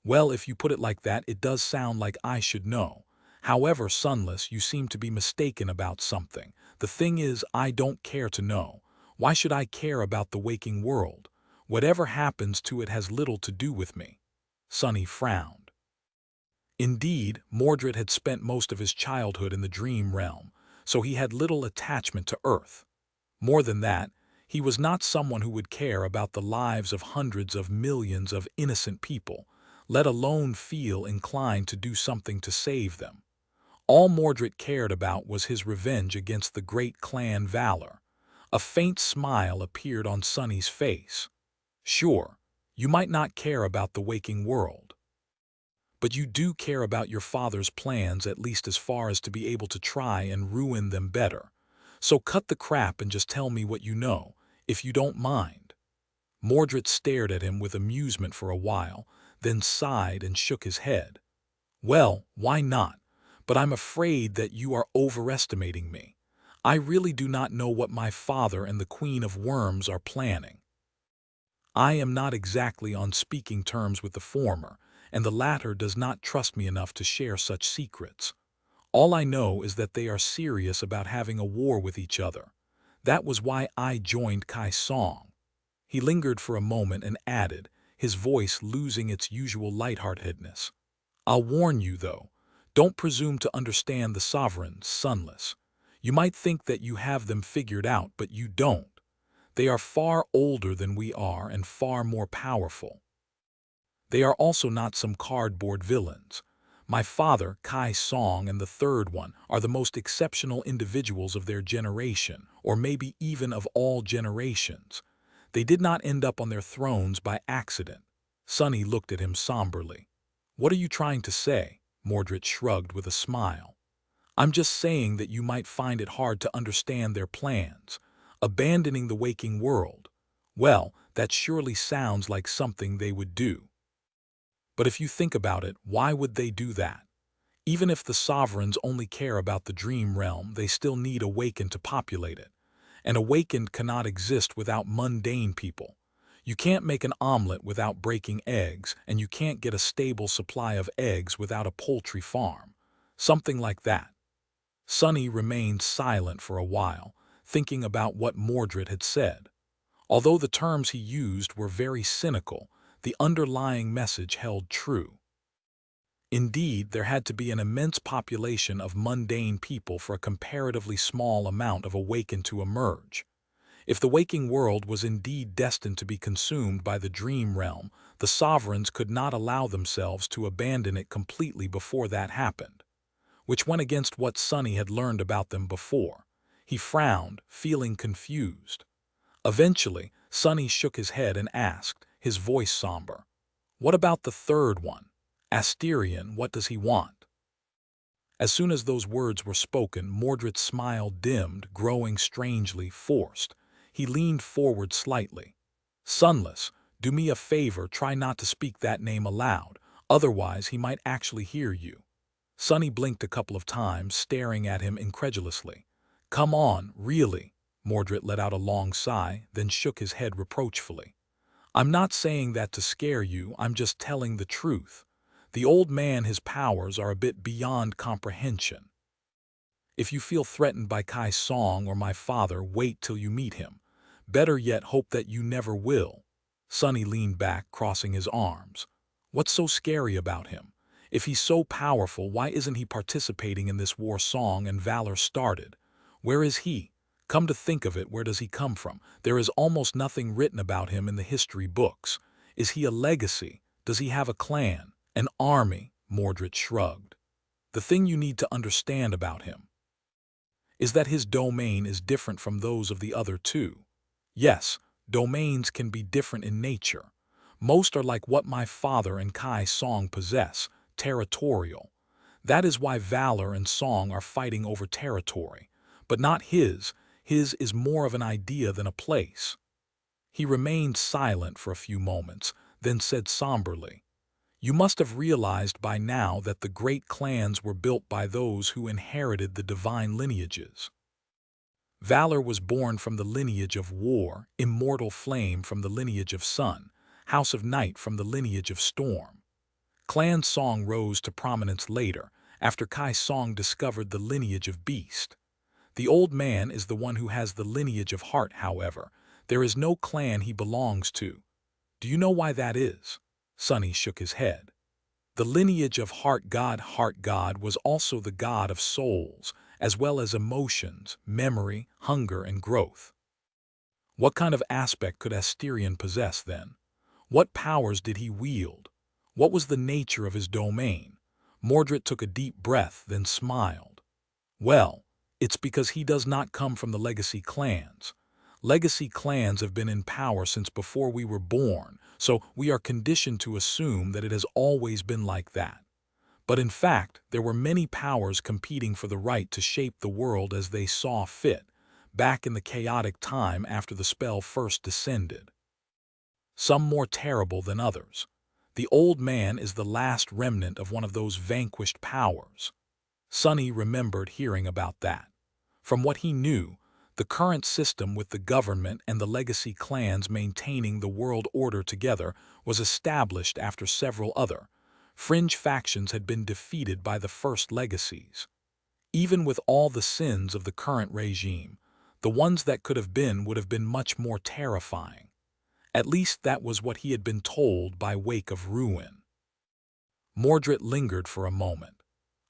"Well, if you put it like that, it does sound like I should know. However, Sunless, you seem to be mistaken about something. The thing is, I don't care to know. Why should I care about the waking world? Whatever happens to it has little to do with me." Sunny frowned. Indeed, Mordred had spent most of his childhood in the dream realm, so he had little attachment to Earth. More than that, he was not someone who would care about the lives of hundreds of millions of innocent people, let alone feel inclined to do something to save them. All Mordred cared about was his revenge against the great clan Valor. A faint smile appeared on Sunny's face. "Sure, you might not care about the waking world, but you do care about your father's plans, at least as far as to be able to try and ruin them better. So cut the crap and just tell me what you know, if you don't mind." Mordred stared at him with amusement for a while, then sighed and shook his head. "Well, why not? But I'm afraid that you are overestimating me. I really do not know what my father and the Queen of Worms are planning. I am not exactly on speaking terms with the former, and the latter does not trust me enough to share such secrets. All I know is that they are serious about having a war with each other. That was why I joined Kai Song." He lingered for a moment and added, his voice losing its usual lightheartedness, "I'll warn you, though, don't presume to understand the sovereigns, Sunless. You might think that you have them figured out, but you don't. They are far older than we are and far more powerful. They are also not some cardboard villains. My father, Kai Song, and the third one are the most exceptional individuals of their generation, or maybe even of all generations. They did not end up on their thrones by accident." Sunny looked at him somberly. "What are you trying to say?" Mordred shrugged with a smile. "I'm just saying that you might find it hard to understand their plans. Abandoning the waking world. Well, that surely sounds like something they would do. But if you think about it, why would they do that? Even if the sovereigns only care about the dream realm, they still need Awakened to populate it. And Awakened cannot exist without mundane people. You can't make an omelet without breaking eggs, and you can't get a stable supply of eggs without a poultry farm. Something like that." Sunny remained silent for a while, thinking about what Mordred had said. Although the terms he used were very cynical, the underlying message held true. Indeed, there had to be an immense population of mundane people for a comparatively small amount of Awakened to emerge. If the waking world was indeed destined to be consumed by the dream realm, the sovereigns could not allow themselves to abandon it completely before that happened, which went against what Sunny had learned about them before. He frowned, feeling confused. Eventually, Sunny shook his head and asked, his voice somber, "What about the third one? Asterion, what does he want?" As soon as those words were spoken, Mordred's smile dimmed, growing strangely forced. He leaned forward slightly. "Sunless, do me a favor, try not to speak that name aloud, otherwise he might actually hear you." Sunny blinked a couple of times, staring at him incredulously. "Come on, really." Mordred let out a long sigh, then shook his head reproachfully. I'm not saying that to scare you, I'm just telling the truth. The old man, his powers are a bit beyond comprehension. If you feel threatened by Kai's song or my father, wait till you meet him. Better yet, hope that you never will. Sonny leaned back, crossing his arms. What's so scary about him? If he's so powerful, why isn't he participating in this war song and valor started? Where is he? Come to think of it, where does he come from? There is almost nothing written about him in the history books. Is he a legacy? Does he have a clan? An army? Mordred shrugged. The thing you need to understand about him is that his domain is different from those of the other two. Yes, domains can be different in nature. Most are like what my father and Kai Song possess, territorial. That is why Valor and Song are fighting over territory. But not his. His is more of an idea than a place. He remained silent for a few moments, then said somberly, "You must have realized by now that the great clans were built by those who inherited the divine lineages. Valor was born from the lineage of war, immortal flame from the lineage of sun, house of night from the lineage of storm. Clan Song rose to prominence later, after Kai Song discovered the lineage of beast. The old man is the one who has the lineage of heart, however. There is no clan he belongs to. Do you know why that is?" Sonny shook his head. The lineage of Heart God was also the god of souls, as well as emotions, memory, hunger, and growth. What kind of aspect could Asterion possess then? What powers did he wield? What was the nature of his domain? Mordred took a deep breath, then smiled. Well, it's because he does not come from the legacy clans. Legacy clans have been in power since before we were born, so we are conditioned to assume that it has always been like that. But in fact, there were many powers competing for the right to shape the world as they saw fit, back in the chaotic time after the spell first descended. Some more terrible than others. The old man is the last remnant of one of those vanquished powers. Sonny remembered hearing about that. From what he knew, the current system with the government and the legacy clans maintaining the world order together was established after several other fringe factions had been defeated by the first legacies. Even with all the sins of the current regime, the ones that could have been would have been much more terrifying. At least that was what he had been told by Wake of Ruin. Mordred lingered for a moment.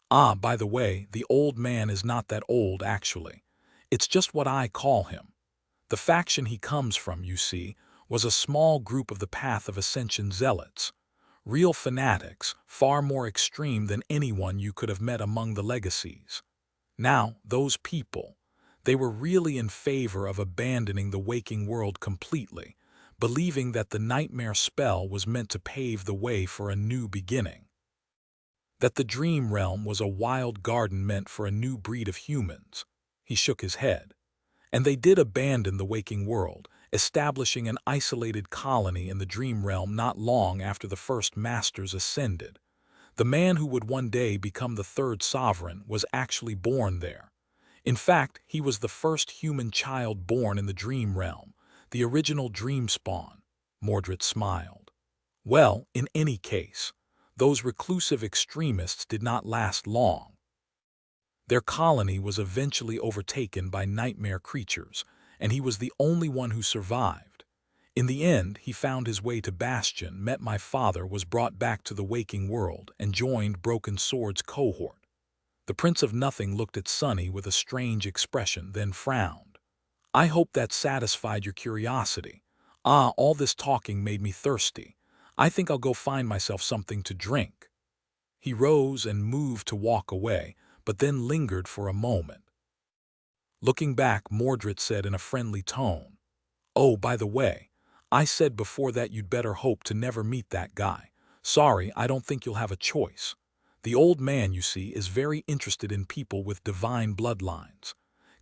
Ah, by the way, the old man is not that old, actually. It's just what I call him. The faction he comes from, you see, was a small group of the Path of Ascension zealots. Real fanatics, far more extreme than anyone you could have met among the legacies. Now, those people, they were really in favor of abandoning the waking world completely, believing that the nightmare spell was meant to pave the way for a new beginning. That the dream realm was a wild garden meant for a new breed of humans. He shook his head. And they did abandon the waking world, establishing an isolated colony in the dream realm not long after the first masters ascended. The man who would one day become the third sovereign was actually born there. In fact, he was the first human child born in the dream realm, the original dream spawn. Mordred smiled. Well, in any case, those reclusive extremists did not last long. Their colony was eventually overtaken by nightmare creatures, and he was the only one who survived. In the end, he found his way to Bastion, met my father, was brought back to the waking world, and joined Broken Sword's cohort. The Prince of Nothing looked at Sonny with a strange expression, then frowned. I hope that satisfied your curiosity. Ah, all this talking made me thirsty. I think I'll go find myself something to drink. He rose and moved to walk away, but then lingered for a moment. Looking back, Mordred said in a friendly tone, "Oh, by the way, I said before that you'd better hope to never meet that guy. Sorry, I don't think you'll have a choice. The old man, you see, is very interested in people with divine bloodlines.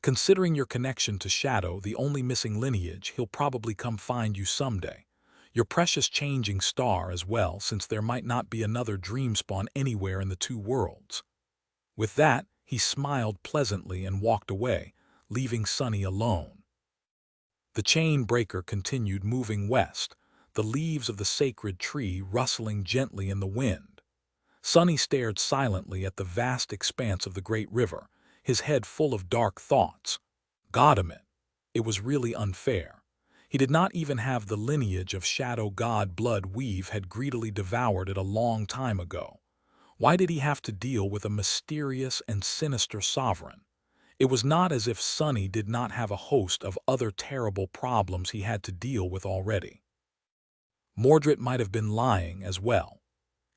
Considering your connection to Shadow, the only missing lineage, he'll probably come find you someday. Your precious changing star as well, since there might not be another dream spawn anywhere in the two worlds." With that, he smiled pleasantly and walked away, leaving Sonny alone. The chain breaker continued moving west. the leaves of the sacred tree rustling gently in the wind. Sunny stared silently at the vast expanse of the great river, his head full of dark thoughts. God damn it! It was really unfair. He did not even have the lineage of shadow god blood Weave had greedily devoured it a long time ago. Why did he have to deal with a mysterious and sinister sovereign? It was not as if Sunny did not have a host of other terrible problems he had to deal with already. Mordred might have been lying as well.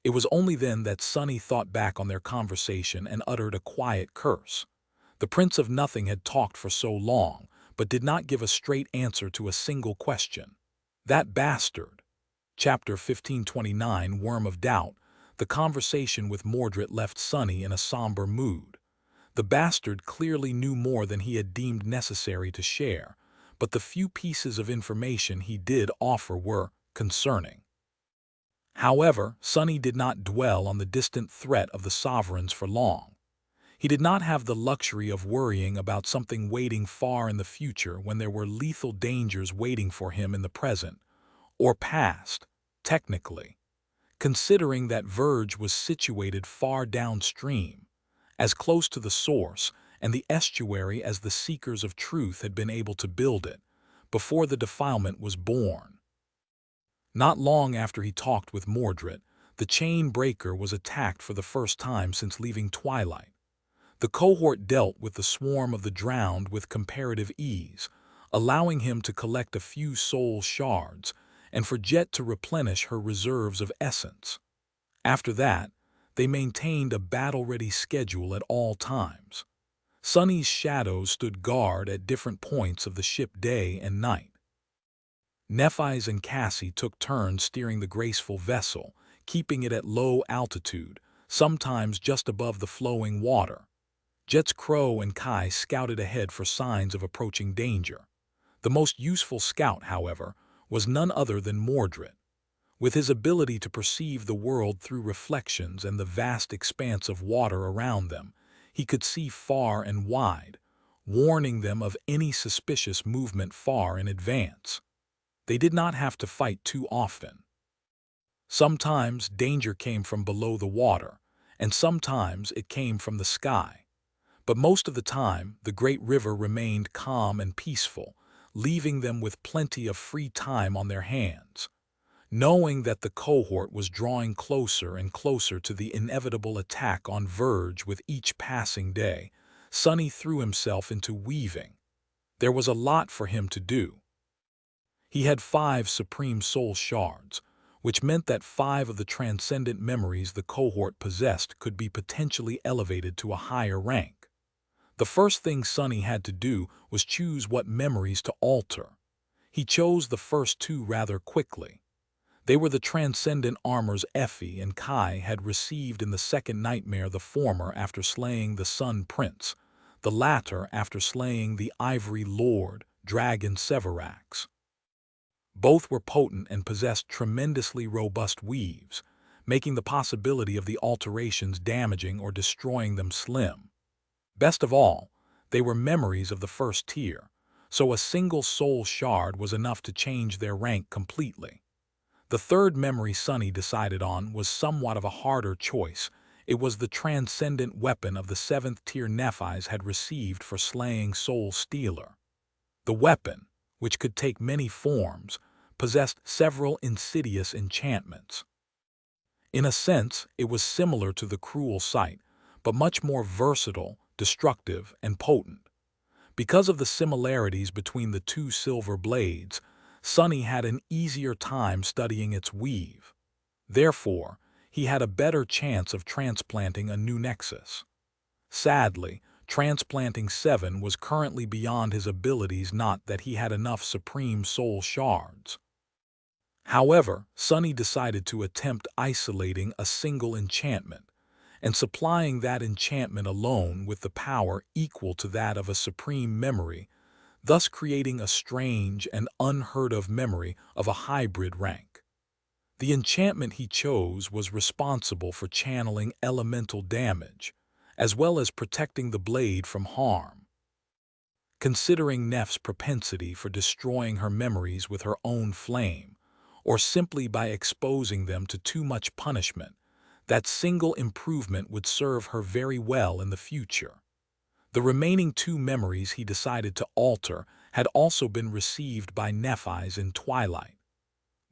It was only then that Sunny thought back on their conversation and uttered a quiet curse. The Prince of Nothing had talked for so long, but did not give a straight answer to a single question. That bastard. Chapter 1529, Worm of Doubt. The conversation with Mordred left Sunny in a somber mood. The bastard clearly knew more than he had deemed necessary to share, but the few pieces of information he did offer were concerning. However, Sunny did not dwell on the distant threat of the sovereigns for long. He did not have the luxury of worrying about something waiting far in the future when there were lethal dangers waiting for him in the present, or past, technically, considering that Verge was situated far downstream, as close to the source and the estuary as the seekers of truth had been able to build it, before the defilement was born. Not long after he talked with Mordred, the chain breaker was attacked for the first time since leaving Twilight. The cohort dealt with the swarm of the drowned with comparative ease, allowing him to collect a few soul shards and for Jet to replenish her reserves of essence. After that, they maintained a battle-ready schedule at all times. Sunny's shadows stood guard at different points of the ship day and night. Nephi's and Cassie took turns steering the graceful vessel, keeping it at low altitude, sometimes just above the flowing water. Jet's Crow and Kai scouted ahead for signs of approaching danger. The most useful scout, however, was none other than Mordred. With his ability to perceive the world through reflections and the vast expanse of water around them, he could see far and wide, warning them of any suspicious movement far in advance. They did not have to fight too often. Sometimes danger came from below the water, and sometimes it came from the sky. But most of the time, the great river remained calm and peaceful, leaving them with plenty of free time on their hands. Knowing that the cohort was drawing closer and closer to the inevitable attack on Verge with each passing day, Sunny threw himself into weaving. There was a lot for him to do. He had 5 Supreme Soul Shards, which meant that 5 of the transcendent memories the cohort possessed could be potentially elevated to a higher rank. The first thing Sunny had to do was choose what memories to alter. He chose the first 2 rather quickly. They were the transcendent armors Effie and Kai had received in the second nightmare, the former after slaying the Sun Prince, the latter after slaying the Ivory Lord, Dragon Severax. Both were potent and possessed tremendously robust weaves, making the possibility of the alterations damaging or destroying them slim. Best of all, they were memories of the first tier, so a single soul shard was enough to change their rank completely. The third memory Sunny decided on was somewhat of a harder choice. It was the transcendent weapon of the 7th tier Nephis had received for slaying Soul Stealer. The weapon, which could take many forms, possessed several insidious enchantments. In a sense, it was similar to the Cruel Sight, but much more versatile, destructive, and potent. Because of the similarities between the 2 silver blades, Sunny had an easier time studying its weave. Therefore, he had a better chance of transplanting a new nexus. Sadly, transplanting 7 was currently beyond his abilities, not that he had enough Supreme Soul Shards. However, Sunny decided to attempt isolating a single enchantment, and supplying that enchantment alone with the power equal to that of a supreme memory, thus creating a strange and unheard-of memory of a hybrid rank. The enchantment he chose was responsible for channeling elemental damage, as well as protecting the blade from harm. Considering Neff's propensity for destroying her memories with her own flame, or simply by exposing them to too much punishment, that single improvement would serve her very well in the future. The remaining two memories he decided to alter had also been received by Nephi's in Twilight.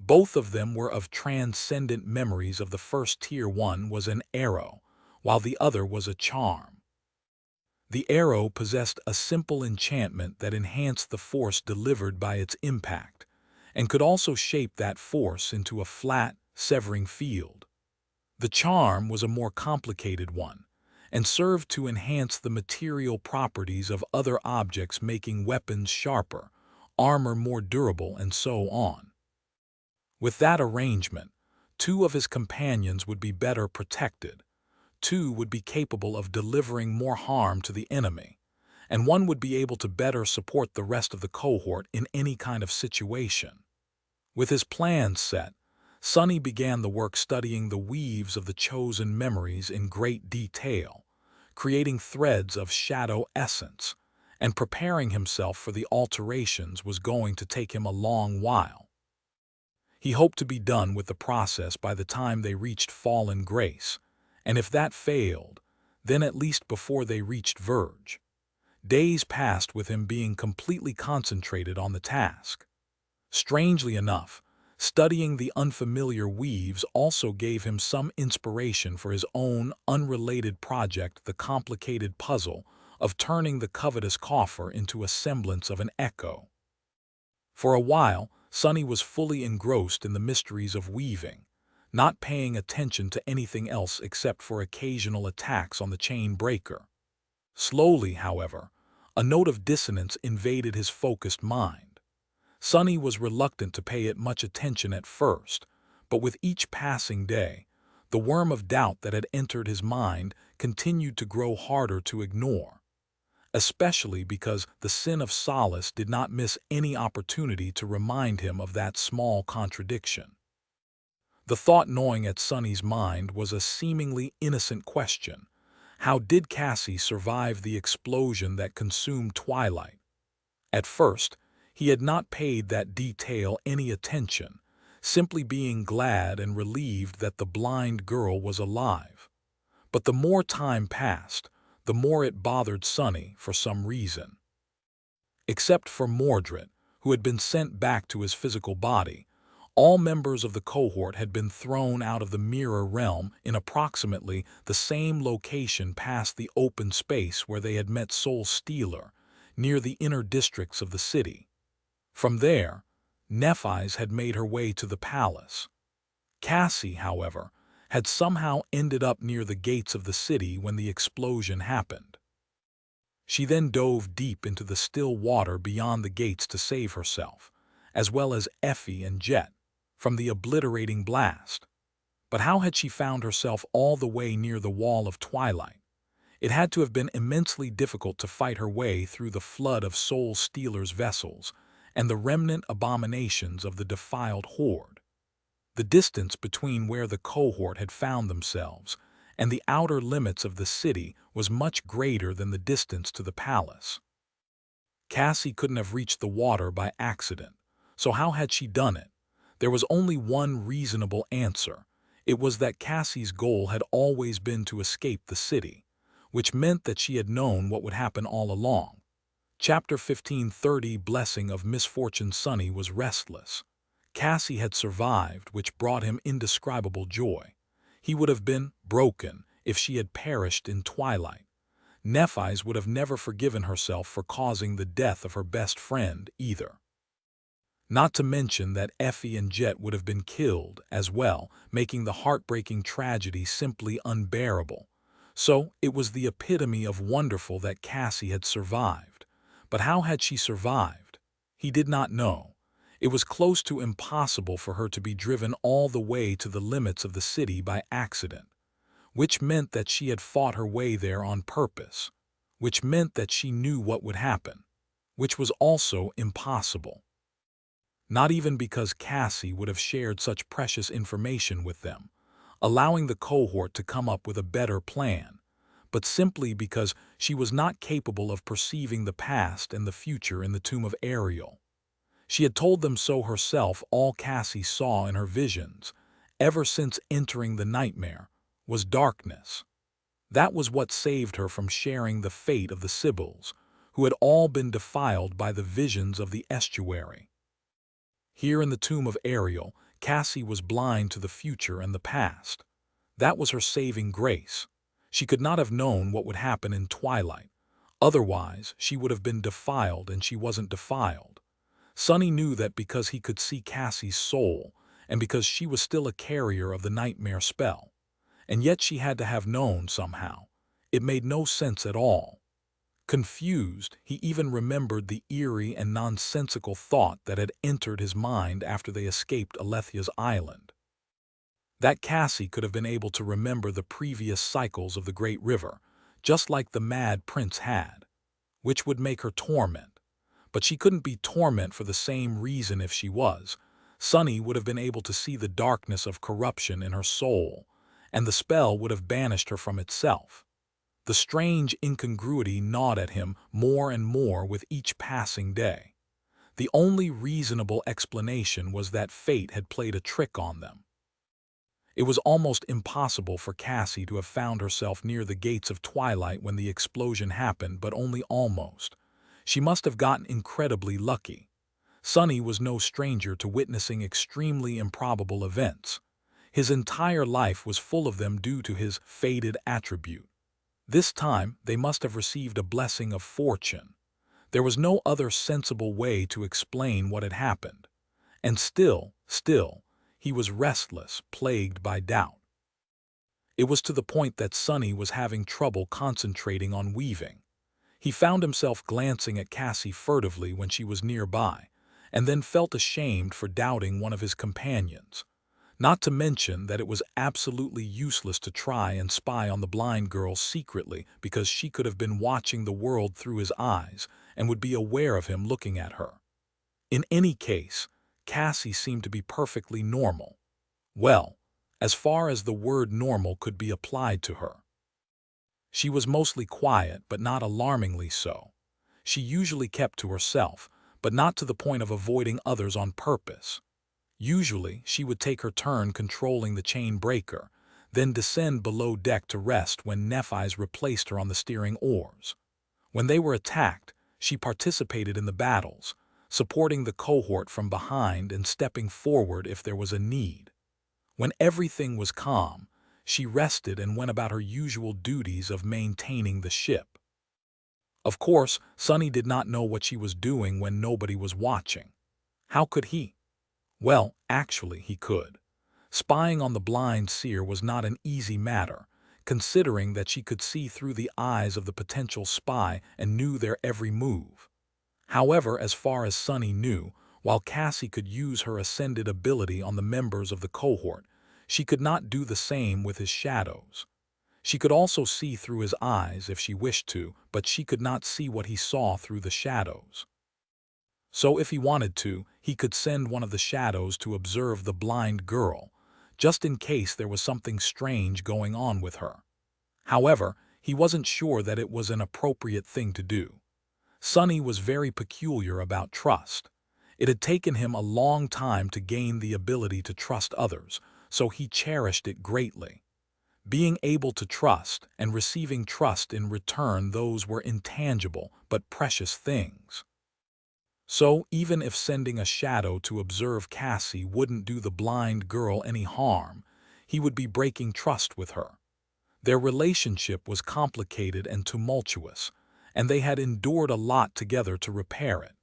Both of them were of transcendent memories. Of the first tier, one was an arrow, while the other was a charm. The arrow possessed a simple enchantment that enhanced the force delivered by its impact, and could also shape that force into a flat, severing field. The charm was a more complicated one, and served to enhance the material properties of other objects, making weapons sharper, armor more durable, and so on. With that arrangement, two of his companions would be better protected, two would be capable of delivering more harm to the enemy, and one would be able to better support the rest of the cohort in any kind of situation. With his plans set, Sonny began the work studying the weaves of the chosen memories in great detail, creating threads of shadow essence, and preparing himself for the alterations was going to take him a long while. He hoped to be done with the process by the time they reached Fallen Grace, and if that failed, then at least before they reached Verge. Days passed with him being completely concentrated on the task. Strangely enough, studying the unfamiliar weaves also gave him some inspiration for his own unrelated project, the complicated puzzle of turning the covetous coffer into a semblance of an echo. For a while, Sonny was fully engrossed in the mysteries of weaving, not paying attention to anything else except for occasional attacks on the chain breaker. Slowly, however, a note of dissonance invaded his focused mind. Sonny was reluctant to pay it much attention at first, but with each passing day, the worm of doubt that had entered his mind continued to grow harder to ignore, especially because the sin of solace did not miss any opportunity to remind him of that small contradiction. The thought gnawing at Sonny's mind was a seemingly innocent question. How did Cassie survive the explosion that consumed Twilight? At first, he had not paid that detail any attention, simply being glad and relieved that the blind girl was alive. But the more time passed, the more it bothered Sonny for some reason. Except for Mordred, who had been sent back to his physical body, all members of the cohort had been thrown out of the mirror realm in approximately the same location past the open space where they had met Soul Stealer, near the inner districts of the city. From there, Nephi's had made her way to the palace. Cassie, however, had somehow ended up near the gates of the city when the explosion happened. She then dove deep into the still water beyond the gates to save herself, as well as Effie and Jet, from the obliterating blast. But how had she found herself all the way near the wall of Twilight? It had to have been immensely difficult to fight her way through the flood of Soul Stealer's vessels and the remnant abominations of the defiled horde. The distance between where the cohort had found themselves and the outer limits of the city was much greater than the distance to the palace. Cassie couldn't have reached the water by accident, so how had she done it? There was only one reasonable answer. It was that Cassie's goal had always been to escape the city, which meant that she had known what would happen all along. Chapter 15:30 Blessing of Misfortune. Sonny was restless. Cassie had survived, which brought him indescribable joy. He would have been broken if she had perished in Twilight. Nephi's would have never forgiven herself for causing the death of her best friend either. Not to mention that Effie and Jet would have been killed as well, making the heartbreaking tragedy simply unbearable. So it was the epitome of wonderful that Cassie had survived. But how had she survived? He did not know. It was close to impossible for her to be driven all the way to the limits of the city by accident, which meant that she had fought her way there on purpose, which meant that she knew what would happen, which was also impossible. Not even because Cassie would have shared such precious information with them, allowing the cohort to come up with a better plan, but simply because she was not capable of perceiving the past and the future in the tomb of Ariel. She had told them so herself. All Cassie saw in her visions, ever since entering the nightmare, was darkness. That was what saved her from sharing the fate of the Sybils, who had all been defiled by the visions of the estuary. Here in the tomb of Ariel, Cassie was blind to the future and the past. That was her saving grace. She could not have known what would happen in twilight. Otherwise, she would have been defiled, and she wasn't defiled. Sonny knew that because he could see Cassie's soul, and because she was still a carrier of the nightmare spell. And yet she had to have known somehow. It made no sense at all. Confused, he even remembered the eerie and nonsensical thought that had entered his mind after they escaped Alethia's island. That Cassie could have been able to remember the previous cycles of the Great River, just like the Mad Prince had, which would make her torment. But she couldn't be torment for the same reason if she was. Sonny would have been able to see the darkness of corruption in her soul, and the spell would have banished her from itself. The strange incongruity gnawed at him more and more with each passing day. The only reasonable explanation was that fate had played a trick on them. It was almost impossible for Cassie to have found herself near the gates of twilight when the explosion happened, but only almost. She must have gotten incredibly lucky. Sonny was no stranger to witnessing extremely improbable events. His entire life was full of them due to his fated attribute. This time, they must have received a blessing of fortune. There was no other sensible way to explain what had happened. And still, he was restless, plagued by doubt. It was to the point that Sonny was having trouble concentrating on weaving. He found himself glancing at Cassie furtively when she was nearby, and then felt ashamed for doubting one of his companions. Not to mention that it was absolutely useless to try and spy on the blind girl secretly, because she could have been watching the world through his eyes and would be aware of him looking at her. In any case, Cassie seemed to be perfectly normal. Well, as far as the word normal could be applied to her. She was mostly quiet, but not alarmingly so. She usually kept to herself, but not to the point of avoiding others on purpose. Usually, she would take her turn controlling the chain breaker, then descend below deck to rest when Nephi's replaced her on the steering oars. When they were attacked, she participated in the battles, supporting the cohort from behind and stepping forward if there was a need. When everything was calm, she rested and went about her usual duties of maintaining the ship. Of course, Sonny did not know what she was doing when nobody was watching. How could he? Well, actually, he could. Spying on the blind seer was not an easy matter, considering that she could see through the eyes of the potential spy and knew their every move. However, as far as Sonny knew, while Cassie could use her ascended ability on the members of the cohort, she could not do the same with his shadows. She could also see through his eyes if she wished to, but she could not see what he saw through the shadows. So if he wanted to, he could send one of the shadows to observe the blind girl, just in case there was something strange going on with her. However, he wasn't sure that it was an appropriate thing to do. Sonny was very peculiar about trust. It had taken him a long time to gain the ability to trust others, so he cherished it greatly. Being able to trust and receiving trust in return, those were intangible but precious things. So, even if sending a shadow to observe Cassie wouldn't do the blind girl any harm, he would be breaking trust with her. Their relationship was complicated and tumultuous, and they had endured a lot together to repair it.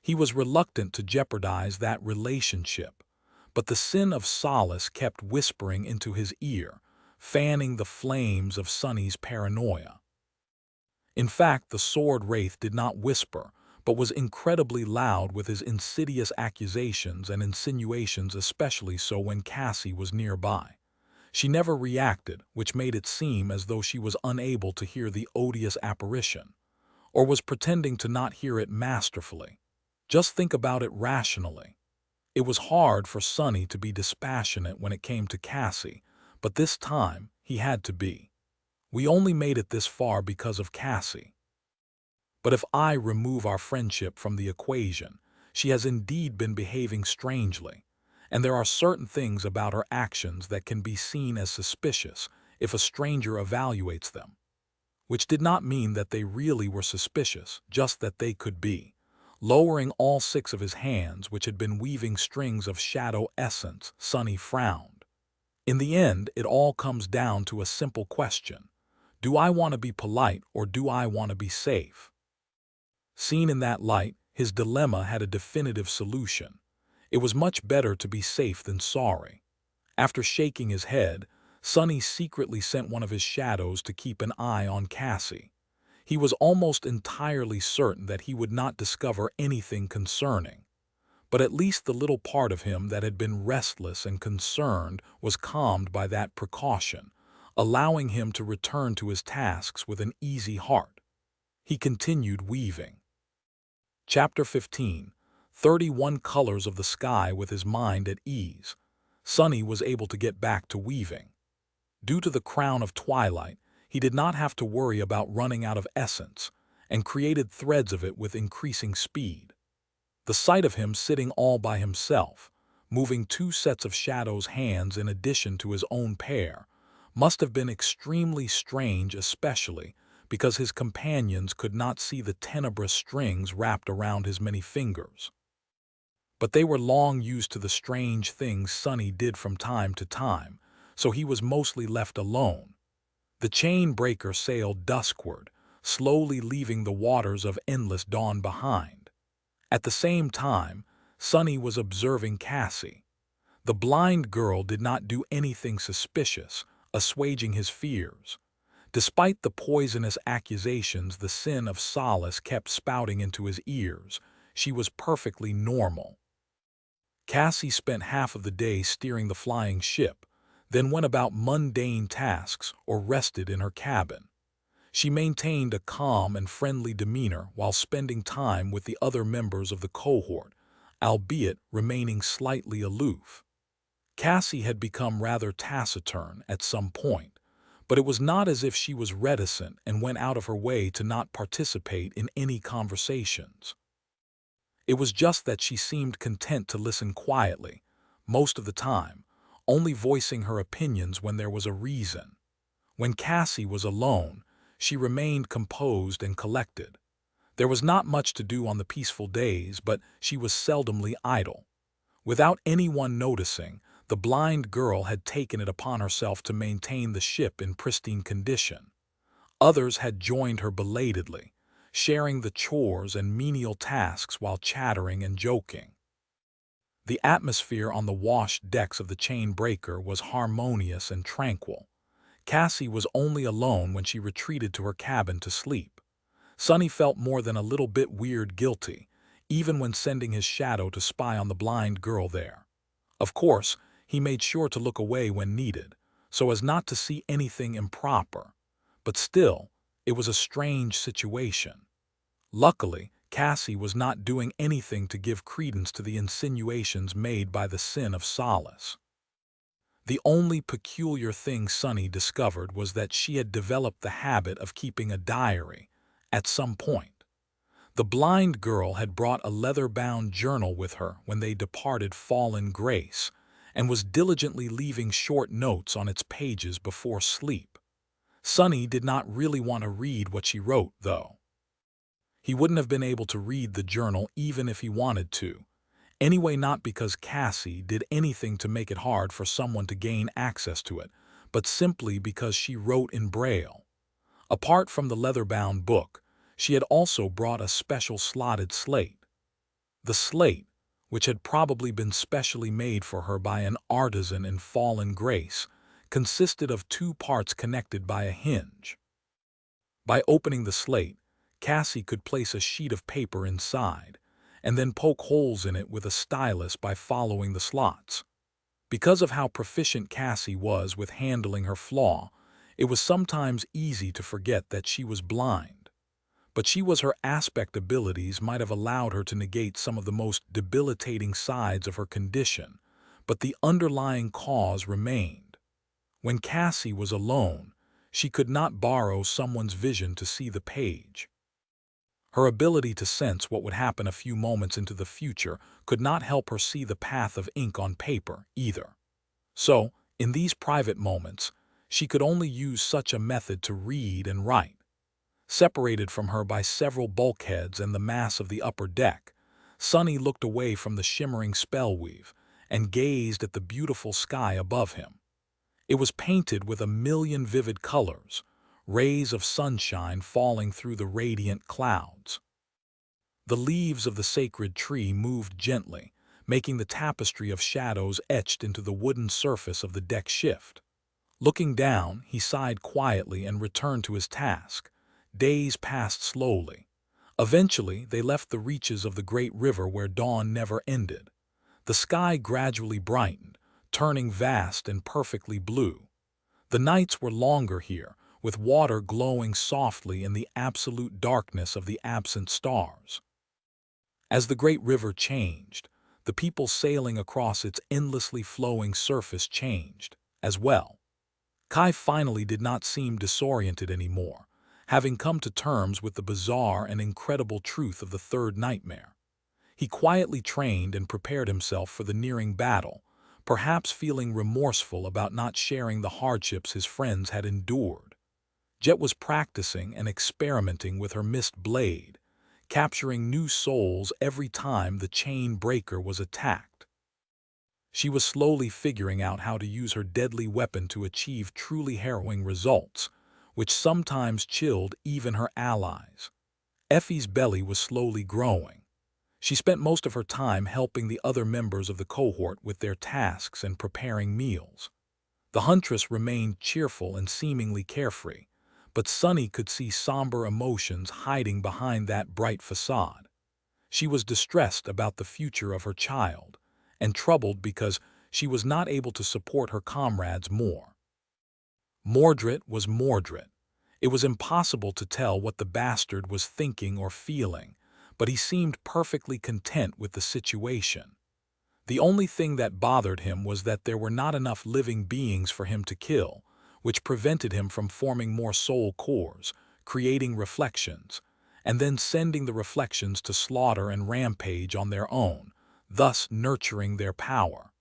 He was reluctant to jeopardize that relationship, but the sin of solace kept whispering into his ear, fanning the flames of Sonny's paranoia. In fact, the sword wraith did not whisper, but was incredibly loud with his insidious accusations and insinuations, especially so when Cassie was nearby. She never reacted, which made it seem as though she was unable to hear the odious apparition, or was pretending to not hear it masterfully. Just think about it rationally. It was hard for Sonny to be dispassionate when it came to Cassie, but this time he had to be. We only made it this far because of Cassie. But if I remove our friendship from the equation, she has indeed been behaving strangely, and there are certain things about her actions that can be seen as suspicious if a stranger evaluates them. Which did not mean that they really were suspicious, just that they could be. Lowering all 6 of his hands, which had been weaving strings of shadow essence, Sonny frowned. In the end, it all comes down to a simple question. Do I want to be polite or do I want to be safe? Seen in that light, his dilemma had a definitive solution. It was much better to be safe than sorry. After shaking his head, Sonny secretly sent one of his shadows to keep an eye on Cassie. He was almost entirely certain that he would not discover anything concerning. But at least the little part of him that had been restless and concerned was calmed by that precaution, allowing him to return to his tasks with an easy heart. He continued weaving. Chapter 15. 31 Colors of the Sky. With his mind at ease, Sonny was able to get back to weaving. Due to the crown of twilight, he did not have to worry about running out of essence, and created threads of it with increasing speed. The sight of him sitting all by himself, moving 2 sets of shadows' hands in addition to his own pair, must have been extremely strange, especially because his companions could not see the tenebrous strings wrapped around his many fingers. But they were long used to the strange things Sonny did from time to time, so he was mostly left alone. The chain breaker sailed duskward, slowly leaving the waters of endless dawn behind. At the same time, Sonny was observing Cassie. The blind girl did not do anything suspicious, assuaging his fears. Despite the poisonous accusations the sin of Solace kept spouting into his ears, she was perfectly normal. Cassie spent half of the day steering the flying ship, then went about mundane tasks or rested in her cabin. She maintained a calm and friendly demeanor while spending time with the other members of the cohort, albeit remaining slightly aloof. Cassie had become rather taciturn at some point, but it was not as if she was reticent and went out of her way to not participate in any conversations. It was just that she seemed content to listen quietly, most of the time, only voicing her opinions when there was a reason. When Cassie was alone, she remained composed and collected. There was not much to do on the peaceful days, but she was seldomly idle. Without anyone noticing, the blind girl had taken it upon herself to maintain the ship in pristine condition. Others had joined her belatedly, sharing the chores and menial tasks while chattering and joking. The atmosphere on the washed decks of the chain breaker was harmonious and tranquil. Cassie was only alone when she retreated to her cabin to sleep. Sonny felt more than a little bit weird guilty, even when sending his shadow to spy on the blind girl there. Of course, he made sure to look away when needed, so as not to see anything improper. But still, it was a strange situation. Luckily, Cassie was not doing anything to give credence to the insinuations made by the sin of Solace. The only peculiar thing Sonny discovered was that she had developed the habit of keeping a diary, at some point. The blind girl had brought a leather-bound journal with her when they departed Fallen Grace, and was diligently leaving short notes on its pages before sleep. Sonny did not really want to read what she wrote, though. He wouldn't have been able to read the journal even if he wanted to. Anyway, not because Cassie did anything to make it hard for someone to gain access to it, but simply because she wrote in Braille. Apart from the leather-bound book, she had also brought a special slotted slate. The slate, which had probably been specially made for her by an artisan in Fallen Grace, consisted of 2 parts connected by a hinge. By opening the slate, Cassie could place a sheet of paper inside, and then poke holes in it with a stylus by following the slots. Because of how proficient Cassie was with handling her flaw, it was sometimes easy to forget that she was blind. But her aspect abilities might have allowed her to negate some of the most debilitating sides of her condition, but the underlying cause remained. When Cassie was alone, she could not borrow someone's vision to see the page. Her ability to sense what would happen a few moments into the future could not help her see the path of ink on paper, either. So, in these private moments, she could only use such a method to read and write. Separated from her by several bulkheads and the mass of the upper deck, Sonny looked away from the shimmering spellweave and gazed at the beautiful sky above him. It was painted with a million vivid colors, rays of sunshine falling through the radiant clouds. The leaves of the sacred tree moved gently, making the tapestry of shadows etched into the wooden surface of the deck shift. Looking down, he sighed quietly and returned to his task. Days passed slowly. Eventually, they left the reaches of the great river where dawn never ended. The sky gradually brightened, turning vast and perfectly blue. The nights were longer here, with water glowing softly in the absolute darkness of the absent stars. As the great river changed, the people sailing across its endlessly flowing surface changed, as well. Kai finally did not seem disoriented anymore, having come to terms with the bizarre and incredible truth of the third nightmare. He quietly trained and prepared himself for the nearing battle, perhaps feeling remorseful about not sharing the hardships his friends had endured. Jet was practicing and experimenting with her mist blade, capturing new souls every time the chain breaker was attacked. She was slowly figuring out how to use her deadly weapon to achieve truly harrowing results, which sometimes chilled even her allies. Effie's belly was slowly growing. She spent most of her time helping the other members of the cohort with their tasks and preparing meals. The huntress remained cheerful and seemingly carefree, but Sunny could see somber emotions hiding behind that bright facade. She was distressed about the future of her child, and troubled because she was not able to support her comrades more. Mordred was Mordred. It was impossible to tell what the bastard was thinking or feeling, but he seemed perfectly content with the situation. The only thing that bothered him was that there were not enough living beings for him to kill, which prevented him from forming more soul cores, creating reflections, and then sending the reflections to slaughter and rampage on their own, thus nurturing their power.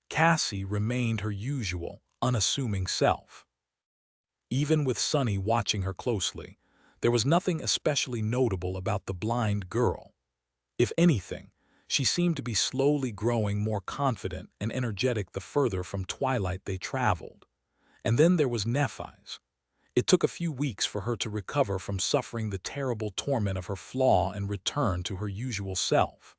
Cassie remained her usual, unassuming self. Even with Sunny watching her closely, there was nothing especially notable about the blind girl. If anything, she seemed to be slowly growing more confident and energetic the further from Twilight they traveled. And then there was Nephi's. It took a few weeks for her to recover from suffering the terrible torment of her flaw and return to her usual self.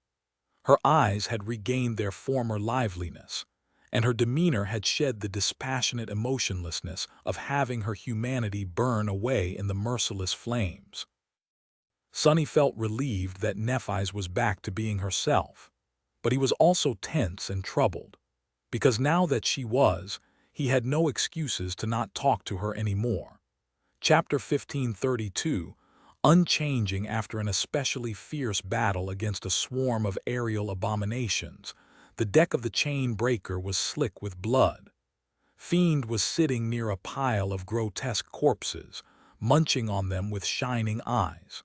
Her eyes had regained their former liveliness, and her demeanor had shed the dispassionate emotionlessness of having her humanity burn away in the merciless flames. Sunny felt relieved that Nephi's was back to being herself, but he was also tense and troubled, because now that she was, he had no excuses to not talk to her anymore. Chapter 1532, unchanging after an especially fierce battle against a swarm of aerial abominations, the deck of the chain breaker was slick with blood. Fiend was sitting near a pile of grotesque corpses, munching on them with shining eyes.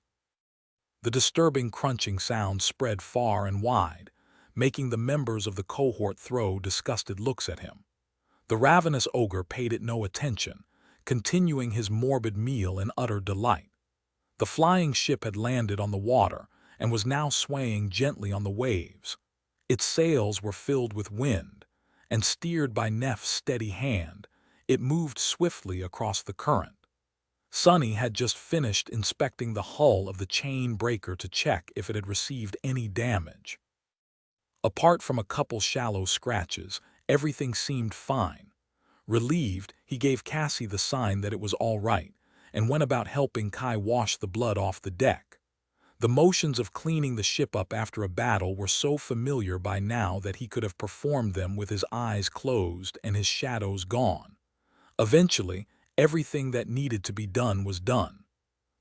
The disturbing crunching sound spread far and wide, making the members of the cohort throw disgusted looks at him. The ravenous ogre paid it no attention, continuing his morbid meal in utter delight. The flying ship had landed on the water and was now swaying gently on the waves. Its sails were filled with wind, and steered by Neff's steady hand, it moved swiftly across the current. Sunny had just finished inspecting the hull of the chain breaker to check if it had received any damage. Apart from a couple shallow scratches, everything seemed fine. Relieved, he gave Cassie the sign that it was all right, and went about helping Kai wash the blood off the deck. The motions of cleaning the ship up after a battle were so familiar by now that he could have performed them with his eyes closed and his shadows gone. Eventually, everything that needed to be done was done.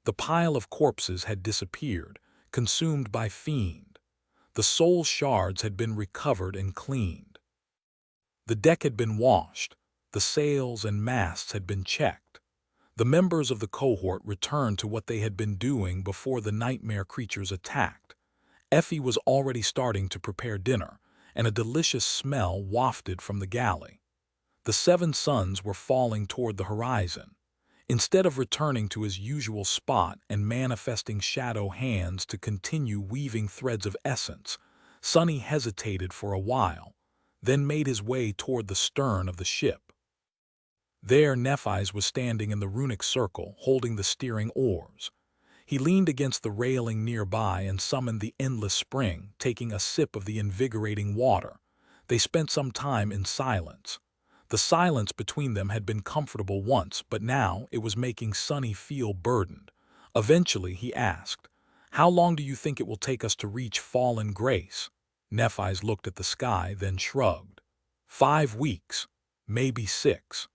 The pile of corpses had disappeared, consumed by Fiend. The soul shards had been recovered and cleaned. The deck had been washed, the sails and masts had been checked. The members of the cohort returned to what they had been doing before the nightmare creatures attacked. Effie was already starting to prepare dinner, and a delicious smell wafted from the galley. The seven suns were falling toward the horizon. Instead of returning to his usual spot and manifesting shadow hands to continue weaving threads of essence, Sonny hesitated for a while, then made his way toward the stern of the ship. There Nephi's was standing in the runic circle, holding the steering oars. He leaned against the railing nearby and summoned the endless spring, taking a sip of the invigorating water. They spent some time in silence. The silence between them had been comfortable once, but now it was making Sonny feel burdened. Eventually he asked, "How long do you think it will take us to reach fallen grace?" Nephi's looked at the sky, then shrugged. 5 weeks, maybe 6.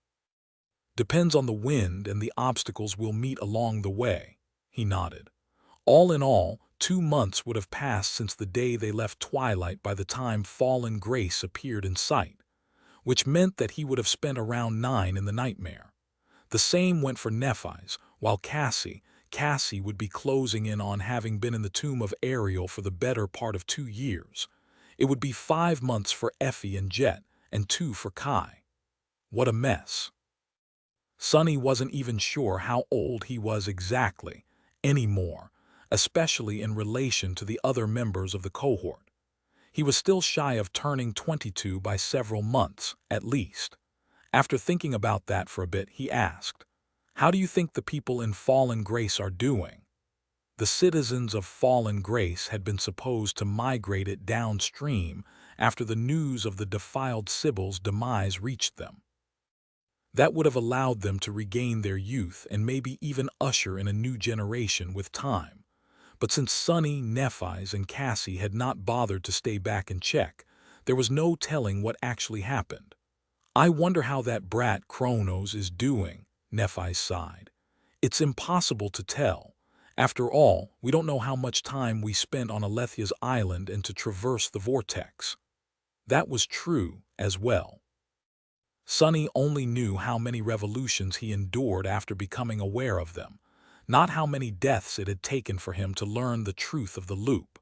Depends on the wind and the obstacles we'll meet along the way. He nodded. All in all, 2 months would have passed since the day they left Twilight by the time fallen grace appeared in sight, which meant that he would have spent around 9 in the nightmare. The same went for Nephi's, while Cassie would be closing in on having been in the tomb of Ariel for the better part of 2 years. It would be 5 months for Effie and Jet, and 2 for Kai. What a mess. Sonny wasn't even sure how old he was exactly anymore, especially in relation to the other members of the cohort. He was still shy of turning 22 by several months, at least. After thinking about that for a bit, he asked, "How do you think the people in Fallen Grace are doing?" The citizens of Fallen Grace had been supposed to migrate it downstream after the news of the defiled Sibyl's demise reached them. That would have allowed them to regain their youth and maybe even usher in a new generation with time. But since Sonny, Nephi's, and Cassie had not bothered to stay back and check, there was no telling what actually happened. "I wonder how that brat Kronos is doing," Nephi sighed. "It's impossible to tell. After all, we don't know how much time we spent on Alethia's island and to traverse the vortex." That was true as well. Sonny only knew how many revolutions he endured after becoming aware of them, not how many deaths it had taken for him to learn the truth of the loop.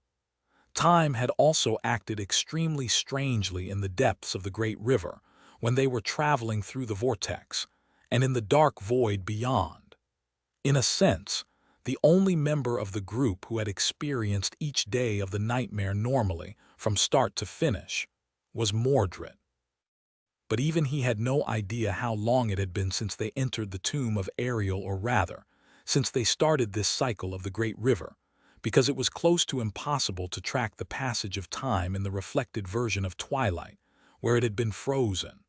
Time had also acted extremely strangely in the depths of the great river when they were traveling through the vortex, and in the dark void beyond. In a sense, the only member of the group who had experienced each day of the nightmare normally, from start to finish, was Mordred. But even he had no idea how long it had been since they entered the tomb of Ariel, or rather, since they started this cycle of the great river, because it was close to impossible to track the passage of time in the reflected version of Twilight, where it had been frozen.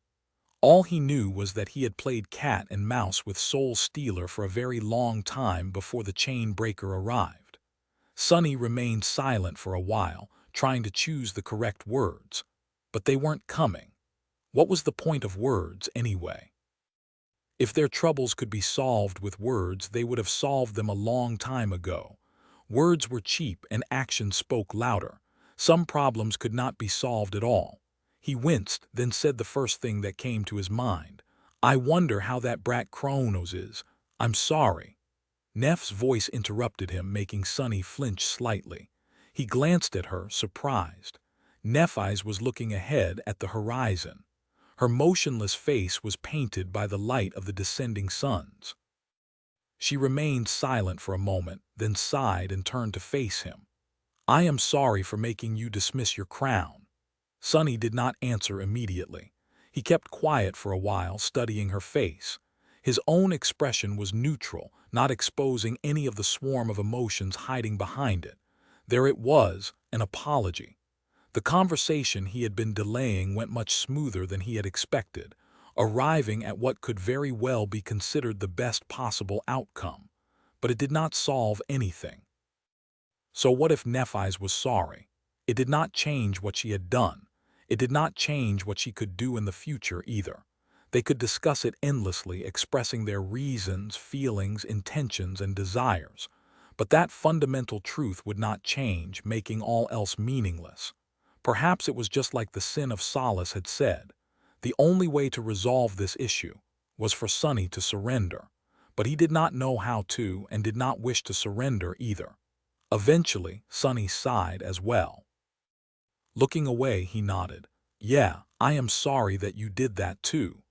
All he knew was that he had played cat and mouse with Soul Stealer for a very long time before the chain breaker arrived. Sonny remained silent for a while, trying to choose the correct words, but they weren't coming. What was the point of words, anyway? If their troubles could be solved with words, they would have solved them a long time ago. Words were cheap and action spoke louder. Some problems could not be solved at all. He winced, then said the first thing that came to his mind. "I wonder how that brat Kronos is. I'm sorry." Neff's voice interrupted him, making Sonny flinch slightly. He glanced at her, surprised. Nephi's was looking ahead at the horizon. Her motionless face was painted by the light of the descending suns. She remained silent for a moment, then sighed and turned to face him. "I am sorry for making you dismiss your crown." Sonny did not answer immediately. He kept quiet for a while, studying her face. His own expression was neutral, not exposing any of the swarm of emotions hiding behind it. There it was, an apology. The conversation he had been delaying went much smoother than he had expected, arriving at what could very well be considered the best possible outcome. But it did not solve anything. So what if Nephi's was sorry? It did not change what she had done. It did not change what she could do in the future either. They could discuss it endlessly, expressing their reasons, feelings, intentions, and desires. But that fundamental truth would not change, making all else meaningless. Perhaps it was just like the sin of Solace had said. The only way to resolve this issue was for Sonny to surrender. but he did not know how to and did not wish to surrender either. Eventually, Sonny sighed as well. Looking away, he nodded. "Yeah, I am sorry that you did that too."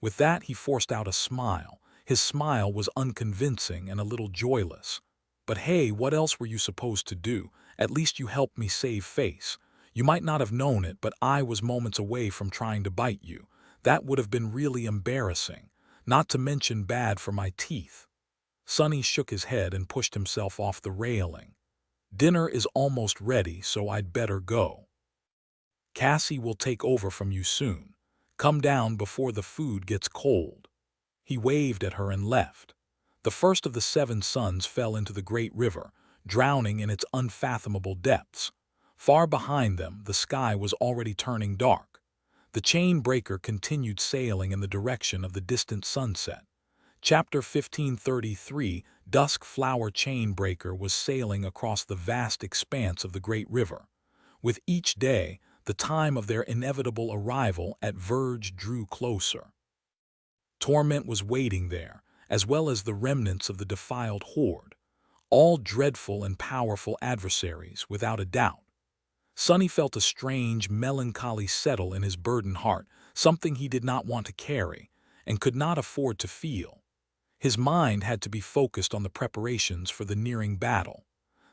With that, he forced out a smile. His smile was unconvincing and a little joyless. "But hey, what else were you supposed to do? At least you helped me save face. You might not have known it, but I was moments away from trying to bite you. That would have been really embarrassing, not to mention bad for my teeth." Sonny shook his head and pushed himself off the railing. "Dinner is almost ready, so I'd better go. Cassie will take over from you soon. Come down before the food gets cold." He waved at her and left. The first of the 7 sons fell into the great river, drowning in its unfathomable depths. Far behind them, the sky was already turning dark. The chain breaker continued sailing in the direction of the distant sunset. Chapter 1533, Dusk Flower Chain Breaker was sailing across the vast expanse of the great river. With each day, the time of their inevitable arrival at Verge drew closer. Torment was waiting there, as well as the remnants of the defiled horde, all dreadful and powerful adversaries, without a doubt. Sonny felt a strange melancholy settle in his burdened heart, something he did not want to carry, and could not afford to feel. His mind had to be focused on the preparations for the nearing battle,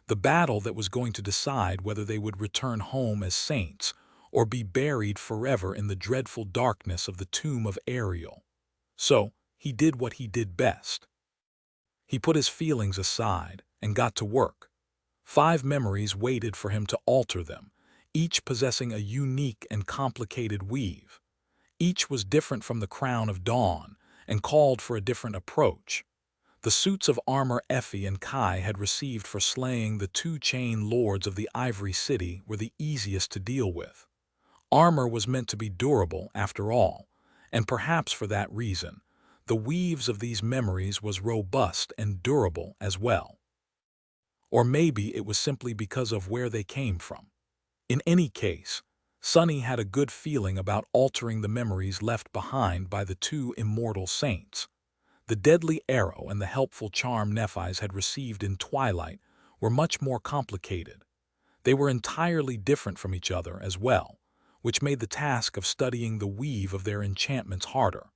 the battle that was going to decide whether they would return home as saints or be buried forever in the dreadful darkness of the tomb of Ariel. So, he did what he did best. He put his feelings aside and got to work. 5 memories waited for him to alter them, each possessing a unique and complicated weave. Each was different from the Crown of Dawn and called for a different approach. The suits of armor Effie and Kai had received for slaying the 2 chain lords of the Ivory City were the easiest to deal with. Armor was meant to be durable, after all, and perhaps for that reason, the weaves of these memories was robust and durable as well. Or maybe it was simply because of where they came from. In any case, Sonny had a good feeling about altering the memories left behind by the 2 immortal saints. The deadly arrow and the helpful charm Nephi's had received in Twilight were much more complicated. They were entirely different from each other as well, which made the task of studying the weave of their enchantments harder.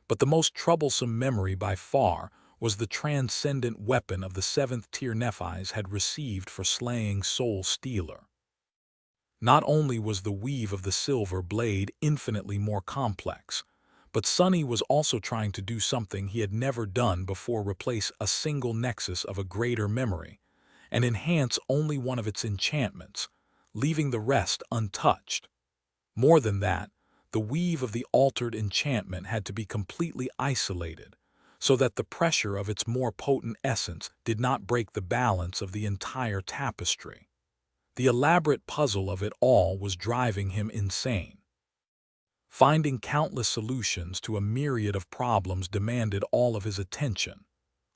But the most troublesome memory by far was the transcendent weapon of the 7th tier Nephi's had received for slaying Soul Stealer. Not only was the weave of the silver blade infinitely more complex, but Sonny was also trying to do something he had never done before: replace a single nexus of a greater memory and enhance only one of its enchantments, leaving the rest untouched. More than that, the weave of the altered enchantment had to be completely isolated, so that the pressure of its more potent essence did not break the balance of the entire tapestry. The elaborate puzzle of it all was driving him insane. Finding countless solutions to a myriad of problems demanded all of his attention,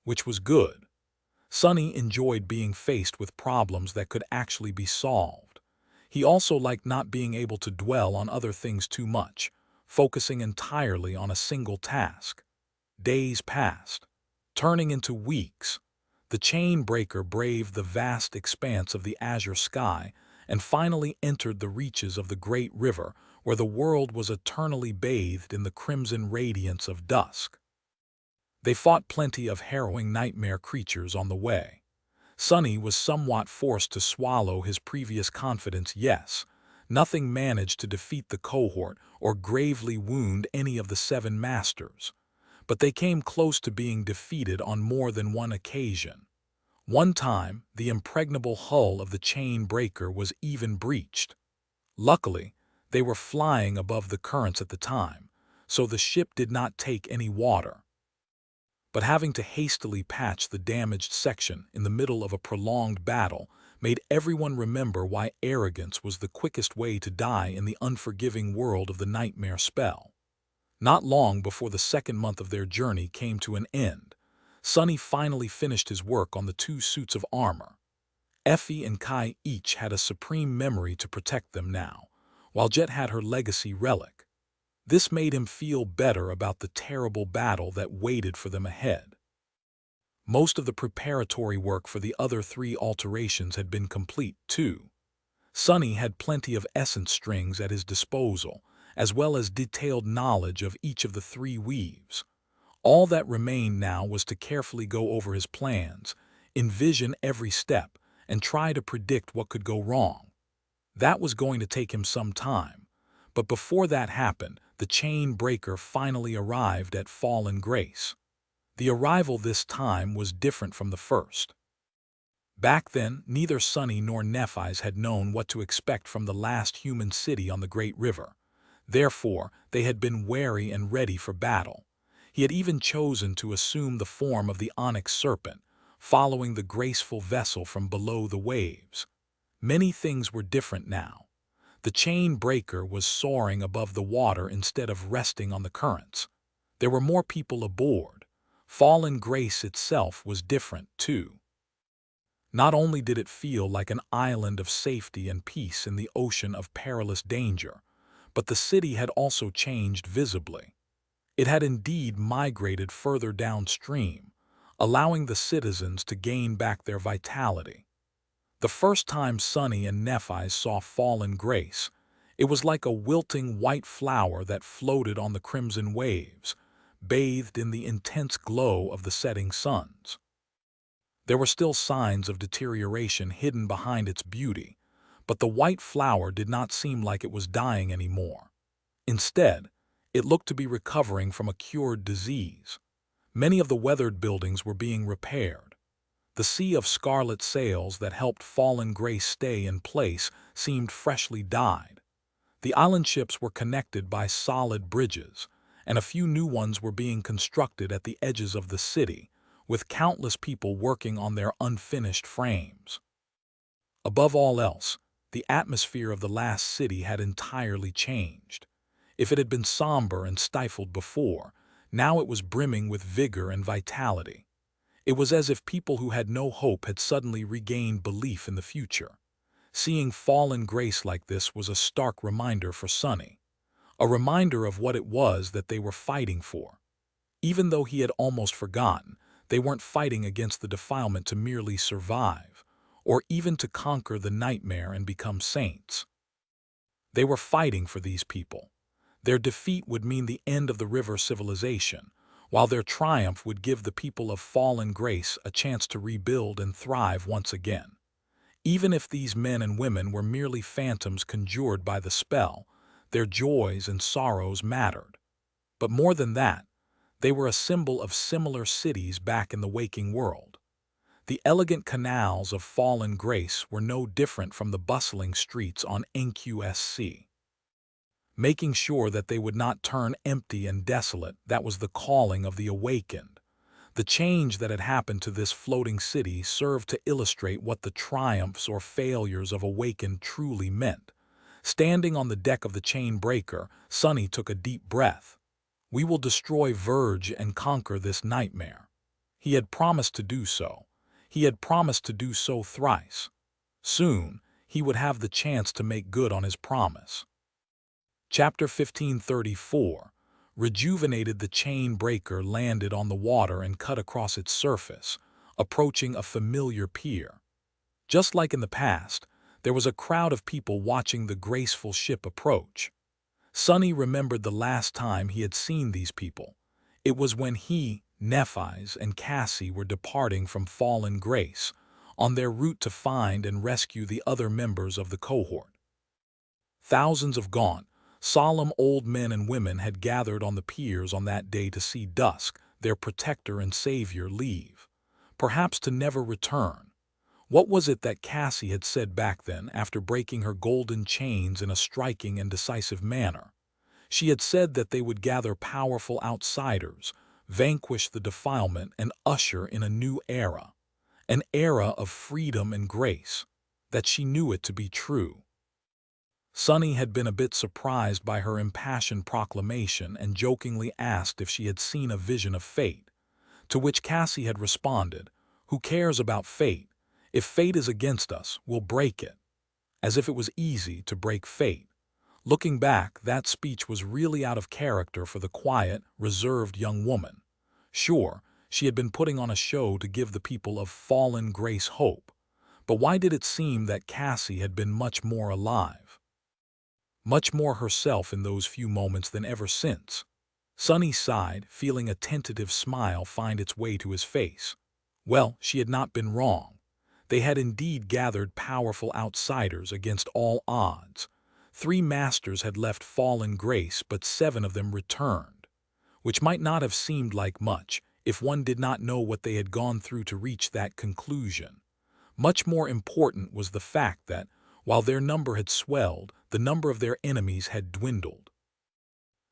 which was good. Sonny enjoyed being faced with problems that could actually be solved. He also liked not being able to dwell on other things too much, focusing entirely on a single task. Days passed, turning into weeks. The chain breaker braved the vast expanse of the azure sky and finally entered the reaches of the great river, where the world was eternally bathed in the crimson radiance of dusk. They fought plenty of harrowing nightmare creatures on the way. Sonny was somewhat forced to swallow his previous confidence. Yes, nothing managed to defeat the cohort or gravely wound any of the 7 masters, but they came close to being defeated on more than one occasion. One time, the impregnable hull of the chain breaker was even breached. Luckily, they were flying above the currents at the time, so the ship did not take any water. But having to hastily patch the damaged section in the middle of a prolonged battle made everyone remember why arrogance was the quickest way to die in the unforgiving world of the nightmare spell. Not long before the 2nd month of their journey came to an end, Sonny finally finished his work on the 2 suits of armor. Effie and Kai each had a supreme memory to protect them now, while Jet had her legacy relic. This made him feel better about the terrible battle that waited for them ahead. Most of the preparatory work for the other 3 alterations had been complete, too. Sonny had plenty of essence strings at his disposal, as well as detailed knowledge of each of the 3 weaves. All that remained now was to carefully go over his plans, envision every step, and try to predict what could go wrong. That was going to take him some time, but before that happened, the chain breaker finally arrived at Fallen Grace. The arrival this time was different from the first. Back then, neither Sonny nor Nephi's had known what to expect from the last human city on the Great River. Therefore, they had been wary and ready for battle. He had even chosen to assume the form of the onyx serpent, following the graceful vessel from below the waves. Many things were different now. The chain breaker was soaring above the water instead of resting on the currents. There were more people aboard. Fallen Grace itself was different, too. Not only did it feel like an island of safety and peace in the ocean of perilous danger, but the city had also changed visibly. It had indeed migrated further downstream, allowing the citizens to gain back their vitality. The first time Sonny and Nephi saw Fallen Grace, it was like a wilting white flower that floated on the crimson waves, bathed in the intense glow of the setting suns. There were still signs of deterioration hidden behind its beauty, but the white flower did not seem like it was dying anymore. Instead, it looked to be recovering from a cured disease. Many of the weathered buildings were being repaired. The sea of scarlet sails that helped Fallen Grace stay in place seemed freshly dyed. The island ships were connected by solid bridges, and a few new ones were being constructed at the edges of the city, with countless people working on their unfinished frames. Above all else, the atmosphere of the last city had entirely changed. If it had been somber and stifled before, now it was brimming with vigor and vitality. It was as if people who had no hope had suddenly regained belief in the future. Seeing Fallen Grace like this was a stark reminder for Sonny, a reminder of what it was that they were fighting for. Even though he had almost forgotten, they weren't fighting against the defilement to merely survive, or even to conquer the nightmare and become saints. They were fighting for these people. Their defeat would mean the end of the river civilization, while their triumph would give the people of Fallen Grace a chance to rebuild and thrive once again. Even if these men and women were merely phantoms conjured by the spell, their joys and sorrows mattered. But more than that, they were a symbol of similar cities back in the waking world. The elegant canals of Fallen Grace were no different from the bustling streets on NQSC. Making sure that they would not turn empty and desolate, that was the calling of the awakened. The change that had happened to this floating city served to illustrate what the triumphs or failures of awakened truly meant. Standing on the deck of the chain breaker, Sonny took a deep breath. We will destroy Verge and conquer this nightmare. He had promised to do so. He had promised to do so thrice. Soon, he would have the chance to make good on his promise. Chapter 1534. Rejuvenated. The chain breaker landed on the water and cut across its surface, approaching a familiar pier. Just like in the past, there was a crowd of people watching the graceful ship approach. Sonny remembered the last time he had seen these people. It was when he, Nephi's, and Cassie were departing from Fallen Grace, on their route to find and rescue the other members of the cohort. Thousands of gaunt, solemn old men and women had gathered on the piers on that day to see Dusk, their protector and savior, leave, perhaps to never return. What was it that Cassie had said back then after breaking her golden chains in a striking and decisive manner? She had said that they would gather powerful outsiders, vanquish the defilement, and usher in a new era, an era of freedom and grace, that she knew it to be true. Sonny had been a bit surprised by her impassioned proclamation and jokingly asked if she had seen a vision of fate, to which Cassie had responded, "Who cares about fate? If fate is against us, we'll break it." As if it was easy to break fate. Looking back, that speech was really out of character for the quiet, reserved young woman. Sure, She had been putting on a show to give the people of fallen grace hope. But why did it seem that Cassie had been much more alive? Much more herself in those few moments than ever since. Sonny sighed, feeling a tentative smile find its way to his face. Well, she had not been wrong. They had indeed gathered powerful outsiders against all odds. 3 masters had left fallen grace, but 7 of them returned, which might not have seemed like much if one did not know what they had gone through to reach that conclusion. Much more important was the fact that, while their number had swelled, the number of their enemies had dwindled.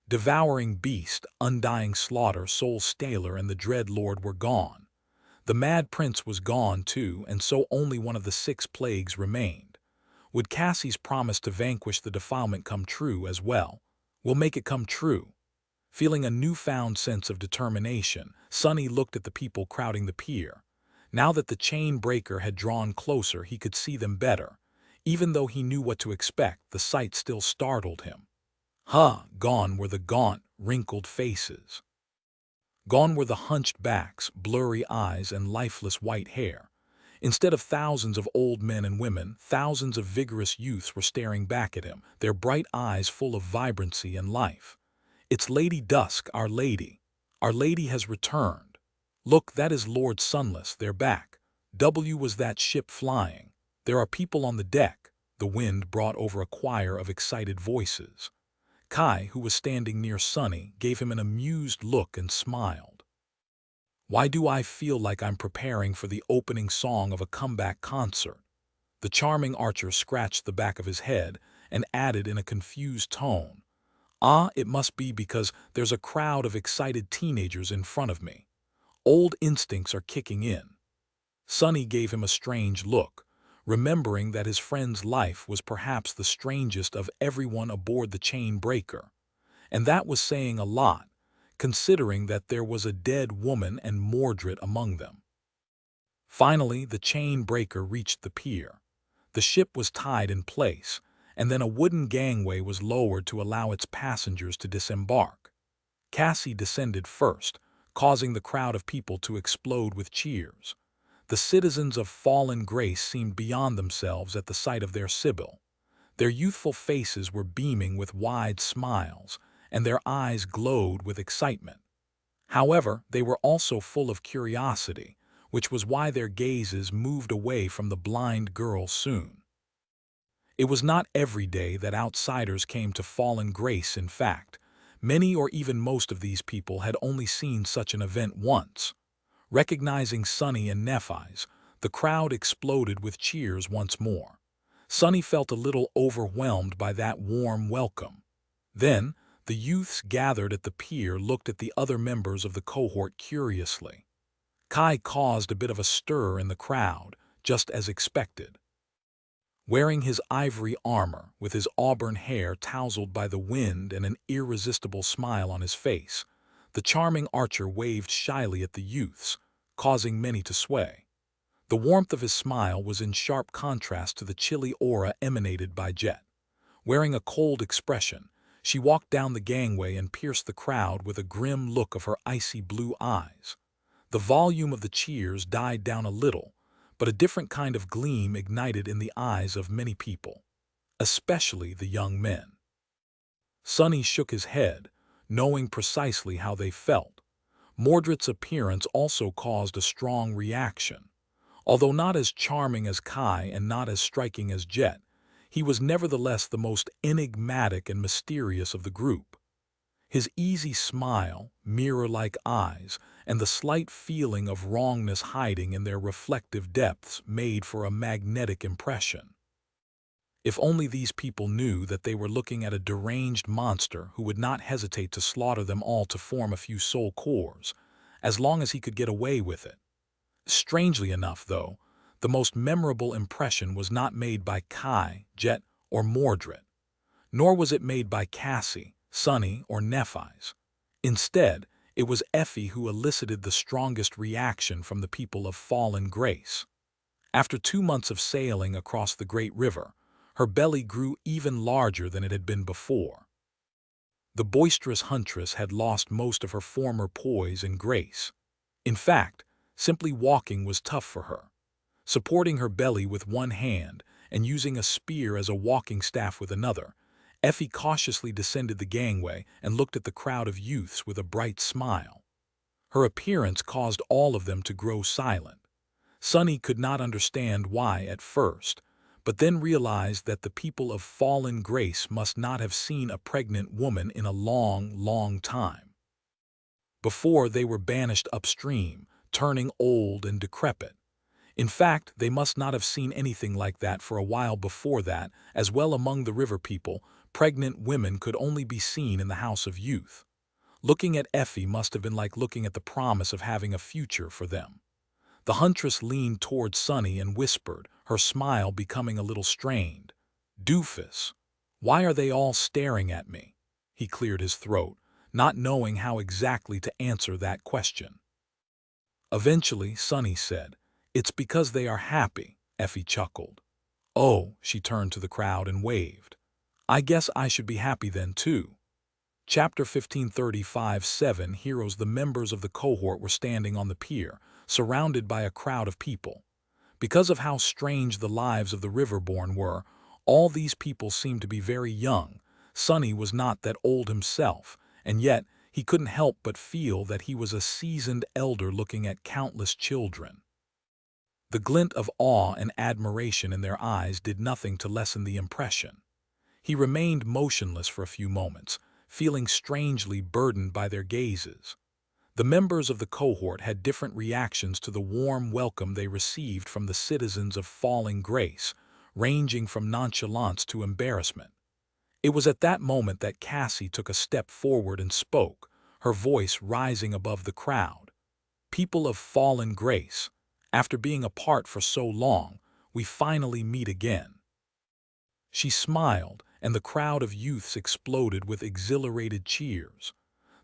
Devouring Beast, Undying Slaughter, Soul Staler, and the Dread Lord were gone. The Mad Prince was gone too, and so only one of the 6 plagues remained. Would Cassie's promise to vanquish the defilement come true as well? We'll make it come true. Feeling a newfound sense of determination, Sonny looked at the people crowding the pier. Now that the chain breaker had drawn closer, he could see them better. Even though he knew what to expect, the sight still startled him. Gone were the gaunt, wrinkled faces. Gone were the hunched backs, blurry eyes, and lifeless white hair. Instead of thousands of old men and women, thousands of vigorous youths were staring back at him, their bright eyes full of vibrancy and life. It's Lady Dusk, Our Lady. Our Lady has returned. Look, that is Lord Sunless, they're back. Was that ship flying? There are people on the deck. The wind brought over a choir of excited voices. Kai, who was standing near Sonny, gave him an amused look and smiled. Why do I feel like I'm preparing for the opening song of a comeback concert? The charming archer scratched the back of his head and added in a confused tone, it must be because there's a crowd of excited teenagers in front of me. Old instincts are kicking in. Sonny gave him a strange look, remembering that his friend's life was perhaps the strangest of everyone aboard the chain breaker. And that was saying a lot, considering that there was a dead woman and Mordred among them. Finally, the chain breaker reached the pier. The ship was tied in place, and then a wooden gangway was lowered to allow its passengers to disembark. Cassie descended first, causing the crowd of people to explode with cheers. The citizens of fallen grace seemed beyond themselves at the sight of their Sibyl. Their youthful faces were beaming with wide smiles, and their eyes glowed with excitement. However, they were also full of curiosity, which was why their gazes moved away from the blind girl soon. It was not every day that outsiders came to fallen grace. In fact, many or even most of these people had only seen such an event once. Recognizing Sonny and Nephi's, the crowd exploded with cheers once more. Sonny felt a little overwhelmed by that warm welcome. Then, the youths gathered at the pier looked at the other members of the cohort curiously. Kai caused a bit of a stir in the crowd, just as expected. Wearing his ivory armor, with his auburn hair tousled by the wind and an irresistible smile on his face, the charming archer waved shyly at the youths, causing many to sway. The warmth of his smile was in sharp contrast to the chilly aura emanated by Jet. Wearing a cold expression, she walked down the gangway and pierced the crowd with a grim look of her icy blue eyes. The volume of the cheers died down a little, but a different kind of gleam ignited in the eyes of many people, especially the young men. Sonny shook his head, knowing precisely how they felt. Mordred's appearance also caused a strong reaction. Although not as charming as Kai and not as striking as Jet, he was nevertheless the most enigmatic and mysterious of the group. His easy smile, mirror-like eyes, and the slight feeling of wrongness hiding in their reflective depths made for a magnetic impression. If only these people knew that they were looking at a deranged monster who would not hesitate to slaughter them all to form a few soul cores, as long as he could get away with it. Strangely enough, though, the most memorable impression was not made by Kai, Jet, or Mordred, nor was it made by Cassie, Sonny, or Nephi's. Instead, it was Effie who elicited the strongest reaction from the people of fallen grace. After 2 months of sailing across the great river, her belly grew even larger than it had been before. The boisterous huntress had lost most of her former poise and grace. In fact, simply walking was tough for her. Supporting her belly with one hand and using a spear as a walking staff with another, Effie cautiously descended the gangway and looked at the crowd of youths with a bright smile. Her appearance caused all of them to grow silent. Sunny could not understand why at first, but then realized that the people of fallen grace must not have seen a pregnant woman in a long, long time. Before they were banished upstream, turning old and decrepit. In fact, they must not have seen anything like that for a while before that, as well among the river people, pregnant women could only be seen in the house of youth. Looking at Effie must have been like looking at the promise of having a future for them. The huntress leaned toward Sunny and whispered, her smile becoming a little strained. "Doofus, why are they all staring at me?" He cleared his throat, not knowing how exactly to answer that question. Eventually, Sunny said, "It's because they are happy," Effie chuckled. "Oh," she turned to the crowd and waved. "I guess I should be happy then, too." Chapter 1535-7 Heroes. The members of the cohort were standing on the pier, surrounded by a crowd of people. Because of how strange the lives of the Riverborn were, all these people seemed to be very young. Sunny was not that old himself, and yet he couldn't help but feel that he was a seasoned elder looking at countless children. The glint of awe and admiration in their eyes did nothing to lessen the impression. He remained motionless for a few moments, feeling strangely burdened by their gazes. The members of the cohort had different reactions to the warm welcome they received from the citizens of Falling Grace, ranging from nonchalance to embarrassment. It was at that moment that Cassie took a step forward and spoke, her voice rising above the crowd. "People of Fallen Grace, after being apart for so long, we finally meet again." She smiled, and the crowd of youths exploded with exhilarated cheers.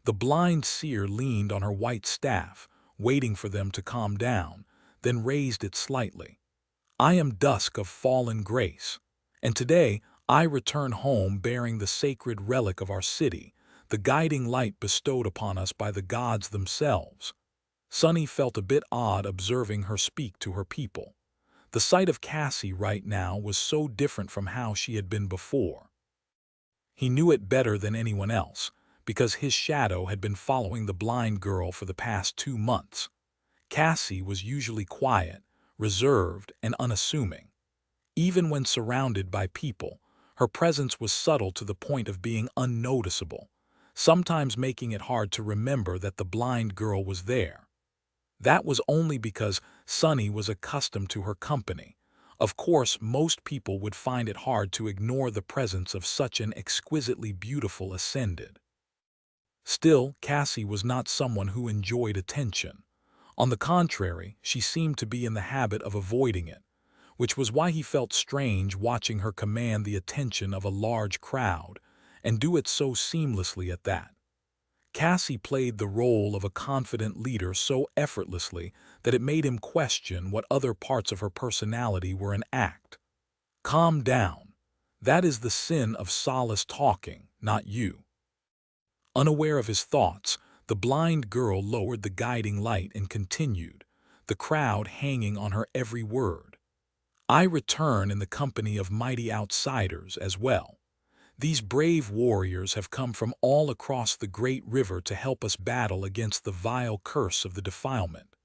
The blind seer leaned on her white staff, waiting for them to calm down, then raised it slightly. "I am Dusk of Fallen Grace, and today I return home bearing the sacred relic of our city, the guiding light bestowed upon us by the gods themselves." Sunny felt a bit odd observing her speak to her people. The sight of Cassie right now was so different from how she had been before. He knew it better than anyone else, because his shadow had been following the blind girl for the past 2 months. Cassie was usually quiet, reserved, and unassuming. Even when surrounded by people, her presence was subtle to the point of being unnoticeable, sometimes making it hard to remember that the blind girl was there. That was only because Sunny was accustomed to her company. Of course, most people would find it hard to ignore the presence of such an exquisitely beautiful ascended. Still, Cassie was not someone who enjoyed attention. On the contrary, she seemed to be in the habit of avoiding it, which was why he felt strange watching her command the attention of a large crowd, and do it so seamlessly at that. Cassie played the role of a confident leader so effortlessly that it made him question what other parts of her personality were an act. "Calm down. That is the sin of solace talking, not you." Unaware of his thoughts, the blind girl lowered the guiding light and continued, the crowd hanging on her every word. "I return in the company of mighty outsiders as well. These brave warriors have come from all across the great river to help us battle against the vile curse of the defilement.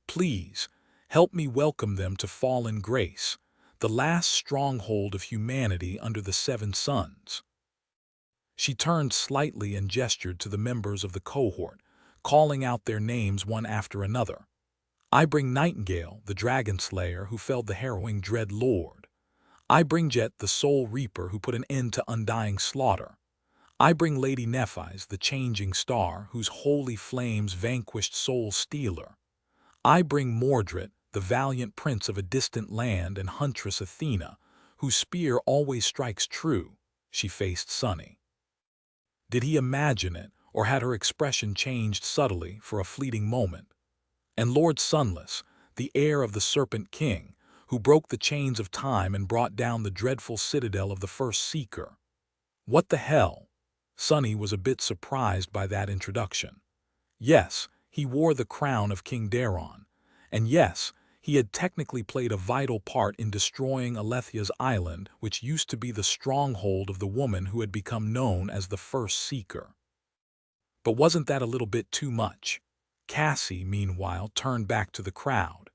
Please, help me welcome them to Fallen Grace, the last stronghold of humanity under the 7 suns." She turned slightly and gestured to the members of the cohort, calling out their names one after another. "I bring Nightingale, the dragon slayer who felled the harrowing Dread Lord. I bring Jet, the soul reaper who put an end to undying slaughter. I bring Lady Nephi's, the changing star whose holy flames vanquished Soul Stealer. I bring Mordred, the valiant prince of a distant land, and Huntress Athena, whose spear always strikes true." She faced Sunny. Did he imagine it, or had her expression changed subtly for a fleeting moment? "And Lord Sunless, the heir of the Serpent King, who broke the chains of time and brought down the dreadful citadel of the first Seeker." What the hell? Sunny was a bit surprised by that introduction. Yes, He wore the crown of King Daron. And yes, he had technically played a vital part in destroying Alethia's island, which used to be the stronghold of the woman who had become known as the First Seeker. But wasn't that a little bit too much? Cassie, meanwhile, turned back to the crowd.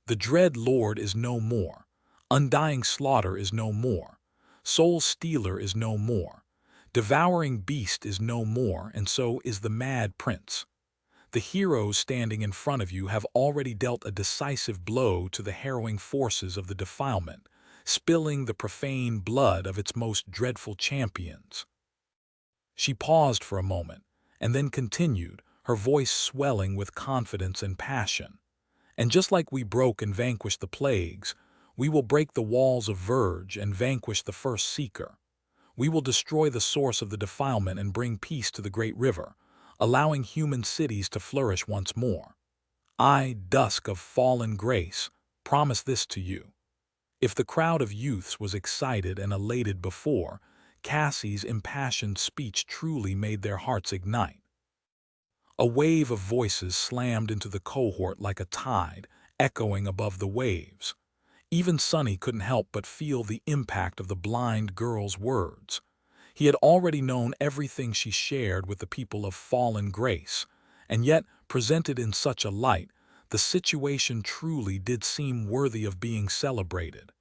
The Dread Lord is no more. Undying Slaughter is no more. Soul Stealer is no more. Devouring Beast is no more, and so is the Mad Prince. The heroes standing in front of you have already dealt a decisive blow to the harrowing forces of the defilement, spilling the profane blood of its most dreadful champions. She paused for a moment, and then continued, her voice swelling with confidence and passion. And just like we broke and vanquished the plagues, we will break the walls of Verge and vanquish the First Seeker. We will destroy the source of the defilement and bring peace to the great river, allowing human cities to flourish once more. I, Dusk of Fallen Grace, promise this to you. If the crowd of youths was excited and elated before, Cassie's impassioned speech truly made their hearts ignite. A wave of voices slammed into the cohort like a tide, echoing above the waves. Even Sonny couldn't help but feel the impact of the blind girl's words. He had already known everything she shared with the people of Fallen Grace, and yet, presented in such a light, the situation truly did seem worthy of being celebrated.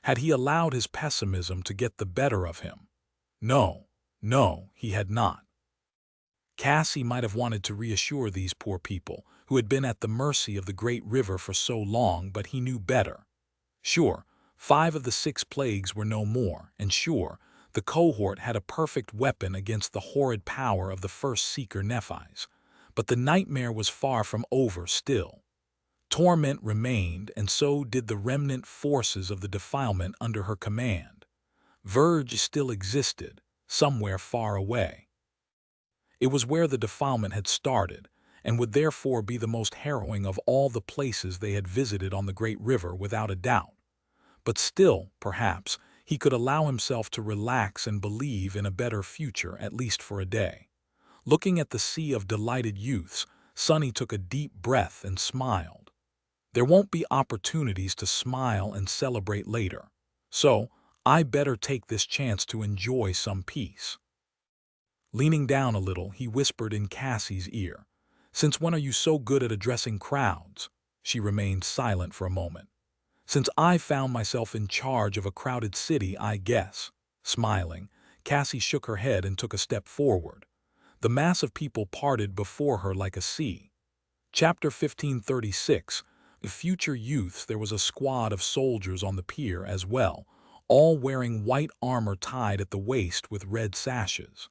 Had he allowed his pessimism to get the better of him? No, no, he had not. Cassie might have wanted to reassure these poor people, who had been at the mercy of the great river for so long, but he knew better. Sure, 5 of the 6 plagues were no more, and sure, the cohort had a perfect weapon against the horrid power of the First Seeker Nephi's. But the nightmare was far from over still. Torment remained, and so did the remnant forces of the defilement under her command. Verge still existed, somewhere far away. It was where the defilement had started, and would therefore be the most harrowing of all the places they had visited on the great river without a doubt. But still, perhaps, he could allow himself to relax and believe in a better future, at least for a day. Looking at the sea of delighted youths, Sonny took a deep breath and smiled. There won't be opportunities to smile and celebrate later, so I better take this chance to enjoy some peace. Leaning down a little, he whispered in Cassie's ear, "Since when are you so good at addressing crowds?" She remained silent for a moment. "Since I found myself in charge of a crowded city, I guess." Smiling, Cassie shook her head and took a step forward. The mass of people parted before her like a sea. Chapter 1536. Future youths. There was a squad of soldiers on the pier as well, all wearing white armor tied at the waist with red sashes.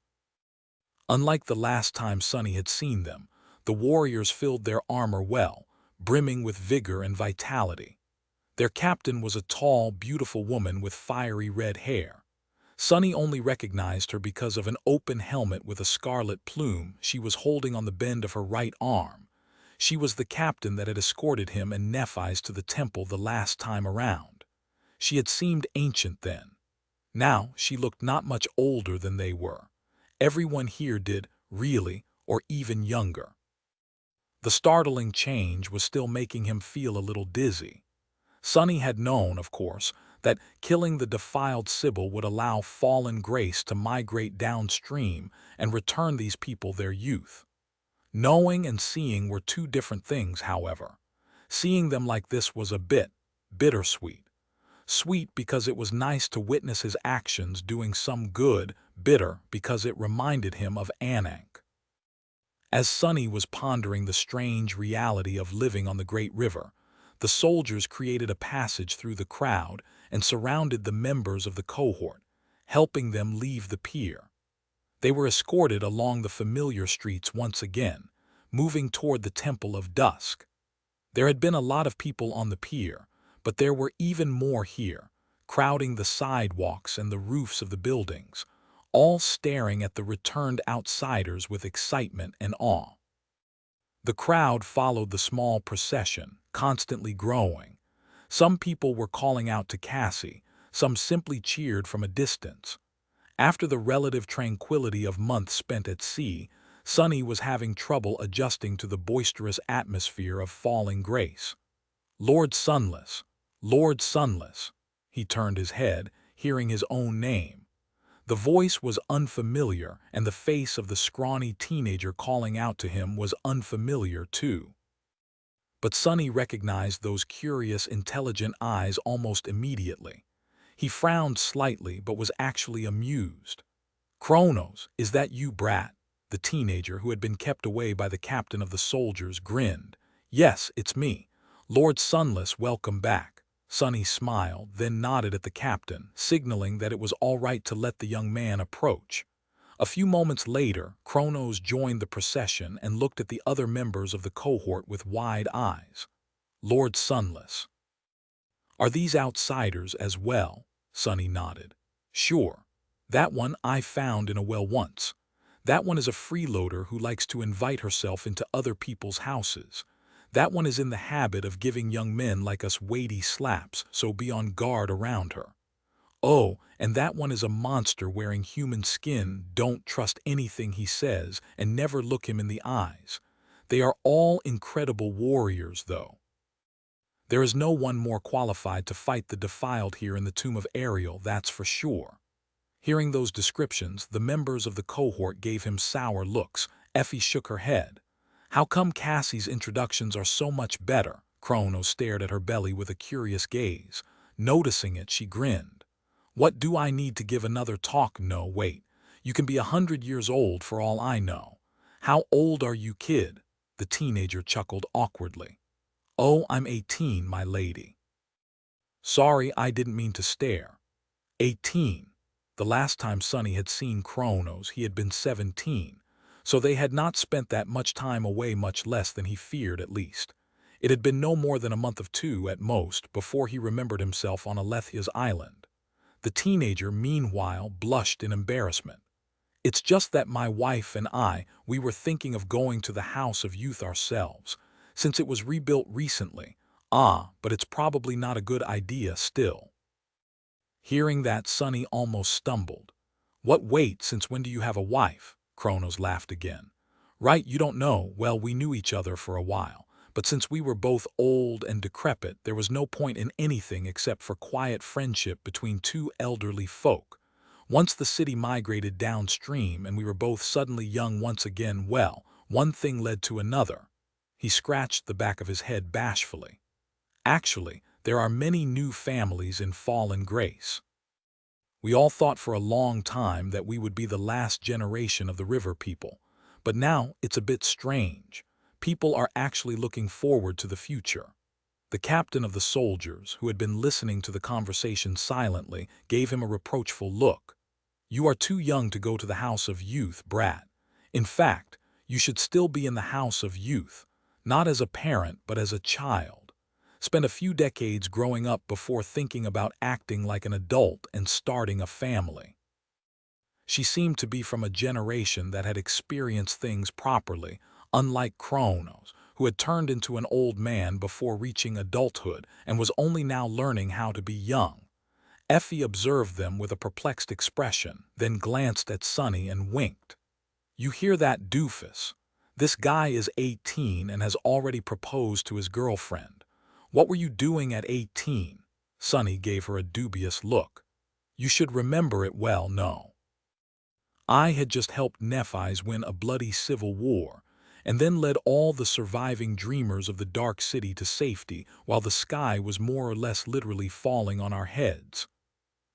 Unlike the last time Sonny had seen them, the warriors filled their armor well, brimming with vigor and vitality. Their captain was a tall, beautiful woman with fiery red hair. Sonny only recognized her because of an open helmet with a scarlet plume she was holding on the bend of her right arm. She was the captain that had escorted him and Nephi's to the temple the last time around. She had seemed ancient then. Now she looked not much older than they were. Everyone here did, really, or even younger. The startling change was still making him feel a little dizzy. Sonny had known, of course, that killing the defiled Sibyl would allow Fallen Grace to migrate downstream and return these people their youth. Knowing and seeing were two different things, however. Seeing them like this was a bit bittersweet. Sweet because it was nice to witness his actions doing some good, bitter because it reminded him of Anank. As Sonny was pondering the strange reality of living on the great river, the soldiers created a passage through the crowd and surrounded the members of the cohort, helping them leave the pier. They were escorted along the familiar streets once again, moving toward the Temple of Dusk. There had been a lot of people on the pier, but there were even more here, crowding the sidewalks and the roofs of the buildings, all staring at the returned outsiders with excitement and awe. The crowd followed the small procession, constantly growing. Some people were calling out to Cassie, some simply cheered from a distance. After the relative tranquility of months spent at sea, Sunny was having trouble adjusting to the boisterous atmosphere of falling grace. Lord Sunless, Lord Sunless. He turned his head, hearing his own name. The voice was unfamiliar, and the face of the scrawny teenager calling out to him was unfamiliar too. But Sunny recognized those curious, intelligent eyes almost immediately. He frowned slightly but was actually amused. "Kronos, is that you, brat?" The teenager, who had been kept away by the captain of the soldiers, grinned. "Yes, it's me. Lord Sunless, welcome back." Sunny smiled, then nodded at the captain, signaling that it was all right to let the young man approach. A few moments later, Kronos joined the procession and looked at the other members of the cohort with wide eyes. "Lord Sunless. Are these outsiders as well?" Sunny nodded. "Sure. That one I found in a well once. That one is a freeloader who likes to invite herself into other people's houses. That one is in the habit of giving young men like us weighty slaps, so be on guard around her. Oh, and that one is a monster wearing human skin. Don't trust anything he says and never look him in the eyes. They are all incredible warriors, though. There is no one more qualified to fight the defiled here in the tomb of Ariel, that's for sure." Hearing those descriptions, the members of the cohort gave him sour looks. Effie shook her head. "How come Cassie's introductions are so much better?" Kronos stared at her belly with a curious gaze. Noticing it, she grinned. "What do I need to give another talk? No, wait. You can be 100 years old for all I know." "How old are you, kid?" The teenager chuckled awkwardly. "Oh, I'm 18, my lady." "Sorry, I didn't mean to stare." 18. The last time Sunny had seen Kronos, he had been 17, so they had not spent that much time away, much less than he feared at least. It had been no more than a month of two at most before he remembered himself on Alethia's island. The teenager, meanwhile, blushed in embarrassment. "It's just that my wife and we were thinking of going to the House of Youth ourselves, since it was rebuilt recently. But it's probably not a good idea still." Hearing that, Sunny almost stumbled. "What, wait, since when do you have a wife?" Kronos laughed again. "Right, you don't know. Well, we knew each other for a while, but since we were both old and decrepit, there was no point in anything except for quiet friendship between two elderly folk. Once the city migrated downstream and we were both suddenly young once again, well, one thing led to another." He scratched the back of his head bashfully. "Actually, there are many new families in Fallen Grace. We all thought for a long time that we would be the last generation of the river people, but now it's a bit strange. People are actually looking forward to the future." The captain of the soldiers, who had been listening to the conversation silently, gave him a reproachful look. "You are too young to go to the House of Youth, brat. In fact, you should still be in the House of Youth, not as a parent but as a child. Spend a few decades growing up before thinking about acting like an adult and starting a family." She seemed to be from a generation that had experienced things properly, unlike Kronos, who had turned into an old man before reaching adulthood and was only now learning how to be young. Effie observed them with a perplexed expression, then glanced at Sunny and winked. "You hear that, doofus? This guy is 18 and has already proposed to his girlfriend. What were you doing at 18? Sunny gave her a dubious look. "You should remember it well, no. I had just helped Nephi's win a bloody civil war, and then led all the surviving dreamers of the Dark City to safety while the sky was more or less literally falling on our heads."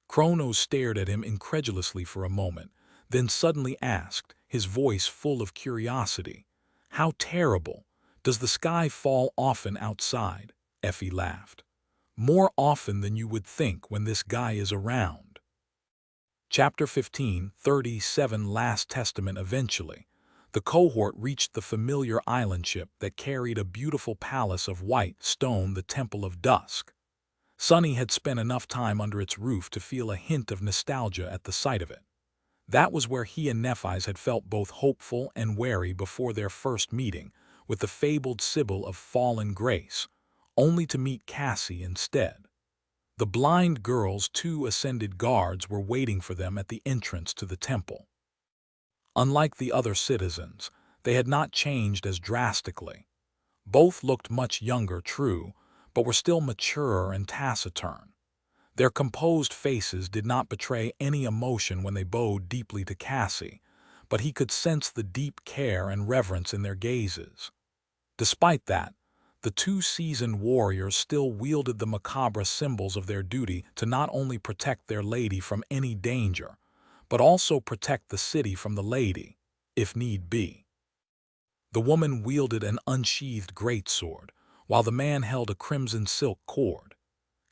Kronos stared at him incredulously for a moment, then suddenly asked, his voice full of curiosity, "How terrible? Does the sky fall often outside?" Effie laughed. "More often than you would think when this guy is around." Chapter 15, 37 Last Testament. Eventually, the cohort reached the familiar island ship that carried a beautiful palace of white stone, the Temple of Dusk. Sunny had spent enough time under its roof to feel a hint of nostalgia at the sight of it. That was where he and Nephi's had felt both hopeful and wary before their first meeting with the fabled Sibyl of Fallen Grace, only to meet Cassie instead. The blind girl's two ascended guards were waiting for them at the entrance to the temple. Unlike the other citizens, They had not changed as drastically. Both looked much younger, true, but were still mature and taciturn. Their composed faces did not betray any emotion when they bowed deeply to Cassie, but he could sense the deep care and reverence in their gazes. Despite that, the two seasoned warriors still wielded the macabre symbols of their duty to not only protect their lady from any danger, but also protect the city from the lady, if need be. The woman wielded an unsheathed greatsword, while the man held a crimson silk cord.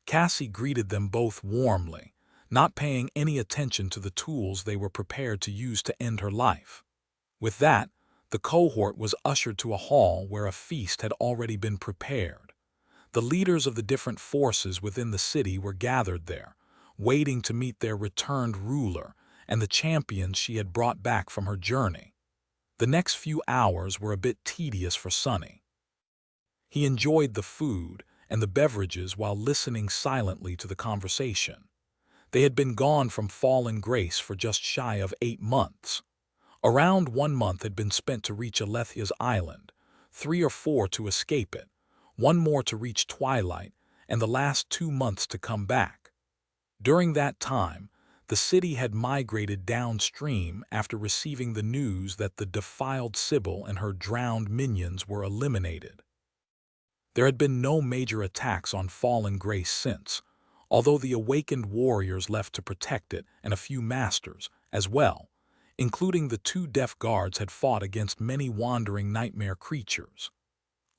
Cassie greeted them both warmly, not paying any attention to the tools they were prepared to use to end her life. With that, the cohort was ushered to a hall where a feast had already been prepared. The leaders of the different forces within the city were gathered there, waiting to meet their returned ruler and the champions she had brought back from her journey. The next few hours were a bit tedious for Sonny. He enjoyed the food and the beverages while listening silently to the conversation. They had been gone from Fallen Grace for just shy of 8 months. Around 1 month had been spent to reach Alethia's island, 3 or 4 to escape it, 1 more to reach Twilight, and the last 2 months to come back. During that time, the city had migrated downstream after receiving the news that the defiled Sybil and her drowned minions were eliminated. There had been no major attacks on Fallen Grace since, although the awakened warriors left to protect it and a few masters, as well, including the 2 deaf guards, had fought against many wandering nightmare creatures.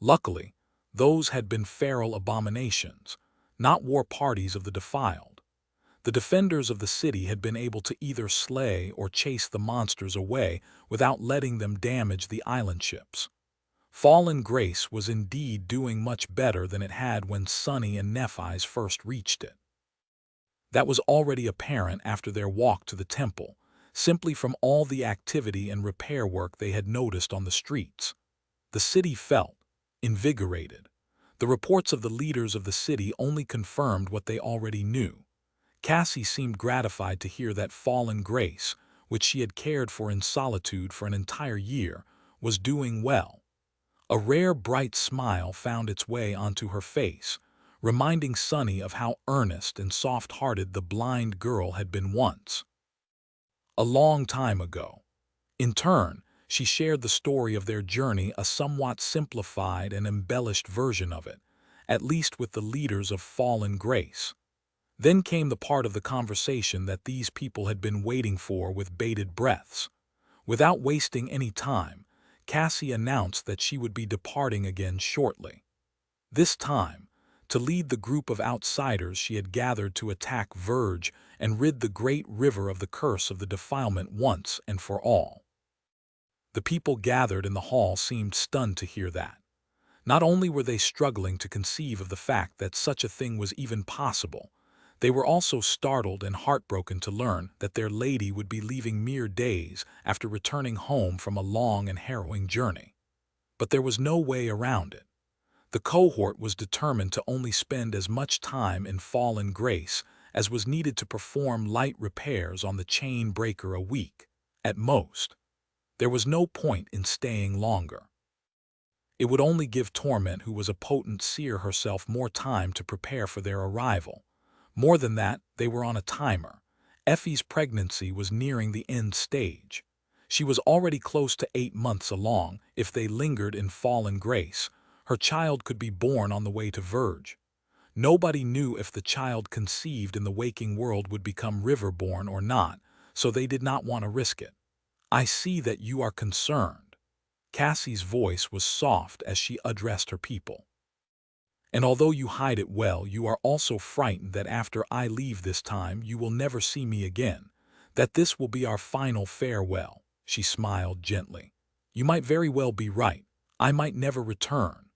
Luckily, those had been feral abominations, not war parties of the defiled. The defenders of the city had been able to either slay or chase the monsters away without letting them damage the island ships. Fallen Grace was indeed doing much better than it had when Sonny and Nephi's first reached it. That was already apparent after their walk to the temple, simply from all the activity and repair work they had noticed on the streets. The city felt invigorated. The reports of the leaders of the city only confirmed what they already knew. Cassie seemed gratified to hear that Fallen Grace, which she had cared for in solitude for an entire year, was doing well. A rare bright smile found its way onto her face, reminding Sonny of how earnest and soft-hearted the blind girl had been once. A long time ago. In turn, she shared the story of their journey, a somewhat simplified and embellished version of it, at least with the leaders of Fallen Grace. Then came the part of the conversation that these people had been waiting for with bated breaths. Without wasting any time, Cassie announced that she would be departing again shortly. This time, to lead the group of outsiders she had gathered to attack Verge and rid the great river of the curse of the defilement once and for all. The people gathered in the hall seemed stunned to hear that. Not only were they struggling to conceive of the fact that such a thing was even possible, they were also startled and heartbroken to learn that their lady would be leaving mere days after returning home from a long and harrowing journey. But there was no way around it. The cohort was determined to only spend as much time in Fallen Grace as was needed to perform light repairs on the chain breaker a week, at most. There was no point in staying longer. It would only give Torment, who was a potent seer herself, more time to prepare for their arrival. More than that, they were on a timer. Effie's pregnancy was nearing the end stage. She was already close to 8 months along. If they lingered in Fallen Grace, her child could be born on the way to Verge. Nobody knew if the child conceived in the waking world would become riverborn or not, so they did not want to risk it. "I see that you are concerned." Cassie's voice was soft as she addressed her people. "And although you hide it well, you are also frightened that after I leave this time you will never see me again, that this will be our final farewell." She smiled gently. "You might very well be right. I might never return."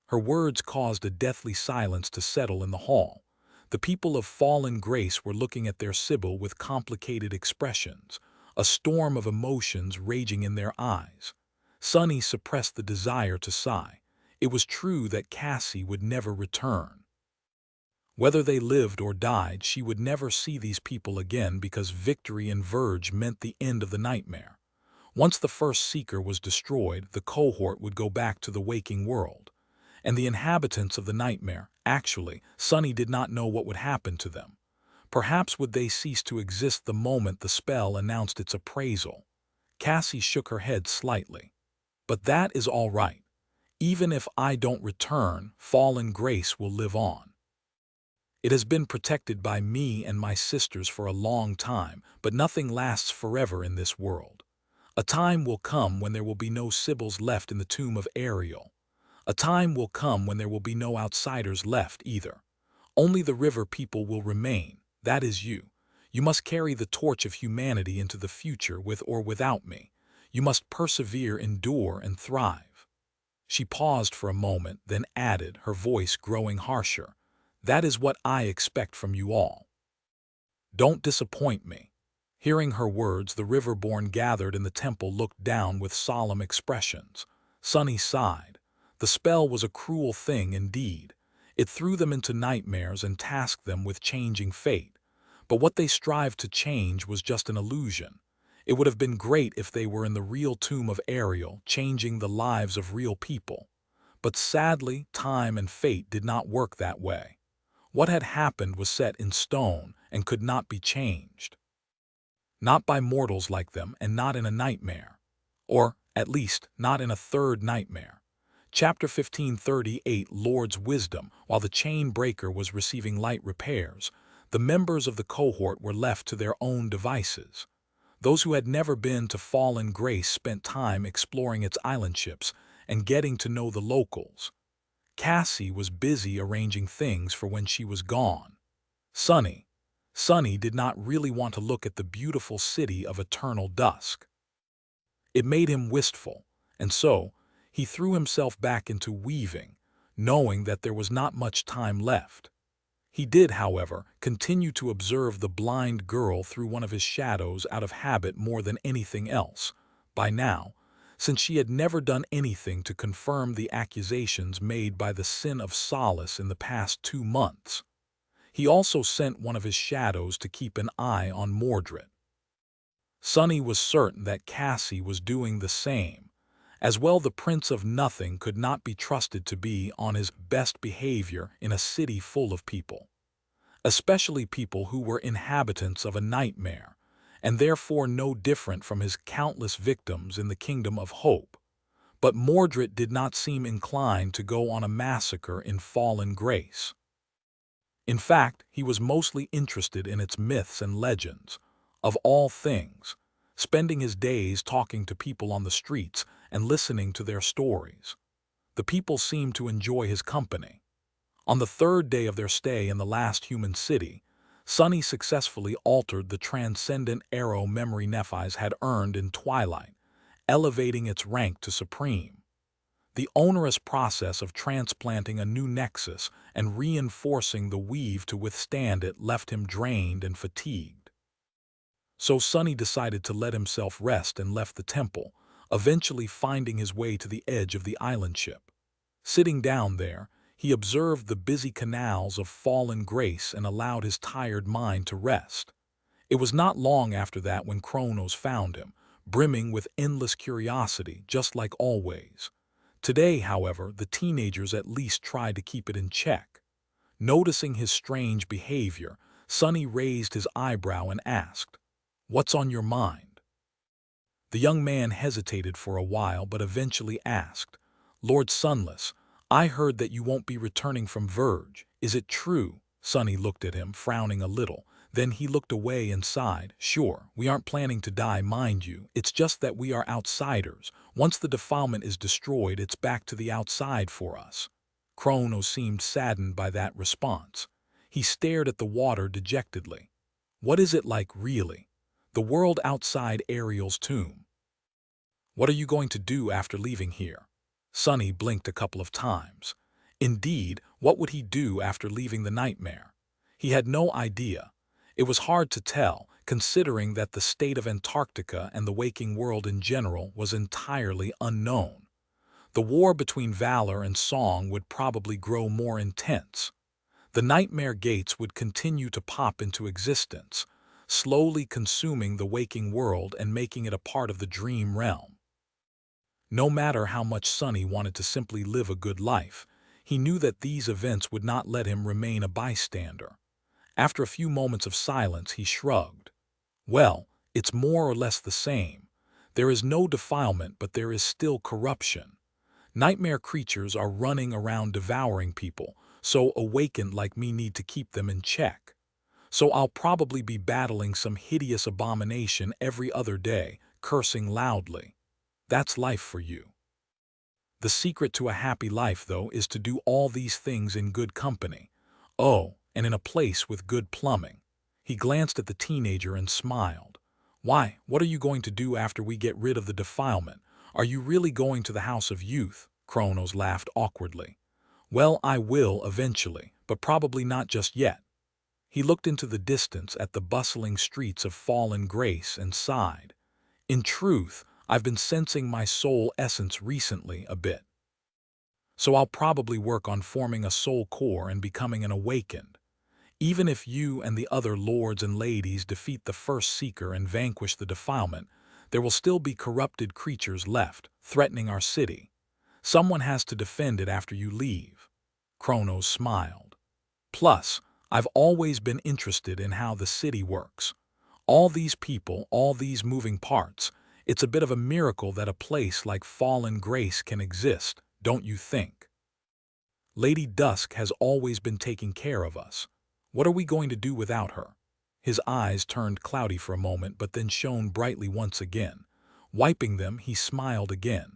Her words caused a deathly silence to settle in the hall. The people of Fallen Grace were looking at their Sybil with complicated expressions, a storm of emotions raging in their eyes. Sonny suppressed the desire to sigh. It was true that Cassie would never return. Whether they lived or died, she would never see these people again because victory in Verge meant the end of the nightmare. Once the first seeker was destroyed, the cohort would go back to the waking world. And the inhabitants of the nightmare, actually, Sunny did not know what would happen to them. Perhaps would they cease to exist the moment the spell announced its appraisal. Cassie shook her head slightly. But that is all right. Even if I don't return, fallen grace will live on. It has been protected by me and my sisters for a long time, but nothing lasts forever in this world. A time will come when there will be no Sibyls left in the tomb of Ariel. A time will come when there will be no outsiders left either. Only the river people will remain. That is you. You must carry the torch of humanity into the future with or without me. You must persevere, endure, and thrive. She paused for a moment, then added, her voice growing harsher. That is what I expect from you all. Don't disappoint me. Hearing her words, the riverborn gathered in the temple looked down with solemn expressions. Sunny sighed. The spell was a cruel thing indeed. It threw them into nightmares and tasked them with changing fate. But what they strived to change was just an illusion. It would have been great if they were in the real tomb of Ariel, changing the lives of real people. But sadly, time and fate did not work that way. What had happened was set in stone and could not be changed. Not by mortals like them, and not in a nightmare. Or, at least, not in a third nightmare. Chapter 1538 Lord's Wisdom. While the chain breaker was receiving light repairs, the members of the cohort were left to their own devices. Those who had never been to Fallen Grace spent time exploring its islandships and getting to know the locals. Cassie was busy arranging things for when she was gone. Sunny did not really want to look at the beautiful city of eternal dusk. It made him wistful, and so he threw himself back into weaving, knowing that there was not much time left. He did, however, continue to observe the blind girl through one of his shadows out of habit more than anything else. By now, since she had never done anything to confirm the accusations made by the sin of solace in the past 2 months, he also sent one of his shadows to keep an eye on Mordred. Sunny was certain that Cassie was doing the same. As well, the Prince of Nothing could not be trusted to be on his best behavior in a city full of people, especially people who were inhabitants of a nightmare, and therefore no different from his countless victims in the Kingdom of Hope. But Mordred did not seem inclined to go on a massacre in Fallen Grace. In fact, he was mostly interested in its myths and legends, of all things, spending his days talking to people on the streets and listening to their stories. The people seemed to enjoy his company. On the 3rd day of their stay in the last human city, Sunny successfully altered the transcendent arrow memory Nephi's had earned in Twilight, elevating its rank to supreme. The onerous process of transplanting a new nexus and reinforcing the weave to withstand it left him drained and fatigued. So Sunny decided to let himself rest and left the temple, eventually finding his way to the edge of the island ship. Sitting down there, he observed the busy canals of Fallen Grace and allowed his tired mind to rest. It was not long after that when Kronos found him, brimming with endless curiosity, just like always. Today, however, the teenagers at least tried to keep it in check. Noticing his strange behavior, Sunny raised his eyebrow and asked, "What's on your mind?" The young man hesitated for a while but eventually asked, "Lord Sunless, I heard that you won't be returning from Verge. Is it true?" Sunny looked at him, frowning a little. Then he looked away and sighed. "Sure, we aren't planning to die, mind you. It's just that we are outsiders. Once the defilement is destroyed, it's back to the outside for us." Kronos seemed saddened by that response. He stared at the water dejectedly. "What is it like, really? The world outside Ariel's tomb? What are you going to do after leaving here?" Sunny blinked a couple of times. Indeed, what would he do after leaving the nightmare? He had no idea. It was hard to tell, considering that the state of Antarctica and the waking world in general was entirely unknown. The war between valor and song would probably grow more intense. The nightmare gates would continue to pop into existence, slowly consuming the waking world and making it a part of the dream realm. No matter how much Sonny wanted to simply live a good life, he knew that these events would not let him remain a bystander. After a few moments of silence, he shrugged. Well, it's more or less the same. There is no defilement, but there is still corruption. Nightmare creatures are running around devouring people, so awakened like me need to keep them in check. So I'll probably be battling some hideous abomination every other day, cursing loudly. That's life for you. The secret to a happy life, though, is to do all these things in good company. Oh, and in a place with good plumbing. He glanced at the teenager and smiled. Why, what are you going to do after we get rid of the defilement? Are you really going to the House of Youth? Kronos laughed awkwardly. Well, I will eventually, but probably not just yet. He looked into the distance at the bustling streets of fallen grace and sighed. In truth, I've been sensing my soul essence recently a bit. So I'll probably work on forming a soul core and becoming an awakened. Even if you and the other lords and ladies defeat the first seeker and vanquish the defilement, there will still be corrupted creatures left, threatening our city. Someone has to defend it after you leave. Kronos smiled. Plus, I've always been interested in how the city works. All these people, all these moving parts, it's a bit of a miracle that a place like Fallen Grace can exist, don't you think? Lady Dusk has always been taking care of us. What are we going to do without her? His eyes turned cloudy for a moment but then shone brightly once again. Wiping them, he smiled again.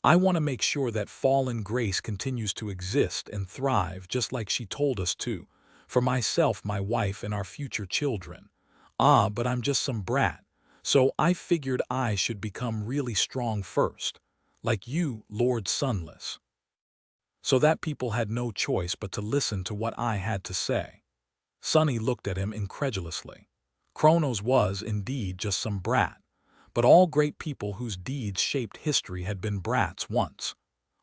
I want to make sure that Fallen Grace continues to exist and thrive just like she told us to, for myself, my wife, and our future children. Ah, but I'm just some brat, so I figured I should become really strong first, like you, Lord Sunless. So that people had no choice but to listen to what I had to say. Sonny looked at him incredulously. Kronos was, indeed, just some brat, but all great people whose deeds shaped history had been brats once.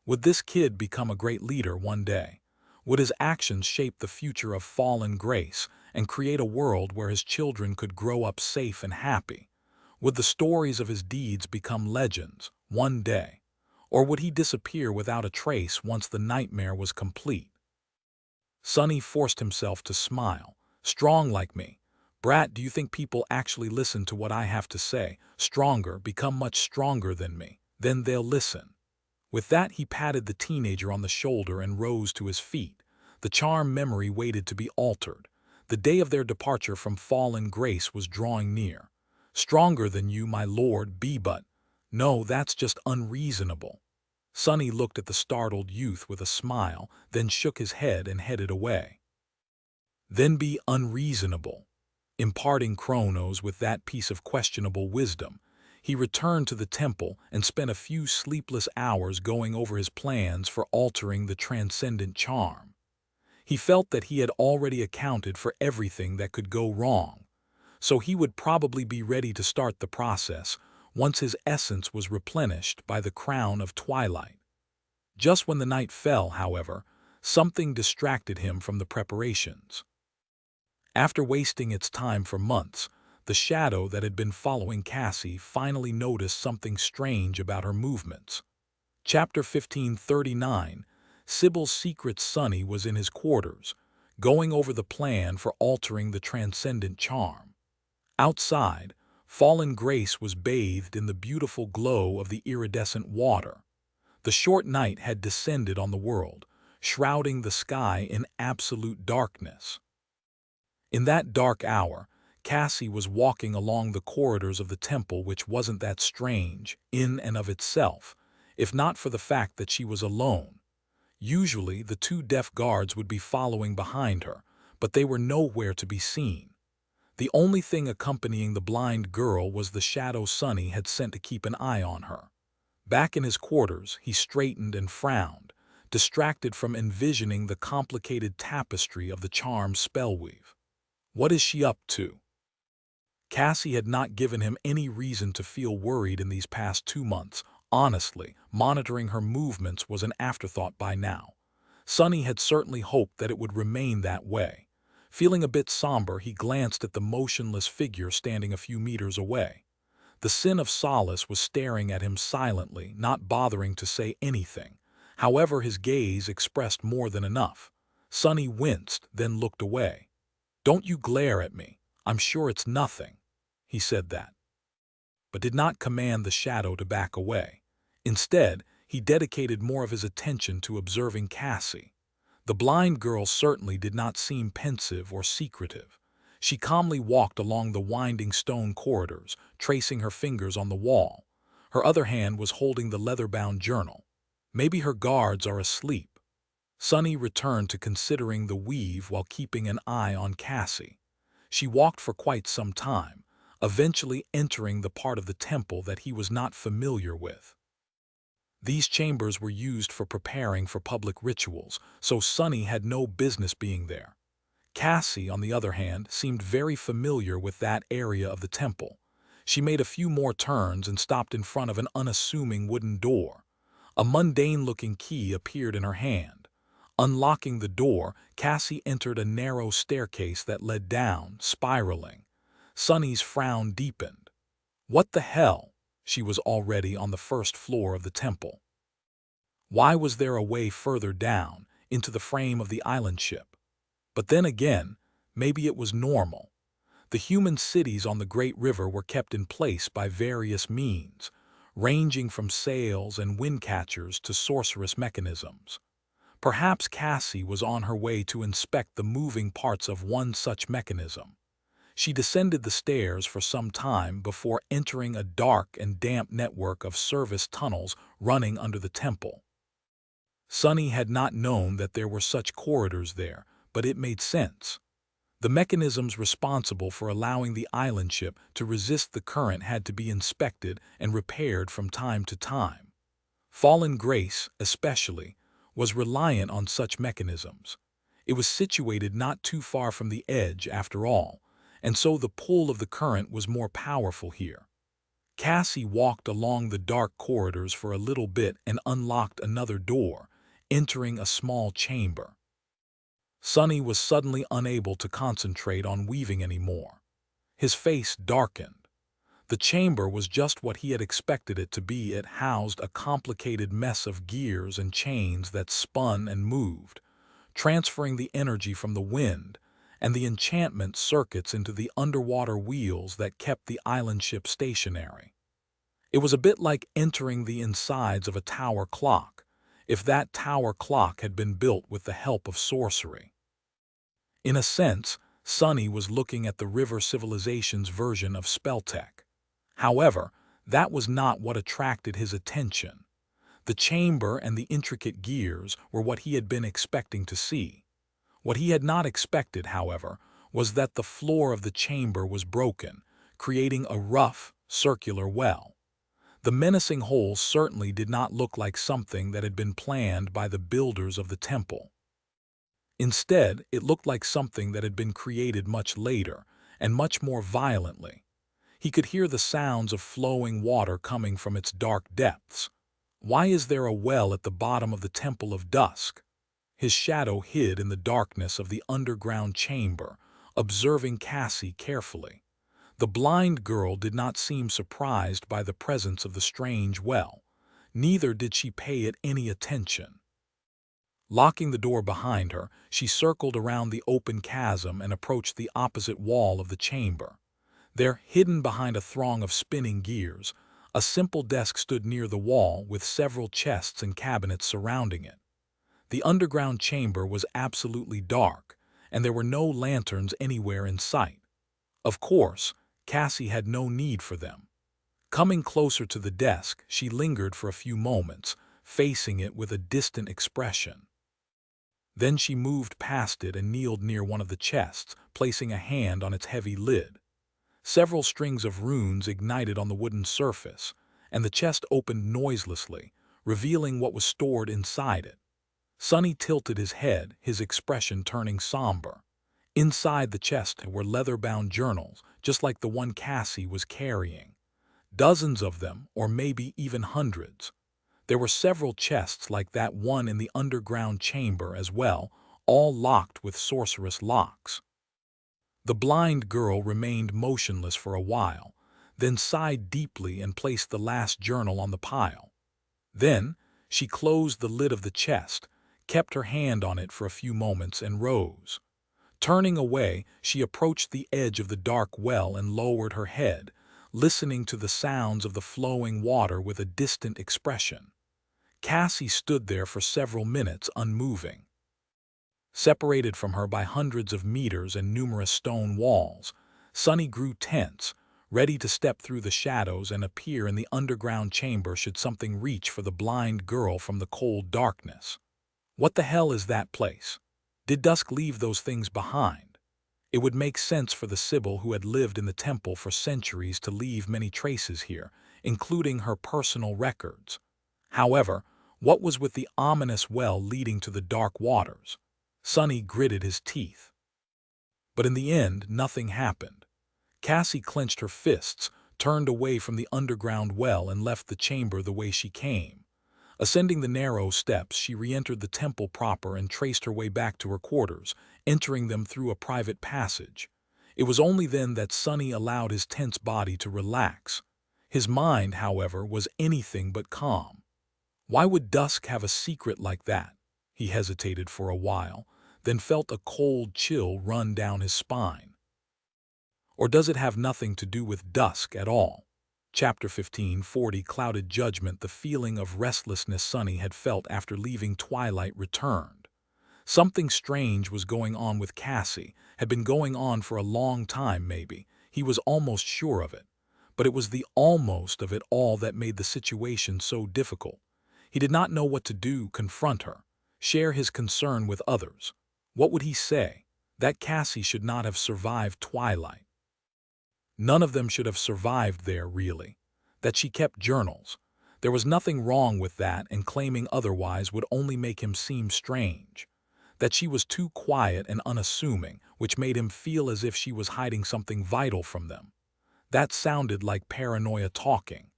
Would this kid become a great leader one day? Would his actions shape the future of Fallen Grace and create a world where his children could grow up safe and happy? Would the stories of his deeds become legends one day? Or would he disappear without a trace once the nightmare was complete? Sonny forced himself to smile. Strong like me. Brat, do you think people actually listen to what I have to say? Stronger, become much stronger than me. Then they'll listen. With that, he patted the teenager on the shoulder and rose to his feet. The charm memory waited to be altered. The day of their departure from Fallen Grace was drawing near. Stronger than you, my lord, be but. No, that's just unreasonable. Sonny looked at the startled youth with a smile, then shook his head and headed away. Then be unreasonable. Imparting Kronos with that piece of questionable wisdom, he returned to the temple and spent a few sleepless hours going over his plans for altering the transcendent charm. He felt that he had already accounted for everything that could go wrong, so he would probably be ready to start the process once his essence was replenished by the crown of twilight. Just when the night fell, however, something distracted him from the preparations. After wasting its time for months, the shadow that had been following Cassie finally noticed something strange about her movements. Chapter 1539. Sybil's secret. Sonny was in his quarters, going over the plan for altering the transcendent charm. Outside, Fallen Grace was bathed in the beautiful glow of the iridescent water. The short night had descended on the world, shrouding the sky in absolute darkness. In that dark hour, Cassie was walking along the corridors of the temple, which wasn't that strange in and of itself, if not for the fact that she was alone. Usually, the two deaf guards would be following behind her, but they were nowhere to be seen. The only thing accompanying the blind girl was the shadow Sonny had sent to keep an eye on her. Back in his quarters, he straightened and frowned, distracted from envisioning the complicated tapestry of the charm spellweave. What is she up to? Cassie had not given him any reason to feel worried in these past 2 months. Honestly, monitoring her movements was an afterthought by now. Sonny had certainly hoped that it would remain that way. Feeling a bit somber, he glanced at the motionless figure standing a few meters away. The Sin of Solace was staring at him silently, not bothering to say anything. However, his gaze expressed more than enough. Sonny winced, then looked away. "Don't you glare at me. I'm sure it's nothing." He said that, but did not command the shadow to back away. Instead, he dedicated more of his attention to observing Cassie. The blind girl certainly did not seem pensive or secretive. She calmly walked along the winding stone corridors, tracing her fingers on the wall. Her other hand was holding the leather-bound journal. Maybe her guards are asleep. Sonny returned to considering the weave while keeping an eye on Cassie. She walked for quite some time, eventually entering the part of the temple that he was not familiar with. These chambers were used for preparing for public rituals, so Sonny had no business being there. Cassie, on the other hand, seemed very familiar with that area of the temple. She made a few more turns and stopped in front of an unassuming wooden door. A mundane-looking key appeared in her hand. Unlocking the door, Cassie entered a narrow staircase that led down, spiraling. Sonny's frown deepened. What the hell? She was already on the first floor of the temple. Why was there a way further down, into the frame of the island ship? But then again, maybe it was normal. The human cities on the great river were kept in place by various means, ranging from sails and wind catchers to sorcerous mechanisms. Perhaps Cassie was on her way to inspect the moving parts of one such mechanism. She descended the stairs for some time before entering a dark and damp network of service tunnels running under the temple. Sonny had not known that there were such corridors there, but it made sense. The mechanisms responsible for allowing the island ship to resist the current had to be inspected and repaired from time to time. Fallen Grace, especially, was reliant on such mechanisms. It was situated not too far from the edge, after all, and so the pull of the current was more powerful here. Cassie walked along the dark corridors for a little bit and unlocked another door, entering a small chamber. Sonny was suddenly unable to concentrate on weaving anymore. His face darkened. The chamber was just what he had expected it to be. It housed a complicated mess of gears and chains that spun and moved, transferring the energy from the wind and the enchantment circuits into the underwater wheels that kept the island ship stationary. It was a bit like entering the insides of a tower clock, if that tower clock had been built with the help of sorcery. In a sense, Sonny was looking at the river civilization's version of spelltech. However, that was not what attracted his attention. The chamber and the intricate gears were what he had been expecting to see. What he had not expected, however, was that the floor of the chamber was broken, creating a rough, circular well. The menacing holes certainly did not look like something that had been planned by the builders of the temple. Instead, it looked like something that had been created much later, and much more violently. He could hear the sounds of flowing water coming from its dark depths. Why is there a well at the bottom of the Temple of Dusk? His shadow hid in the darkness of the underground chamber, observing Cassie carefully. The blind girl did not seem surprised by the presence of the strange well. Neither did she pay it any attention. Locking the door behind her, she circled around the open chasm and approached the opposite wall of the chamber. There, hidden behind a throng of spinning gears, a simple desk stood near the wall with several chests and cabinets surrounding it. The underground chamber was absolutely dark, and there were no lanterns anywhere in sight. Of course, Cassie had no need for them. Coming closer to the desk, she lingered for a few moments, facing it with a distant expression. Then she moved past it and kneeled near one of the chests, placing a hand on its heavy lid. Several strings of runes ignited on the wooden surface, and the chest opened noiselessly, revealing what was stored inside it. Sonny tilted his head, his expression turning somber. Inside the chest were leather-bound journals, just like the one Cassie was carrying. Dozens of them, or maybe even hundreds. There were several chests like that one in the underground chamber as well, all locked with sorcerous locks. The blind girl remained motionless for a while, then sighed deeply and placed the last journal on the pile. Then, she closed the lid of the chest, kept her hand on it for a few moments, and rose. Turning away, she approached the edge of the dark well and lowered her head, listening to the sounds of the flowing water with a distant expression. Cassie stood there for several minutes, unmoving. Separated from her by hundreds of meters and numerous stone walls, Sunny grew tense, ready to step through the shadows and appear in the underground chamber should something reach for the blind girl from the cold darkness. What the hell is that place? Did Dusk leave those things behind? It would make sense for the Sibyl who had lived in the temple for centuries to leave many traces here, including her personal records. However, what was with the ominous well leading to the dark waters? Sunny gritted his teeth. But in the end, nothing happened. Cassie clenched her fists, turned away from the underground well, and left the chamber the way she came. Ascending the narrow steps, she re-entered the temple proper and traced her way back to her quarters, entering them through a private passage. It was only then that Sunny allowed his tense body to relax. His mind, however, was anything but calm. Why would Dusk have a secret like that? He hesitated for a while, then felt a cold chill run down his spine. Or does it have nothing to do with Dusk at all? Chapter 15:40 Clouded Judgment. The feeling of restlessness Sunny had felt after leaving Twilight returned. Something strange was going on with Cassie, had been going on for a long time maybe. He was almost sure of it. But it was the almost of it all that made the situation so difficult. He did not know what to do: confront her, share his concern with others. What would he say? That Cassie should not have survived Twilight. None of them should have survived there, really. That she kept journals. There was nothing wrong with that, and claiming otherwise would only make him seem strange. That she was too quiet and unassuming, which made him feel as if she was hiding something vital from them. That sounded like paranoia talking.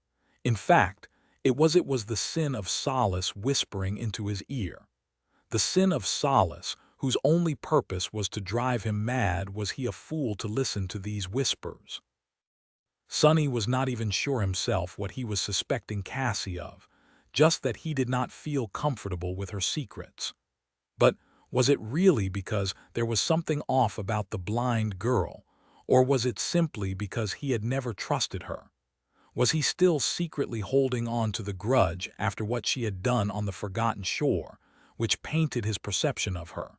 In fact, it was the sin of solace whispering into his ear. The sin of solace, whose only purpose was to drive him mad. Was he a fool to listen to these whispers? Sunny was not even sure himself what he was suspecting Cassie of, just that he did not feel comfortable with her secrets. But was it really because there was something off about the blind girl, or was it simply because he had never trusted her? Was he still secretly holding on to the grudge after what she had done on the forgotten shore, which painted his perception of her?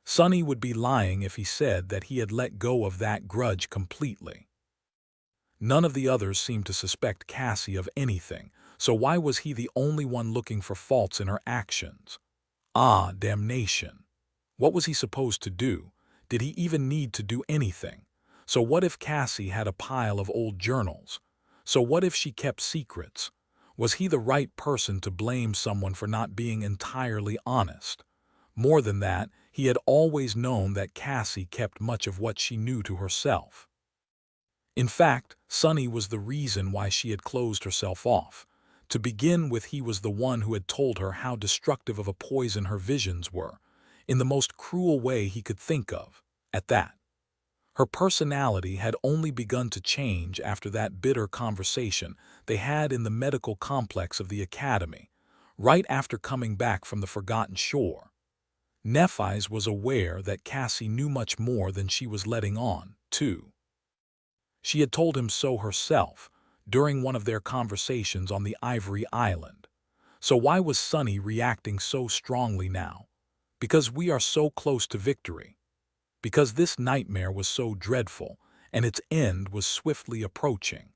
Sunny would be lying if he said that he had let go of that grudge completely. None of the others seemed to suspect Cassie of anything, so why was he the only one looking for faults in her actions? Ah, damnation! What was he supposed to do? Did he even need to do anything? So what if Cassie had a pile of old journals? So what if she kept secrets? Was he the right person to blame someone for not being entirely honest? More than that, he had always known that Cassie kept much of what she knew to herself. In fact, Sunny was the reason why she had closed herself off. To begin with, he was the one who had told her how destructive of a poison her visions were, in the most cruel way he could think of, at that. Her personality had only begun to change after that bitter conversation they had in the medical complex of the academy, right after coming back from the forgotten shore. Nephi's was aware that Cassie knew much more than she was letting on, too. She had told him so herself, during one of their conversations on the Ivory Island. So why was Sunny reacting so strongly now? Because we are so close to victory. Because this nightmare was so dreadful, and its end was swiftly approaching.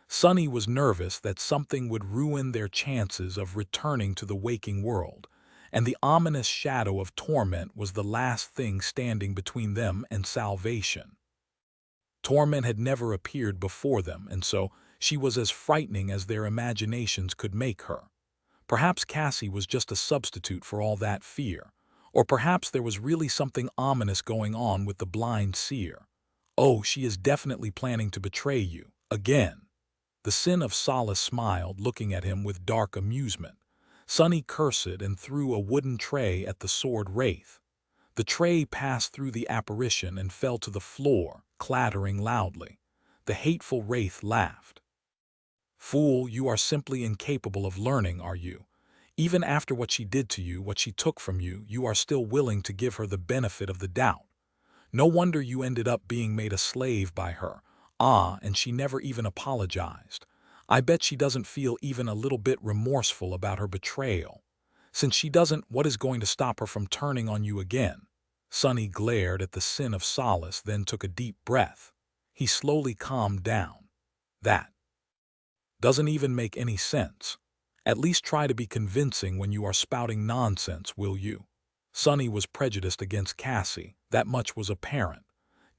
Sunny was nervous that something would ruin their chances of returning to the waking world, and the ominous shadow of torment was the last thing standing between them and salvation. Torment had never appeared before them, and so she was as frightening as their imaginations could make her. Perhaps Cassie was just a substitute for all that fear, or perhaps there was really something ominous going on with the blind seer. Oh, she is definitely planning to betray you, again. The sin of solace smiled, looking at him with dark amusement. Sunny cursed and threw a wooden tray at the sword wraith. The tray passed through the apparition and fell to the floor, clattering loudly. The hateful wraith laughed. "Fool, you are simply incapable of learning, are you? Even after what she did to you, what she took from you, you are still willing to give her the benefit of the doubt. No wonder you ended up being made a slave by her. Ah, and she never even apologized. I bet she doesn't feel even a little bit remorseful about her betrayal. Since she doesn't, what is going to stop her from turning on you again?" Sonny glared at the sin of Solace, then took a deep breath. He slowly calmed down. "That doesn't even make any sense. At least try to be convincing when you are spouting nonsense, will you?" Sonny was prejudiced against Cassie, that much was apparent.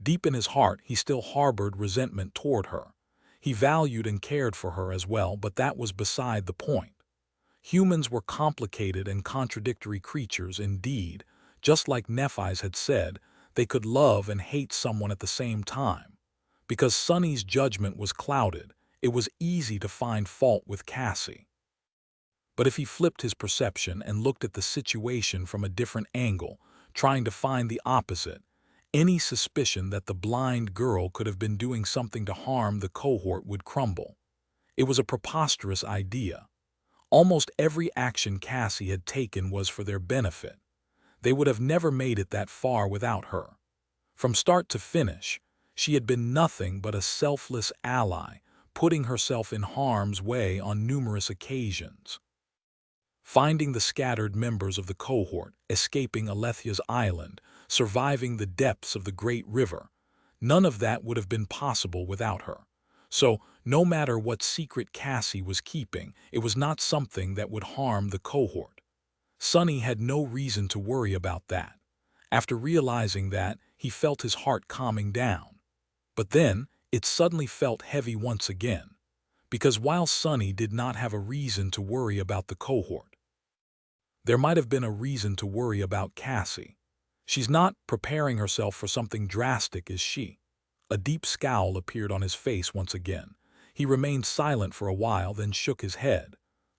Deep in his heart, he still harbored resentment toward her. He valued and cared for her as well, but that was beside the point. Humans were complicated and contradictory creatures indeed. Just like Nephi's had said, they could love and hate someone at the same time. Because Sonny's judgment was clouded, it was easy to find fault with Cassie. But if he flipped his perception and looked at the situation from a different angle, trying to find the opposite, any suspicion that the blind girl could have been doing something to harm the cohort would crumble. It was a preposterous idea. Almost every action Cassie had taken was for their benefit. They would have never made it that far without her. From start to finish, she had been nothing but a selfless ally, putting herself in harm's way on numerous occasions. Finding the scattered members of the cohort, escaping Alethia's island, surviving the depths of the great river, none of that would have been possible without her. So, no matter what secret Cassie was keeping, it was not something that would harm the cohort. Sonny had no reason to worry about that. After realizing that, he felt his heart calming down. But then, it suddenly felt heavy once again. Because while Sonny did not have a reason to worry about the cohort, there might have been a reason to worry about Cassie. She's not preparing herself for something drastic, is she? A deep scowl appeared on his face once again. He remained silent for a while, then shook his head.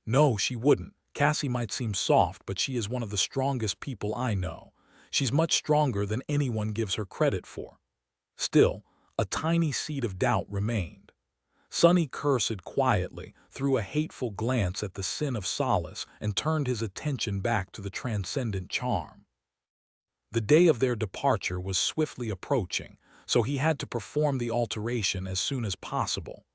"No, she wouldn't. Cassie might seem soft, but she is one of the strongest people I know. She's much stronger than anyone gives her credit for." Still, a tiny seed of doubt remained. Sonny cursed quietly, threw a hateful glance at the sin of Solace, and turned his attention back to the transcendent charm. The day of their departure was swiftly approaching, so he had to perform the alteration as soon as possible.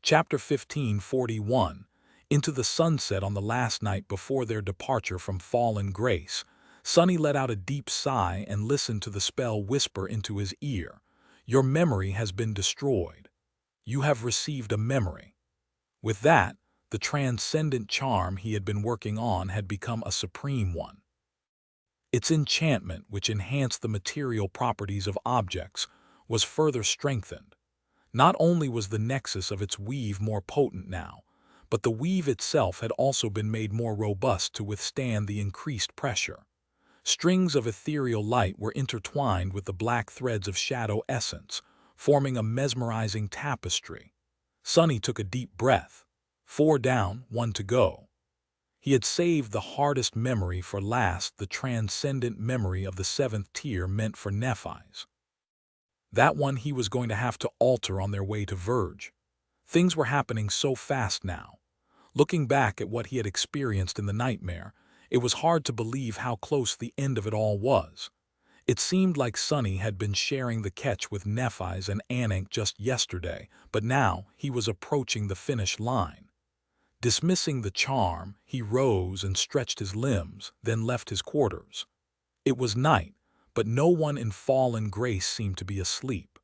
Chapter 1541. Into the sunset on the last night before their departure from fallen grace, Sonny let out a deep sigh and listened to the spell whisper into his ear. "Your memory has been destroyed. You have received a memory." With that, the transcendent charm he had been working on had become a supreme one. Its enchantment, which enhanced the material properties of objects, was further strengthened. Not only was the nexus of its weave more potent now, but the weave itself had also been made more robust to withstand the increased pressure. Strings of ethereal light were intertwined with the black threads of shadow essence, forming a mesmerizing tapestry. Sonny took a deep breath. 4 down, 1 to go. He had saved the hardest memory for last, the transcendent memory of the 7th tier meant for Nephis. That one he was going to have to alter on their way to Verge. Things were happening so fast now. Looking back at what he had experienced in the nightmare, it was hard to believe how close the end of it all was. It seemed like Sonny had been sharing the catch with Nephis and Anik just yesterday, but now he was approaching the finish line. Dismissing the charm, he rose and stretched his limbs, then left his quarters. It was night, but no one in fallen grace seemed to be asleep.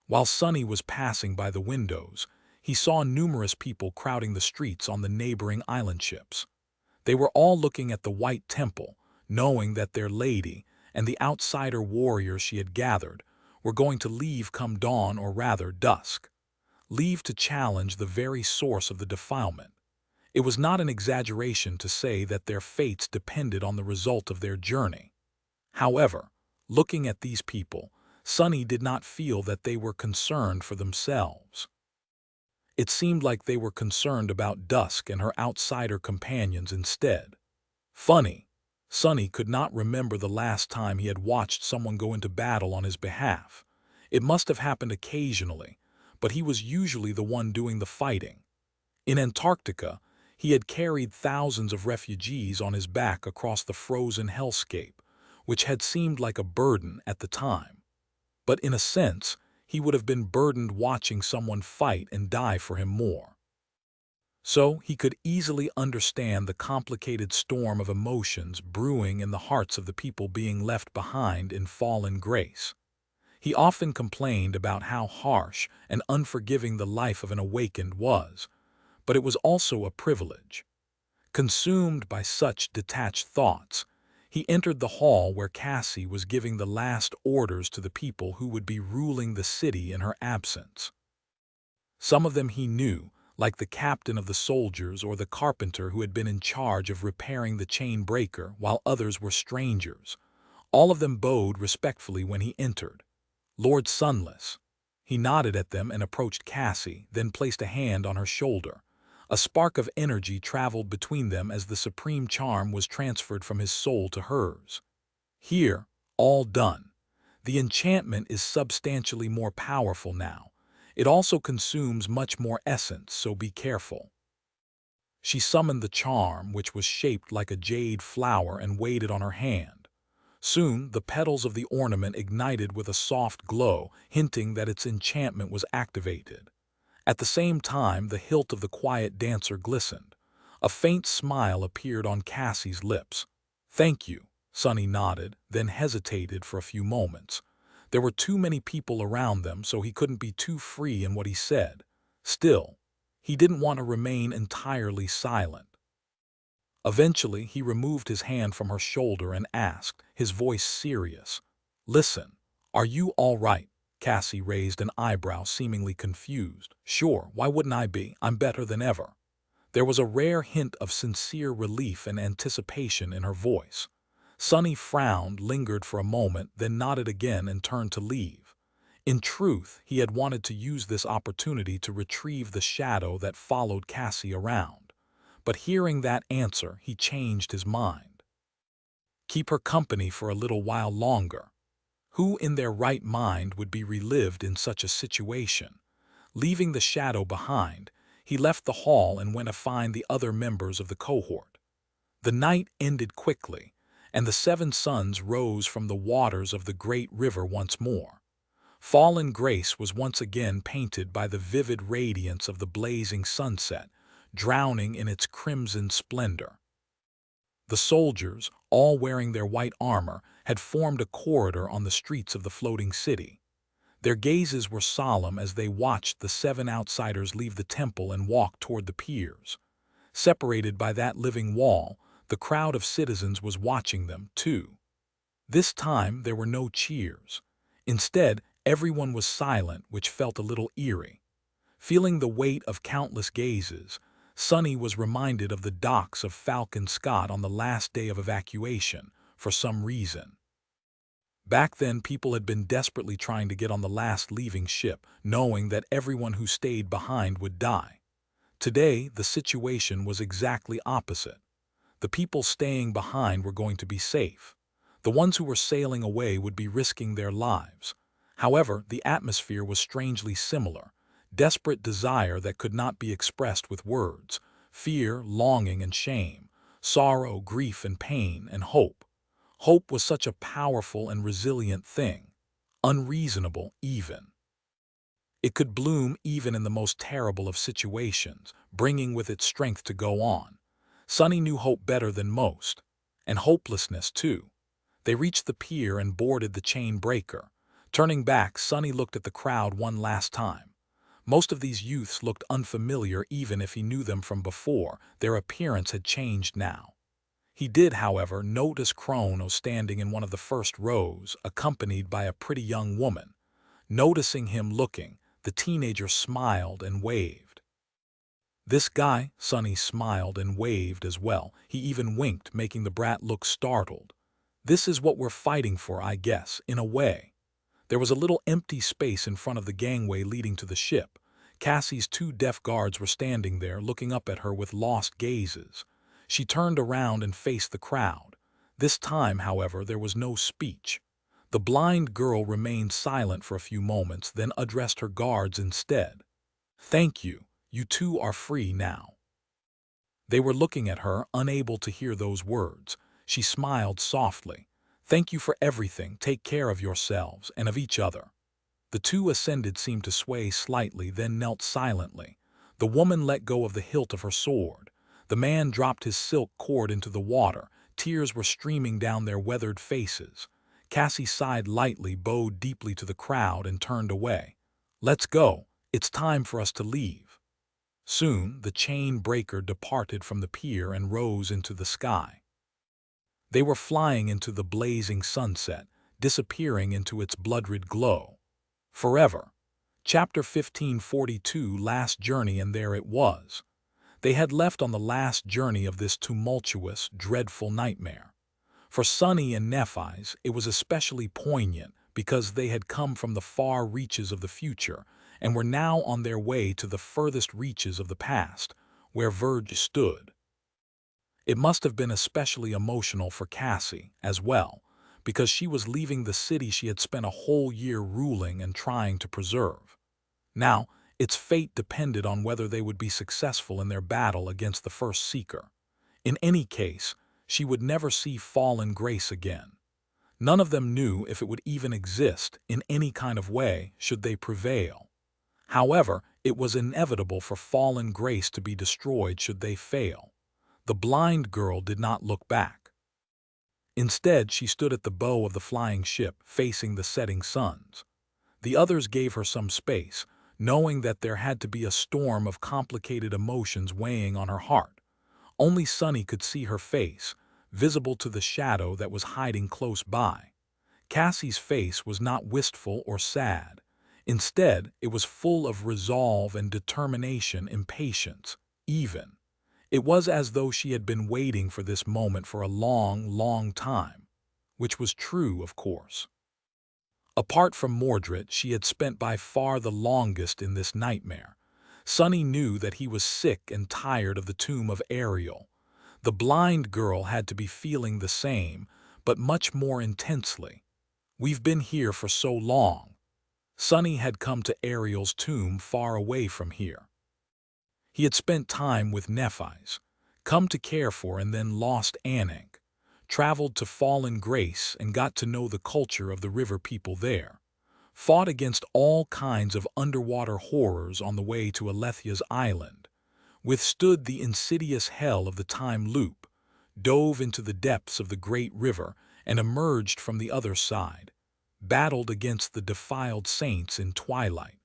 While Sonny was passing by the windows, he saw numerous people crowding the streets on the neighboring island ships. They were all looking at the White Temple, knowing that their lady and the outsider warriors she had gathered were going to leave come dawn, or rather dusk. Leave to challenge the very source of the defilement. It was not an exaggeration to say that their fates depended on the result of their journey. However, looking at these people, Sonny did not feel that they were concerned for themselves. It seemed like they were concerned about Dusk and her outsider companions instead. Funny, Sonny could not remember the last time he had watched someone go into battle on his behalf. It must have happened occasionally, but he was usually the one doing the fighting. In Antarctica, he had carried thousands of refugees on his back across the frozen hellscape, which had seemed like a burden at the time. But in a sense, he would have been burdened watching someone fight and die for him more. So he could easily understand the complicated storm of emotions brewing in the hearts of the people being left behind in fallen grace. He often complained about how harsh and unforgiving the life of an awakened was, but it was also a privilege. Consumed by such detached thoughts, he entered the hall where Cassie was giving the last orders to the people who would be ruling the city in her absence. Some of them he knew, like the captain of the soldiers or the carpenter who had been in charge of repairing the chain breaker, while others were strangers. All of them bowed respectfully when he entered. "Lord Sunless." He nodded at them and approached Cassie, then placed a hand on her shoulder. A spark of energy traveled between them as the supreme charm was transferred from his soul to hers. "Here, all done. The enchantment is substantially more powerful now. It also consumes much more essence, so be careful." She summoned the charm, which was shaped like a jade flower, and weighed it on her hand. Soon, the petals of the ornament ignited with a soft glow, hinting that its enchantment was activated. At the same time, the hilt of the quiet dancer glistened. A faint smile appeared on Cassie's lips. "Thank you," Sonny nodded, then hesitated for a few moments. There were too many people around them, so he couldn't be too free in what he said. Still, he didn't want to remain entirely silent. Eventually, he removed his hand from her shoulder and asked, his voice serious, "Listen, are you all right?" Cassie raised an eyebrow, seemingly confused. "Sure, why wouldn't I be? I'm better than ever." There was a rare hint of sincere relief and anticipation in her voice. Sonny frowned, lingered for a moment, then nodded again and turned to leave. In truth, he had wanted to use this opportunity to retrieve the shadow that followed Cassie around. But hearing that answer, he changed his mind. Keep her company for a little while longer. Who in their right mind would be relived in such a situation? Leaving the shadow behind, he left the hall and went to find the other members of the cohort. The night ended quickly, and the 7 suns rose from the waters of the great river once more. Fallen Grace was once again painted by the vivid radiance of the blazing sunset, drowning in its crimson splendor. The soldiers, all wearing their white armor, had formed a corridor on the streets of the floating city. Their gazes were solemn as they watched the 7 outsiders leave the temple and walk toward the piers. Separated by that living wall, the crowd of citizens was watching them, too. This time there were no cheers. Instead, everyone was silent, which felt a little eerie. Feeling the weight of countless gazes, Sonny was reminded of the docks of Falcon Scott on the last day of evacuation, for some reason. Back then, people had been desperately trying to get on the last leaving ship, knowing that everyone who stayed behind would die. Today, the situation was exactly opposite. The people staying behind were going to be safe. The ones who were sailing away would be risking their lives. However, the atmosphere was strangely similar. Desperate desire that could not be expressed with words, fear, longing, and shame, sorrow, grief, and pain, and hope. Hope was such a powerful and resilient thing, unreasonable even. It could bloom even in the most terrible of situations, bringing with it strength to go on. Sonny knew hope better than most, and hopelessness too. They reached the pier and boarded the chain breaker. Turning back, Sonny looked at the crowd one last time. Most of these youths looked unfamiliar even if he knew them from before. Their appearance had changed now. He did, however, notice Chrono standing in one of the first rows, accompanied by a pretty young woman. Noticing him looking, the teenager smiled and waved. "This guy," Sonny smiled and waved as well. He even winked, making the brat look startled. "This is what we're fighting for, I guess, in a way." There was a little empty space in front of the gangway leading to the ship. Cassie's 2 deaf guards were standing there, looking up at her with lost gazes. She turned around and faced the crowd. This time, however, there was no speech. The blind girl remained silent for a few moments, then addressed her guards instead. "Thank you. You two are free now." They were looking at her, unable to hear those words. She smiled softly. "Thank you for everything. Take care of yourselves and of each other." The two ascended seemed to sway slightly, then knelt silently. The woman let go of the hilt of her sword. The man dropped his silk cord into the water. Tears were streaming down their weathered faces. Cassie sighed lightly, bowed deeply to the crowd, and turned away. "Let's go. It's time for us to leave." Soon, the chain breaker departed from the pier and rose into the sky. They were flying into the blazing sunset, disappearing into its blood-red glow. Forever. Chapter 1542, Last Journey, and there it was. They had left on the last journey of this tumultuous, dreadful nightmare. For Sunny and Nephi's, it was especially poignant because they had come from the far reaches of the future and were now on their way to the furthest reaches of the past, where Verge stood. It must have been especially emotional for Cassie, as well, because she was leaving the city she had spent a whole year ruling and trying to preserve. Now, its fate depended on whether they would be successful in their battle against the First Seeker. In any case, she would never see Fallen Grace again. None of them knew if it would even exist in any kind of way should they prevail. However, it was inevitable for Fallen Grace to be destroyed should they fail. The blind girl did not look back. Instead, she stood at the bow of the flying ship, facing the setting suns. The others gave her some space, knowing that there had to be a storm of complicated emotions weighing on her heart. Only Sunny could see her face, visible to the shadow that was hiding close by. Cassie's face was not wistful or sad. Instead, it was full of resolve and determination, impatience, even. It was as though she had been waiting for this moment for a long, long time, which was true, of course. Apart from Mordred, she had spent by far the longest in this nightmare. Sunny knew that he was sick and tired of the tomb of Ariel. The blind girl had to be feeling the same, but much more intensely. "We've been here for so long." Sunny had come to Ariel's tomb far away from here. He had spent time with Nephi's, come to care for and then lost Anik, traveled to Fallen Grace and got to know the culture of the river people there, fought against all kinds of underwater horrors on the way to Alethia's island, withstood the insidious hell of the time loop, dove into the depths of the great river and emerged from the other side, battled against the defiled saints in twilight.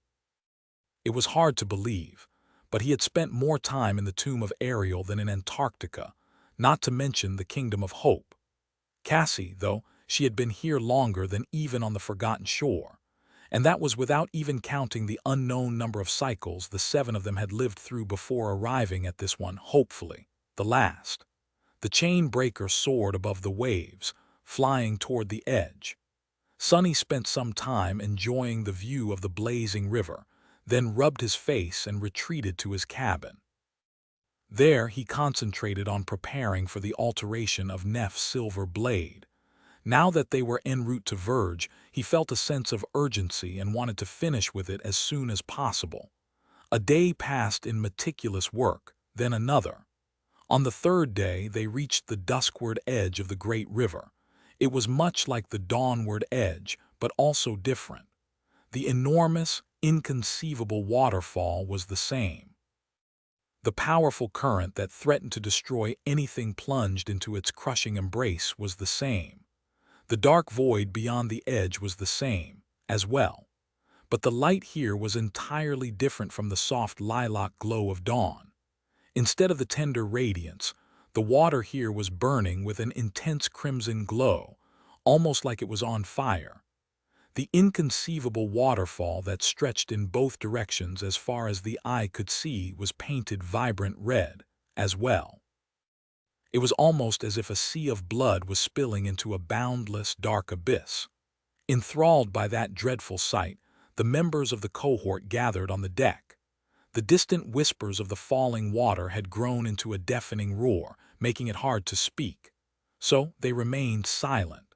It was hard to believe, but he had spent more time in the tomb of Ariel than in Antarctica, not to mention the Kingdom of Hope. Cassie, though, she had been here longer than even on the Forgotten Shore, and that was without even counting the unknown number of cycles the 7 of them had lived through before arriving at this one, hopefully, the last. The chain breaker soared above the waves, flying toward the edge. Sunny spent some time enjoying the view of the blazing river, then rubbed his face and retreated to his cabin. There he concentrated on preparing for the alteration of Neph's silver blade. Now that they were en route to Verge, he felt a sense of urgency and wanted to finish with it as soon as possible. A day passed in meticulous work, then another. On the 3rd day, they reached the duskward edge of the great river. It was much like the dawnward edge, but also different. The enormous, inconceivable waterfall was the same. The powerful current that threatened to destroy anything plunged into its crushing embrace was the same. The dark void beyond the edge was the same, as well. But the light here was entirely different from the soft lilac glow of dawn. Instead of the tender radiance, the water here was burning with an intense crimson glow, almost like it was on fire. The inconceivable waterfall that stretched in both directions as far as the eye could see was painted vibrant red, as well. It was almost as if a sea of blood was spilling into a boundless, dark abyss. Enthralled by that dreadful sight, the members of the cohort gathered on the deck. The distant whispers of the falling water had grown into a deafening roar, making it hard to speak. So they remained silent.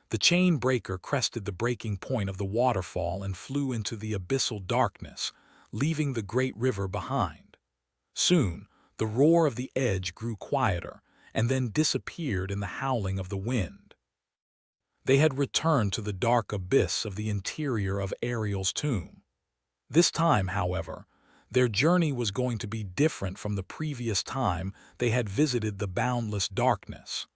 The chain breaker crested the breaking point of the waterfall and flew into the abyssal darkness, leaving the great river behind. Soon, the roar of the edge grew quieter, and then disappeared in the howling of the wind. They had returned to the dark abyss of the interior of Ariel's tomb. This time, however, their journey was going to be different from the previous time they had visited the boundless darkness.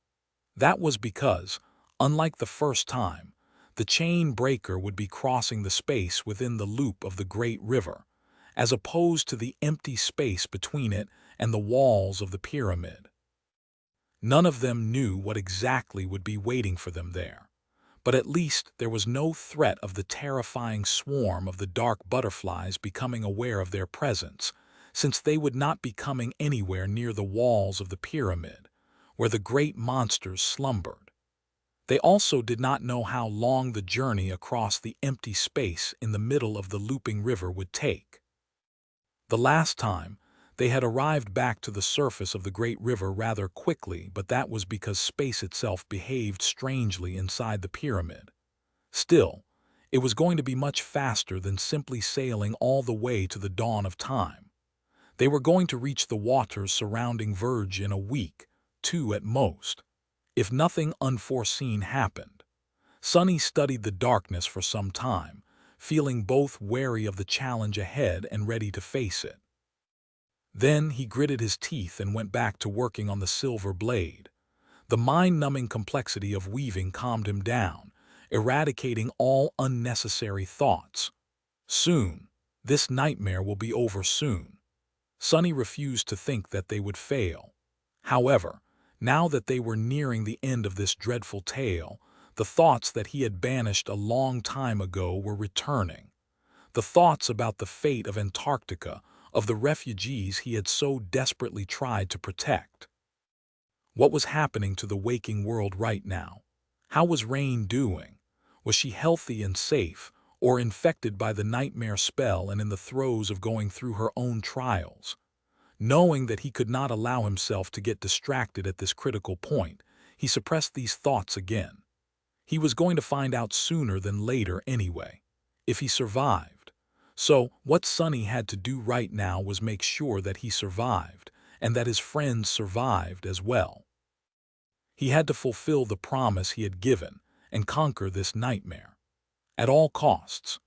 That was because, unlike the first time, the chain breaker would be crossing the space within the loop of the great river, as opposed to the empty space between it and the walls of the pyramid. None of them knew what exactly would be waiting for them there, but at least there was no threat of the terrifying swarm of the dark butterflies becoming aware of their presence, since they would not be coming anywhere near the walls of the pyramid, where the great monsters slumbered. They also did not know how long the journey across the empty space in the middle of the looping river would take. The last time, they had arrived back to the surface of the great river rather quickly, but that was because space itself behaved strangely inside the pyramid. Still, it was going to be much faster than simply sailing all the way to the dawn of time. They were going to reach the waters surrounding Verge in a week, 2 at most, if nothing unforeseen happened. Sunny studied the darkness for some time, feeling both wary of the challenge ahead and ready to face it. Then he gritted his teeth and went back to working on the silver blade. The mind-numbing complexity of weaving calmed him down, eradicating all unnecessary thoughts. Soon, this nightmare will be over soon. Sunny refused to think that they would fail. However, now that they were nearing the end of this dreadful tale, the thoughts that he had banished a long time ago were returning. The thoughts about the fate of Antarctica, of the refugees he had so desperately tried to protect. What was happening to the waking world right now? How was Rain doing? Was she healthy and safe, or infected by the nightmare spell and in the throes of going through her own trials? Knowing that he could not allow himself to get distracted at this critical point, he suppressed these thoughts again. He was going to find out sooner than later anyway, if he survived. So, what Sunny had to do right now was make sure that he survived, and that his friends survived as well. He had to fulfill the promise he had given and conquer this nightmare. At all costs.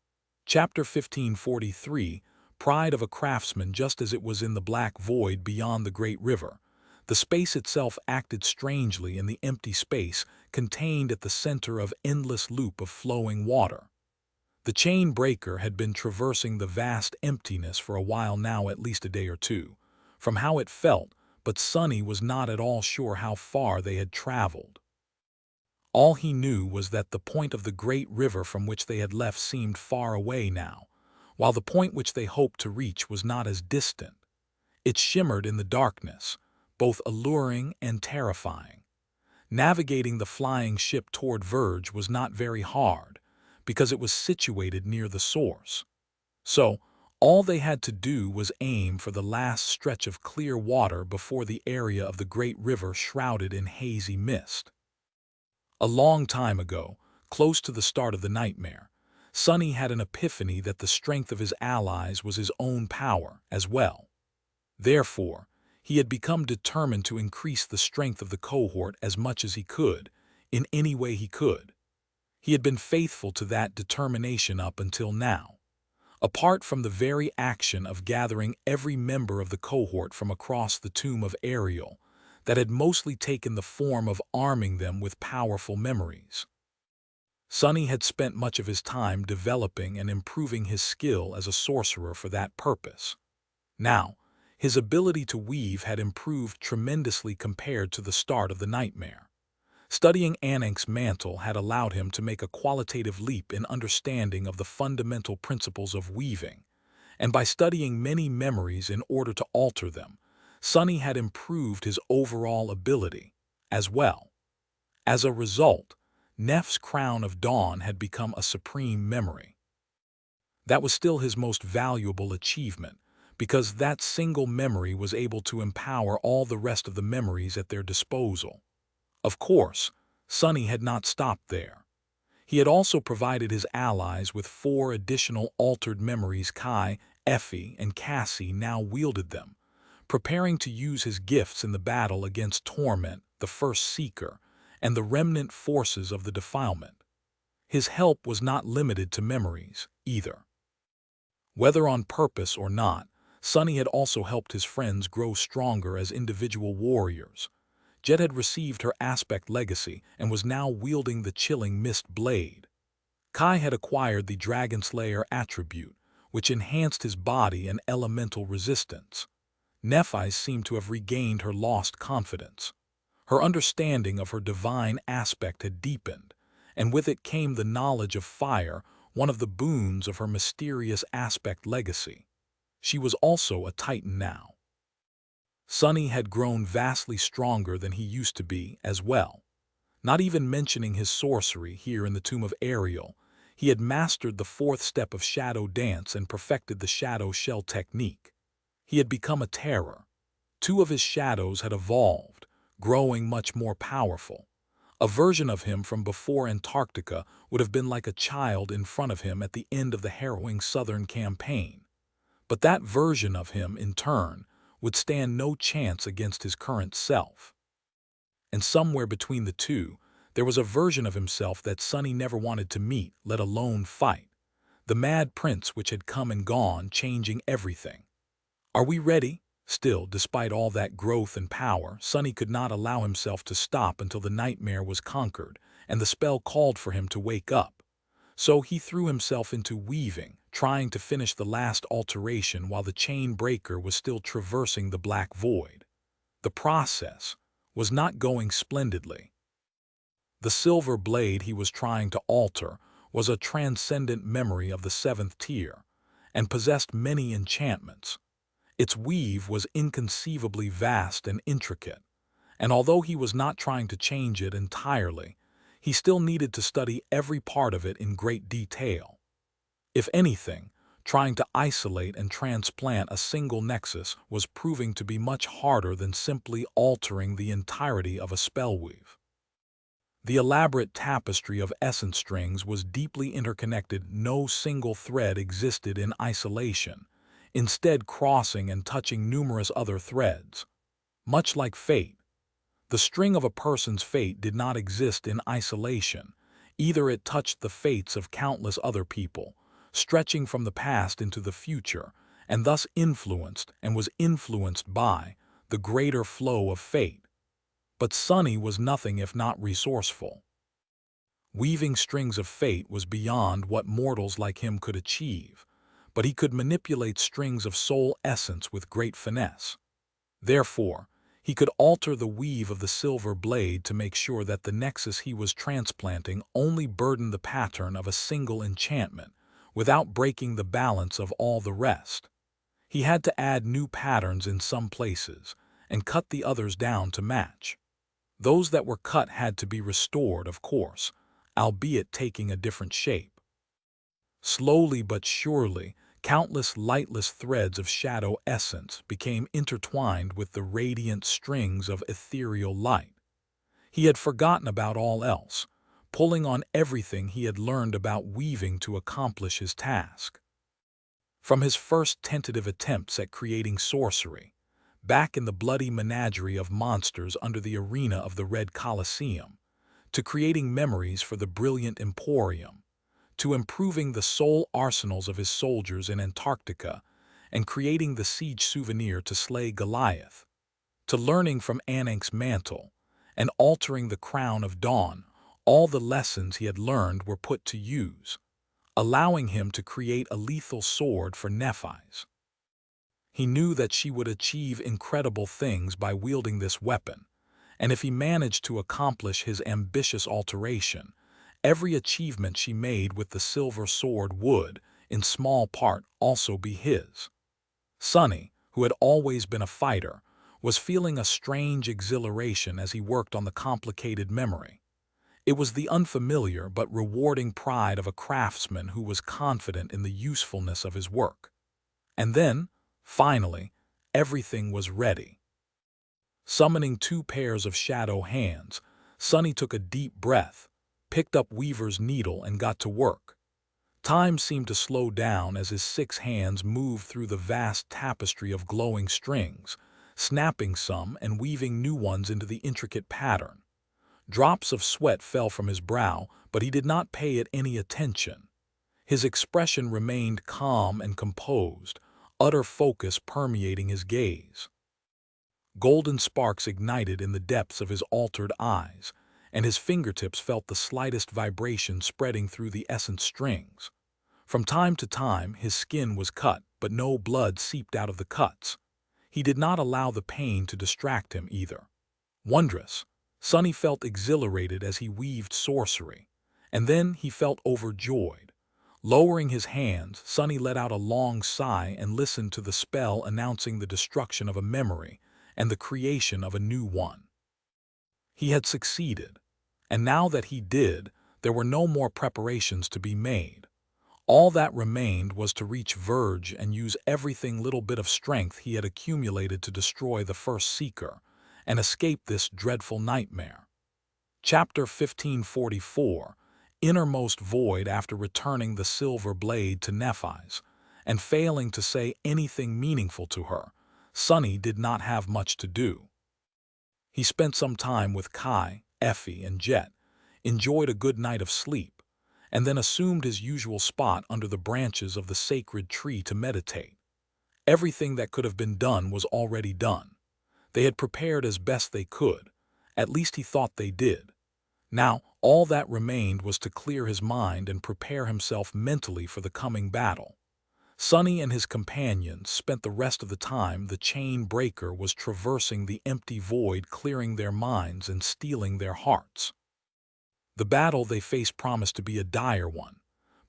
Chapter 1543, Pride of a Craftsman. Just as it was in the black void beyond the great river, the space itself acted strangely in the empty space contained at the center of endless loop of flowing water. The chain breaker had been traversing the vast emptiness for a while now, at least a day or two, from how it felt, but Sunny was not at all sure how far they had traveled. All he knew was that the point of the great river from which they had left seemed far away now, while the point which they hoped to reach was not as distant. It shimmered in the darkness, both alluring and terrifying. Navigating the flying ship toward Verge was not very hard, because it was situated near the source. So, all they had to do was aim for the last stretch of clear water before the area of the great river shrouded in hazy mist. A long time ago, close to the start of the nightmare, Sunny had an epiphany that the strength of his allies was his own power as well. Therefore, he had become determined to increase the strength of the cohort as much as he could, in any way he could. He had been faithful to that determination up until now. Apart from the very action of gathering every member of the cohort from across the tomb of Ariel, that had mostly taken the form of arming them with powerful memories. Sunny had spent much of his time developing and improving his skill as a sorcerer for that purpose. Now, his ability to weave had improved tremendously compared to the start of the nightmare. Studying Anank's mantle had allowed him to make a qualitative leap in understanding of the fundamental principles of weaving, and by studying many memories in order to alter them, Sunny had improved his overall ability as well. As a result, Nef's Crown of Dawn had become a supreme memory. That was still his most valuable achievement, because that single memory was able to empower all the rest of the memories at their disposal. Of course, Sonny had not stopped there. He had also provided his allies with 4 additional altered memories. Kai, Effie, and Cassie now wielded them, preparing to use his gifts in the battle against Torment, the First Seeker, and the remnant forces of the Defilement. His help was not limited to memories, either. Whether on purpose or not, Sonny had also helped his friends grow stronger as individual warriors. Jet had received her aspect legacy and was now wielding the chilling mist blade. Kai had acquired the Dragon Slayer attribute, which enhanced his body and elemental resistance. Nephi seemed to have regained her lost confidence. Her understanding of her divine aspect had deepened, and with it came the knowledge of fire, one of the boons of her mysterious aspect legacy. She was also a Titan now. Sonny had grown vastly stronger than he used to be as well. Not even mentioning his sorcery here in the Tomb of Ariel, he had mastered the 4th step of Shadow Dance and perfected the Shadow Shell technique. He had become a terror. 2 of his shadows had evolved, growing much more powerful. A version of him from before Antarctica would have been like a child in front of him at the end of the harrowing Southern campaign. But that version of him, in turn, would stand no chance against his current self. And somewhere between the two, there was a version of himself that Sonny never wanted to meet, let alone fight. The Mad Prince which had come and gone, changing everything. Are we ready? Still, despite all that growth and power, Sonny could not allow himself to stop until the nightmare was conquered, and the spell called for him to wake up. So he threw himself into weaving, trying to finish the last alteration while the chain breaker was still traversing the black void. The process was not going splendidly. The silver blade he was trying to alter was a transcendent memory of the 7th tier, and possessed many enchantments. Its weave was inconceivably vast and intricate, and although he was not trying to change it entirely, he still needed to study every part of it in great detail. If anything, trying to isolate and transplant a single nexus was proving to be much harder than simply altering the entirety of a spellweave. The elaborate tapestry of essence strings was deeply interconnected. No single thread existed in isolation, instead crossing and touching numerous other threads. Much like fate, the string of a person's fate did not exist in isolation. Either it touched the fates of countless other people, stretching from the past into the future, and thus influenced and was influenced by the greater flow of fate. But Sonny was nothing if not resourceful. Weaving strings of fate was beyond what mortals like him could achieve, but he could manipulate strings of soul essence with great finesse. Therefore, he could alter the weave of the silver blade to make sure that the nexus he was transplanting only burdened the pattern of a single enchantment, without breaking the balance of all the rest. He had to add new patterns in some places, and cut the others down to match. Those that were cut had to be restored, of course, albeit taking a different shape. Slowly but surely, countless lightless threads of shadow essence became intertwined with the radiant strings of ethereal light. He had forgotten about all else, pulling on everything he had learned about weaving to accomplish his task. From his first tentative attempts at creating sorcery, back in the bloody menagerie of monsters under the arena of the Red Colosseum, to creating memories for the brilliant Emporium, to improving the soul arsenals of his soldiers in Antarctica, and creating the siege souvenir to slay Goliath, to learning from Anank's mantle, and altering the crown of Dawn, all the lessons he had learned were put to use, allowing him to create a lethal sword for Nephi's. He knew that she would achieve incredible things by wielding this weapon, and if he managed to accomplish his ambitious alteration, every achievement she made with the silver sword would, in small part, also be his. Sonny, who had always been a fighter, was feeling a strange exhilaration as he worked on the complicated memory. It was the unfamiliar but rewarding pride of a craftsman who was confident in the usefulness of his work. And then, finally, everything was ready. Summoning 2 pairs of shadow hands, Sonny took a deep breath, picked up Weaver's needle and got to work. Time seemed to slow down as his 6 hands moved through the vast tapestry of glowing strings, snapping some and weaving new ones into the intricate pattern. Drops of sweat fell from his brow, but he did not pay it any attention. His expression remained calm and composed, utter focus permeating his gaze. Golden sparks ignited in the depths of his altered eyes, and his fingertips felt the slightest vibration spreading through the essence strings. From time to time, his skin was cut, but no blood seeped out of the cuts. He did not allow the pain to distract him either. Wondrous, Sonny felt exhilarated as he weaved sorcery, and then he felt overjoyed. Lowering his hands, Sonny let out a long sigh and listened to the spell announcing the destruction of a memory and the creation of a new one. He had succeeded, and now that he did, there were no more preparations to be made. All that remained was to reach Verge and use everything little bit of strength he had accumulated to destroy the first Seeker and escape this dreadful nightmare. Chapter 1544, Innermost Void. After returning the silver blade to Nephi's and failing to say anything meaningful to her, Sonny did not have much to do. He spent some time with Kai, Effie, and Jet, enjoyed a good night of sleep, and then assumed his usual spot under the branches of the sacred tree to meditate. Everything that could have been done was already done. They had prepared as best they could. At least he thought they did. Now, all that remained was to clear his mind and prepare himself mentally for the coming battle. Sonny and his companions spent the rest of the time the chain breaker was traversing the empty void, clearing their minds and stealing their hearts. The battle they faced promised to be a dire one,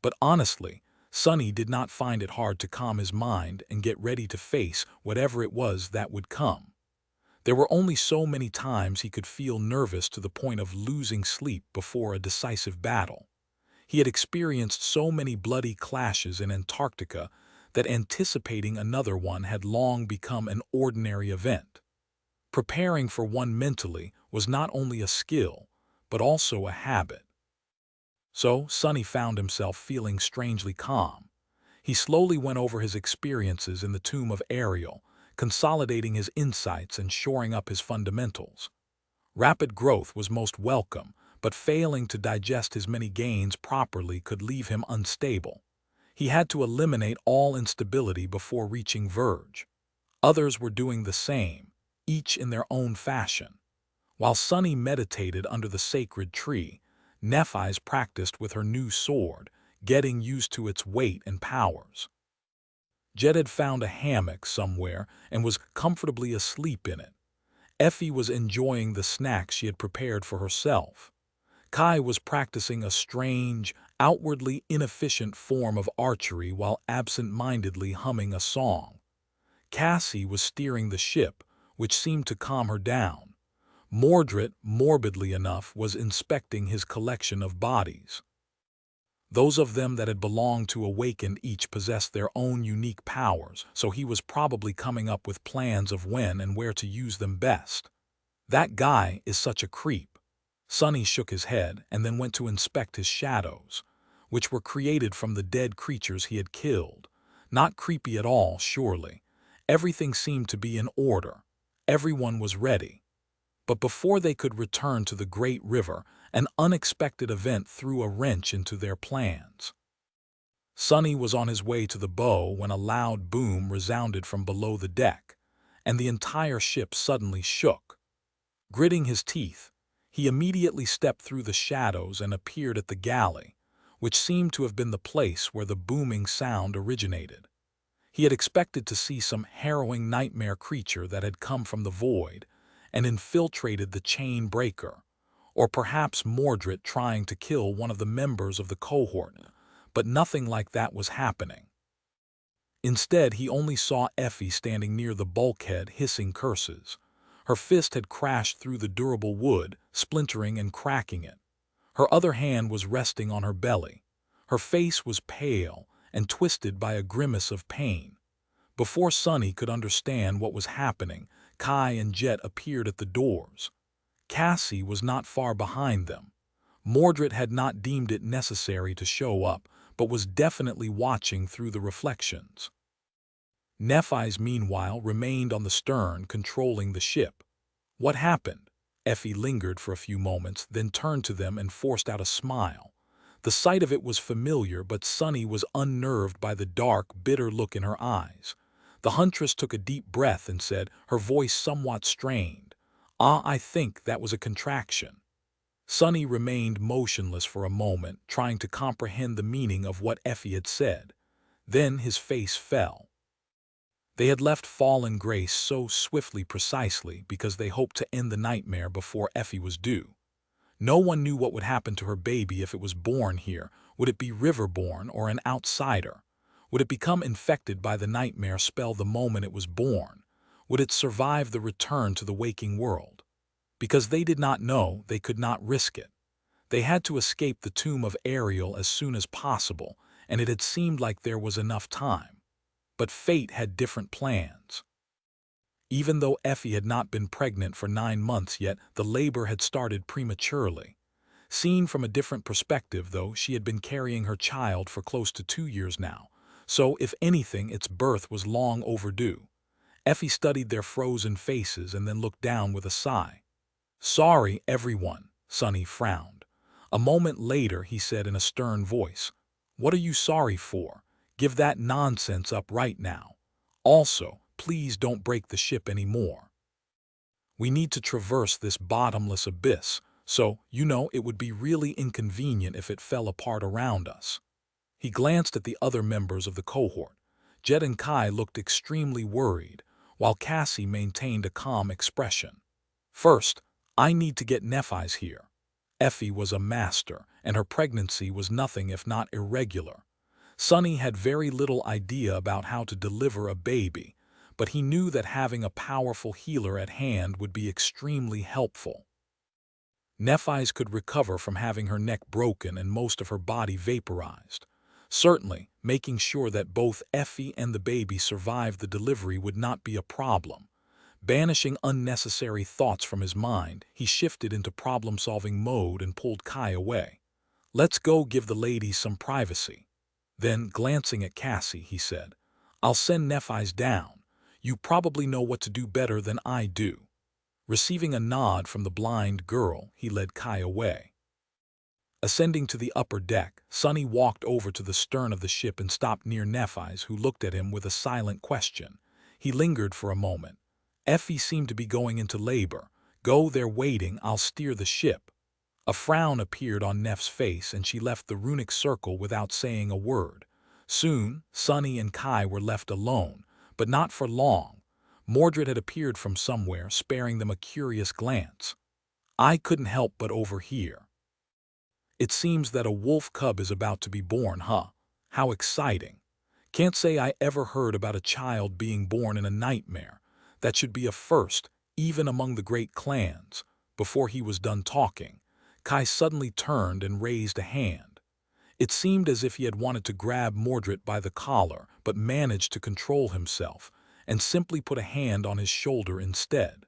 but honestly, Sonny did not find it hard to calm his mind and get ready to face whatever it was that would come. There were only so many times he could feel nervous to the point of losing sleep before a decisive battle. He had experienced so many bloody clashes in Antarctica that anticipating another one had long become an ordinary event. Preparing for one mentally was not only a skill, but also a habit. So Sonny found himself feeling strangely calm. He slowly went over his experiences in the tomb of Ariel, consolidating his insights and shoring up his fundamentals. Rapid growth was most welcome, but failing to digest his many gains properly could leave him unstable. He had to eliminate all instability before reaching Verge. Others were doing the same, each in their own fashion. While Sonny meditated under the sacred tree, Nephi's practiced with her new sword, getting used to its weight and powers. Jet had found a hammock somewhere and was comfortably asleep in it. Effie was enjoying the snacks she had prepared for herself. Kai was practicing a strange, outwardly inefficient form of archery while absent-mindedly humming a song. Cassie was steering the ship, which seemed to calm her down. Mordred, morbidly enough, was inspecting his collection of bodies. Those of them that had belonged to Awakened each possessed their own unique powers, so he was probably coming up with plans of when and where to use them best. That guy is such a creep. Sonny shook his head and then went to inspect his shadows, which were created from the dead creatures he had killed. Not creepy at all, surely. Everything seemed to be in order. Everyone was ready. But before they could return to the great river, an unexpected event threw a wrench into their plans. Sonny was on his way to the bow when a loud boom resounded from below the deck, and the entire ship suddenly shook. Gritting his teeth, he immediately stepped through the shadows and appeared at the galley, which seemed to have been the place where the booming sound originated. He had expected to see some harrowing nightmare creature that had come from the void and infiltrated the chain breaker, or perhaps Mordred trying to kill one of the members of the cohort, but nothing like that was happening. Instead, he only saw Effie standing near the bulkhead hissing curses. Her fist had crashed through the durable wood, splintering and cracking it. Her other hand was resting on her belly. Her face was pale and twisted by a grimace of pain. Before Sonny could understand what was happening, Kai and Jet appeared at the doors. Cassie was not far behind them. Mordred had not deemed it necessary to show up, but was definitely watching through the reflections. Nephi's, meanwhile, remained on the stern, controlling the ship. What happened? Effie lingered for a few moments, then turned to them and forced out a smile. The sight of it was familiar, but Sunny was unnerved by the dark, bitter look in her eyes. The huntress took a deep breath and said, her voice somewhat strained, I think that was a contraction." Sunny remained motionless for a moment, trying to comprehend the meaning of what Effie had said. Then his face fell. They had left Fallen Grace so swiftly precisely because they hoped to end the nightmare before Effie was due. No one knew what would happen to her baby if it was born here. Would it be riverborn or an outsider? Would it become infected by the nightmare spell the moment it was born? Would it survive the return to the waking world? Because they did not know, they could not risk it. They had to escape the tomb of Ariel as soon as possible, and it had seemed like there was enough time. But fate had different plans. Even though Effie had not been pregnant for 9 months yet, the labor had started prematurely. Seen from a different perspective, though, she had been carrying her child for close to 2 years now, so if anything, its birth was long overdue. Effie studied their frozen faces and then looked down with a sigh. "Sorry, everyone," Sunny frowned. A moment later, he said in a stern voice, "What are you sorry for? Give that nonsense up right now. Also, please don't break the ship anymore. We need to traverse this bottomless abyss, so, it would be really inconvenient if it fell apart around us." He glanced at the other members of the cohort. Jet and Kai looked extremely worried, while Cassie maintained a calm expression. "First, I need to get Nephi's here." Effie was a master, and her pregnancy was nothing if not irregular. Sunny had very little idea about how to deliver a baby, but he knew that having a powerful healer at hand would be extremely helpful. Nephi's could recover from having her neck broken and most of her body vaporized. Certainly, making sure that both Effie and the baby survived the delivery would not be a problem. Banishing unnecessary thoughts from his mind, he shifted into problem-solving mode and pulled Kai away. "Let's go give the ladies some privacy." Then, glancing at Cassie, he said, "I'll send Nephi's down. You probably know what to do better than I do." Receiving a nod from the blind girl, he led Kai away. Ascending to the upper deck, Sunny walked over to the stern of the ship and stopped near Nephi's, who looked at him with a silent question. He lingered for a moment. "Effie seemed to be going into labor. Go, they're waiting, I'll steer the ship." A frown appeared on Neff's face, and she left the runic circle without saying a word. Soon, Sunny and Kai were left alone, but not for long. Mordred had appeared from somewhere, sparing them a curious glance. "I couldn't help but overhear. It seems that a wolf cub is about to be born, huh? How exciting. Can't say I ever heard about a child being born in a nightmare. That should be a first, even among the great clans." Before he was done talking, Kai suddenly turned and raised a hand. It seemed as if he had wanted to grab Mordred by the collar, but managed to control himself, and simply put a hand on his shoulder instead.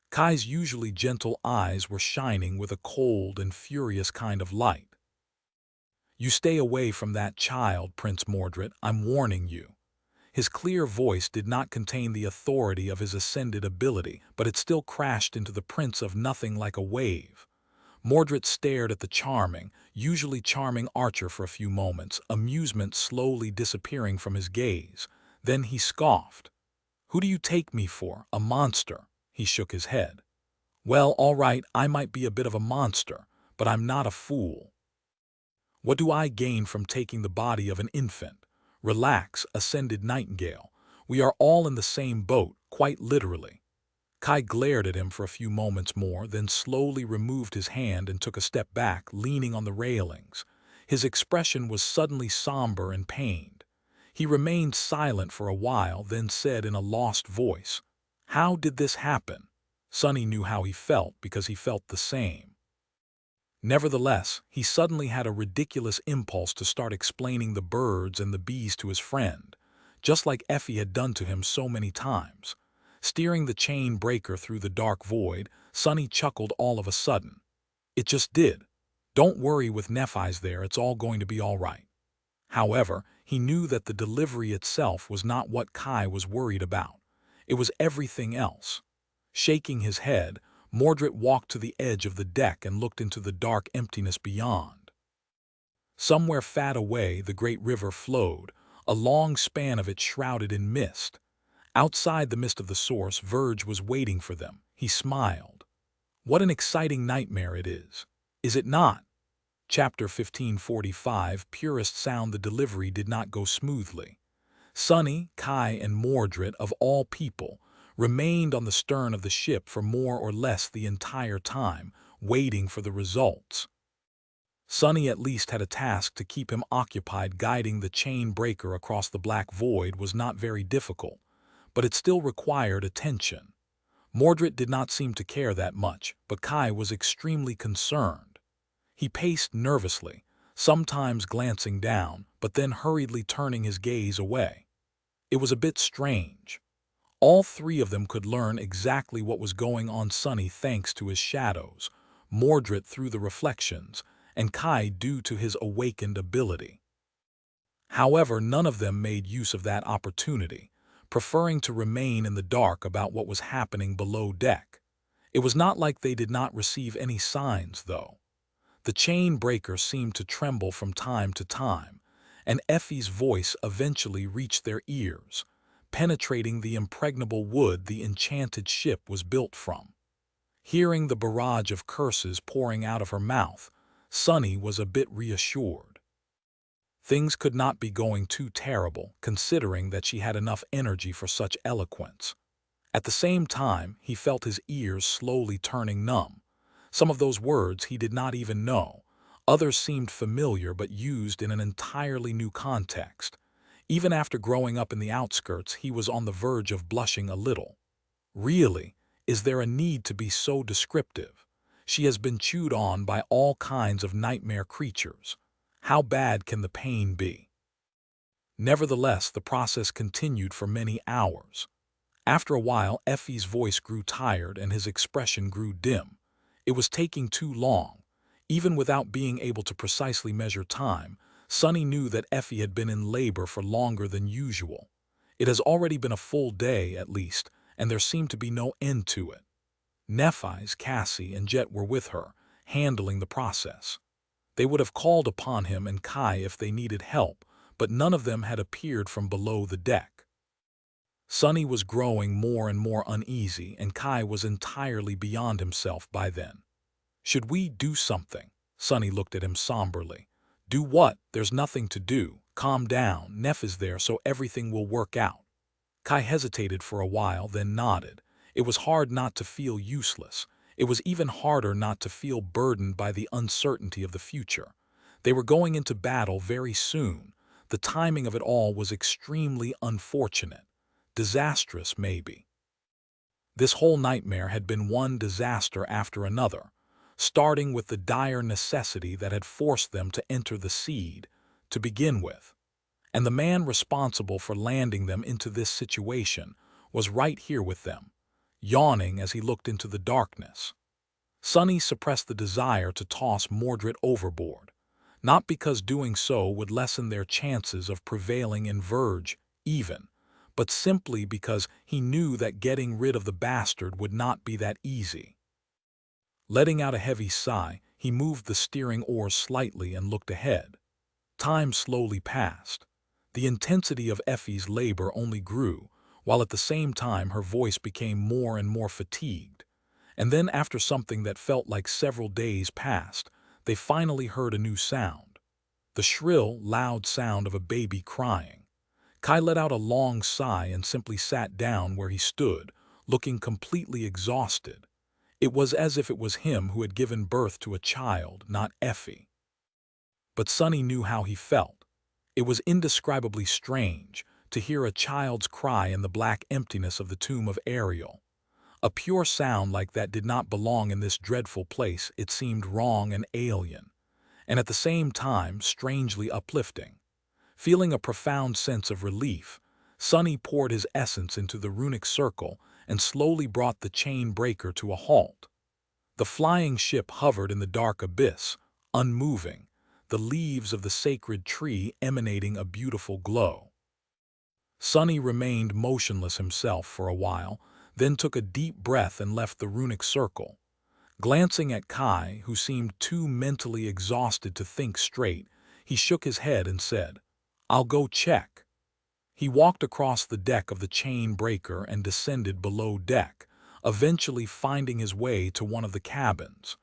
Kai's usually gentle eyes were shining with a cold and furious kind of light. "You stay away from that child, Prince Mordred, I'm warning you." His clear voice did not contain the authority of his ascended ability, but it still crashed into the Prince of Nothing like a wave. Mordred stared at the usually charming archer for a few moments, amusement slowly disappearing from his gaze. Then he scoffed. "Who do you take me for, a monster?" He shook his head. "Well, all right, I might be a bit of a monster, but I'm not a fool. What do I gain from taking the body of an infant? Relax, Ascended Nightingale. We are all in the same boat, quite literally." Kai glared at him for a few moments more, then slowly removed his hand and took a step back, leaning on the railings. His expression was suddenly somber and pained. He remained silent for a while, then said in a lost voice, "How did this happen?" Sunny knew how he felt because he felt the same. Nevertheless, he suddenly had a ridiculous impulse to start explaining the birds and the bees to his friend, just like Effie had done to him so many times. Steering the chain breaker through the dark void, Sonny chuckled all of a sudden. It just did. Don't worry with Nephis there, it's all going to be all right. However, he knew that the delivery itself was not what Kai was worried about. It was everything else. Shaking his head, Mordred walked to the edge of the deck and looked into the dark emptiness beyond. Somewhere far away, the great river flowed, a long span of it shrouded in mist. Outside the mist of the source, Verge was waiting for them. He smiled. What an exciting nightmare it is. Is it not? Chapter 1545. Purists sound the delivery did not go smoothly. Sonny, Kai, and Mordred, of all people, remained on the stern of the ship for more or less the entire time, waiting for the results. Sonny at least had a task to keep him occupied. Guiding the chain breaker across the black void was not very difficult, but it still required attention. Mordred did not seem to care that much, but Kai was extremely concerned. He paced nervously, sometimes glancing down, but then hurriedly turning his gaze away. It was a bit strange. All three of them could learn exactly what was going on: Sonny thanks to his shadows, Mordred through the reflections, and Kai due to his awakened ability. However, none of them made use of that opportunity, preferring to remain in the dark about what was happening below deck. It was not like they did not receive any signs, though. The chain breaker seemed to tremble from time to time, and Effie's voice eventually reached their ears, penetrating the impregnable wood the enchanted ship was built from. Hearing the barrage of curses pouring out of her mouth, Sonny was a bit reassured. Things could not be going too terrible, considering that she had enough energy for such eloquence. At the same time, he felt his ears slowly turning numb. Some of those words he did not even know. Others seemed familiar but used in an entirely new context. Even after growing up in the outskirts, he was on the verge of blushing a little. Really, is there a need to be so descriptive? She has been chewed on by all kinds of nightmare creatures. How bad can the pain be? Nevertheless, the process continued for many hours. After a while, Effie's voice grew tired and his expression grew dim. It was taking too long. Even without being able to precisely measure time, Sonny knew that Effie had been in labor for longer than usual. It has already been a full day, at least, and there seemed to be no end to it. Nephis, Cassie, and Jet were with her, handling the process. They would have called upon him and Kai if they needed help, but none of them had appeared from below the deck. Sonny was growing more and more uneasy, and Kai was entirely beyond himself by then. Should we do something? Sonny looked at him somberly. Do what? There's nothing to do. Calm down. Neph is there, so everything will work out. Kai hesitated for a while, then nodded. It was hard not to feel useless. It was even harder not to feel burdened by the uncertainty of the future. They were going into battle very soon. The timing of it all was extremely unfortunate. Disastrous, maybe. This whole nightmare had been one disaster after another, starting with the dire necessity that had forced them to enter the Seed to begin with. And the man responsible for landing them into this situation was right here with them, yawning as he looked into the darkness. Sonny suppressed the desire to toss Mordred overboard, not because doing so would lessen their chances of prevailing in Verge even, but simply because he knew that getting rid of the bastard would not be that easy. Letting out a heavy sigh, he moved the steering oars slightly and looked ahead. Time slowly passed. The intensity of Effie's labor only grew, while at the same time her voice became more and more fatigued. And then, after something that felt like several days passed, they finally heard a new sound. The shrill, loud sound of a baby crying. Kai let out a long sigh and simply sat down where he stood, looking completely exhausted. It was as if it was him who had given birth to a child, not Effie. But Sonny knew how he felt. It was indescribably strange to hear a child's cry in the black emptiness of the tomb of Ariel. A pure sound like that did not belong in this dreadful place. It seemed wrong and alien, and at the same time strangely uplifting. Feeling a profound sense of relief, Sonny poured his essence into the runic circle and slowly brought the chain breaker to a halt. The flying ship hovered in the dark abyss, unmoving, the leaves of the sacred tree emanating a beautiful glow. Sonny remained motionless himself for a while, then took a deep breath and left the runic circle. Glancing at Kai, who seemed too mentally exhausted to think straight, he shook his head and said, "I'll go check." He walked across the deck of the chain breaker and descended below deck, eventually finding his way to one of the cabins.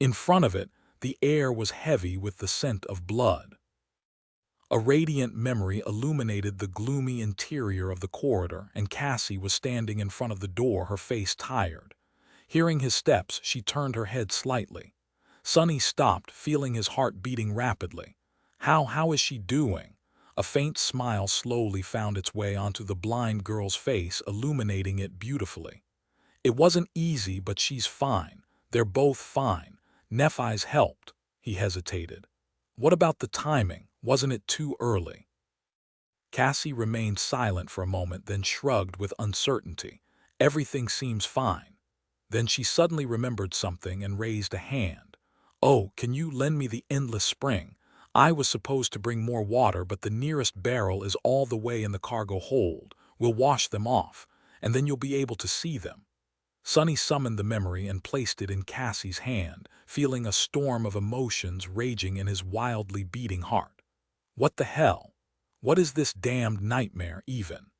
In front of it, the air was heavy with the scent of blood. A radiant memory illuminated the gloomy interior of the corridor, and Cassie was standing in front of the door, her face tired. Hearing his steps, she turned her head slightly. Sonny stopped, feeling his heart beating rapidly. How is she doing? A faint smile slowly found its way onto the blind girl's face, illuminating it beautifully. It wasn't easy, but she's fine. They're both fine. Nephai's helped. He hesitated. What about the timing? Wasn't it too early? Cassie remained silent for a moment, then shrugged with uncertainty. Everything seems fine. Then she suddenly remembered something and raised a hand. "Oh, can you lend me the endless spring? I was supposed to bring more water, but the nearest barrel is all the way in the cargo hold. We'll wash them off, and then you'll be able to see them." Sonny summoned the memory and placed it in Cassie's hand, feeling a storm of emotions raging in his wildly beating heart. What the hell? What is this damned nightmare even?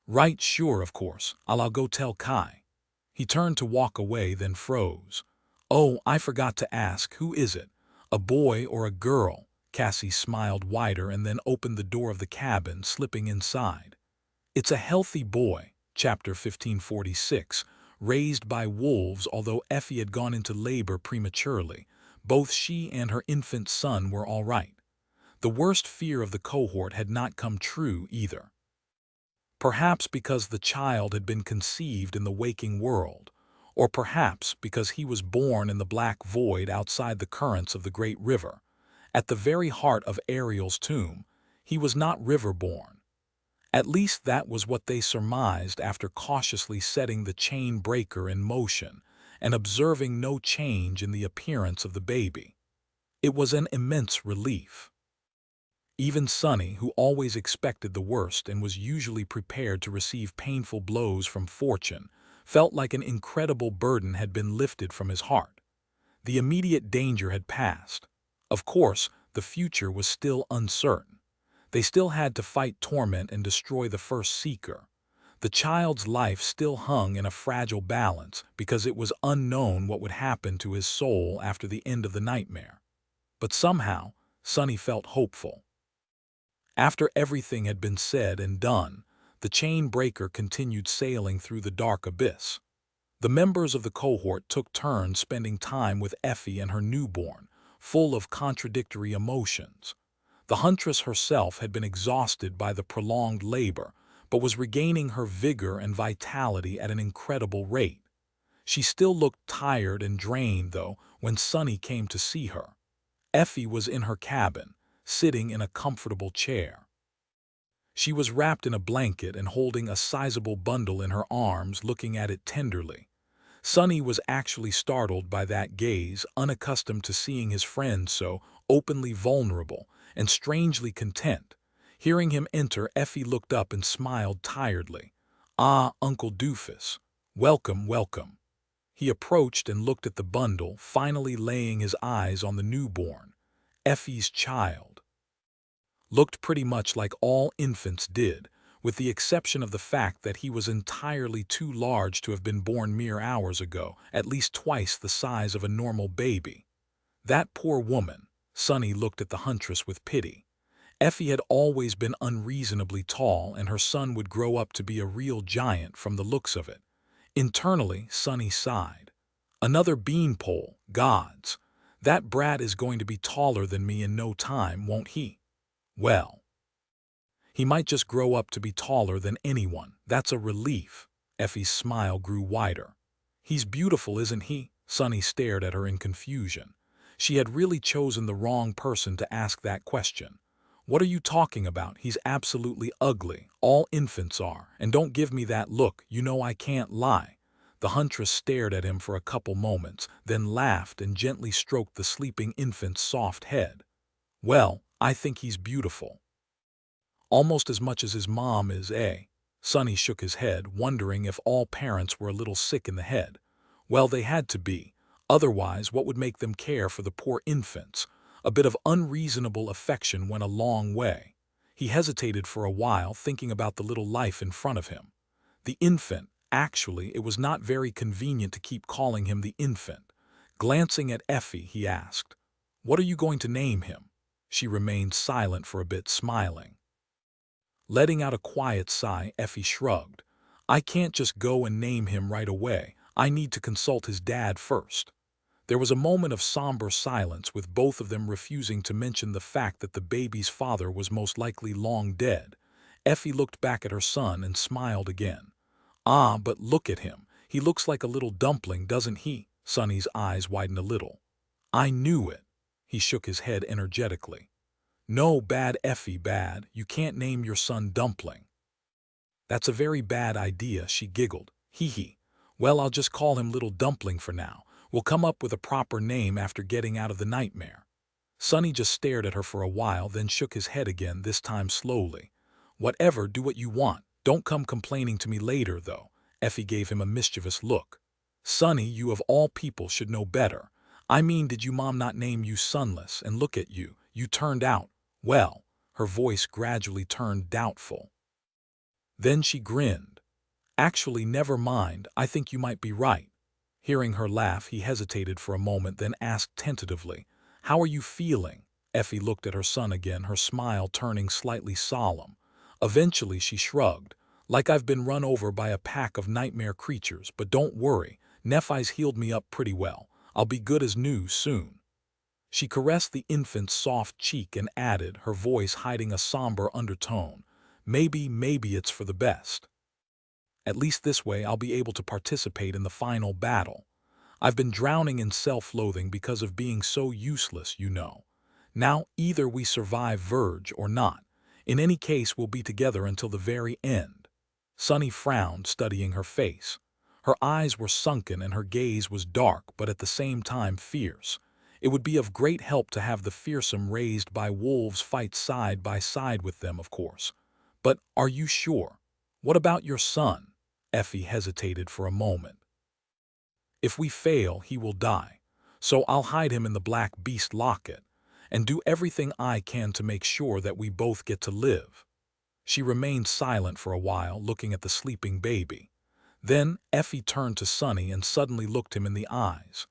Right, sure, of course. I'll go tell Kai. He turned to walk away, then froze. "Oh, I forgot to ask, who is it? A boy or a girl?" Cassie smiled wider and then opened the door of the cabin, slipping inside. "It's a healthy boy." Chapter 1546. Raised by wolves. Although Effie had gone into labor prematurely, both she and her infant son were all right. The worst fear of the cohort had not come true either. Perhaps because the child had been conceived in the waking world, or perhaps because he was born in the black void outside the currents of the great river. At the very heart of Ariel's tomb, he was not river-born. At least that was what they surmised after cautiously setting the chain breaker in motion and observing no change in the appearance of the baby. It was an immense relief. Even Sonny, who always expected the worst and was usually prepared to receive painful blows from fortune, felt like an incredible burden had been lifted from his heart. The immediate danger had passed. Of course, the future was still uncertain. They still had to fight torment and destroy the first seeker. The child's life still hung in a fragile balance because it was unknown what would happen to his soul after the end of the nightmare. But somehow, Sonny felt hopeful. After everything had been said and done, the chain breaker continued sailing through the dark abyss. The members of the cohort took turns spending time with Effie and her newborn, full of contradictory emotions. The huntress herself had been exhausted by the prolonged labor, but was regaining her vigor and vitality at an incredible rate. She still looked tired and drained, though, when Sonny came to see her. Effie was in her cabin, sitting in a comfortable chair. She was wrapped in a blanket and holding a sizable bundle in her arms, looking at it tenderly. Sonny was actually startled by that gaze, unaccustomed to seeing his friend so openly vulnerable and strangely content. Hearing him enter, Effie looked up and smiled tiredly. "Ah, Uncle Doofus. Welcome, welcome." He approached and looked at the bundle, finally laying his eyes on the newborn. Effie's child looked pretty much like all infants did, with the exception of the fact that he was entirely too large to have been born mere hours ago, at least twice the size of a normal baby. That poor woman. Sonny looked at the huntress with pity. Effie had always been unreasonably tall, and her son would grow up to be a real giant from the looks of it. Internally, Sonny sighed. Another beanpole, gods. That brat is going to be taller than me in no time, won't he? Well, he might just grow up to be taller than anyone. That's a relief. Effie's smile grew wider. He's beautiful, isn't he? Sonny stared at her in confusion. She had really chosen the wrong person to ask that question. What are you talking about? He's absolutely ugly. All infants are. And don't give me that look. You know I can't lie. The huntress stared at him for a couple moments, then laughed and gently stroked the sleeping infant's soft head. Well, I think he's beautiful. Almost as much as his mom is, eh? Sonny shook his head, wondering if all parents were a little sick in the head. Well, they had to be. Otherwise, what would make them care for the poor infants? A bit of unreasonable affection went a long way. He hesitated for a while, thinking about the little life in front of him. The infant. Actually, it was not very convenient to keep calling him the infant. Glancing at Effie, he asked, "What are you going to name him?" She remained silent for a bit, smiling. Letting out a quiet sigh, Effie shrugged. "I can't just go and name him right away. I need to consult his dad first." There was a moment of somber silence, with both of them refusing to mention the fact that the baby's father was most likely long dead. Effie looked back at her son and smiled again. "Ah, but look at him. He looks like a little dumpling, doesn't he?" Sonny's eyes widened a little. "I knew it." He shook his head energetically. "No, bad, Effie, bad. You can't name your son Dumpling." "That's a very bad idea," she giggled. "Hee hee. Well, I'll just call him Little Dumpling for now. We'll come up with a proper name after getting out of the nightmare." Sonny just stared at her for a while, then shook his head again, this time slowly. "Whatever, do what you want. Don't come complaining to me later, though." Effie gave him a mischievous look. "Sonny, you of all people should know better. I mean, did you mom not name you Sunless? And look at you. You turned out, well." Her voice gradually turned doubtful. Then she grinned. "Actually, never mind. I think you might be right." Hearing her laugh, he hesitated for a moment, then asked tentatively, "How are you feeling?" Effie looked at her son again, her smile turning slightly solemn. Eventually she shrugged. "Like I've been run over by a pack of nightmare creatures, but don't worry. Nephi's healed me up pretty well. I'll be good as new soon." She caressed the infant's soft cheek and added, her voice hiding a somber undertone, maybe it's for the best. At least this way I'll be able to participate in the final battle. I've been drowning in self-loathing because of being so useless, you know. Now, either we survive Verge or not. In any case, we'll be together until the very end." Sonny frowned, studying her face. Her eyes were sunken and her gaze was dark, but at the same time fierce. It would be of great help to have the fearsome raised by wolves fight side by side with them, of course. "But are you sure? What about your son?" Effie hesitated for a moment. "If we fail, he will die. So I'll hide him in the Black Beast locket and do everything I can to make sure that we both get to live." She remained silent for a while, looking at the sleeping baby. Then Effie turned to Sonny and suddenly looked him in the eyes.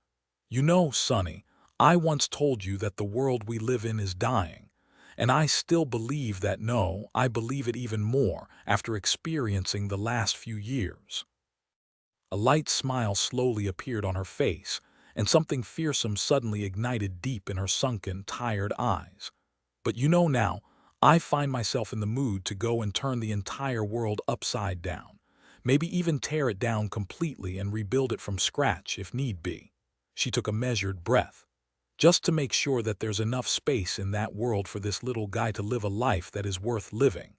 "You know, Sonny, I once told you that the world we live in is dying. And I still believe that. No, I believe it even more after experiencing the last few years." A light smile slowly appeared on her face, and something fearsome suddenly ignited deep in her sunken, tired eyes. "But you know now, I find myself in the mood to go and turn the entire world upside down. Maybe even tear it down completely and rebuild it from scratch if need be." She took a measured breath. "Just to make sure that there's enough space in that world for this little guy to live a life that is worth living."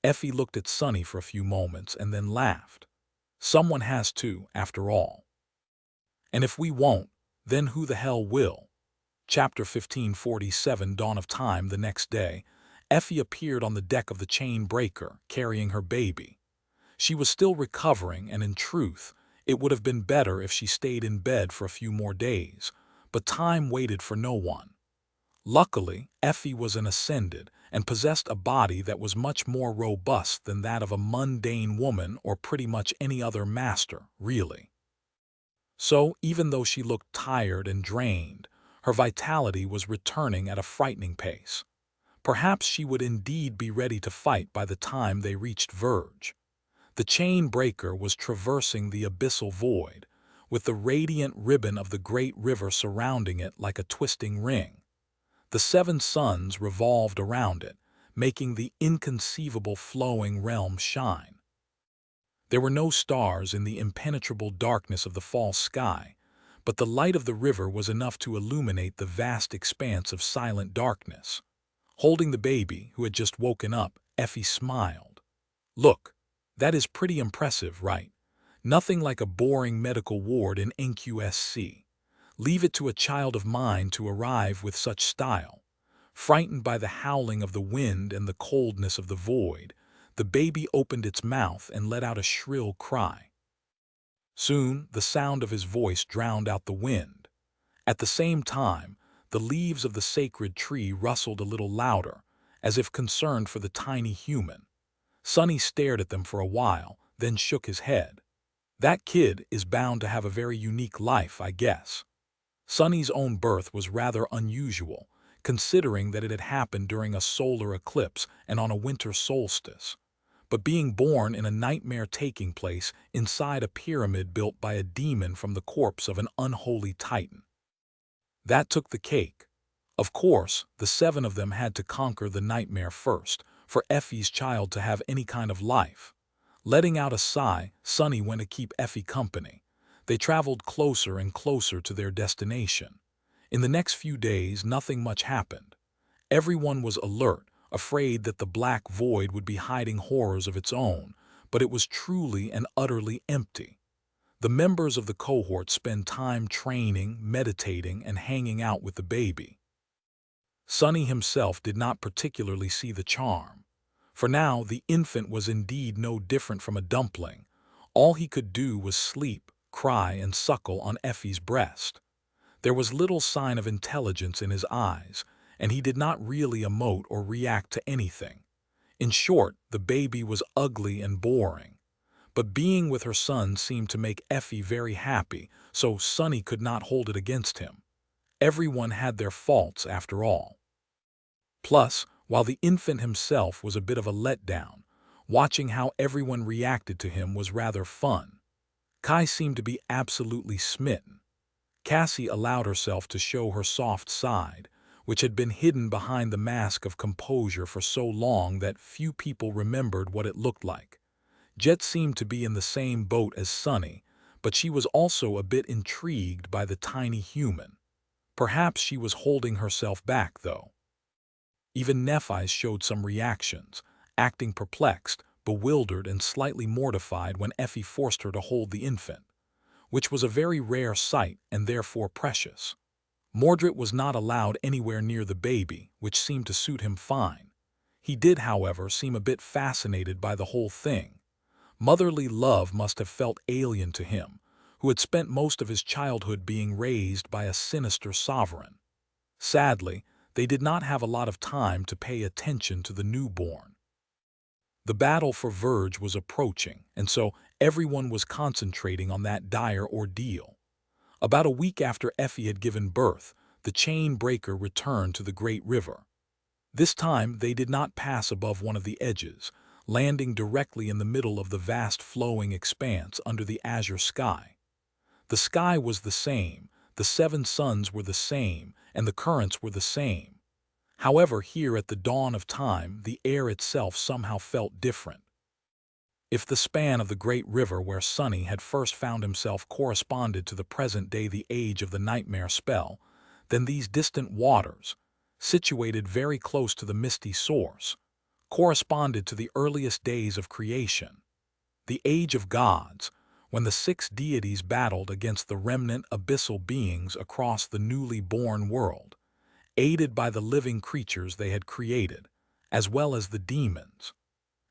Effie looked at Sonny for a few moments and then laughed. "Someone has to, after all. And if we won't, then who the hell will?" Chapter 1547, Dawn of Time. The next day, Effie appeared on the deck of the chain breaker, carrying her baby. She was still recovering, and in truth, it would have been better if she stayed in bed for a few more days, but time waited for no one. Luckily, Effie was an ascended and possessed a body that was much more robust than that of a mundane woman or pretty much any other master, really. So, even though she looked tired and drained, her vitality was returning at a frightening pace. Perhaps she would indeed be ready to fight by the time they reached Verge. The chain breaker was traversing the abyssal void, with the radiant ribbon of the great river surrounding it like a twisting ring. The seven suns revolved around it, making the inconceivable flowing realm shine. There were no stars in the impenetrable darkness of the false sky, but the light of the river was enough to illuminate the vast expanse of silent darkness. Holding the baby, who had just woken up, Effie smiled. "Look, that is pretty impressive, right? Nothing like a boring medical ward in NQSC. Leave it to a child of mine to arrive with such style." Frightened by the howling of the wind and the coldness of the void, the baby opened its mouth and let out a shrill cry. Soon, the sound of his voice drowned out the wind. At the same time, the leaves of the sacred tree rustled a little louder, as if concerned for the tiny human. Sonny stared at them for a while, then shook his head. "That kid is bound to have a very unique life, I guess." Sonny's own birth was rather unusual, considering that it had happened during a solar eclipse and on a winter solstice. But being born in a nightmare taking place inside a pyramid built by a demon from the corpse of an unholy titan, that took the cake. Of course, the 7 of them had to conquer the nightmare first, for Effie's child to have any kind of life. Letting out a sigh, Sonny went to keep Effie company. They traveled closer and closer to their destination. In the next few days, nothing much happened. Everyone was alert, afraid that the black void would be hiding horrors of its own, but it was truly and utterly empty. The members of the cohort spend time training, meditating, and hanging out with the baby. Sonny himself did not particularly see the charm. For now, the infant was indeed no different from a dumpling. All he could do was sleep, cry, and suckle on Effie's breast. There was little sign of intelligence in his eyes, and he did not really emote or react to anything. In short, the baby was ugly and boring. But being with her son seemed to make Effie very happy, so Sonny could not hold it against him. Everyone had their faults after all. Plus, while the infant himself was a bit of a letdown, watching how everyone reacted to him was rather fun. Kai seemed to be absolutely smitten. Cassie allowed herself to show her soft side, which had been hidden behind the mask of composure for so long that few people remembered what it looked like. Jet seemed to be in the same boat as Sonny, but she was also a bit intrigued by the tiny human. Perhaps she was holding herself back, though. Even Nephi showed some reactions, acting perplexed, bewildered, and slightly mortified when Effie forced her to hold the infant, which was a very rare sight and therefore precious. Mordred was not allowed anywhere near the baby, which seemed to suit him fine. He did, however, seem a bit fascinated by the whole thing. Motherly love must have felt alien to him, who had spent most of his childhood being raised by a sinister sovereign. Sadly, they did not have a lot of time to pay attention to the newborn. The battle for Verge was approaching, and so everyone was concentrating on that dire ordeal. About a week after Effie had given birth, the chain breaker returned to the great river. This time they did not pass above one of the edges, landing directly in the middle of the vast flowing expanse under the azure sky. The sky was the same, the 7 suns were the same, and the currents were the same. However, here at the dawn of time, the air itself somehow felt different. If the span of the great river where Sonny had first found himself corresponded to the present day, the age of the nightmare spell, then these distant waters, situated very close to the misty source, corresponded to the earliest days of creation, the age of gods, when the 6 deities battled against the remnant abyssal beings across the newly born world, aided by the living creatures they had created, as well as the demons.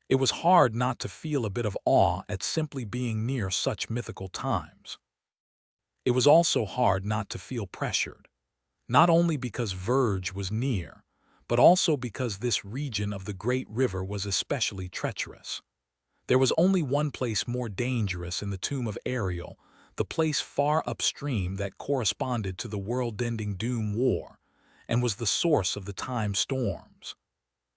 It was hard not to feel a bit of awe at simply being near such mythical times. It was also hard not to feel pressured, not only because Verge was near, but also because this region of the great river was especially treacherous. There was only one place more dangerous in the tomb of Ariel, the place far upstream that corresponded to the world-ending Doom War, and was the source of the time storms.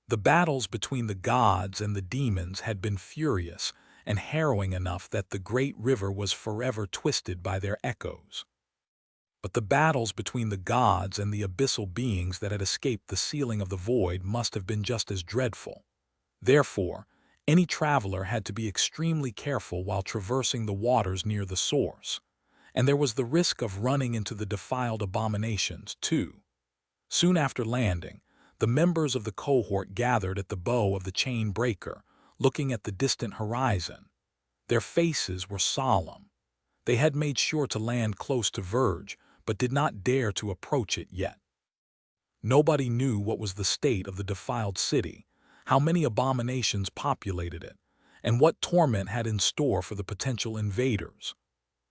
The battles between the gods and the demons had been furious and harrowing enough that the great river was forever twisted by their echoes. But the battles between the gods and the abyssal beings that had escaped the sealing of the void must have been just as dreadful. Therefore, any traveler had to be extremely careful while traversing the waters near the source, and there was the risk of running into the defiled abominations, too. Soon after landing, The members of the cohort gathered at the bow of the chain breaker, looking at the distant horizon. Their faces were solemn. They had made sure to land close to Verge, but did not dare to approach it yet. Nobody knew what was the state of the defiled city, how many abominations populated it, and what torment had in store for the potential invaders.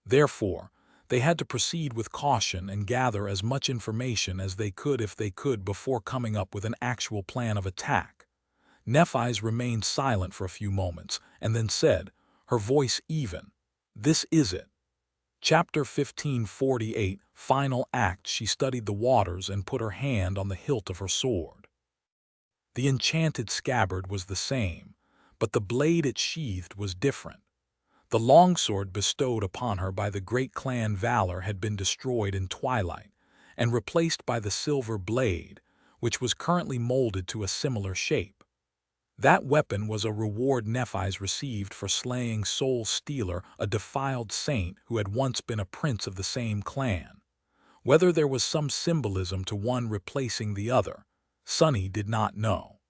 Therefore, they had to proceed with caution and gather as much information as they could if they could before coming up with an actual plan of attack. Nephi's remained silent for a few moments and then said, her voice even, "This is it." Chapter 1548, Final Act. She studied the waters and put her hand on the hilt of her sword. The enchanted scabbard was the same, but the blade it sheathed was different. The longsword bestowed upon her by the great clan Valor had been destroyed in twilight, and replaced by the silver blade, which was currently molded to a similar shape. That weapon was a reward Nephi's received for slaying Soul Stealer, a defiled saint who had once been a prince of the same clan. Whether there was some symbolism to one replacing the other, Sunny did not know.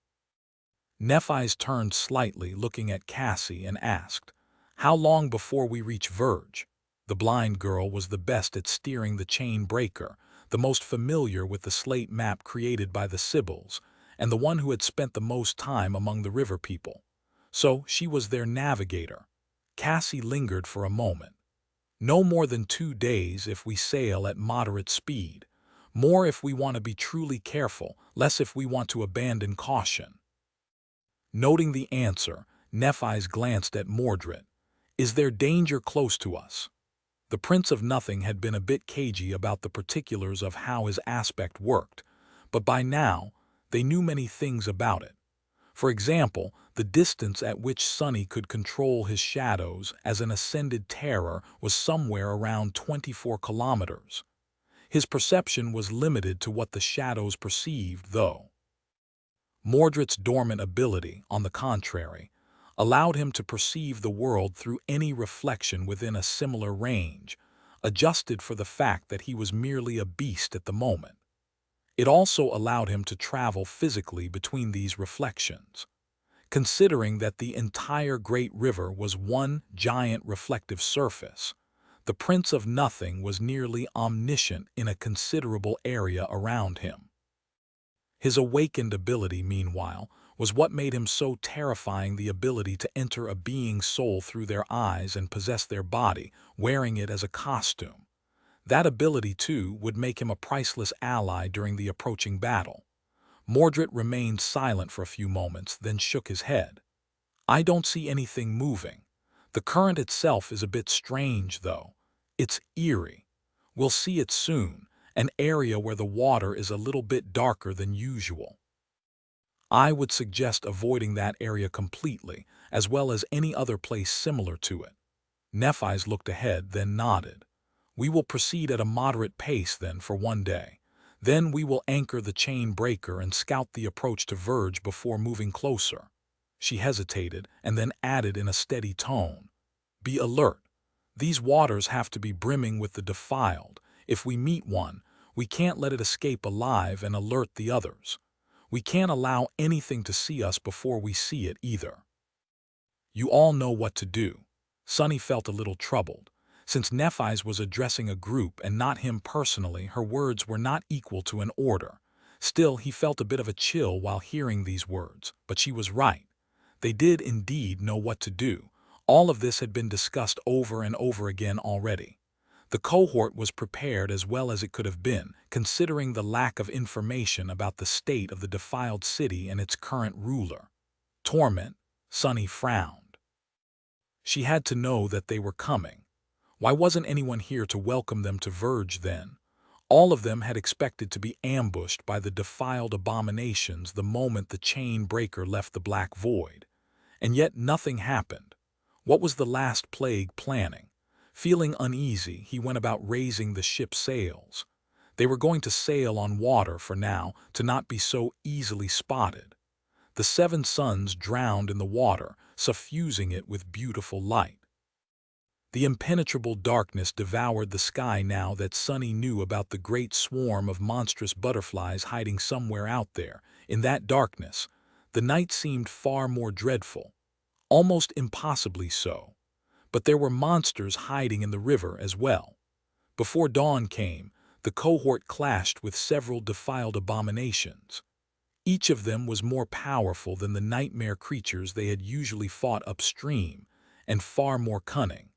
Nephi's turned slightly, looking at Cassie, and asked, "How long before we reach Verge?" The blind girl was the best at steering the chain breaker, the most familiar with the slate map created by the Sybils, and the one who had spent the most time among the river people. So she was their navigator. Cassie lingered for a moment. "No more than 2 days if we sail at moderate speed. More if we want to be truly careful, less if we want to abandon caution." Noting the answer, Nephi's glanced at Mordred. "Is there danger close to us?" The Prince of Nothing had been a bit cagey about the particulars of how his aspect worked, but by now, they knew many things about it. For example, the distance at which Sunny could control his shadows as an ascended terror was somewhere around 24 kilometers. His perception was limited to what the shadows perceived, though. Mordred's dormant ability, on the contrary, allowed him to perceive the world through any reflection within a similar range, adjusted for the fact that he was merely a beast at the moment. It also allowed him to travel physically between these reflections. Considering that the entire Great River was one giant reflective surface, the Prince of Nothing was nearly omniscient in a considerable area around him. His awakened ability, meanwhile, was what made him so terrifying: the ability to enter a being's soul through their eyes and possess their body, wearing it as a costume. That ability, too, would make him a priceless ally during the approaching battle. Mordred remained silent for a few moments, then shook his head. "I don't see anything moving. The current itself is a bit strange, though. It's eerie. We'll see it soon, an area where the water is a little bit darker than usual. I would suggest avoiding that area completely, as well as any other place similar to it." Nephi's looked ahead, then nodded. "We will proceed at a moderate pace then for 1 day. Then we will anchor the chain breaker and scout the approach to Verge before moving closer." She hesitated and then added in a steady tone, "Be alert. These waters have to be brimming with the defiled. If we meet one, we can't let it escape alive and alert the others. We can't allow anything to see us before we see it either. You all know what to do." Sunny felt a little troubled. Since Nephi's was addressing a group and not him personally, her words were not equal to an order. Still, he felt a bit of a chill while hearing these words, but she was right. They did indeed know what to do. All of this had been discussed over and over again already. The cohort was prepared as well as it could have been, considering the lack of information about the state of the defiled city and its current ruler. Torment. Sunny frowned. She had to know that they were coming. Why wasn't anyone here to welcome them to Verge then? All of them had expected to be ambushed by the defiled abominations the moment the chain breaker left the black void. And yet nothing happened. What was the last plague planning? Feeling uneasy, he went about raising the ship's sails. They were going to sail on water for now, to not be so easily spotted. The 7 suns drowned in the water, suffusing it with beautiful light. The impenetrable darkness devoured the sky now that Sunny knew about the great swarm of monstrous butterflies hiding somewhere out there. In that darkness, the night seemed far more dreadful, almost impossibly so. But there were monsters hiding in the river as well. Before dawn came, the cohort clashed with several defiled abominations. Each of them was more powerful than the nightmare creatures they had usually fought upstream, and far more cunning.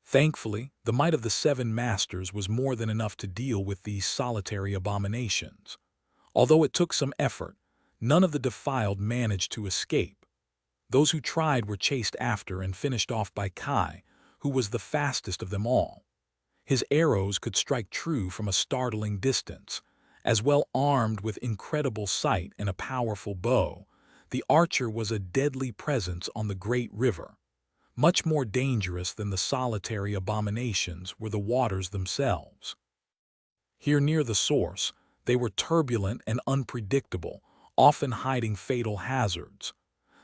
Thankfully, the might of the seven masters was more than enough to deal with these solitary abominations. Although it took some effort, none of the defiled managed to escape. Those who tried were chased after and finished off by Kai, who was the fastest of them all. His arrows could strike true from a startling distance. As well armed with incredible sight and a powerful bow, the archer was a deadly presence on the great river. Much more dangerous than the solitary abominations were the waters themselves. Here near the source, they were turbulent and unpredictable, often hiding fatal hazards.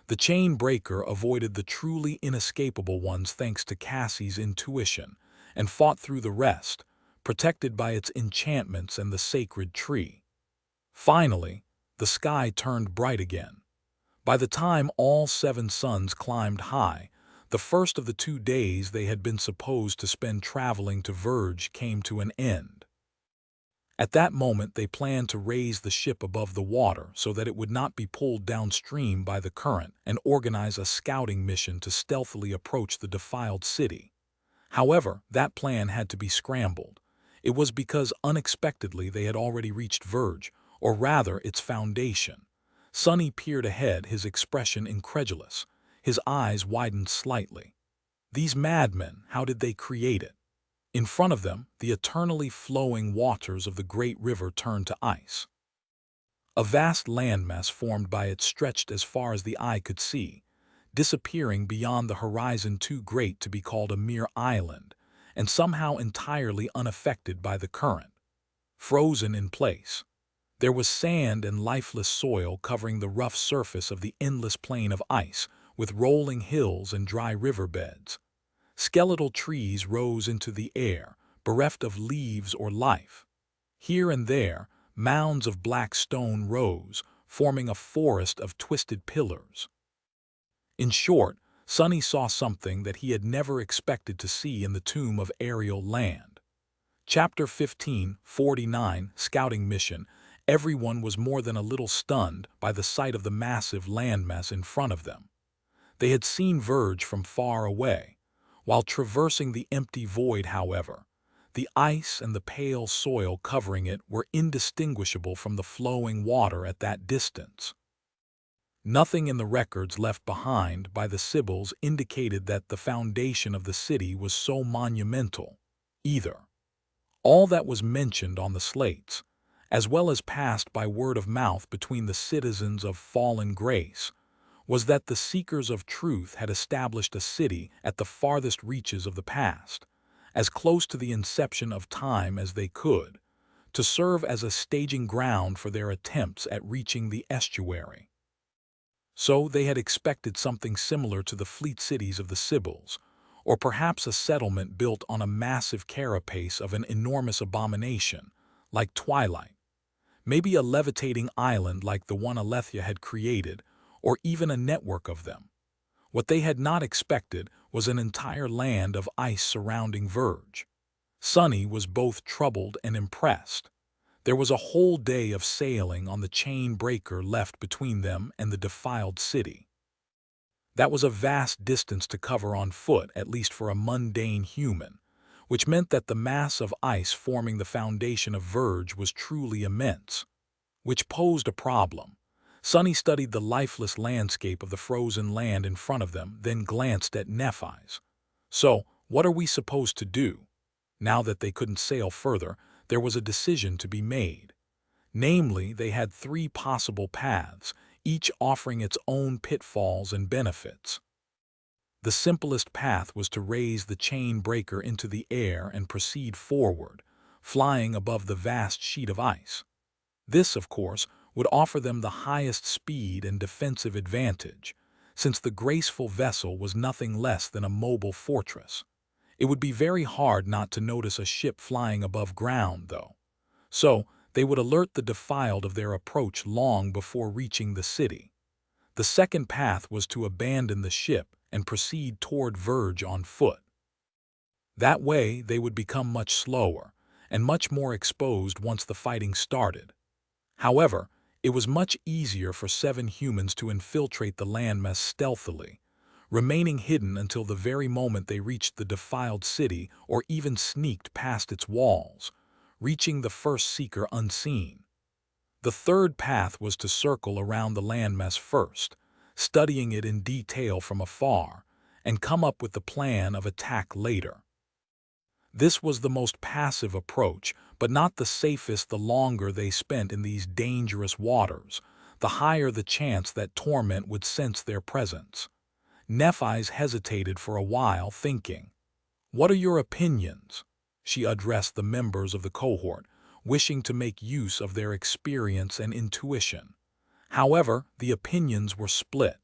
The chain breaker avoided the truly inescapable ones thanks to Cassie's intuition, and fought through the rest, protected by its enchantments and the sacred tree. Finally, the sky turned bright again. By the time all seven suns climbed high, the first of the 2 days they had been supposed to spend traveling to Verge came to an end. At that moment they planned to raise the ship above the water so that it would not be pulled downstream by the current and organize a scouting mission to stealthily approach the defiled city. However, that plan had to be scrambled. It was because unexpectedly they had already reached Verge, or rather its foundation. Sonny peered ahead, his expression incredulous. His eyes widened slightly. These madmen, how did they create it? In front of them, the eternally flowing waters of the great river turned to ice. A vast landmass formed by it stretched as far as the eye could see, disappearing beyond the horizon too great to be called a mere island, and somehow entirely unaffected by the current. Frozen in place, there was sand and lifeless soil covering the rough surface of the endless plain of ice, with rolling hills and dry riverbeds. Skeletal trees rose into the air, bereft of leaves or life. Here and there, mounds of black stone rose, forming a forest of twisted pillars. In short, Sonny saw something that he had never expected to see in the tomb of aerial land. Chapter 15:49 Scouting Mission. Everyone was more than a little stunned by the sight of the massive landmass in front of them. They had seen Verge from far away. While traversing the empty void, however, the ice and the pale soil covering it were indistinguishable from the flowing water at that distance. Nothing in the records left behind by the Sibyls indicated that the foundation of the city was so monumental, either. All that was mentioned on the slates, as well as passed by word of mouth between the citizens of Fallen Grace, was that the seekers of truth had established a city at the farthest reaches of the past, as close to the inception of time as they could, to serve as a staging ground for their attempts at reaching the estuary. So they had expected something similar to the fleet cities of the Sibyls, or perhaps a settlement built on a massive carapace of an enormous abomination, like Twilight. Maybe a levitating island like the one Alethea had created, or even a network of them. What they had not expected was an entire land of ice surrounding Verge. Sonny was both troubled and impressed. There was a whole day of sailing on the chain breaker left between them and the defiled city. That was a vast distance to cover on foot, at least for a mundane human, which meant that the mass of ice forming the foundation of Verge was truly immense, which posed a problem. Sonny studied the lifeless landscape of the frozen land in front of them, then glanced at Nephi's. So, what are we supposed to do? Now that they couldn't sail further, there was a decision to be made. Namely, they had 3 possible paths, each offering its own pitfalls and benefits. The simplest path was to raise the chain breaker into the air and proceed forward, flying above the vast sheet of ice. This, of course, would offer them the highest speed and defensive advantage, since the graceful vessel was nothing less than a mobile fortress. It would be very hard not to notice a ship flying above ground, though. So, They would alert the defiled of their approach long before reaching the city. The second path was to abandon the ship and proceed toward Verge on foot. That way, they would become much slower and much more exposed once the fighting started. However, it was much easier for 7 humans to infiltrate the landmass stealthily, remaining hidden until the very moment they reached the defiled city or even sneaked past its walls, reaching the first seeker unseen. The third path was to circle around the landmass first, studying it in detail from afar, and come up with the plan of attack later. This was the most passive approach, but not the safest. The longer they spent in these dangerous waters, the higher the chance that Torment would sense their presence. Nephi's hesitated for a while, thinking. "What are your opinions?" she addressed the members of the cohort, wishing to make use of their experience and intuition. However, the opinions were split.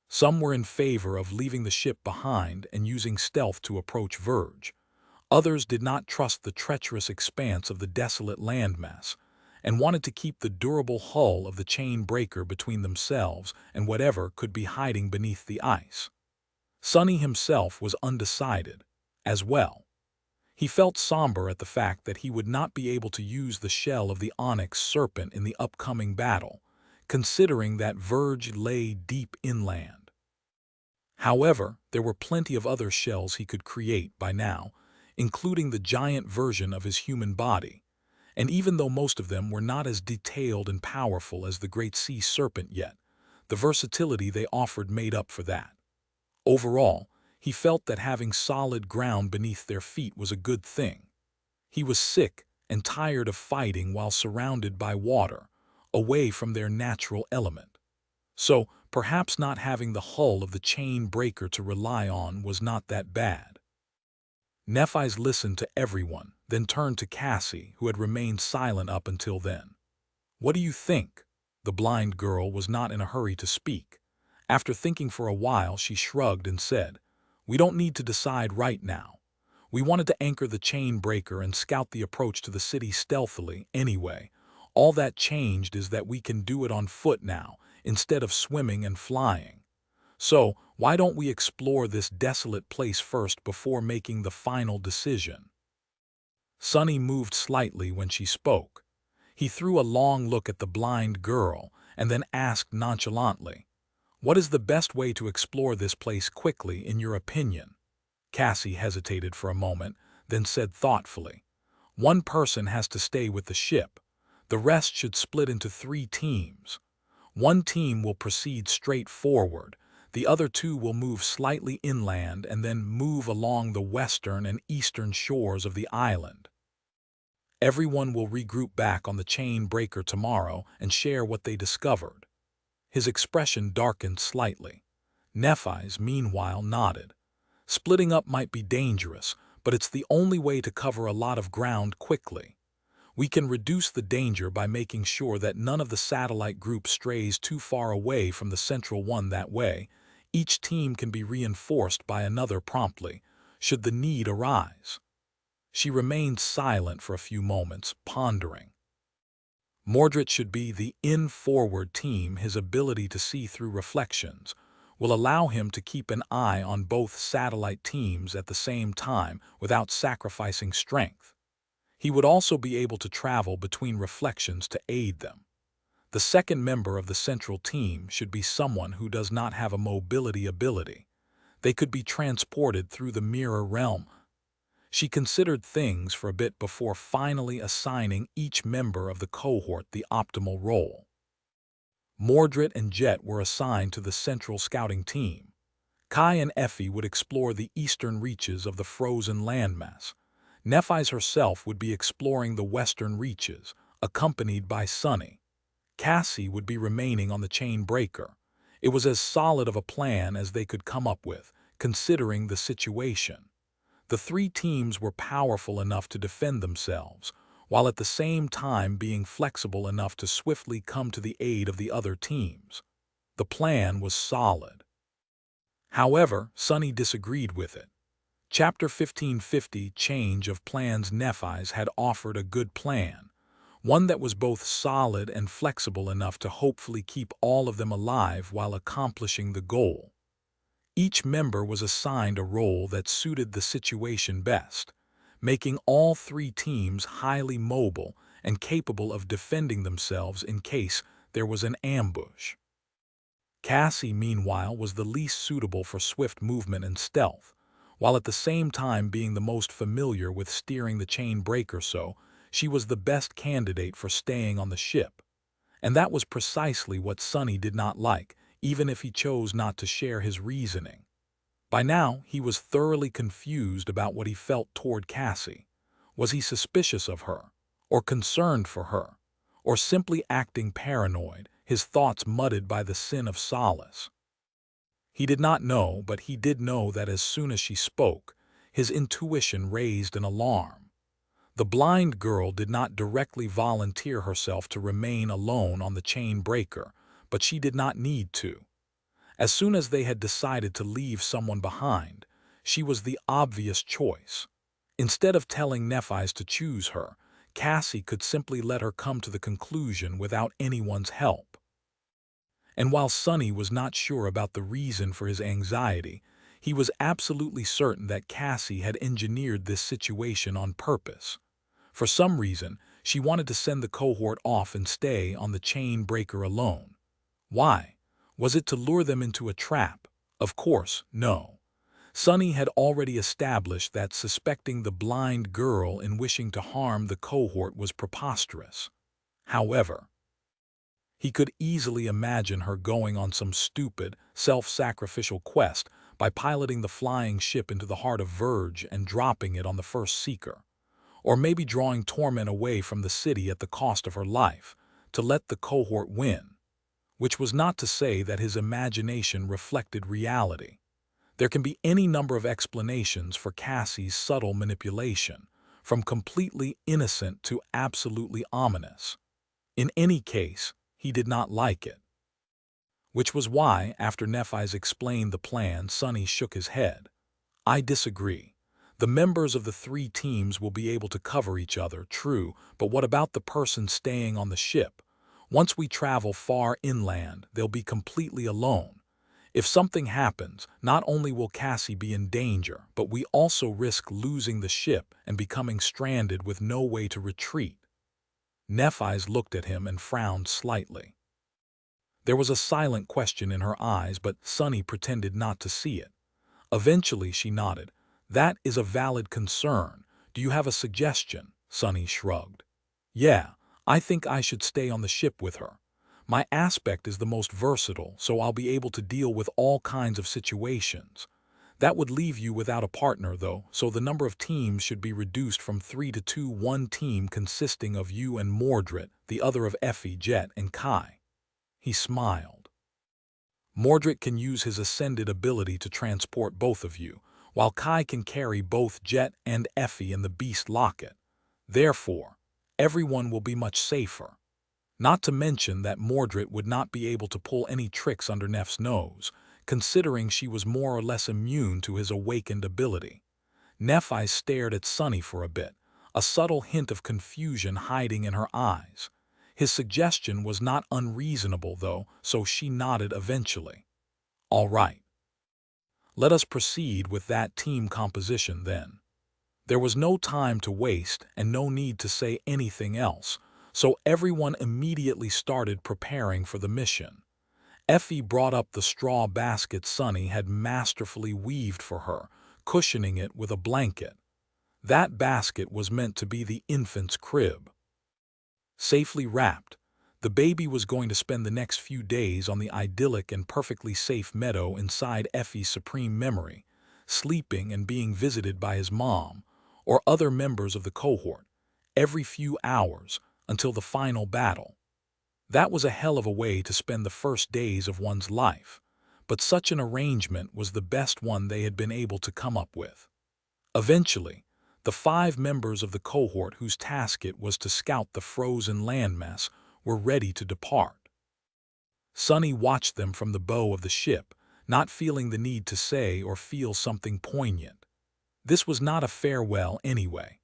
Some were in favor of leaving the ship behind and using stealth to approach Verge. Others did not trust the treacherous expanse of the desolate landmass and wanted to keep the durable hull of the chain breaker between themselves and whatever could be hiding beneath the ice. Sonny himself was undecided, as well. He felt somber at the fact that he would not be able to use the shell of the onyx serpent in the upcoming battle, considering that Verge lay deep inland. However, there were plenty of other shells he could create by now, including the giant version of his human body, and even though most of them were not as detailed and powerful as the great sea serpent yet, the versatility they offered made up for that. Overall, he felt that having solid ground beneath their feet was a good thing. He was sick and tired of fighting while surrounded by water, away from their natural element. So, perhaps not having the hull of the chain breaker to rely on was not that bad. Nephi's listened to everyone, then turned to Cassie, who had remained silent up until then. "What do you think?" The blind girl was not in a hurry to speak. After thinking for a while, she shrugged and said, "We don't need to decide right now. We wanted to anchor the chain breaker and scout the approach to the city stealthily anyway. All that changed is that we can do it on foot now, instead of swimming and flying. So, why don't we explore this desolate place first before making the final decision?" Sonny moved slightly when she spoke. He threw a long look at the blind girl and then asked nonchalantly, "What is the best way to explore this place quickly, in your opinion?" Cassie hesitated for a moment, then said thoughtfully, "One person has to stay with the ship. The rest should split into 3 teams. One team will proceed straight forward. The other 2 will move slightly inland and then move along the western and eastern shores of the island. Everyone will regroup back on the chain breaker tomorrow and share what they discovered." His expression darkened slightly. Nephi's, meanwhile, nodded. "Splitting up might be dangerous, but it's the only way to cover a lot of ground quickly. We can reduce the danger by making sure that none of the satellite groups strays too far away from the central one. That way, each team can be reinforced by another promptly, should the need arise." She remained silent for a few moments, pondering. Mordred should be the in-forward team. His ability to see through reflections will allow him to keep an eye on both satellite teams at the same time without sacrificing strength. He would also be able to travel between reflections to aid them. The second member of the central team should be someone who does not have a mobility ability. They could be transported through the mirror realm. She considered things for a bit before finally assigning each member of the cohort the optimal role. Mordred and Jet were assigned to the central scouting team. Kai and Effie would explore the eastern reaches of the frozen landmass. Nephi's herself would be exploring the western reaches, accompanied by Sonny. Cassie would be remaining on the chain breaker. It was as solid of a plan as they could come up with, considering the situation. The 3 teams were powerful enough to defend themselves, while at the same time being flexible enough to swiftly come to the aid of the other teams. The plan was solid. However, Sonny disagreed with it. Chapter 1550 Change of Plans. Nephi's had offered a good plan, one that was both solid and flexible enough to hopefully keep all of them alive while accomplishing the goal. Each member was assigned a role that suited the situation best, making all three teams highly mobile and capable of defending themselves in case there was an ambush. Cassie, meanwhile, was the least suitable for swift movement and stealth, while at the same time being the most familiar with steering the chain breaker, so she was the best candidate for staying on the ship. And that was precisely what Sonny did not like, even if he chose not to share his reasoning. By now, he was thoroughly confused about what he felt toward Cassie. Was he suspicious of her, or concerned for her, or simply acting paranoid, his thoughts muddied by the sin of solace? He did not know, but he did know that as soon as she spoke, his intuition raised an alarm. The blind girl did not directly volunteer herself to remain alone on the chain breaker, but she did not need to. As soon as they had decided to leave someone behind, she was the obvious choice. Instead of telling Nephi's to choose her, Cassie could simply let her come to the conclusion without anyone's help. And while Sonny was not sure about the reason for his anxiety, he was absolutely certain that Cassie had engineered this situation on purpose. For some reason, she wanted to send the cohort off and stay on the chain breaker alone. Why? Was it to lure them into a trap? Of course, no. Sonny had already established that suspecting the blind girl in wishing to harm the cohort was preposterous. However, he could easily imagine her going on some stupid, self-sacrificial quest by piloting the flying ship into the heart of Verge and dropping it on the first seeker. Or maybe drawing Torment away from the city at the cost of her life, to let the cohort win. Which was not to say that his imagination reflected reality. There can be any number of explanations for Cassie's subtle manipulation, from completely innocent to absolutely ominous. In any case, he did not like it. Which was why, after Nephi's explained the plan, Sonny shook his head. I disagree. The members of the three teams will be able to cover each other, true, but what about the person staying on the ship? Once we travel far inland, they'll be completely alone. If something happens, not only will Cassie be in danger, but we also risk losing the ship and becoming stranded with no way to retreat. Nephi's looked at him and frowned slightly. There was a silent question in her eyes, but Sonny pretended not to see it. Eventually she nodded. That is a valid concern. Do you have a suggestion? Sonny shrugged. Yeah, I think I should stay on the ship with her. My aspect is the most versatile, so I'll be able to deal with all kinds of situations. That would leave you without a partner, though, so the number of teams should be reduced from 3 to 2, one team consisting of you and Mordred, the other of Effie, Jet, and Kai. He smiled. Mordred can use his ascended ability to transport both of you, while Kai can carry both Jet and Effie in the Beast Locket. Therefore, everyone will be much safer. Not to mention that Mordred would not be able to pull any tricks under Neff's nose, considering she was more or less immune to his awakened ability. Nephi stared at Sonny for a bit, a subtle hint of confusion hiding in her eyes. His suggestion was not unreasonable, though, so she nodded eventually. All right. Let us proceed with that team composition then. There was no time to waste and no need to say anything else, so everyone immediately started preparing for the mission. Effie brought up the straw basket Sonny had masterfully weaved for her, cushioning it with a blanket. That basket was meant to be the infant's crib. Safely wrapped, the baby was going to spend the next few days on the idyllic and perfectly safe meadow inside Effie's supreme memory, sleeping and being visited by his mom, or other members of the cohort, every few hours until the final battle. That was a hell of a way to spend the first days of one's life, but such an arrangement was the best one they had been able to come up with. Eventually, the 5 members of the cohort whose task it was to scout the frozen landmass were ready to depart. Sonny watched them from the bow of the ship, not feeling the need to say or feel something poignant. This was not a farewell anyway.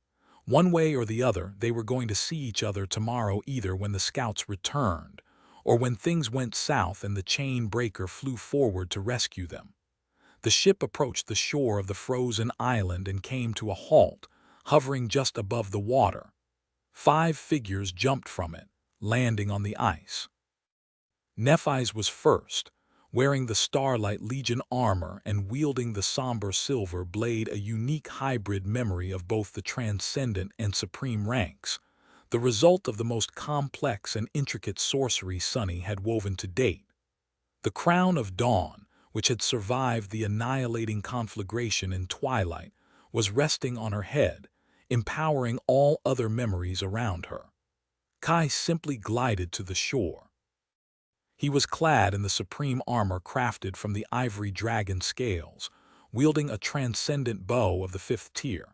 One way or the other, they were going to see each other tomorrow, either when the scouts returned, or when things went south and the chain breaker flew forward to rescue them. The ship approached the shore of the frozen island and came to a halt, hovering just above the water. 5 figures jumped from it, landing on the ice. Nephi's was first, wearing the Starlight Legion armor and wielding the somber silver blade, a unique hybrid memory of both the transcendent and supreme ranks, the result of the most complex and intricate sorcery Sunny had woven to date. The crown of dawn, which had survived the annihilating conflagration in twilight, was resting on her head, empowering all other memories around her. Kai simply glided to the shore. He was clad in the supreme armor crafted from the ivory dragon scales, wielding a transcendent bow of the 5th tier.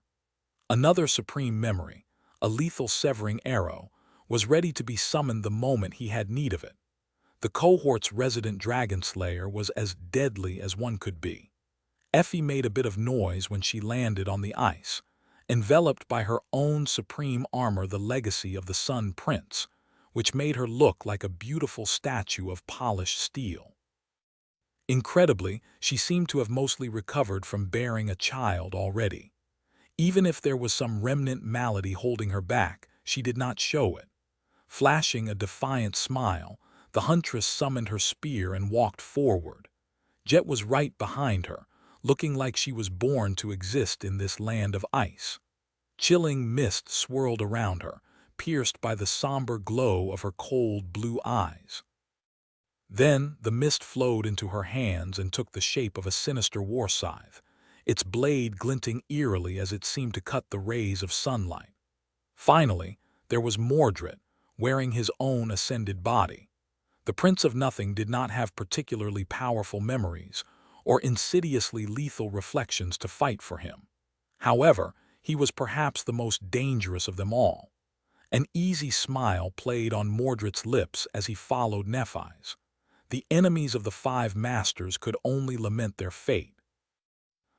Another supreme memory, a lethal severing arrow, was ready to be summoned the moment he had need of it. The cohort's resident dragon slayer was as deadly as one could be. Effie made a bit of noise when she landed on the ice, enveloped by her own supreme armor, the legacy of the Sun Prince, which made her look like a beautiful statue of polished steel. Incredibly, she seemed to have mostly recovered from bearing a child already. Even if there was some remnant malady holding her back, she did not show it. Flashing a defiant smile, the huntress summoned her spear and walked forward. Jet was right behind her, looking like she was born to exist in this land of ice. Chilling mist swirled around her, pierced by the somber glow of her cold blue eyes. Then the mist flowed into her hands and took the shape of a sinister war scythe, its blade glinting eerily as it seemed to cut the rays of sunlight. Finally, there was Mordred, wearing his own ascended body. The Prince of Nothing did not have particularly powerful memories or insidiously lethal reflections to fight for him. However, he was perhaps the most dangerous of them all. An easy smile played on Mordred's lips as he followed Nephi's. The enemies of the 5 masters could only lament their fate.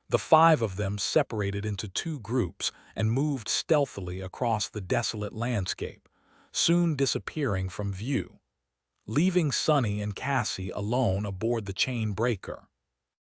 The 5 of them separated into 2 groups and moved stealthily across the desolate landscape, soon disappearing from view, leaving Sunny and Cassie alone aboard the chain breaker.